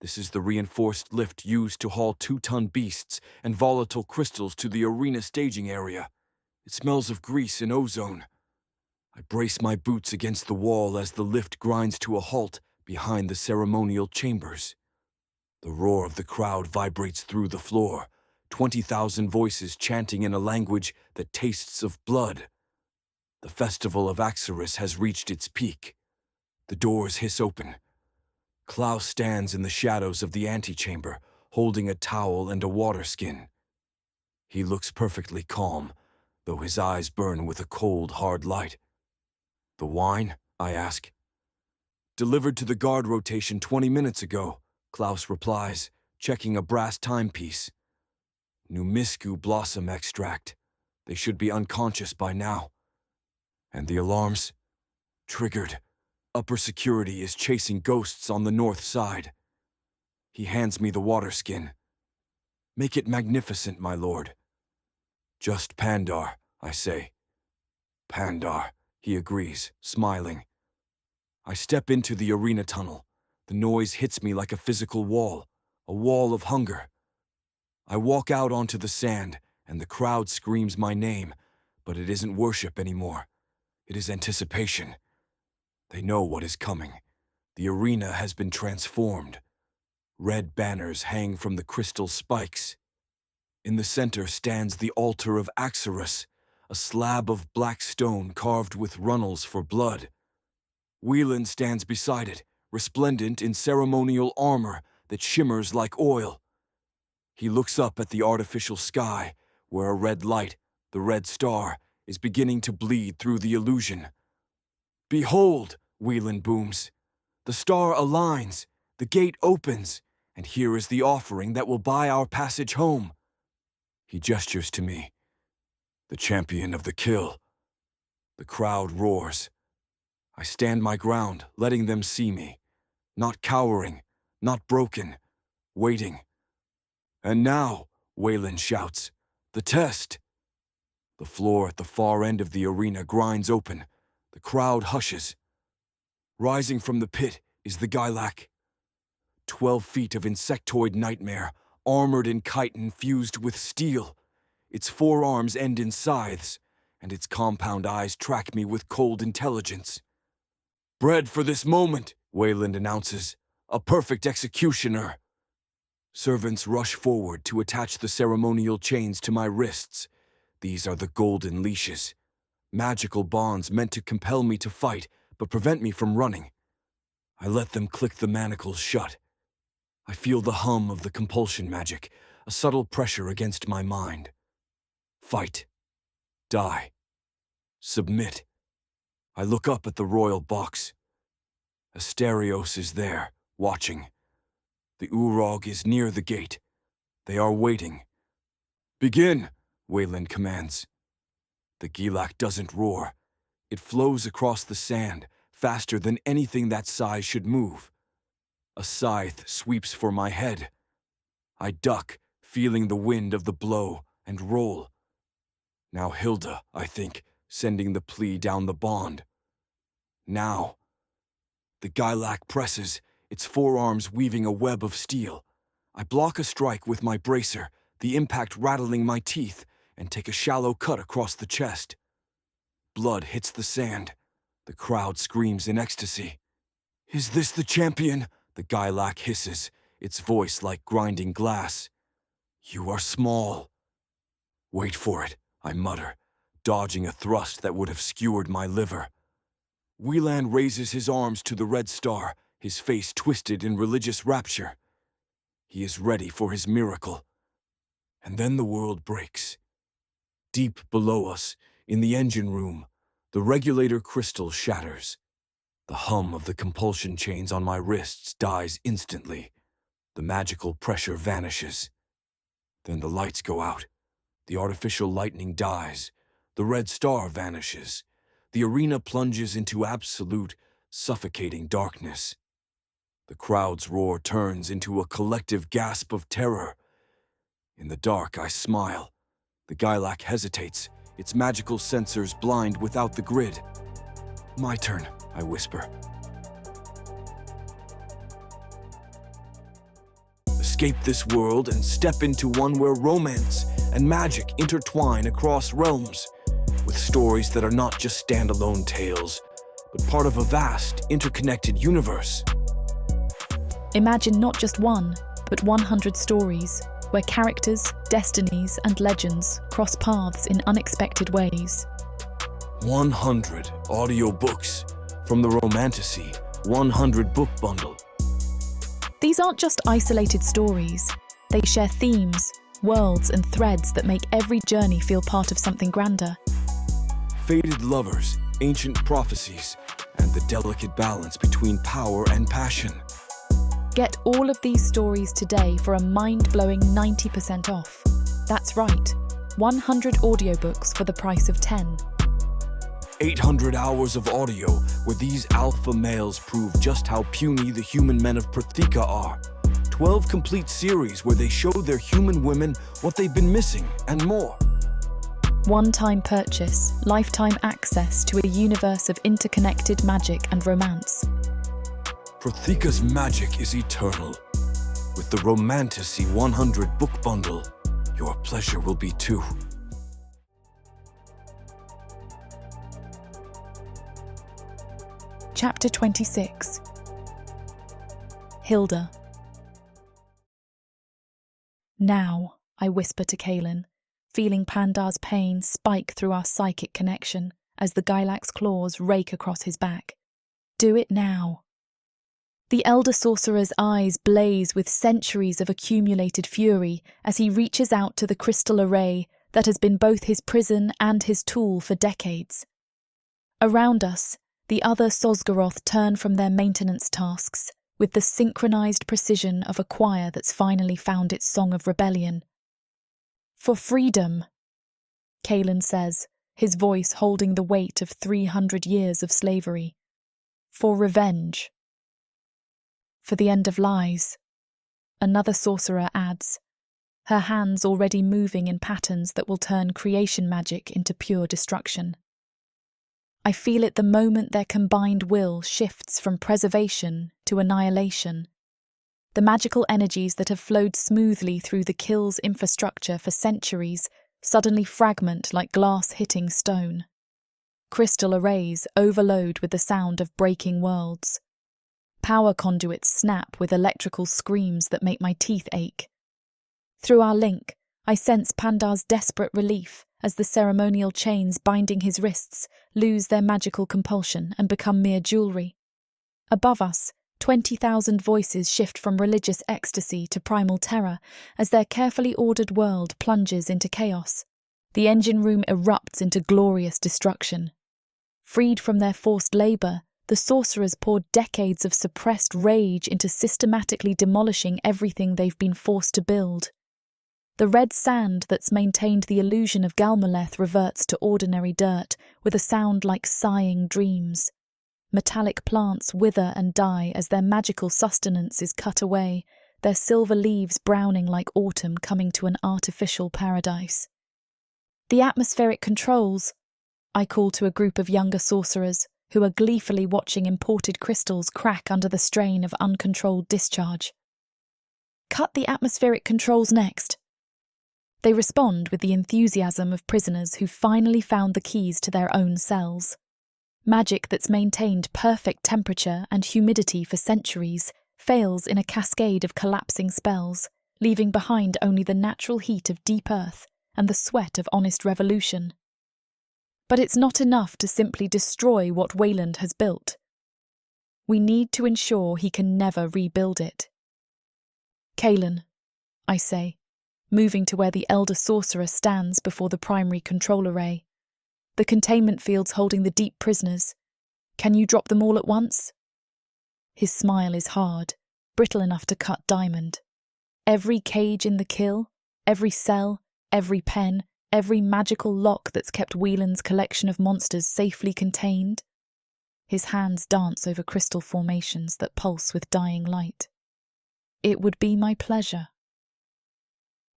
[SPEAKER 2] This is the reinforced lift used to haul 2-ton beasts and volatile crystals to the arena staging area. It smells of grease and ozone. I brace my boots against the wall as the lift grinds to a halt behind the ceremonial chambers. The roar of the crowd vibrates through the floor, 20,000 voices chanting in a language that tastes of blood. The festival of Axaris has reached its peak. The doors hiss open. Klaus stands in the shadows of the antechamber, holding a towel and a water skin. He looks perfectly calm, though his eyes burn with a cold, hard light. The wine? I ask. Delivered to the guard rotation 20 minutes ago, Klaus replies, checking a brass timepiece. Numiscu blossom extract. They should be unconscious by now. And the alarms? Triggered. Upper security is chasing ghosts on the north side. He hands me the water skin. Make it magnificent, my lord. Just Pandar, I say. Pandar, he agrees, smiling. I step into the arena tunnel. The noise hits me like a physical wall, a wall of hunger. I walk out onto the sand, and the crowd screams my name, but it isn't worship anymore. It is anticipation. They know what is coming. The arena has been transformed. Red banners hang from the crystal spikes. In the center stands the altar of Axarus, a slab of black stone carved with runnels for blood. Wieland stands beside it, resplendent in ceremonial armor that shimmers like oil. He looks up at the artificial sky, where a red light, the red star, is beginning to bleed through the illusion. "Behold," Wieland booms. "The star aligns, the gate opens, and here is the offering that will buy our passage home." He gestures to me. "The champion of the kill." The crowd roars. I stand my ground, letting them see me. Not cowering, not broken, waiting. "And now," Wayland shouts, "the test." The floor at the far end of the arena grinds open. The crowd hushes. Rising from the pit is the Gylak. 12 feet of insectoid nightmare, armored in chitin fused with steel. Its forearms end in scythes, and its compound eyes track me with cold intelligence. "Bred for this moment," Wayland announces. "A perfect executioner." Servants rush forward to attach the ceremonial chains to my wrists. These are the golden leashes. Magical bonds meant to compel me to fight, but prevent me from running. I let them click the manacles shut. I feel the hum of the compulsion magic, a subtle pressure against my mind. Fight. Die. Submit. I look up at the royal box. Asterios is there, watching. The Urog is near the gate. They are waiting. "Begin," Wayland commands. The Gylak doesn't roar. It flows across the sand, faster than anything that size should move. A scythe sweeps for my head. I duck, feeling the wind of the blow, and roll. Now Hilda, I think, sending the plea down the bond. Now. The Gylak presses, its forearms weaving a web of steel. I block a strike with my bracer, the impact rattling my teeth, and take a shallow cut across the chest. Blood hits the sand. The crowd screams in ecstasy. "Is this the champion?" The Gylak hisses, its voice like grinding glass. "You are small." "Wait for it," I mutter, dodging a thrust that would have skewered my liver. Wieland raises his arms to the red star, his face twisted in religious rapture. He is ready for his miracle. And then the world breaks. Deep below us, in the engine room, the regulator crystal shatters. The hum of the compulsion chains on my wrists dies instantly. The magical pressure vanishes. Then the lights go out. The artificial lightning dies. The red star vanishes. The arena plunges into absolute, suffocating darkness. The crowd's roar turns into a collective gasp of terror. In the dark, I smile. The Gylak hesitates, its magical sensors blind without the grid. "My turn," I whisper. Escape this world and step into one where romance and magic intertwine across realms, with stories that are not just standalone tales, but part of a vast, interconnected universe.
[SPEAKER 1] Imagine not just one, but 100 stories, where characters, destinies, and legends cross paths in unexpected ways.
[SPEAKER 2] 100 audiobooks from the Romantasy 100 book bundle.
[SPEAKER 1] These aren't just isolated stories. They share themes, worlds, and threads that make every journey feel part of something grander.
[SPEAKER 2] Fated lovers, ancient prophecies, and the delicate balance between power and passion.
[SPEAKER 1] Get all of these stories today for a mind-blowing 90% off. That's right, 100 audiobooks for the price of 10.
[SPEAKER 2] 800 hours of audio where these alpha males prove just how puny the human men of Protheka are. 12 complete series where they show their human women what they've been missing and more.
[SPEAKER 1] One-time purchase, lifetime access to a universe of interconnected magic and romance.
[SPEAKER 2] Protheka's magic is eternal. With the Romantasy 100 book bundle, your pleasure will be too.
[SPEAKER 1] Chapter 26. Hilda. Now, I whisper to Kaelin, feeling Pandar's pain spike through our psychic connection as the Gailax claws rake across his back. Do it now. The elder sorcerer's eyes blaze with centuries of accumulated fury as he reaches out to the crystal array that has been both his prison and his tool for decades. Around us, the other Sosgaroth turn from their maintenance tasks with the synchronized precision of a choir that's finally found its song of rebellion. For freedom, Kaelin says, his voice holding the weight of 300 years of slavery. For revenge. For the end of lies, another sorcerer adds, her hands already moving in patterns that will turn creation magic into pure destruction. I feel it the moment their combined will shifts from preservation to annihilation. The magical energies that have flowed smoothly through the kill's infrastructure for centuries suddenly fragment like glass hitting stone. Crystal arrays overload with the sound of breaking worlds. Power conduits snap with electrical screams that make my teeth ache. Through our link, I sense Pandar's desperate relief as the ceremonial chains binding his wrists lose their magical compulsion and become mere jewelry. Above us, 20,000 voices shift from religious ecstasy to primal terror as their carefully ordered world plunges into chaos. The engine room erupts into glorious destruction. Freed from their forced labour, the sorcerers poured decades of suppressed rage into systematically demolishing everything they've been forced to build. The red sand that's maintained the illusion of Galmaleth reverts to ordinary dirt, with a sound like sighing dreams. Metallic plants wither and die as their magical sustenance is cut away, their silver leaves browning like autumn coming to an artificial paradise. The atmospheric controls, I call to a group of younger sorcerers who are gleefully watching imported crystals crack under the strain of uncontrolled discharge. Cut the atmospheric controls next. They respond with the enthusiasm of prisoners who finally found the keys to their own cells. Magic that's maintained perfect temperature and humidity for centuries fails in a cascade of collapsing spells, leaving behind only the natural heat of deep earth and the sweat of honest revolution. But it's not enough to simply destroy what Wayland has built. We need to ensure he can never rebuild it. Kaelin, I say, moving to where the elder sorcerer stands before the primary control array. The containment fields holding the deep prisoners. Can you drop them all at once? His smile is hard, brittle enough to cut diamond. Every cage in the kill, every cell, every pen, every magical lock that's kept Whelan's collection of monsters safely contained. His hands dance over crystal formations that pulse with dying light. It would be my pleasure.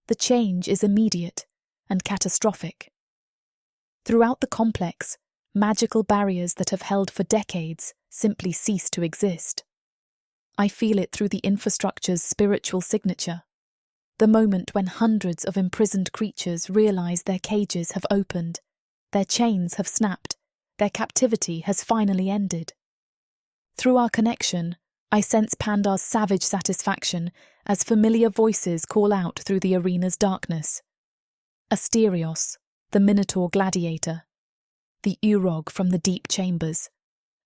[SPEAKER 1] The change is immediate and catastrophic. Throughout the complex, magical barriers that have held for decades simply cease to exist. I feel it through the infrastructure's spiritual signature, the moment when hundreds of imprisoned creatures realize their cages have opened, their chains have snapped, their captivity has finally ended. Through our connection, I sense Pandar's savage satisfaction as familiar voices call out through the arena's darkness. Asterios, the Minotaur gladiator, the Urog from the deep chambers,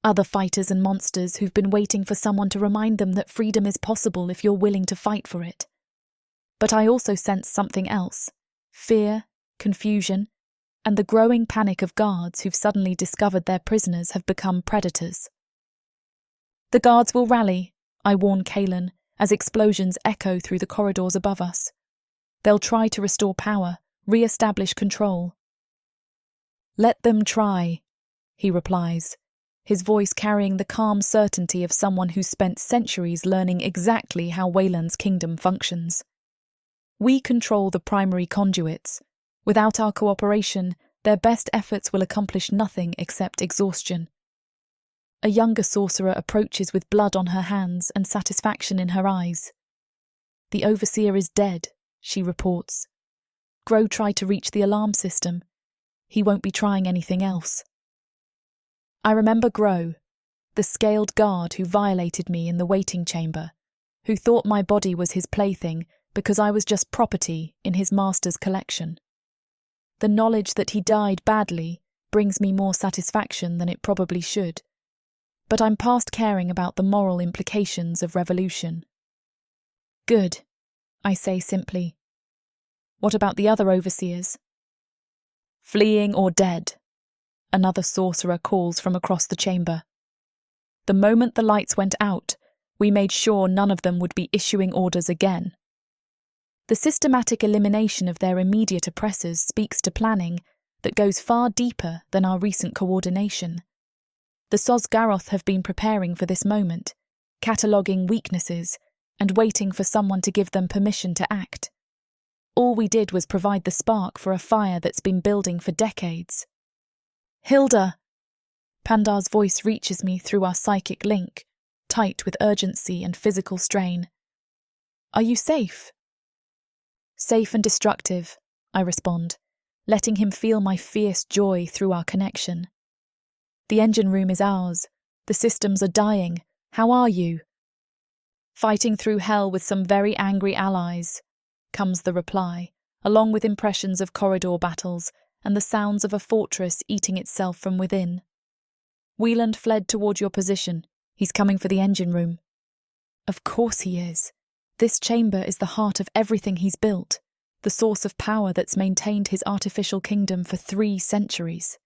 [SPEAKER 1] other fighters and monsters who've been waiting for someone to remind them that freedom is possible if you're willing to fight for it. But I also sense something else: fear, confusion, and the growing panic of guards who've suddenly discovered their prisoners have become predators. The guards will rally, I warn Kaelin, as explosions echo through the corridors above us. They'll try to restore power, re-establish control. Let them try, he replies, his voice carrying the calm certainty of someone who's spent centuries learning exactly how Wayland's kingdom functions. We control the primary conduits. Without our cooperation, their best efforts will accomplish nothing except exhaustion. A younger sorcerer approaches with blood on her hands and satisfaction in her eyes. The overseer is dead, she reports. Grow tried to reach the alarm system. He won't be trying anything else. I remember Grow, the scaled guard who violated me in the waiting chamber, who thought my body was his plaything because I was just property in his master's collection. The knowledge that he died badly brings me more satisfaction than it probably should. But I'm past caring about the moral implications of revolution. Good, I say simply. What about the other overseers? Fleeing or dead, another sorcerer calls from across the chamber. The moment the lights went out, we made sure none of them would be issuing orders again. The systematic elimination of their immediate oppressors speaks to planning that goes far deeper than our recent coordination. The Sosgaroth have been preparing for this moment, cataloguing weaknesses and waiting for someone to give them permission to act. All we did was provide the spark for a fire that's been building for decades. Hilda! Pandar's voice reaches me through our psychic link, tight with urgency and physical strain. Are you safe? Safe and destructive, I respond, letting him feel my fierce joy through our connection. The engine room is ours. The systems are dying. How are you? Fighting through hell with some very angry allies, comes the reply, along with impressions of corridor battles and the sounds of a fortress eating itself from within. Wieland fled toward your position. He's coming for the engine room. Of course he is. This chamber is the heart of everything he's built, the source of power that's maintained his artificial kingdom for 3 centuries.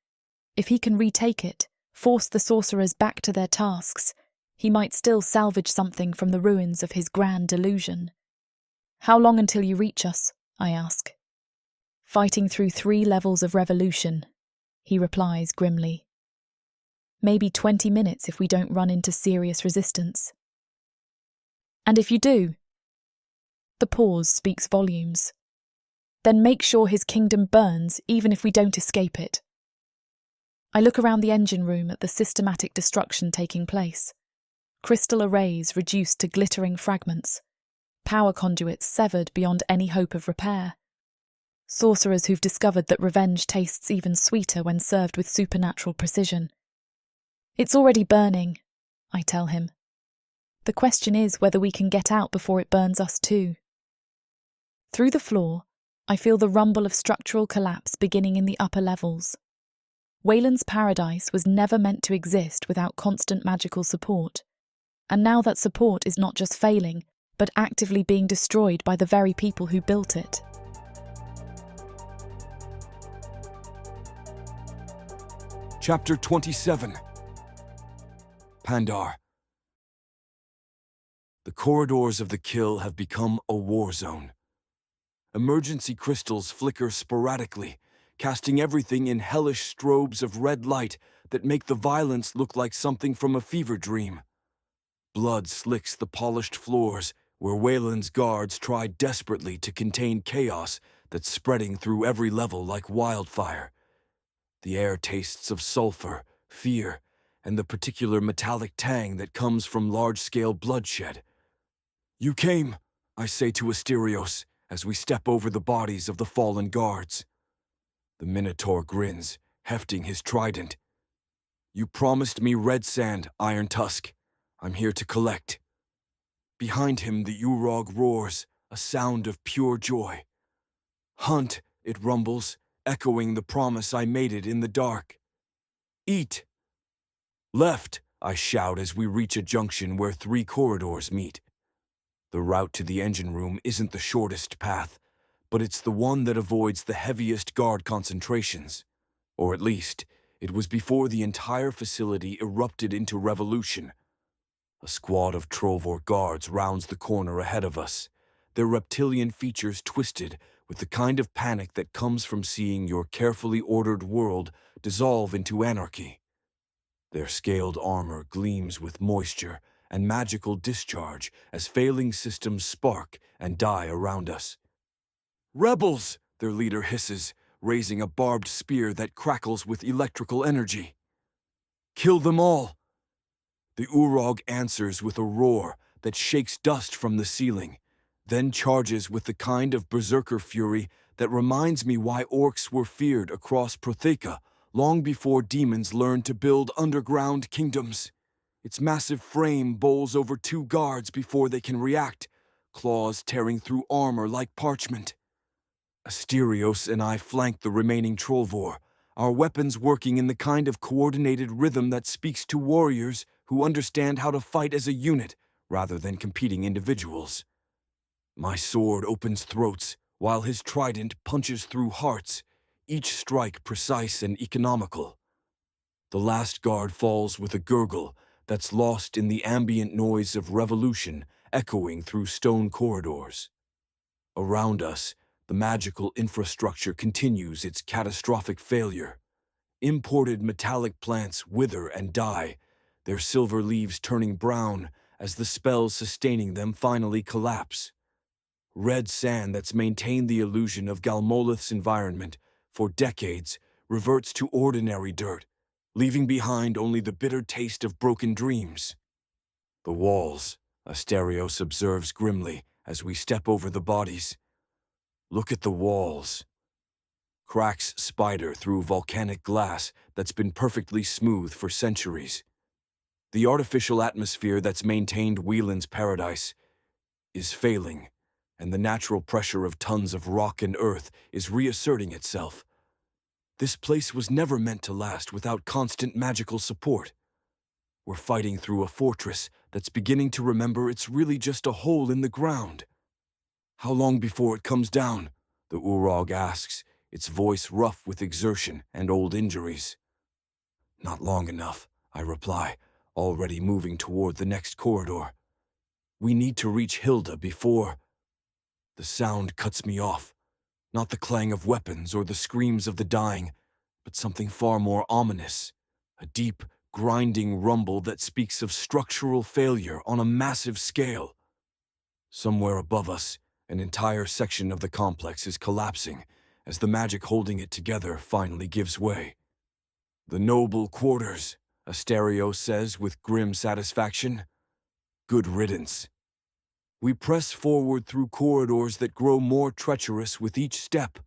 [SPEAKER 1] If he can retake it, force the sorcerers back to their tasks, he might still salvage something from the ruins of his grand delusion. How long until you reach us? I ask. Fighting through 3 levels of revolution, he replies grimly. Maybe 20 minutes if we don't run into serious resistance. And if you do? The pause speaks volumes. Then make sure his kingdom burns even if we don't escape it. I look around the engine room at the systematic destruction taking place. Crystal arrays reduced to glittering fragments. Power conduits severed beyond any hope of repair. Sorcerers who've discovered that revenge tastes even sweeter when served with supernatural precision. It's already burning, I tell him. The question is whether we can get out before it burns us too. Through the floor, I feel the rumble of structural collapse beginning in the upper levels. Wayland's paradise was never meant to exist without constant magical support, and now that support is not just failing, but actively being destroyed by the very people who built it.
[SPEAKER 2] Chapter 27. Pandar. The corridors of the Kill have become a war zone. Emergency crystals flicker sporadically, casting everything in hellish strobes of red light that make the violence look like something from a fever dream. Blood slicks the polished floors where Wayland's guards try desperately to contain chaos that's spreading through every level like wildfire. The air tastes of sulfur, fear, and the particular metallic tang that comes from large-scale bloodshed. You came, I say to Asterios, as we step over the bodies of the fallen guards. The Minotaur grins, hefting his trident. You promised me red sand, Iron Tusk. I'm here to collect. Behind him the Urog roars, a sound of pure joy. Hunt, it rumbles, echoing the promise I made it in the dark. Eat. Left, I shout as we reach a junction where 3 corridors meet. The route to the engine room isn't the shortest path, but it's the one that avoids the heaviest guard concentrations. Or at least, it was before the entire facility erupted into revolution. A squad of Trovor guards rounds the corner ahead of us, their reptilian features twisted with the kind of panic that comes from seeing your carefully ordered world dissolve into anarchy. Their scaled armor gleams with moisture and magical discharge as failing systems spark and die around us. Rebels, their leader hisses, raising a barbed spear that crackles with electrical energy. Kill them all. The Urog answers with a roar that shakes dust from the ceiling, then charges with the kind of berserker fury that reminds me why orcs were feared across Protheka long before demons learned to build underground kingdoms. Its massive frame bowls over 2 guards before they can react, claws tearing through armor like parchment. Asterios and I flank the remaining Trollvor, our weapons working in the kind of coordinated rhythm that speaks to warriors who understand how to fight as a unit rather than competing individuals. My sword opens throats, while his trident punches through hearts, each strike precise and economical. The last guard falls with a gurgle that's lost in the ambient noise of revolution echoing through stone corridors. Around us, the magical infrastructure continues its catastrophic failure. Imported metallic plants wither and die, their silver leaves turning brown as the spells sustaining them finally collapse. Red sand that's maintained the illusion of Galmolith's environment for decades reverts to ordinary dirt, leaving behind only the bitter taste of broken dreams. The walls, Asterios observes grimly as we step over the bodies. Look at the walls. Cracks spider through volcanic glass that's been perfectly smooth for centuries. The artificial atmosphere that's maintained Wieland's paradise is failing, and the natural pressure of tons of rock and earth is reasserting itself. This place was never meant to last without constant magical support. We're fighting through a fortress that's beginning to remember it's really just a hole in the ground. How long before it comes down? The Urog asks, its voice rough with exertion and old injuries. Not long enough, I reply, already moving toward the next corridor. We need to reach Hilda before... The sound cuts me off. Not the clang of weapons or the screams of the dying, but something far more ominous. A deep, grinding rumble that speaks of structural failure on a massive scale. Somewhere above us, an entire section of the complex is collapsing as the magic holding it together finally gives way. The noble quarters, Asterios says with grim satisfaction. Good riddance. We press forward through corridors that grow more treacherous with each step.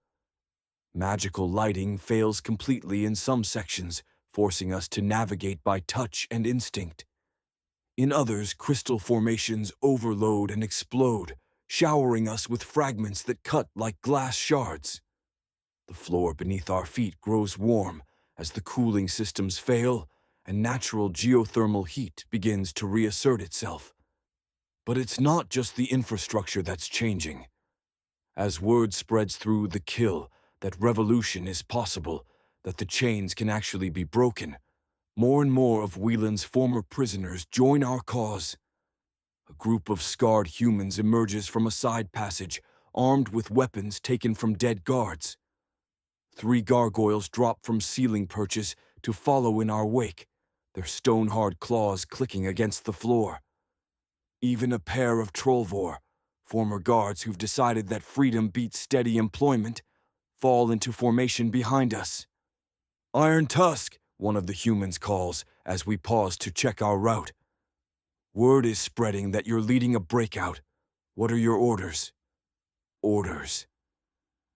[SPEAKER 2] Magical lighting fails completely in some sections, forcing us to navigate by touch and instinct. In others, crystal formations overload and explode, showering us with fragments that cut like glass shards. The floor beneath our feet grows warm as the cooling systems fail and natural geothermal heat begins to reassert itself. But it's not just the infrastructure that's changing. As word spreads through the Kill that revolution is possible, that the chains can actually be broken, more and more of Wieland's former prisoners join our cause. A group of scarred humans emerges from a side passage, armed with weapons taken from dead guards. 3 gargoyles drop from ceiling perches to follow in our wake, their stone-hard claws clicking against the floor. Even a pair of Trollvor, former guards who've decided that freedom beats steady employment, fall into formation behind us. Iron Tusk, one of the humans calls as we pause to check our route. Word is spreading that you're leading a breakout. What are your orders? Orders.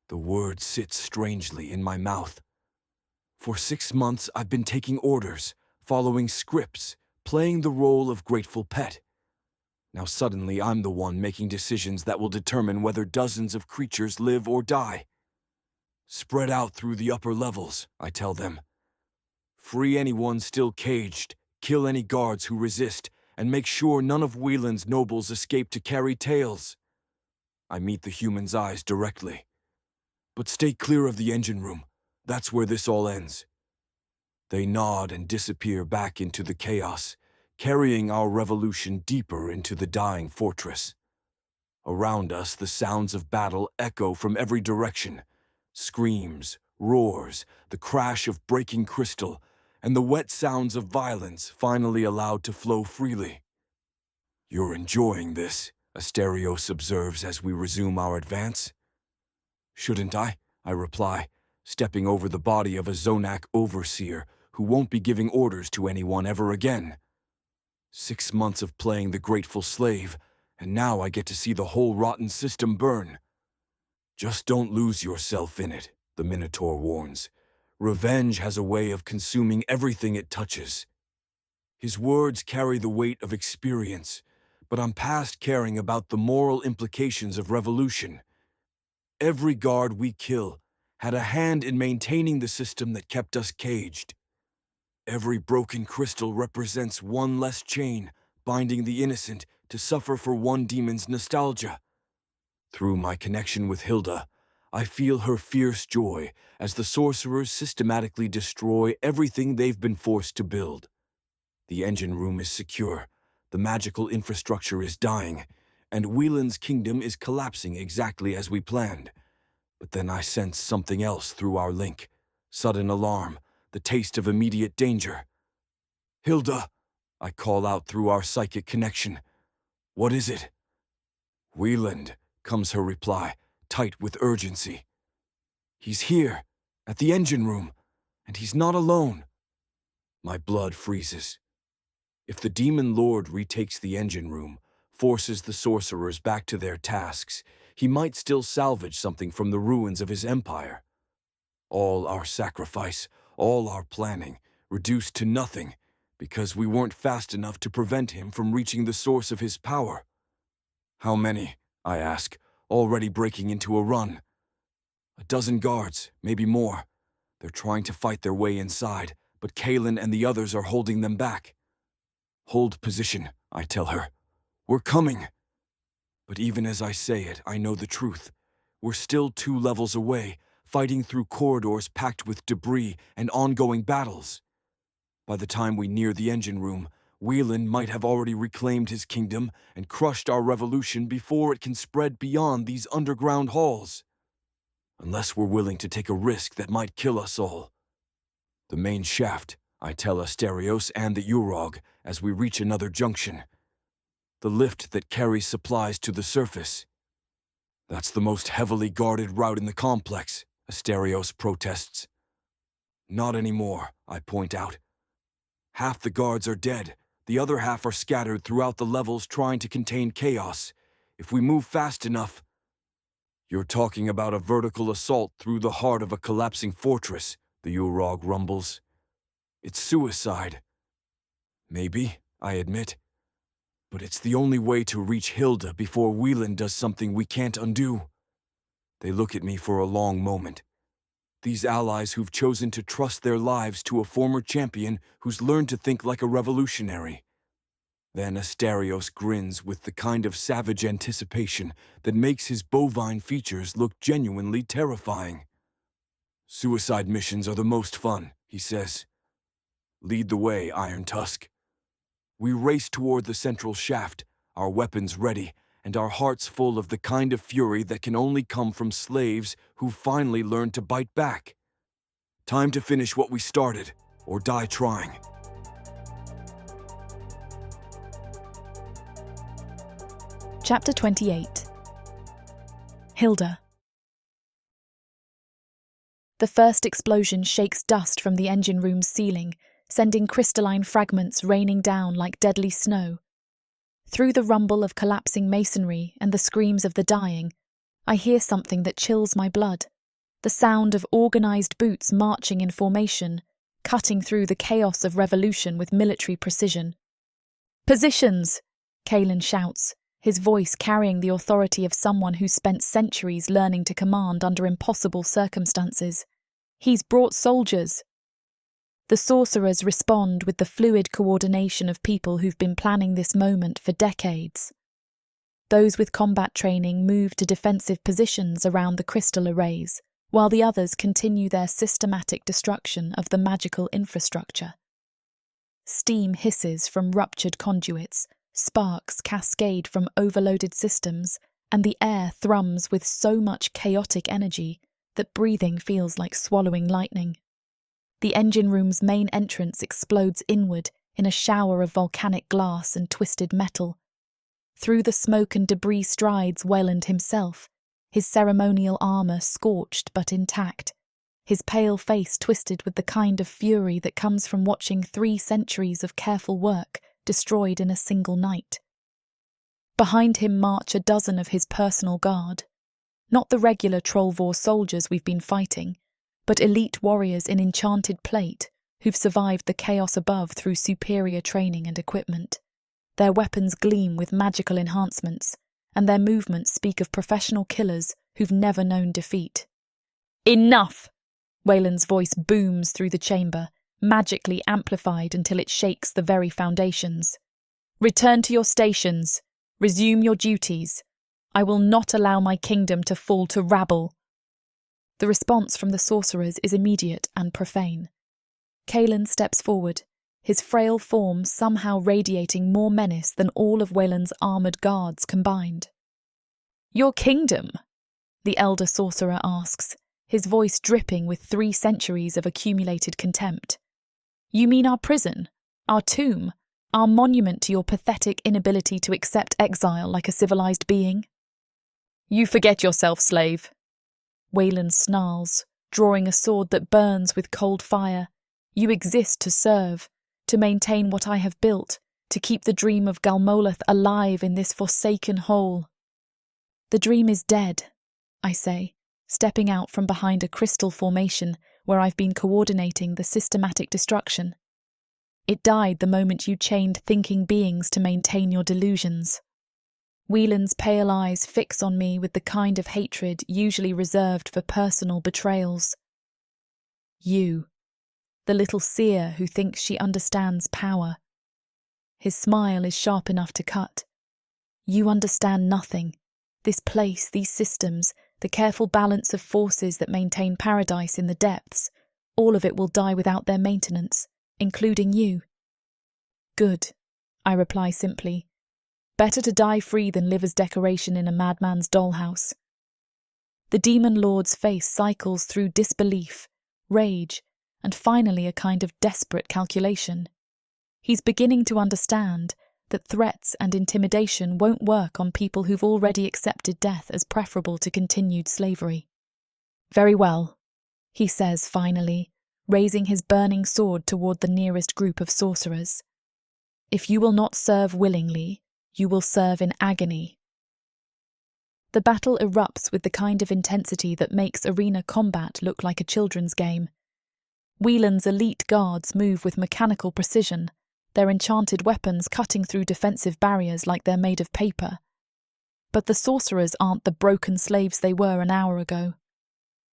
[SPEAKER 2] The word sits strangely in my mouth. For 6 months, I've been taking orders, following scripts, playing the role of grateful pet. Now suddenly I'm the one making decisions that will determine whether dozens of creatures live or die. Spread out through the upper levels, I tell them. Free anyone still caged, kill any guards who resist, and make sure none of Wieland's nobles escape to carry tales. I meet the humans' eyes directly. But stay clear of the engine room. That's where this all ends. They nod and disappear back into the chaos, carrying our revolution deeper into the dying fortress. Around us, the sounds of battle echo from every direction. Screams, roars, the crash of breaking crystal, and the wet sounds of violence finally allowed to flow freely. You're enjoying this, Asterios observes as we resume our advance. Shouldn't I reply, stepping over the body of a Zonak overseer who won't be giving orders to anyone ever again. 6 months of playing the grateful slave, and now I get to see the whole rotten system burn. Just don't lose yourself in it, the Minotaur warns. Revenge has a way of consuming everything it touches. His words carry the weight of experience, But I'm past caring about the moral implications of revolution. Every guard we kill had a hand in maintaining the system that kept us caged. Every broken crystal represents one less chain binding the innocent to suffer for one demon's nostalgia. Through my connection with Hilda, I feel her fierce joy as the sorcerers systematically destroy everything they've been forced to build. The engine room is secure, the magical infrastructure is dying, and Wieland's kingdom is collapsing exactly as we planned. But then I sense something else through our link. Sudden alarm, the taste of immediate danger. "Hilda!" I call out through our psychic connection. "What is it?" "Wieland," comes her reply, tight with urgency. "He's here, at the engine room, and he's not alone." My blood freezes. If the demon lord retakes the engine room, forces the sorcerers back to their tasks, he might still salvage something from the ruins of his empire. All our sacrifice, all our planning, reduced to nothing because we weren't fast enough to prevent him from reaching the source of his power. "How many?" I ask, already breaking into a run. "A dozen guards, maybe more. They're trying to fight their way inside, but Kalen and the others are holding them back." "Hold position," I tell her. "We're coming." But even as I say it, I know the truth. We're still 2 levels away, fighting through corridors packed with debris and ongoing battles. By the time we near the engine room, Wieland might have already reclaimed his kingdom and crushed our revolution before it can spread beyond these underground halls. Unless we're willing to take a risk that might kill us all. "The main shaft," I tell Asterios and the Urog as we reach another junction. "The lift that carries supplies to the surface." "That's the most heavily guarded route in the complex," Asterios protests. "Not anymore," I point out. "Half the guards are dead. The other half are scattered throughout the levels trying to contain chaos. If we move fast enough..." "You're talking about a vertical assault through the heart of a collapsing fortress," the Urog rumbles. "It's suicide." "Maybe," I admit. "But it's the only way to reach Hilda before Wieland does something we can't undo." They look at me for a long moment. These allies who've chosen to trust their lives to a former champion who's learned to think like a revolutionary. Then Asterios grins with the kind of savage anticipation that makes his bovine features look genuinely terrifying. "Suicide missions are the most fun," he says. "Lead the way, Iron Tusk." We race toward the central shaft, our weapons ready, and our hearts full of the kind of fury that can only come from slaves who finally learned to bite back. Time to finish what we started, or die trying.
[SPEAKER 1] Chapter 28. Hilda. The first explosion shakes dust from the engine room's ceiling, sending crystalline fragments raining down like deadly snow. Through the rumble of collapsing masonry and the screams of the dying, I hear something that chills my blood. The sound of organized boots marching in formation, cutting through the chaos of revolution with military precision. "Positions!" Kalen shouts, his voice carrying the authority of someone who spent centuries learning to command under impossible circumstances. He's brought soldiers. The sorcerers respond with the fluid coordination of people who've been planning this moment for decades. Those with combat training move to defensive positions around the crystal arrays, while the others continue their systematic destruction of the magical infrastructure. Steam hisses from ruptured conduits, sparks cascade from overloaded systems, and the air thrums with so much chaotic energy that breathing feels like swallowing lightning. The engine room's main entrance explodes inward in a shower of volcanic glass and twisted metal. Through the smoke and debris strides Wieland himself, his ceremonial armour scorched but intact, his pale face twisted with the kind of fury that comes from watching 3 centuries of careful work destroyed in a single night. Behind him march a dozen of his personal guard, not the regular Trollvor soldiers we've been fighting, but elite warriors in enchanted plate who've survived the chaos above through superior training and equipment. Their weapons gleam with magical enhancements, and their movements speak of professional killers who've never known defeat. Enough! Wayland's voice booms through the chamber, magically amplified until it shakes the very foundations. Return to your stations. Resume your duties. I will not allow my kingdom to fall to rabble. The response from the sorcerers is immediate and profane. Kaelan steps forward, his frail form somehow radiating more menace than all of Wayland's armoured guards combined. Your kingdom? The elder sorcerer asks, his voice dripping with 3 centuries of accumulated contempt. You mean our prison, our tomb, our monument to your pathetic inability to accept exile like a civilized being? You forget yourself, slave. Wayland snarls, drawing a sword that burns with cold fire. You exist to serve, to maintain what I have built, to keep the dream of Galmoleth alive in this forsaken hole. The dream is dead, I say, stepping out from behind a crystal formation where I've been coordinating the systematic destruction. It died the moment you chained thinking beings to maintain your delusions. Wieland's pale eyes fix on me with the kind of hatred usually reserved for personal betrayals. You, the little seer who thinks she understands power. His smile is sharp enough to cut. You understand nothing. This place, these systems, the careful balance of forces that maintain paradise in the depths, all of it will die without their maintenance, including you. Good, I reply simply. Better to die free than live as decoration in a madman's dollhouse. The demon lord's face cycles through disbelief, rage, and finally a kind of desperate calculation. He's beginning to understand that threats and intimidation won't work on people who've already accepted death as preferable to continued slavery. Very well, he says finally, raising his burning sword toward the nearest group of sorcerers. If you will not serve willingly, you will serve in agony. The battle erupts with the kind of intensity that makes arena combat look like a children's game. Wieland's elite guards move with mechanical precision, their enchanted weapons cutting through defensive barriers like they're made of paper. But the sorcerers aren't the broken slaves they were an hour ago.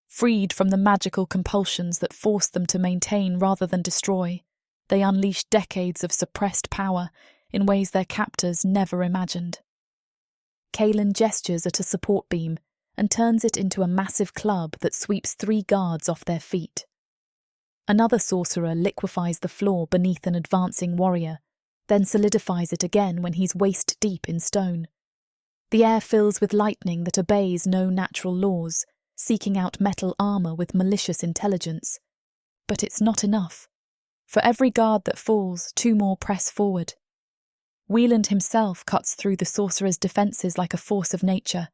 [SPEAKER 1] Freed from the magical compulsions that forced them to maintain rather than destroy, they unleash decades of suppressed power in ways their captors never imagined. Kaelan gestures at a support beam and turns it into a massive club that sweeps 3 guards off their feet. Another sorcerer liquefies the floor beneath an advancing warrior, then solidifies it again when he's waist-deep in stone. The air fills with lightning that obeys no natural laws, seeking out metal armour with malicious intelligence. But it's not enough. For every guard that falls, 2 more press forward. Wieland himself cuts through the sorcerer's defences like a force of nature,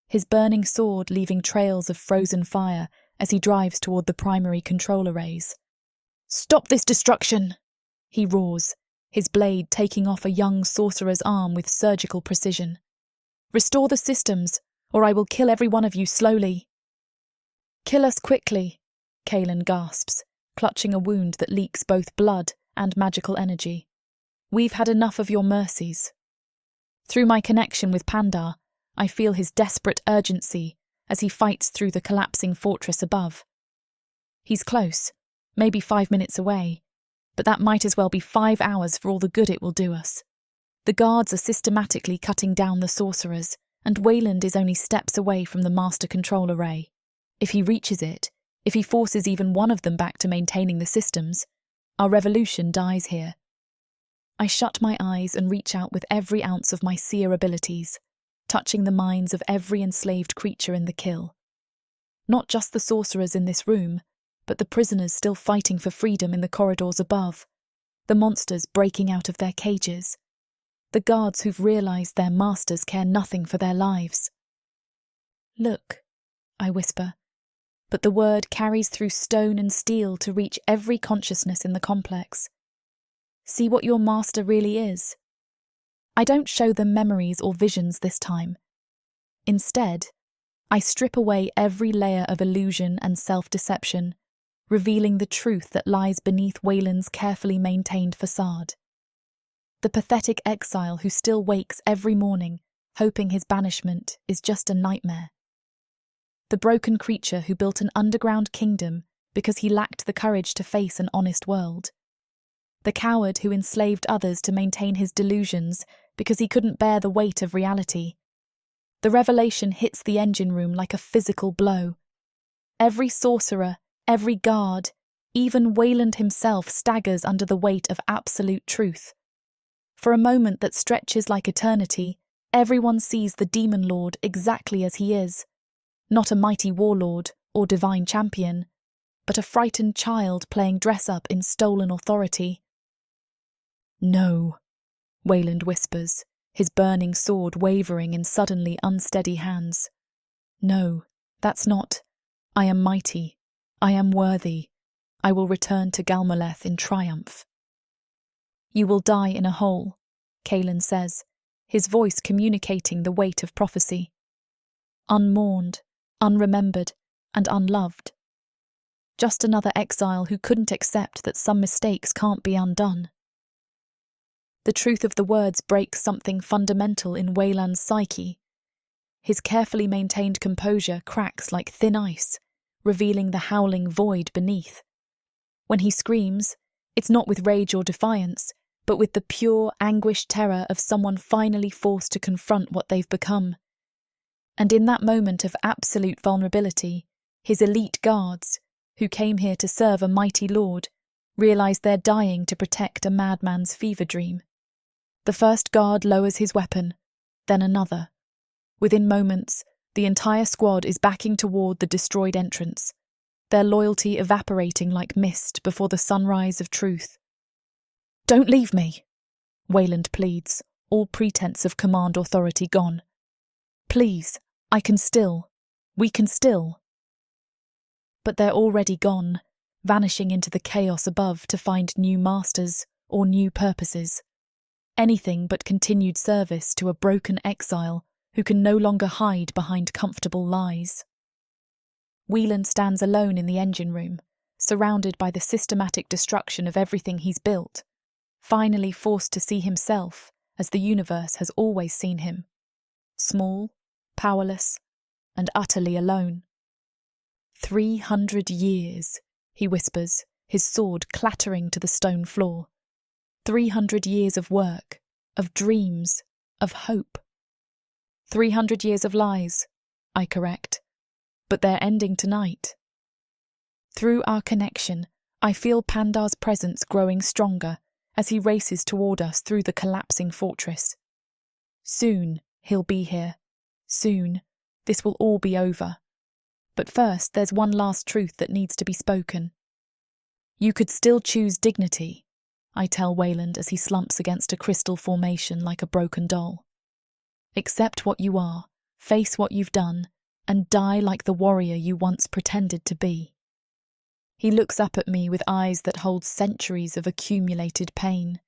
[SPEAKER 1] his burning sword leaving trails of frozen fire as he drives toward the primary control arrays. Stop this destruction! He roars, his blade taking off a young sorcerer's arm with surgical precision. Restore the systems, or I will kill every one of you slowly. Kill us quickly, Kaelan gasps, clutching a wound that leaks both blood and magical energy. We've had enough of your mercies. Through my connection with Pandar, I feel his desperate urgency as he fights through the collapsing fortress above. He's close, maybe 5 minutes away, but that might as well be 5 hours for all the good it will do us. The guards are systematically cutting down the sorcerers, and Wayland is only steps away from the master control array. If he reaches it, if he forces even one of them back to maintaining the systems, our revolution dies here. I shut my eyes and reach out with every ounce of my seer abilities, touching the minds of every enslaved creature in the kill. Not just the sorcerers in this room, but the prisoners still fighting for freedom in the corridors above, the monsters breaking out of their cages, the guards who've realised their masters care nothing for their lives. Look, I whisper, but the word carries through stone and steel to reach every consciousness in the complex. See what your master really is. I don't show them memories or visions this time. Instead, I strip away every layer of illusion and self-deception, revealing the truth that lies beneath Wayland's carefully maintained facade. The pathetic exile who still wakes every morning, hoping his banishment is just a nightmare. The broken creature who built an underground kingdom because he lacked the courage to face an honest world. The coward who enslaved others to maintain his delusions because he couldn't bear the weight of reality. The revelation hits the engine room like a physical blow. Every sorcerer, every guard, even Wayland himself staggers under the weight of absolute truth. For a moment that stretches like eternity, everyone sees the Demon Lord exactly as he is. Not a mighty warlord or divine champion, but a frightened child playing dress-up in stolen authority. "No," Wayland whispers, his burning sword wavering in suddenly unsteady hands. "No, that's not. I am mighty. I am worthy. I will return to Galmaleth in triumph." "You will die in a hole," Kaelin says, his voice communicating the weight of prophecy. "Unmourned, unremembered, and unloved. Just another exile who couldn't accept that some mistakes can't be undone." The truth of the words breaks something fundamental in Wayland's psyche. His carefully maintained composure cracks like thin ice, revealing the howling void beneath. When he screams, it's not with rage or defiance, but with the pure, anguished terror of someone finally forced to confront what they've become. And in that moment of absolute vulnerability, his elite guards, who came here to serve a mighty lord, realize they're dying to protect a madman's fever dream. The first guard lowers his weapon, then another. Within moments, the entire squad is backing toward the destroyed entrance, their loyalty evaporating like mist before the sunrise of truth. "Don't leave me," Wayland pleads, all pretense of command authority gone. "Please, we can still. But they're already gone, vanishing into the chaos above to find new masters or new purposes. Anything but continued service to a broken exile who can no longer hide behind comfortable lies. Wayland stands alone in the engine room, surrounded by the systematic destruction of everything he's built, finally forced to see himself as the universe has always seen him. Small, powerless, and utterly alone. 300 years, he whispers, his sword clattering to the stone floor. 300 years of work, of dreams, of hope. 300 years of lies, I correct, but they're ending tonight. Through our connection, I feel Pandar's presence growing stronger as he races toward us through the collapsing fortress. Soon, he'll be here. Soon, this will all be over. But first, there's one last truth that needs to be spoken. You could still choose dignity, I tell Wayland as he slumps against a crystal formation like a broken doll. Accept what you are, face what you've done, and die like the warrior you once pretended to be. He looks up at me with eyes that hold centuries of accumulated pain.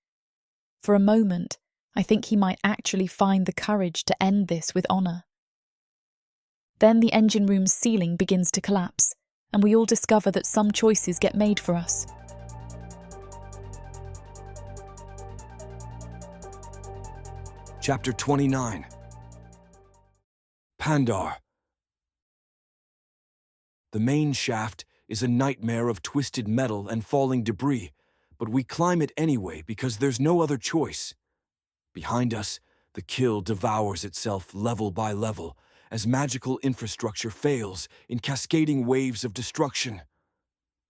[SPEAKER 1] For a moment, I think he might actually find the courage to end this with honour. Then the engine room's ceiling begins to collapse, and we all discover that some choices get made for us.
[SPEAKER 2] Chapter 29. Pandar. The main shaft is a nightmare of twisted metal and falling debris, but we climb it anyway because there's no other choice. Behind us, the kill devours itself level by level as magical infrastructure fails in cascading waves of destruction.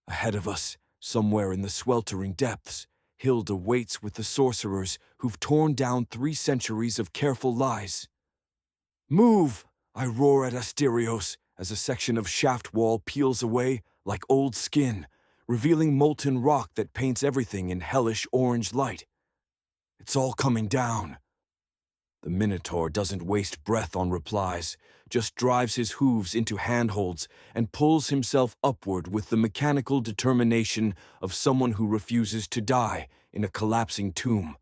[SPEAKER 2] Ahead of us, somewhere in the sweltering depths, Hilda waits with the sorcerers who've torn down 3 centuries of careful lies. "Move!" I roar at Asterios as a section of shaft wall peels away like old skin, revealing molten rock that paints everything in hellish orange light. It's all coming down. The Minotaur doesn't waste breath on replies, just drives his hooves into handholds and pulls himself upward with the mechanical determination of someone who refuses to die in a collapsing tomb.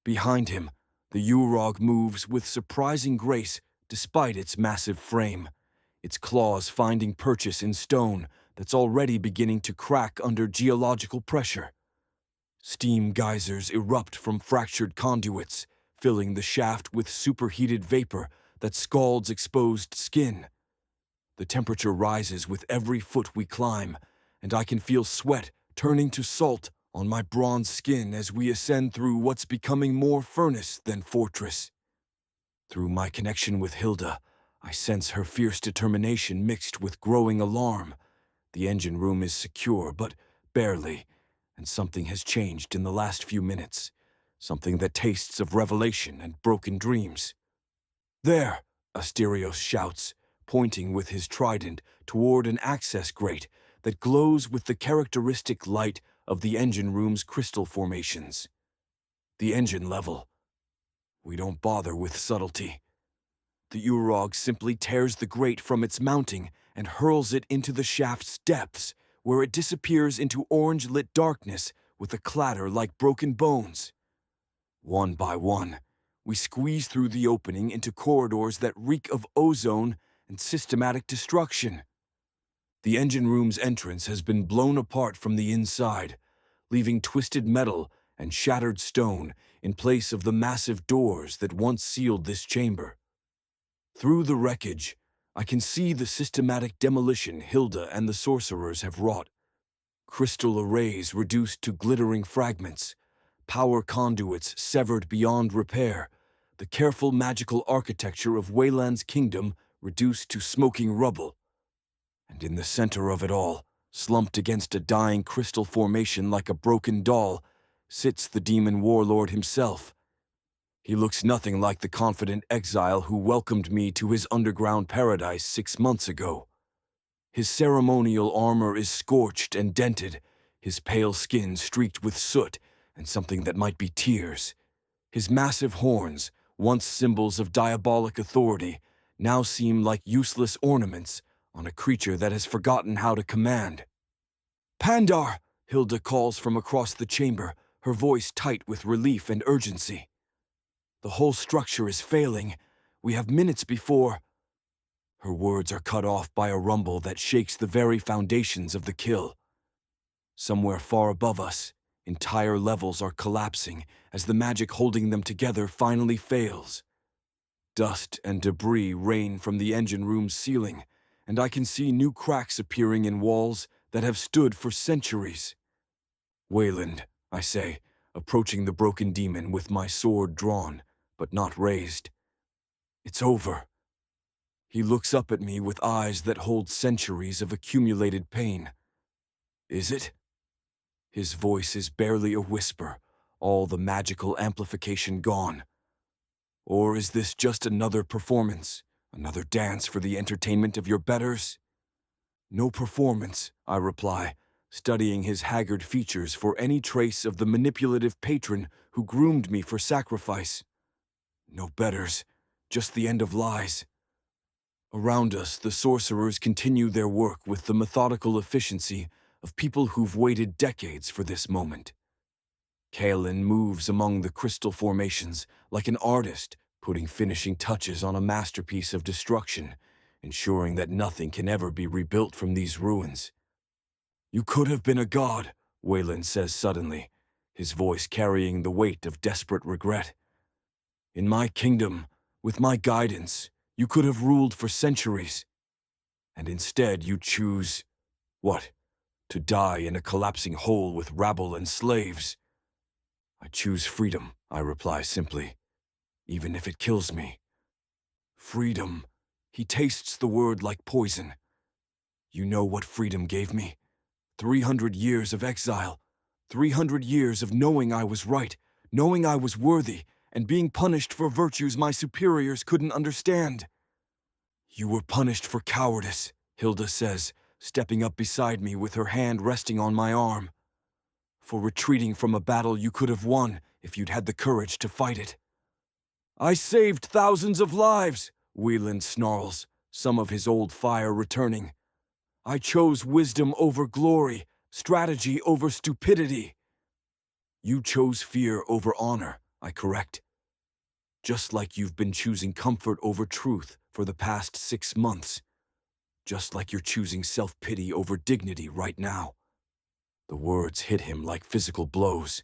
[SPEAKER 2] Behind him, the Urog moves with surprising grace despite its massive frame, its claws finding purchase in stone that's already beginning to crack under geological pressure. Steam geysers erupt from fractured conduits, filling the shaft with superheated vapor that scalds exposed skin. The temperature rises with every foot we climb, and I can feel sweat turning to salt on my bronze skin as we ascend through what's becoming more furnace than fortress. Through my connection with Hilda, I sense her fierce determination mixed with growing alarm. The engine room is secure, but barely, and something has changed in the last few minutes. Something that tastes of revelation and broken dreams. "There!" Asterios shouts, pointing with his trident toward an access grate that glows with the characteristic light of the engine room's crystal formations. The engine level. We don't bother with subtlety. The Urog simply tears the grate from its mounting and hurls it into the shaft's depths, where it disappears into orange-lit darkness with a clatter like broken bones. One by one, we squeeze through the opening into corridors that reek of ozone and systematic destruction. The engine room's entrance has been blown apart from the inside, leaving twisted metal and shattered stone in place of the massive doors that once sealed this chamber. Through the wreckage, I can see the systematic demolition Hilda and the sorcerers have wrought. Crystal arrays reduced to glittering fragments, power conduits severed beyond repair, the careful magical architecture of Wayland's kingdom reduced to smoking rubble. And in the center of it all, slumped against a dying crystal formation like a broken doll, sits the demon warlord himself. He looks nothing like the confident exile who welcomed me to his underground paradise 6 months ago. His ceremonial armor is scorched and dented, his pale skin streaked with soot and something that might be tears. His massive horns, once symbols of diabolic authority, now seem like useless ornaments on a creature that has forgotten how to command. "Pandar!" Hilda calls from across the chamber, her voice tight with relief and urgency. "The whole structure is failing. We have minutes before—" Her words are cut off by a rumble that shakes the very foundations of the kill. Somewhere far above us, entire levels are collapsing as the magic holding them together finally fails. Dust and debris rain from the engine room's ceiling, and I can see new cracks appearing in walls that have stood for centuries. "Wayland," I say, approaching the broken demon with my sword drawn, but not raised. "It's over." He looks up at me with eyes that hold centuries of accumulated pain. "Is it?" His voice is barely a whisper, all the magical amplification gone. "Or is this just another performance, another dance for the entertainment of your betters?" "No performance," I reply, studying his haggard features for any trace of the manipulative patron who groomed me for sacrifice. "No betters, just the end of lies." Around us, the sorcerers continue their work with the methodical efficiency of people who've waited decades for this moment. Kaelin moves among the crystal formations like an artist putting finishing touches on a masterpiece of destruction, ensuring that nothing can ever be rebuilt from these ruins. "You could have been a god," Wayland says suddenly, his voice carrying the weight of desperate regret. "In my kingdom, with my guidance, you could have ruled for centuries. And instead you choose, what, to die in a collapsing hole with rabble and slaves?" "I choose freedom," I reply simply, "even if it kills me." "Freedom." He tastes the word like poison. "You know what freedom gave me? 300 years of exile, 300 years of knowing I was right, knowing I was worthy, and being punished for virtues my superiors couldn't understand." "You were punished for cowardice," Hilda says, stepping up beside me with her hand resting on my arm. "For retreating from a battle you could have won if you'd had the courage to fight it." "I saved thousands of lives," Wayland snarls, some of his old fire returning. "I chose wisdom over glory, strategy over stupidity." "You chose fear over honor," I correct. "Just like you've been choosing comfort over truth for the past 6 months. Just like you're choosing self-pity over dignity right now." The words hit him like physical blows.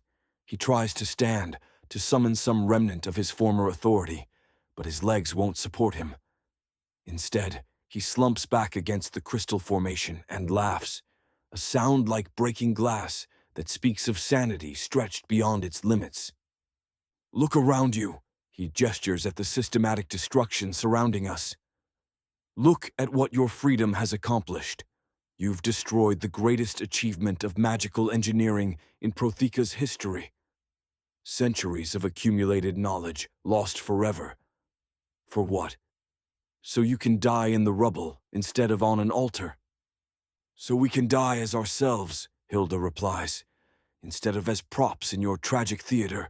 [SPEAKER 2] He tries to stand, to summon some remnant of his former authority, but his legs won't support him. Instead, he slumps back against the crystal formation and laughs, a sound like breaking glass that speaks of sanity stretched beyond its limits. Look around you, he gestures at the systematic destruction surrounding us. Look at what your freedom has accomplished. You've destroyed the greatest achievement of magical engineering in Protheka's history. Centuries of accumulated knowledge lost forever. For what? So you can die in the rubble instead of on an altar. So we can die as ourselves, Hilda replies, instead of as props in your tragic theater.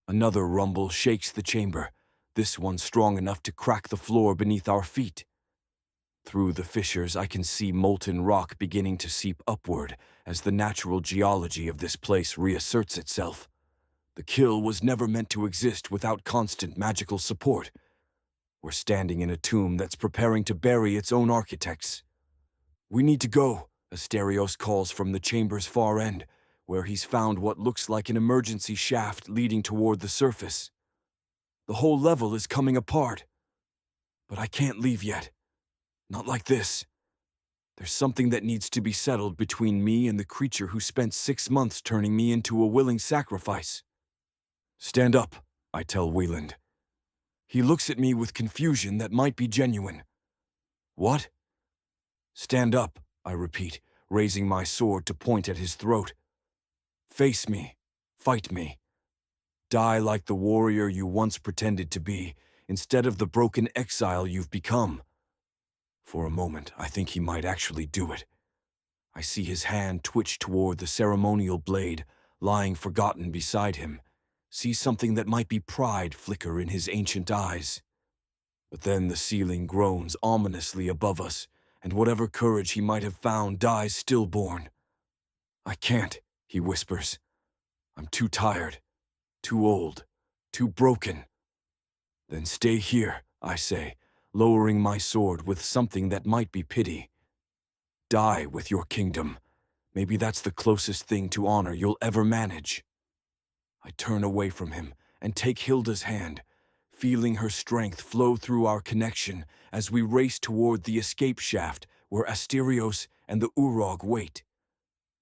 [SPEAKER 2] Another rumble shakes the chamber, this one strong enough to crack the floor beneath our feet. Through the fissures, I can see molten rock beginning to seep upward as the natural geology of this place reasserts itself. The kill was never meant to exist without constant magical support. We're standing in a tomb that's preparing to bury its own architects. We need to go, Asterios calls from the chamber's far end, where he's found what looks like an emergency shaft leading toward the surface. The whole level is coming apart. But I can't leave yet. Not like this. There's something that needs to be settled between me and the creature who spent 6 months turning me into a willing sacrifice. Stand up, I tell Wieland. He looks at me with confusion that might be genuine. What? Stand up, I repeat, raising my sword to point at his throat. Face me. Fight me. Die like the warrior you once pretended to be, instead of the broken exile you've become. For a moment, I think he might actually do it. I see his hand twitch toward the ceremonial blade, lying forgotten beside him. See something that might be pride flicker in his ancient eyes. But then the ceiling groans ominously above us, and whatever courage he might have found dies stillborn. I can't, he whispers. I'm too tired, too old, too broken. Then stay here, I say, lowering my sword with something that might be pity. Die with your kingdom. Maybe that's the closest thing to honor you'll ever manage. I turn away from him and take Hilda's hand, feeling her strength flow through our connection as we race toward the escape shaft where Asterios and the Urog wait.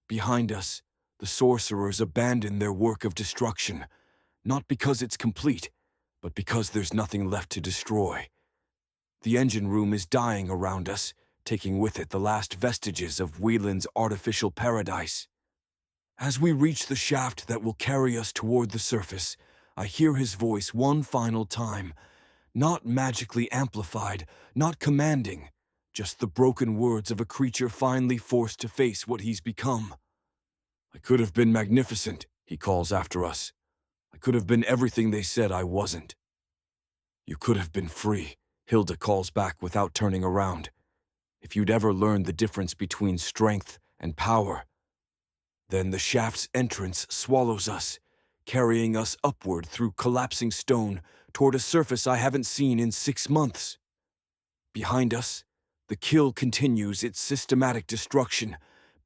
[SPEAKER 2] Behind us, the sorcerers abandon their work of destruction, not because it's complete, but because there's nothing left to destroy. The engine room is dying around us, taking with it the last vestiges of Wieland's artificial paradise. As we reach the shaft that will carry us toward the surface, I hear his voice one final time, not magically amplified, not commanding, just the broken words of a creature finally forced to face what he's become. I could have been magnificent, he calls after us. I could have been everything they said I wasn't. You could have been free, Hilda calls back without turning around. If you'd ever learned the difference between strength and power. Then the shaft's entrance swallows us, carrying us upward through collapsing stone toward a surface I haven't seen in 6 months. Behind us, the kill continues its systematic destruction,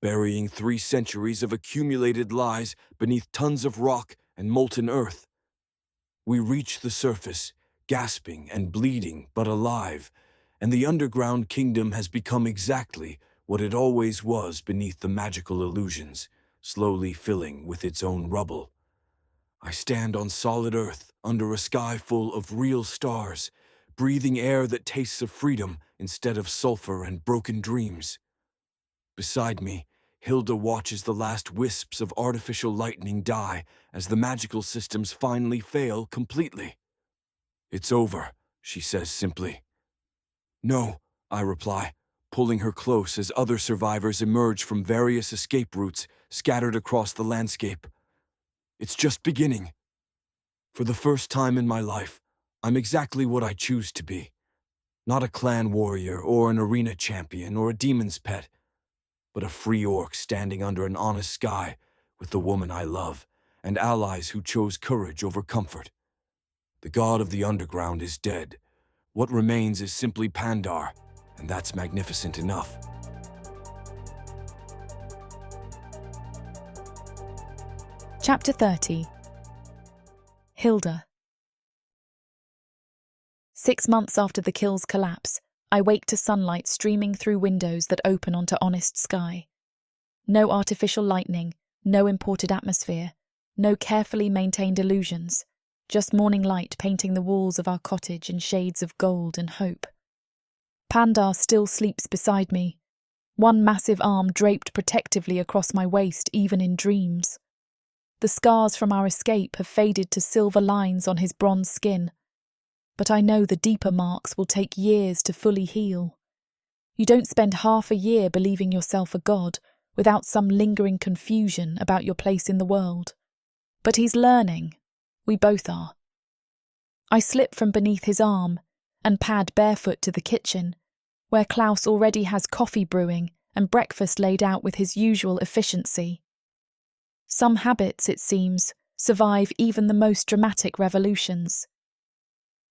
[SPEAKER 2] burying 3 centuries of accumulated lies beneath tons of rock and molten earth. We reach the surface, gasping and bleeding but alive, and the underground kingdom has become exactly what it always was beneath the magical illusions, slowly filling with its own rubble. I stand on solid earth under a sky full of real stars, breathing air that tastes of freedom instead of sulfur and broken dreams. Beside me, Hilda watches the last wisps of artificial lightning die as the magical systems finally fail completely. It's over, she says simply. No, I reply, pulling her close as other survivors emerge from various escape routes scattered across the landscape. It's just beginning. For the first time in my life, I'm exactly what I choose to be. Not a clan warrior or an arena champion or a demon's pet, but a free orc standing under an honest sky with the woman I love and allies who chose courage over comfort. The god of the underground is dead. What remains is simply Pandar, and that's magnificent enough.
[SPEAKER 1] Chapter 30. Hilda. 6 months after the kill's collapse, I wake to sunlight streaming through windows that open onto honest sky. No artificial lightning, no imported atmosphere, no carefully maintained illusions, just morning light painting the walls of our cottage in shades of gold and hope. Pandar still sleeps beside me, one massive arm draped protectively across my waist even in dreams. The scars from our escape have faded to silver lines on his bronze skin, but I know the deeper marks will take years to fully heal. You don't spend half a year believing yourself a god without some lingering confusion about your place in the world. But he's learning. We both are. I slip from beneath his arm and pad barefoot to the kitchen, where Klaus already has coffee brewing and breakfast laid out with his usual efficiency. Some habits, it seems, survive even the most dramatic revolutions.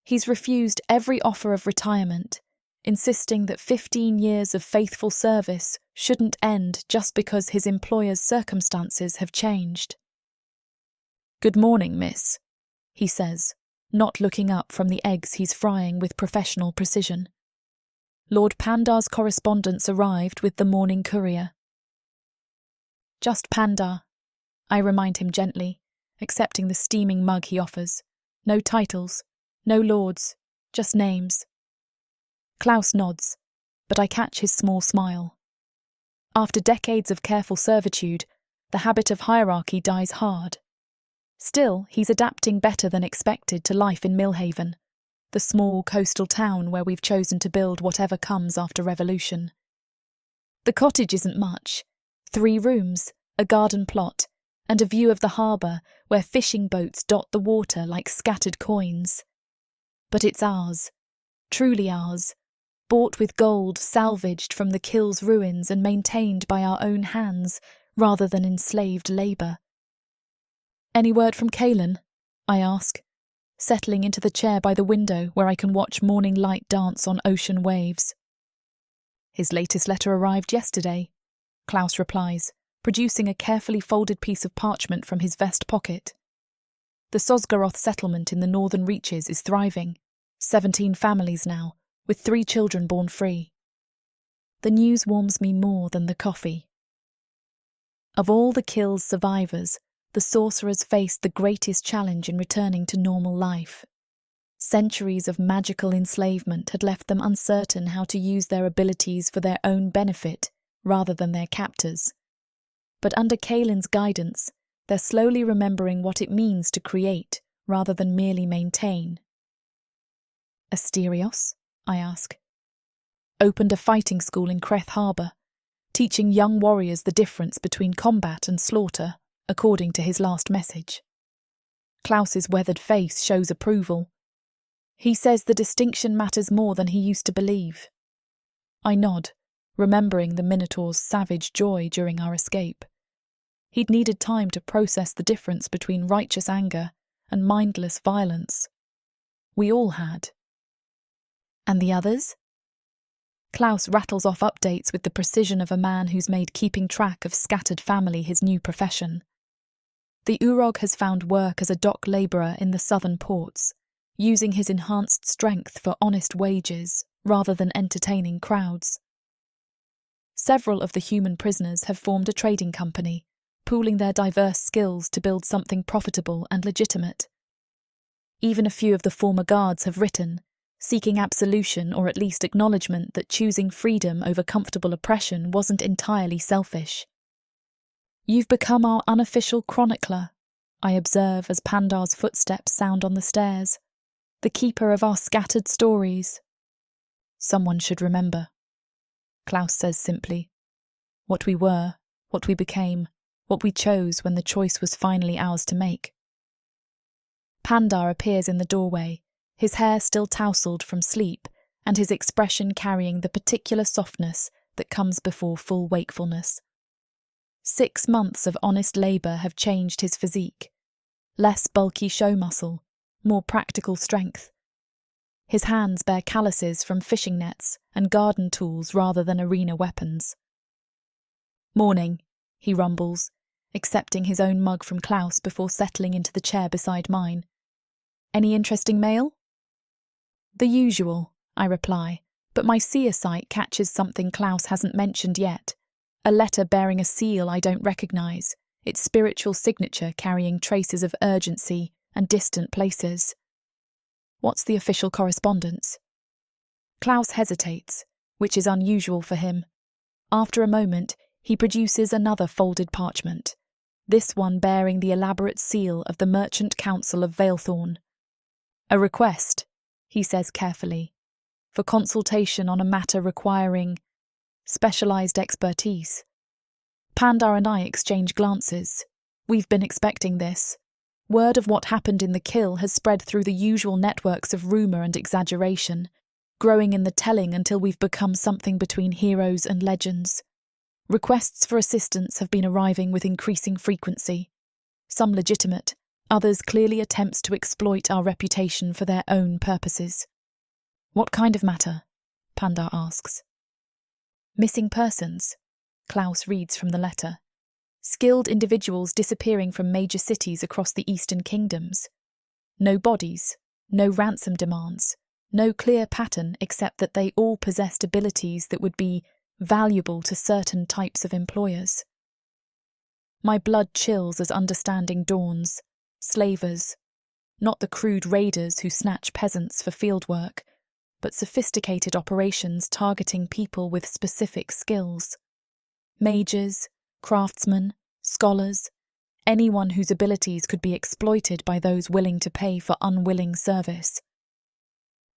[SPEAKER 1] He's refused every offer of retirement, insisting that 15 years of faithful service shouldn't end just because his employer's circumstances have changed. "Good morning, miss," he says, not looking up from the eggs he's frying with professional precision. Lord Pandar's correspondence arrived with the morning courier. "Just Pandar," I remind him gently, accepting the steaming mug he offers. No titles, no lords, just names. Klaus nods, but I catch his small smile. After decades of careful servitude, the habit of hierarchy dies hard. Still, he's adapting better than expected to life in Millhaven, the small coastal town where we've chosen to build whatever comes after revolution. The cottage isn't much. 3 rooms, a garden plot, and a view of the harbour where fishing boats dot the water like scattered coins. But it's ours, truly ours, bought with gold salvaged from the kill's ruins and maintained by our own hands rather than enslaved labour. "Any word from Kalen?" I ask, settling into the chair by the window where I can watch morning light dance on ocean waves. "His latest letter arrived yesterday," Klaus replies, producing a carefully folded piece of parchment from his vest pocket. "The Sosgaroth settlement in the northern reaches is thriving. 17 families now, with 3 children born free." The news warms me more than the coffee. Of all the kill's survivors, the sorcerers faced the greatest challenge in returning to normal life. Centuries of magical enslavement had left them uncertain how to use their abilities for their own benefit rather than their captors'. But under Kalen's guidance, they're slowly remembering what it means to create rather than merely maintain. "Asterios?" I ask. "Opened a fighting school in Creth Harbour, teaching young warriors the difference between combat and slaughter, according to his last message." Klaus's weathered face shows approval. He says the distinction matters more than he used to believe. I nod, remembering the Minotaur's savage joy during our escape. He'd needed time to process the difference between righteous anger and mindless violence. We all had. "And the others?" Klaus rattles off updates with the precision of a man who's made keeping track of scattered family his new profession. The Urog has found work as a dock labourer in the southern ports, using his enhanced strength for honest wages rather than entertaining crowds. Several of the human prisoners have formed a trading company, pooling their diverse skills to build something profitable and legitimate. Even a few of the former guards have written, seeking absolution or at least acknowledgement that choosing freedom over comfortable oppression wasn't entirely selfish. "You've become our unofficial chronicler," I observe as Pandar's footsteps sound on the stairs, "the keeper of our scattered stories." "Someone should remember," Klaus says simply. "What we were, what we became, what we chose when the choice was finally ours to make." Pandar appears in the doorway, his hair still tousled from sleep and his expression carrying the particular softness that comes before full wakefulness. 6 months of honest labour have changed his physique. Less bulky show muscle, more practical strength. His hands bear calluses from fishing nets and garden tools rather than arena weapons. "Morning," he rumbles, accepting his own mug from Klaus before settling into the chair beside mine. Any interesting mail? The usual, I reply, but my seer sight catches something Klaus hasn't mentioned yet. A letter bearing a seal I don't recognise, its spiritual signature carrying traces of urgency and distant places. What's the official correspondence? Klaus hesitates, which is unusual for him. After a moment, he produces another folded parchment, this one bearing the elaborate seal of the Merchant Council of Valethorn. A request, he says carefully, for consultation on a matter requiring specialised expertise. Pandar and I exchange glances. We've been expecting this. Word of what happened in the kill has spread through the usual networks of rumour and exaggeration, growing in the telling until we've become something between heroes and legends. Requests for assistance have been arriving with increasing frequency, some legitimate, others clearly attempts to exploit our reputation for their own purposes. What kind of matter? Pandar asks. Missing persons, Klaus reads from the letter. Skilled individuals disappearing from major cities across the Eastern Kingdoms. No bodies, no ransom demands, no clear pattern except that they all possessed abilities that would be valuable to certain types of employers. My blood chills as understanding dawns. Slavers, not the crude raiders who snatch peasants for fieldwork, but sophisticated operations targeting people with specific skills. Mages, craftsmen, scholars, anyone whose abilities could be exploited by those willing to pay for unwilling service.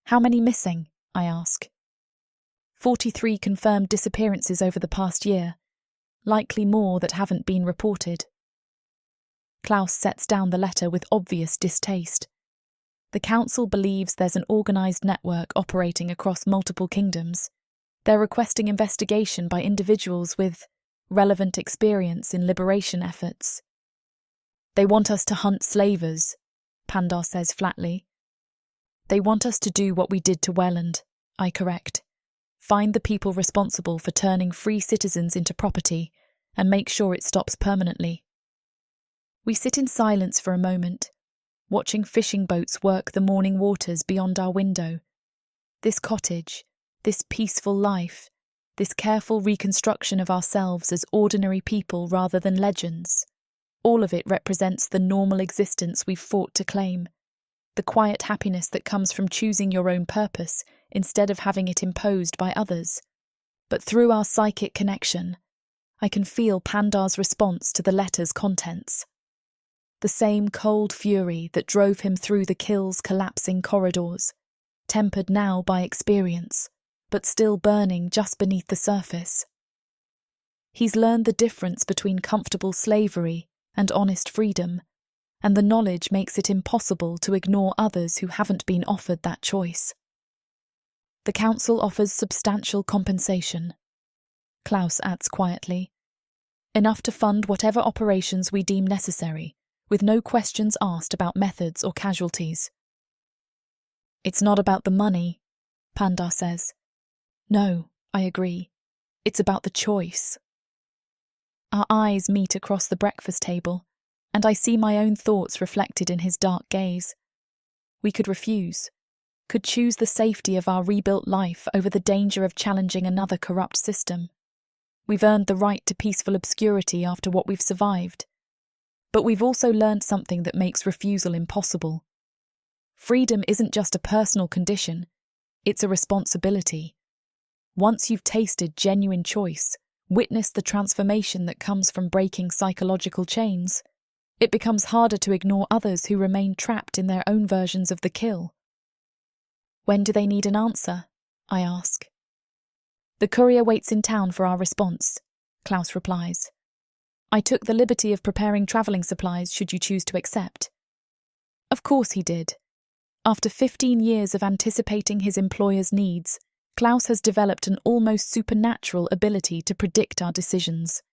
[SPEAKER 1] How many missing? I ask. 43 confirmed disappearances over the past year, likely more that haven't been reported. Klaus sets down the letter with obvious distaste. The council believes there's an organised network operating across multiple kingdoms. They're requesting investigation by individuals with relevant experience in liberation efforts. They want us to hunt slavers, Pandar says flatly. They want us to do what we did to Welland, I correct. Find the people responsible for turning free citizens into property and make sure it stops permanently. We sit in silence for a moment, watching fishing boats work the morning waters beyond our window. This cottage, this peaceful life, this careful reconstruction of ourselves as ordinary people rather than legends, all of it represents the normal existence we've fought to claim, the quiet happiness that comes from choosing your own purpose instead of having it imposed by others. But through our psychic connection, I can feel Pandar's response to the letter's contents. The same cold fury that drove him through the kill's collapsing corridors, tempered now by experience, but still burning just beneath the surface. He's learned the difference between comfortable slavery and honest freedom, and the knowledge makes it impossible to ignore others who haven't been offered that choice. The council offers substantial compensation, Klaus adds quietly, enough to fund whatever operations we deem necessary, with no questions asked about methods or casualties. It's not about the money, Pandar says. No, I agree. It's about the choice. Our eyes meet across the breakfast table, and I see my own thoughts reflected in his dark gaze. We could refuse, could choose the safety of our rebuilt life over the danger of challenging another corrupt system. We've earned the right to peaceful obscurity after what we've survived. But we've also learned something that makes refusal impossible. Freedom isn't just a personal condition, it's a responsibility. Once you've tasted genuine choice, witnessed the transformation that comes from breaking psychological chains, it becomes harder to ignore others who remain trapped in their own versions of the kill. When do they need an answer? I ask. The courier waits in town for our response, Klaus replies. I took the liberty of preparing travelling supplies should you choose to accept. Of course he did. After 15 years of anticipating his employer's needs, Klaus has developed an almost supernatural ability to predict our decisions.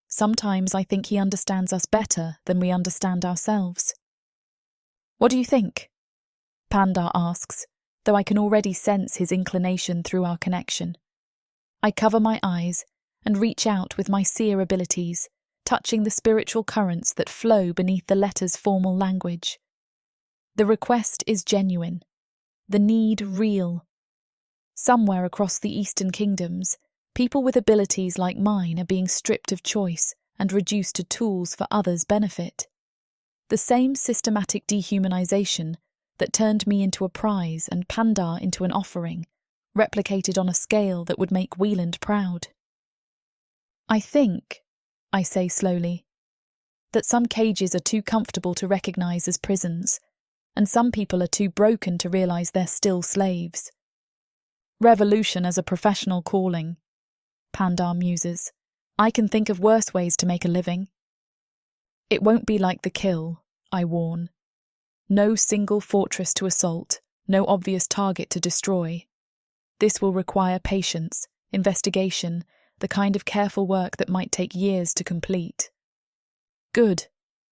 [SPEAKER 1] Sometimes I think he understands us better than we understand ourselves. What do you think? Pandar asks, though I can already sense his inclination through our connection. I cover my eyes and reach out with my seer abilities, touching the spiritual currents that flow beneath the letter's formal language. The request is genuine, the need real. Somewhere across the Eastern kingdoms, people with abilities like mine are being stripped of choice and reduced to tools for others' benefit. The same systematic dehumanization that turned me into a prize and Pandar into an offering, replicated on a scale that would make Wieland proud. I think, I say slowly, that some cages are too comfortable to recognize as prisons, and some people are too broken to realize they're still slaves. Revolution as a professional calling, Pandar muses. I can think of worse ways to make a living. It won't be like the Kill, I warn. No single fortress to assault, no obvious target to destroy. This will require patience, investigation, the kind of careful work that might take years to complete. Good,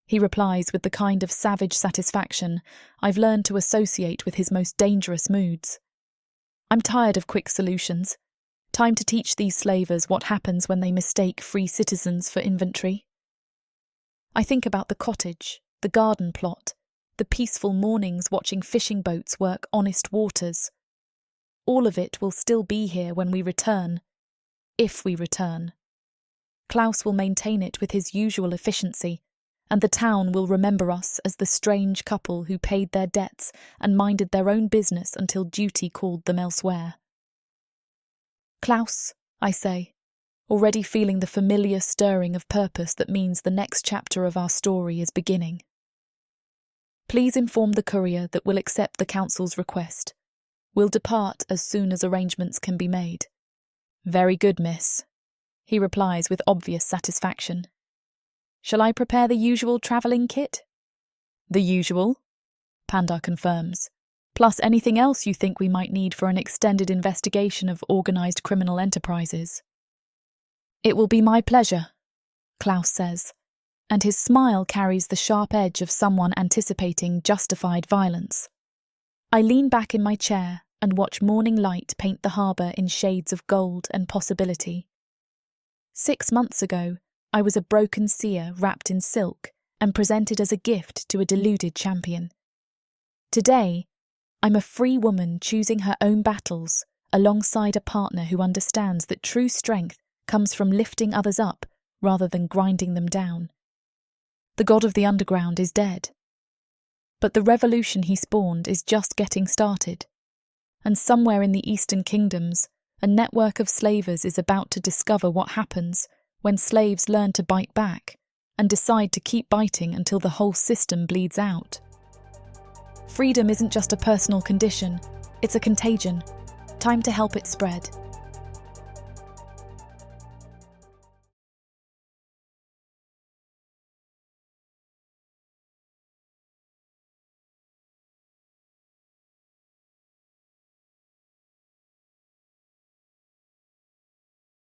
[SPEAKER 1] he replies with the kind of savage satisfaction I've learned to associate with his most dangerous moods. I'm tired of quick solutions. Time to teach these slavers what happens when they mistake free citizens for inventory. I think about the cottage, the garden plot, the peaceful mornings watching fishing boats work honest waters. All of it will still be here when we return, if we return. Klaus will maintain it with his usual efficiency, and the town will remember us as the strange couple who paid their debts and minded their own business until duty called them elsewhere. Klaus, I say, already feeling the familiar stirring of purpose that means the next chapter of our story is beginning. Please inform the courier that we'll accept the council's request. We'll depart as soon as arrangements can be made. Very good, miss, he replies with obvious satisfaction. Shall I prepare the usual travelling kit? The usual, Pandar confirms, plus anything else you think we might need for an extended investigation of organised criminal enterprises. It will be my pleasure, Klaus says, and his smile carries the sharp edge of someone anticipating justified violence. I lean back in my chair and watch morning light paint the harbour in shades of gold and possibility. 6 months ago, I was a broken seer wrapped in silk and presented as a gift to a deluded champion. Today, I'm a free woman choosing her own battles alongside a partner who understands that true strength comes from lifting others up rather than grinding them down. The god of the underground is dead. But the revolution he spawned is just getting started. And somewhere in the Eastern kingdoms, a network of slavers is about to discover what happens when slaves learn to bite back and decide to keep biting until the whole system bleeds out. Freedom isn't just a personal condition, it's a contagion. Time to help it spread.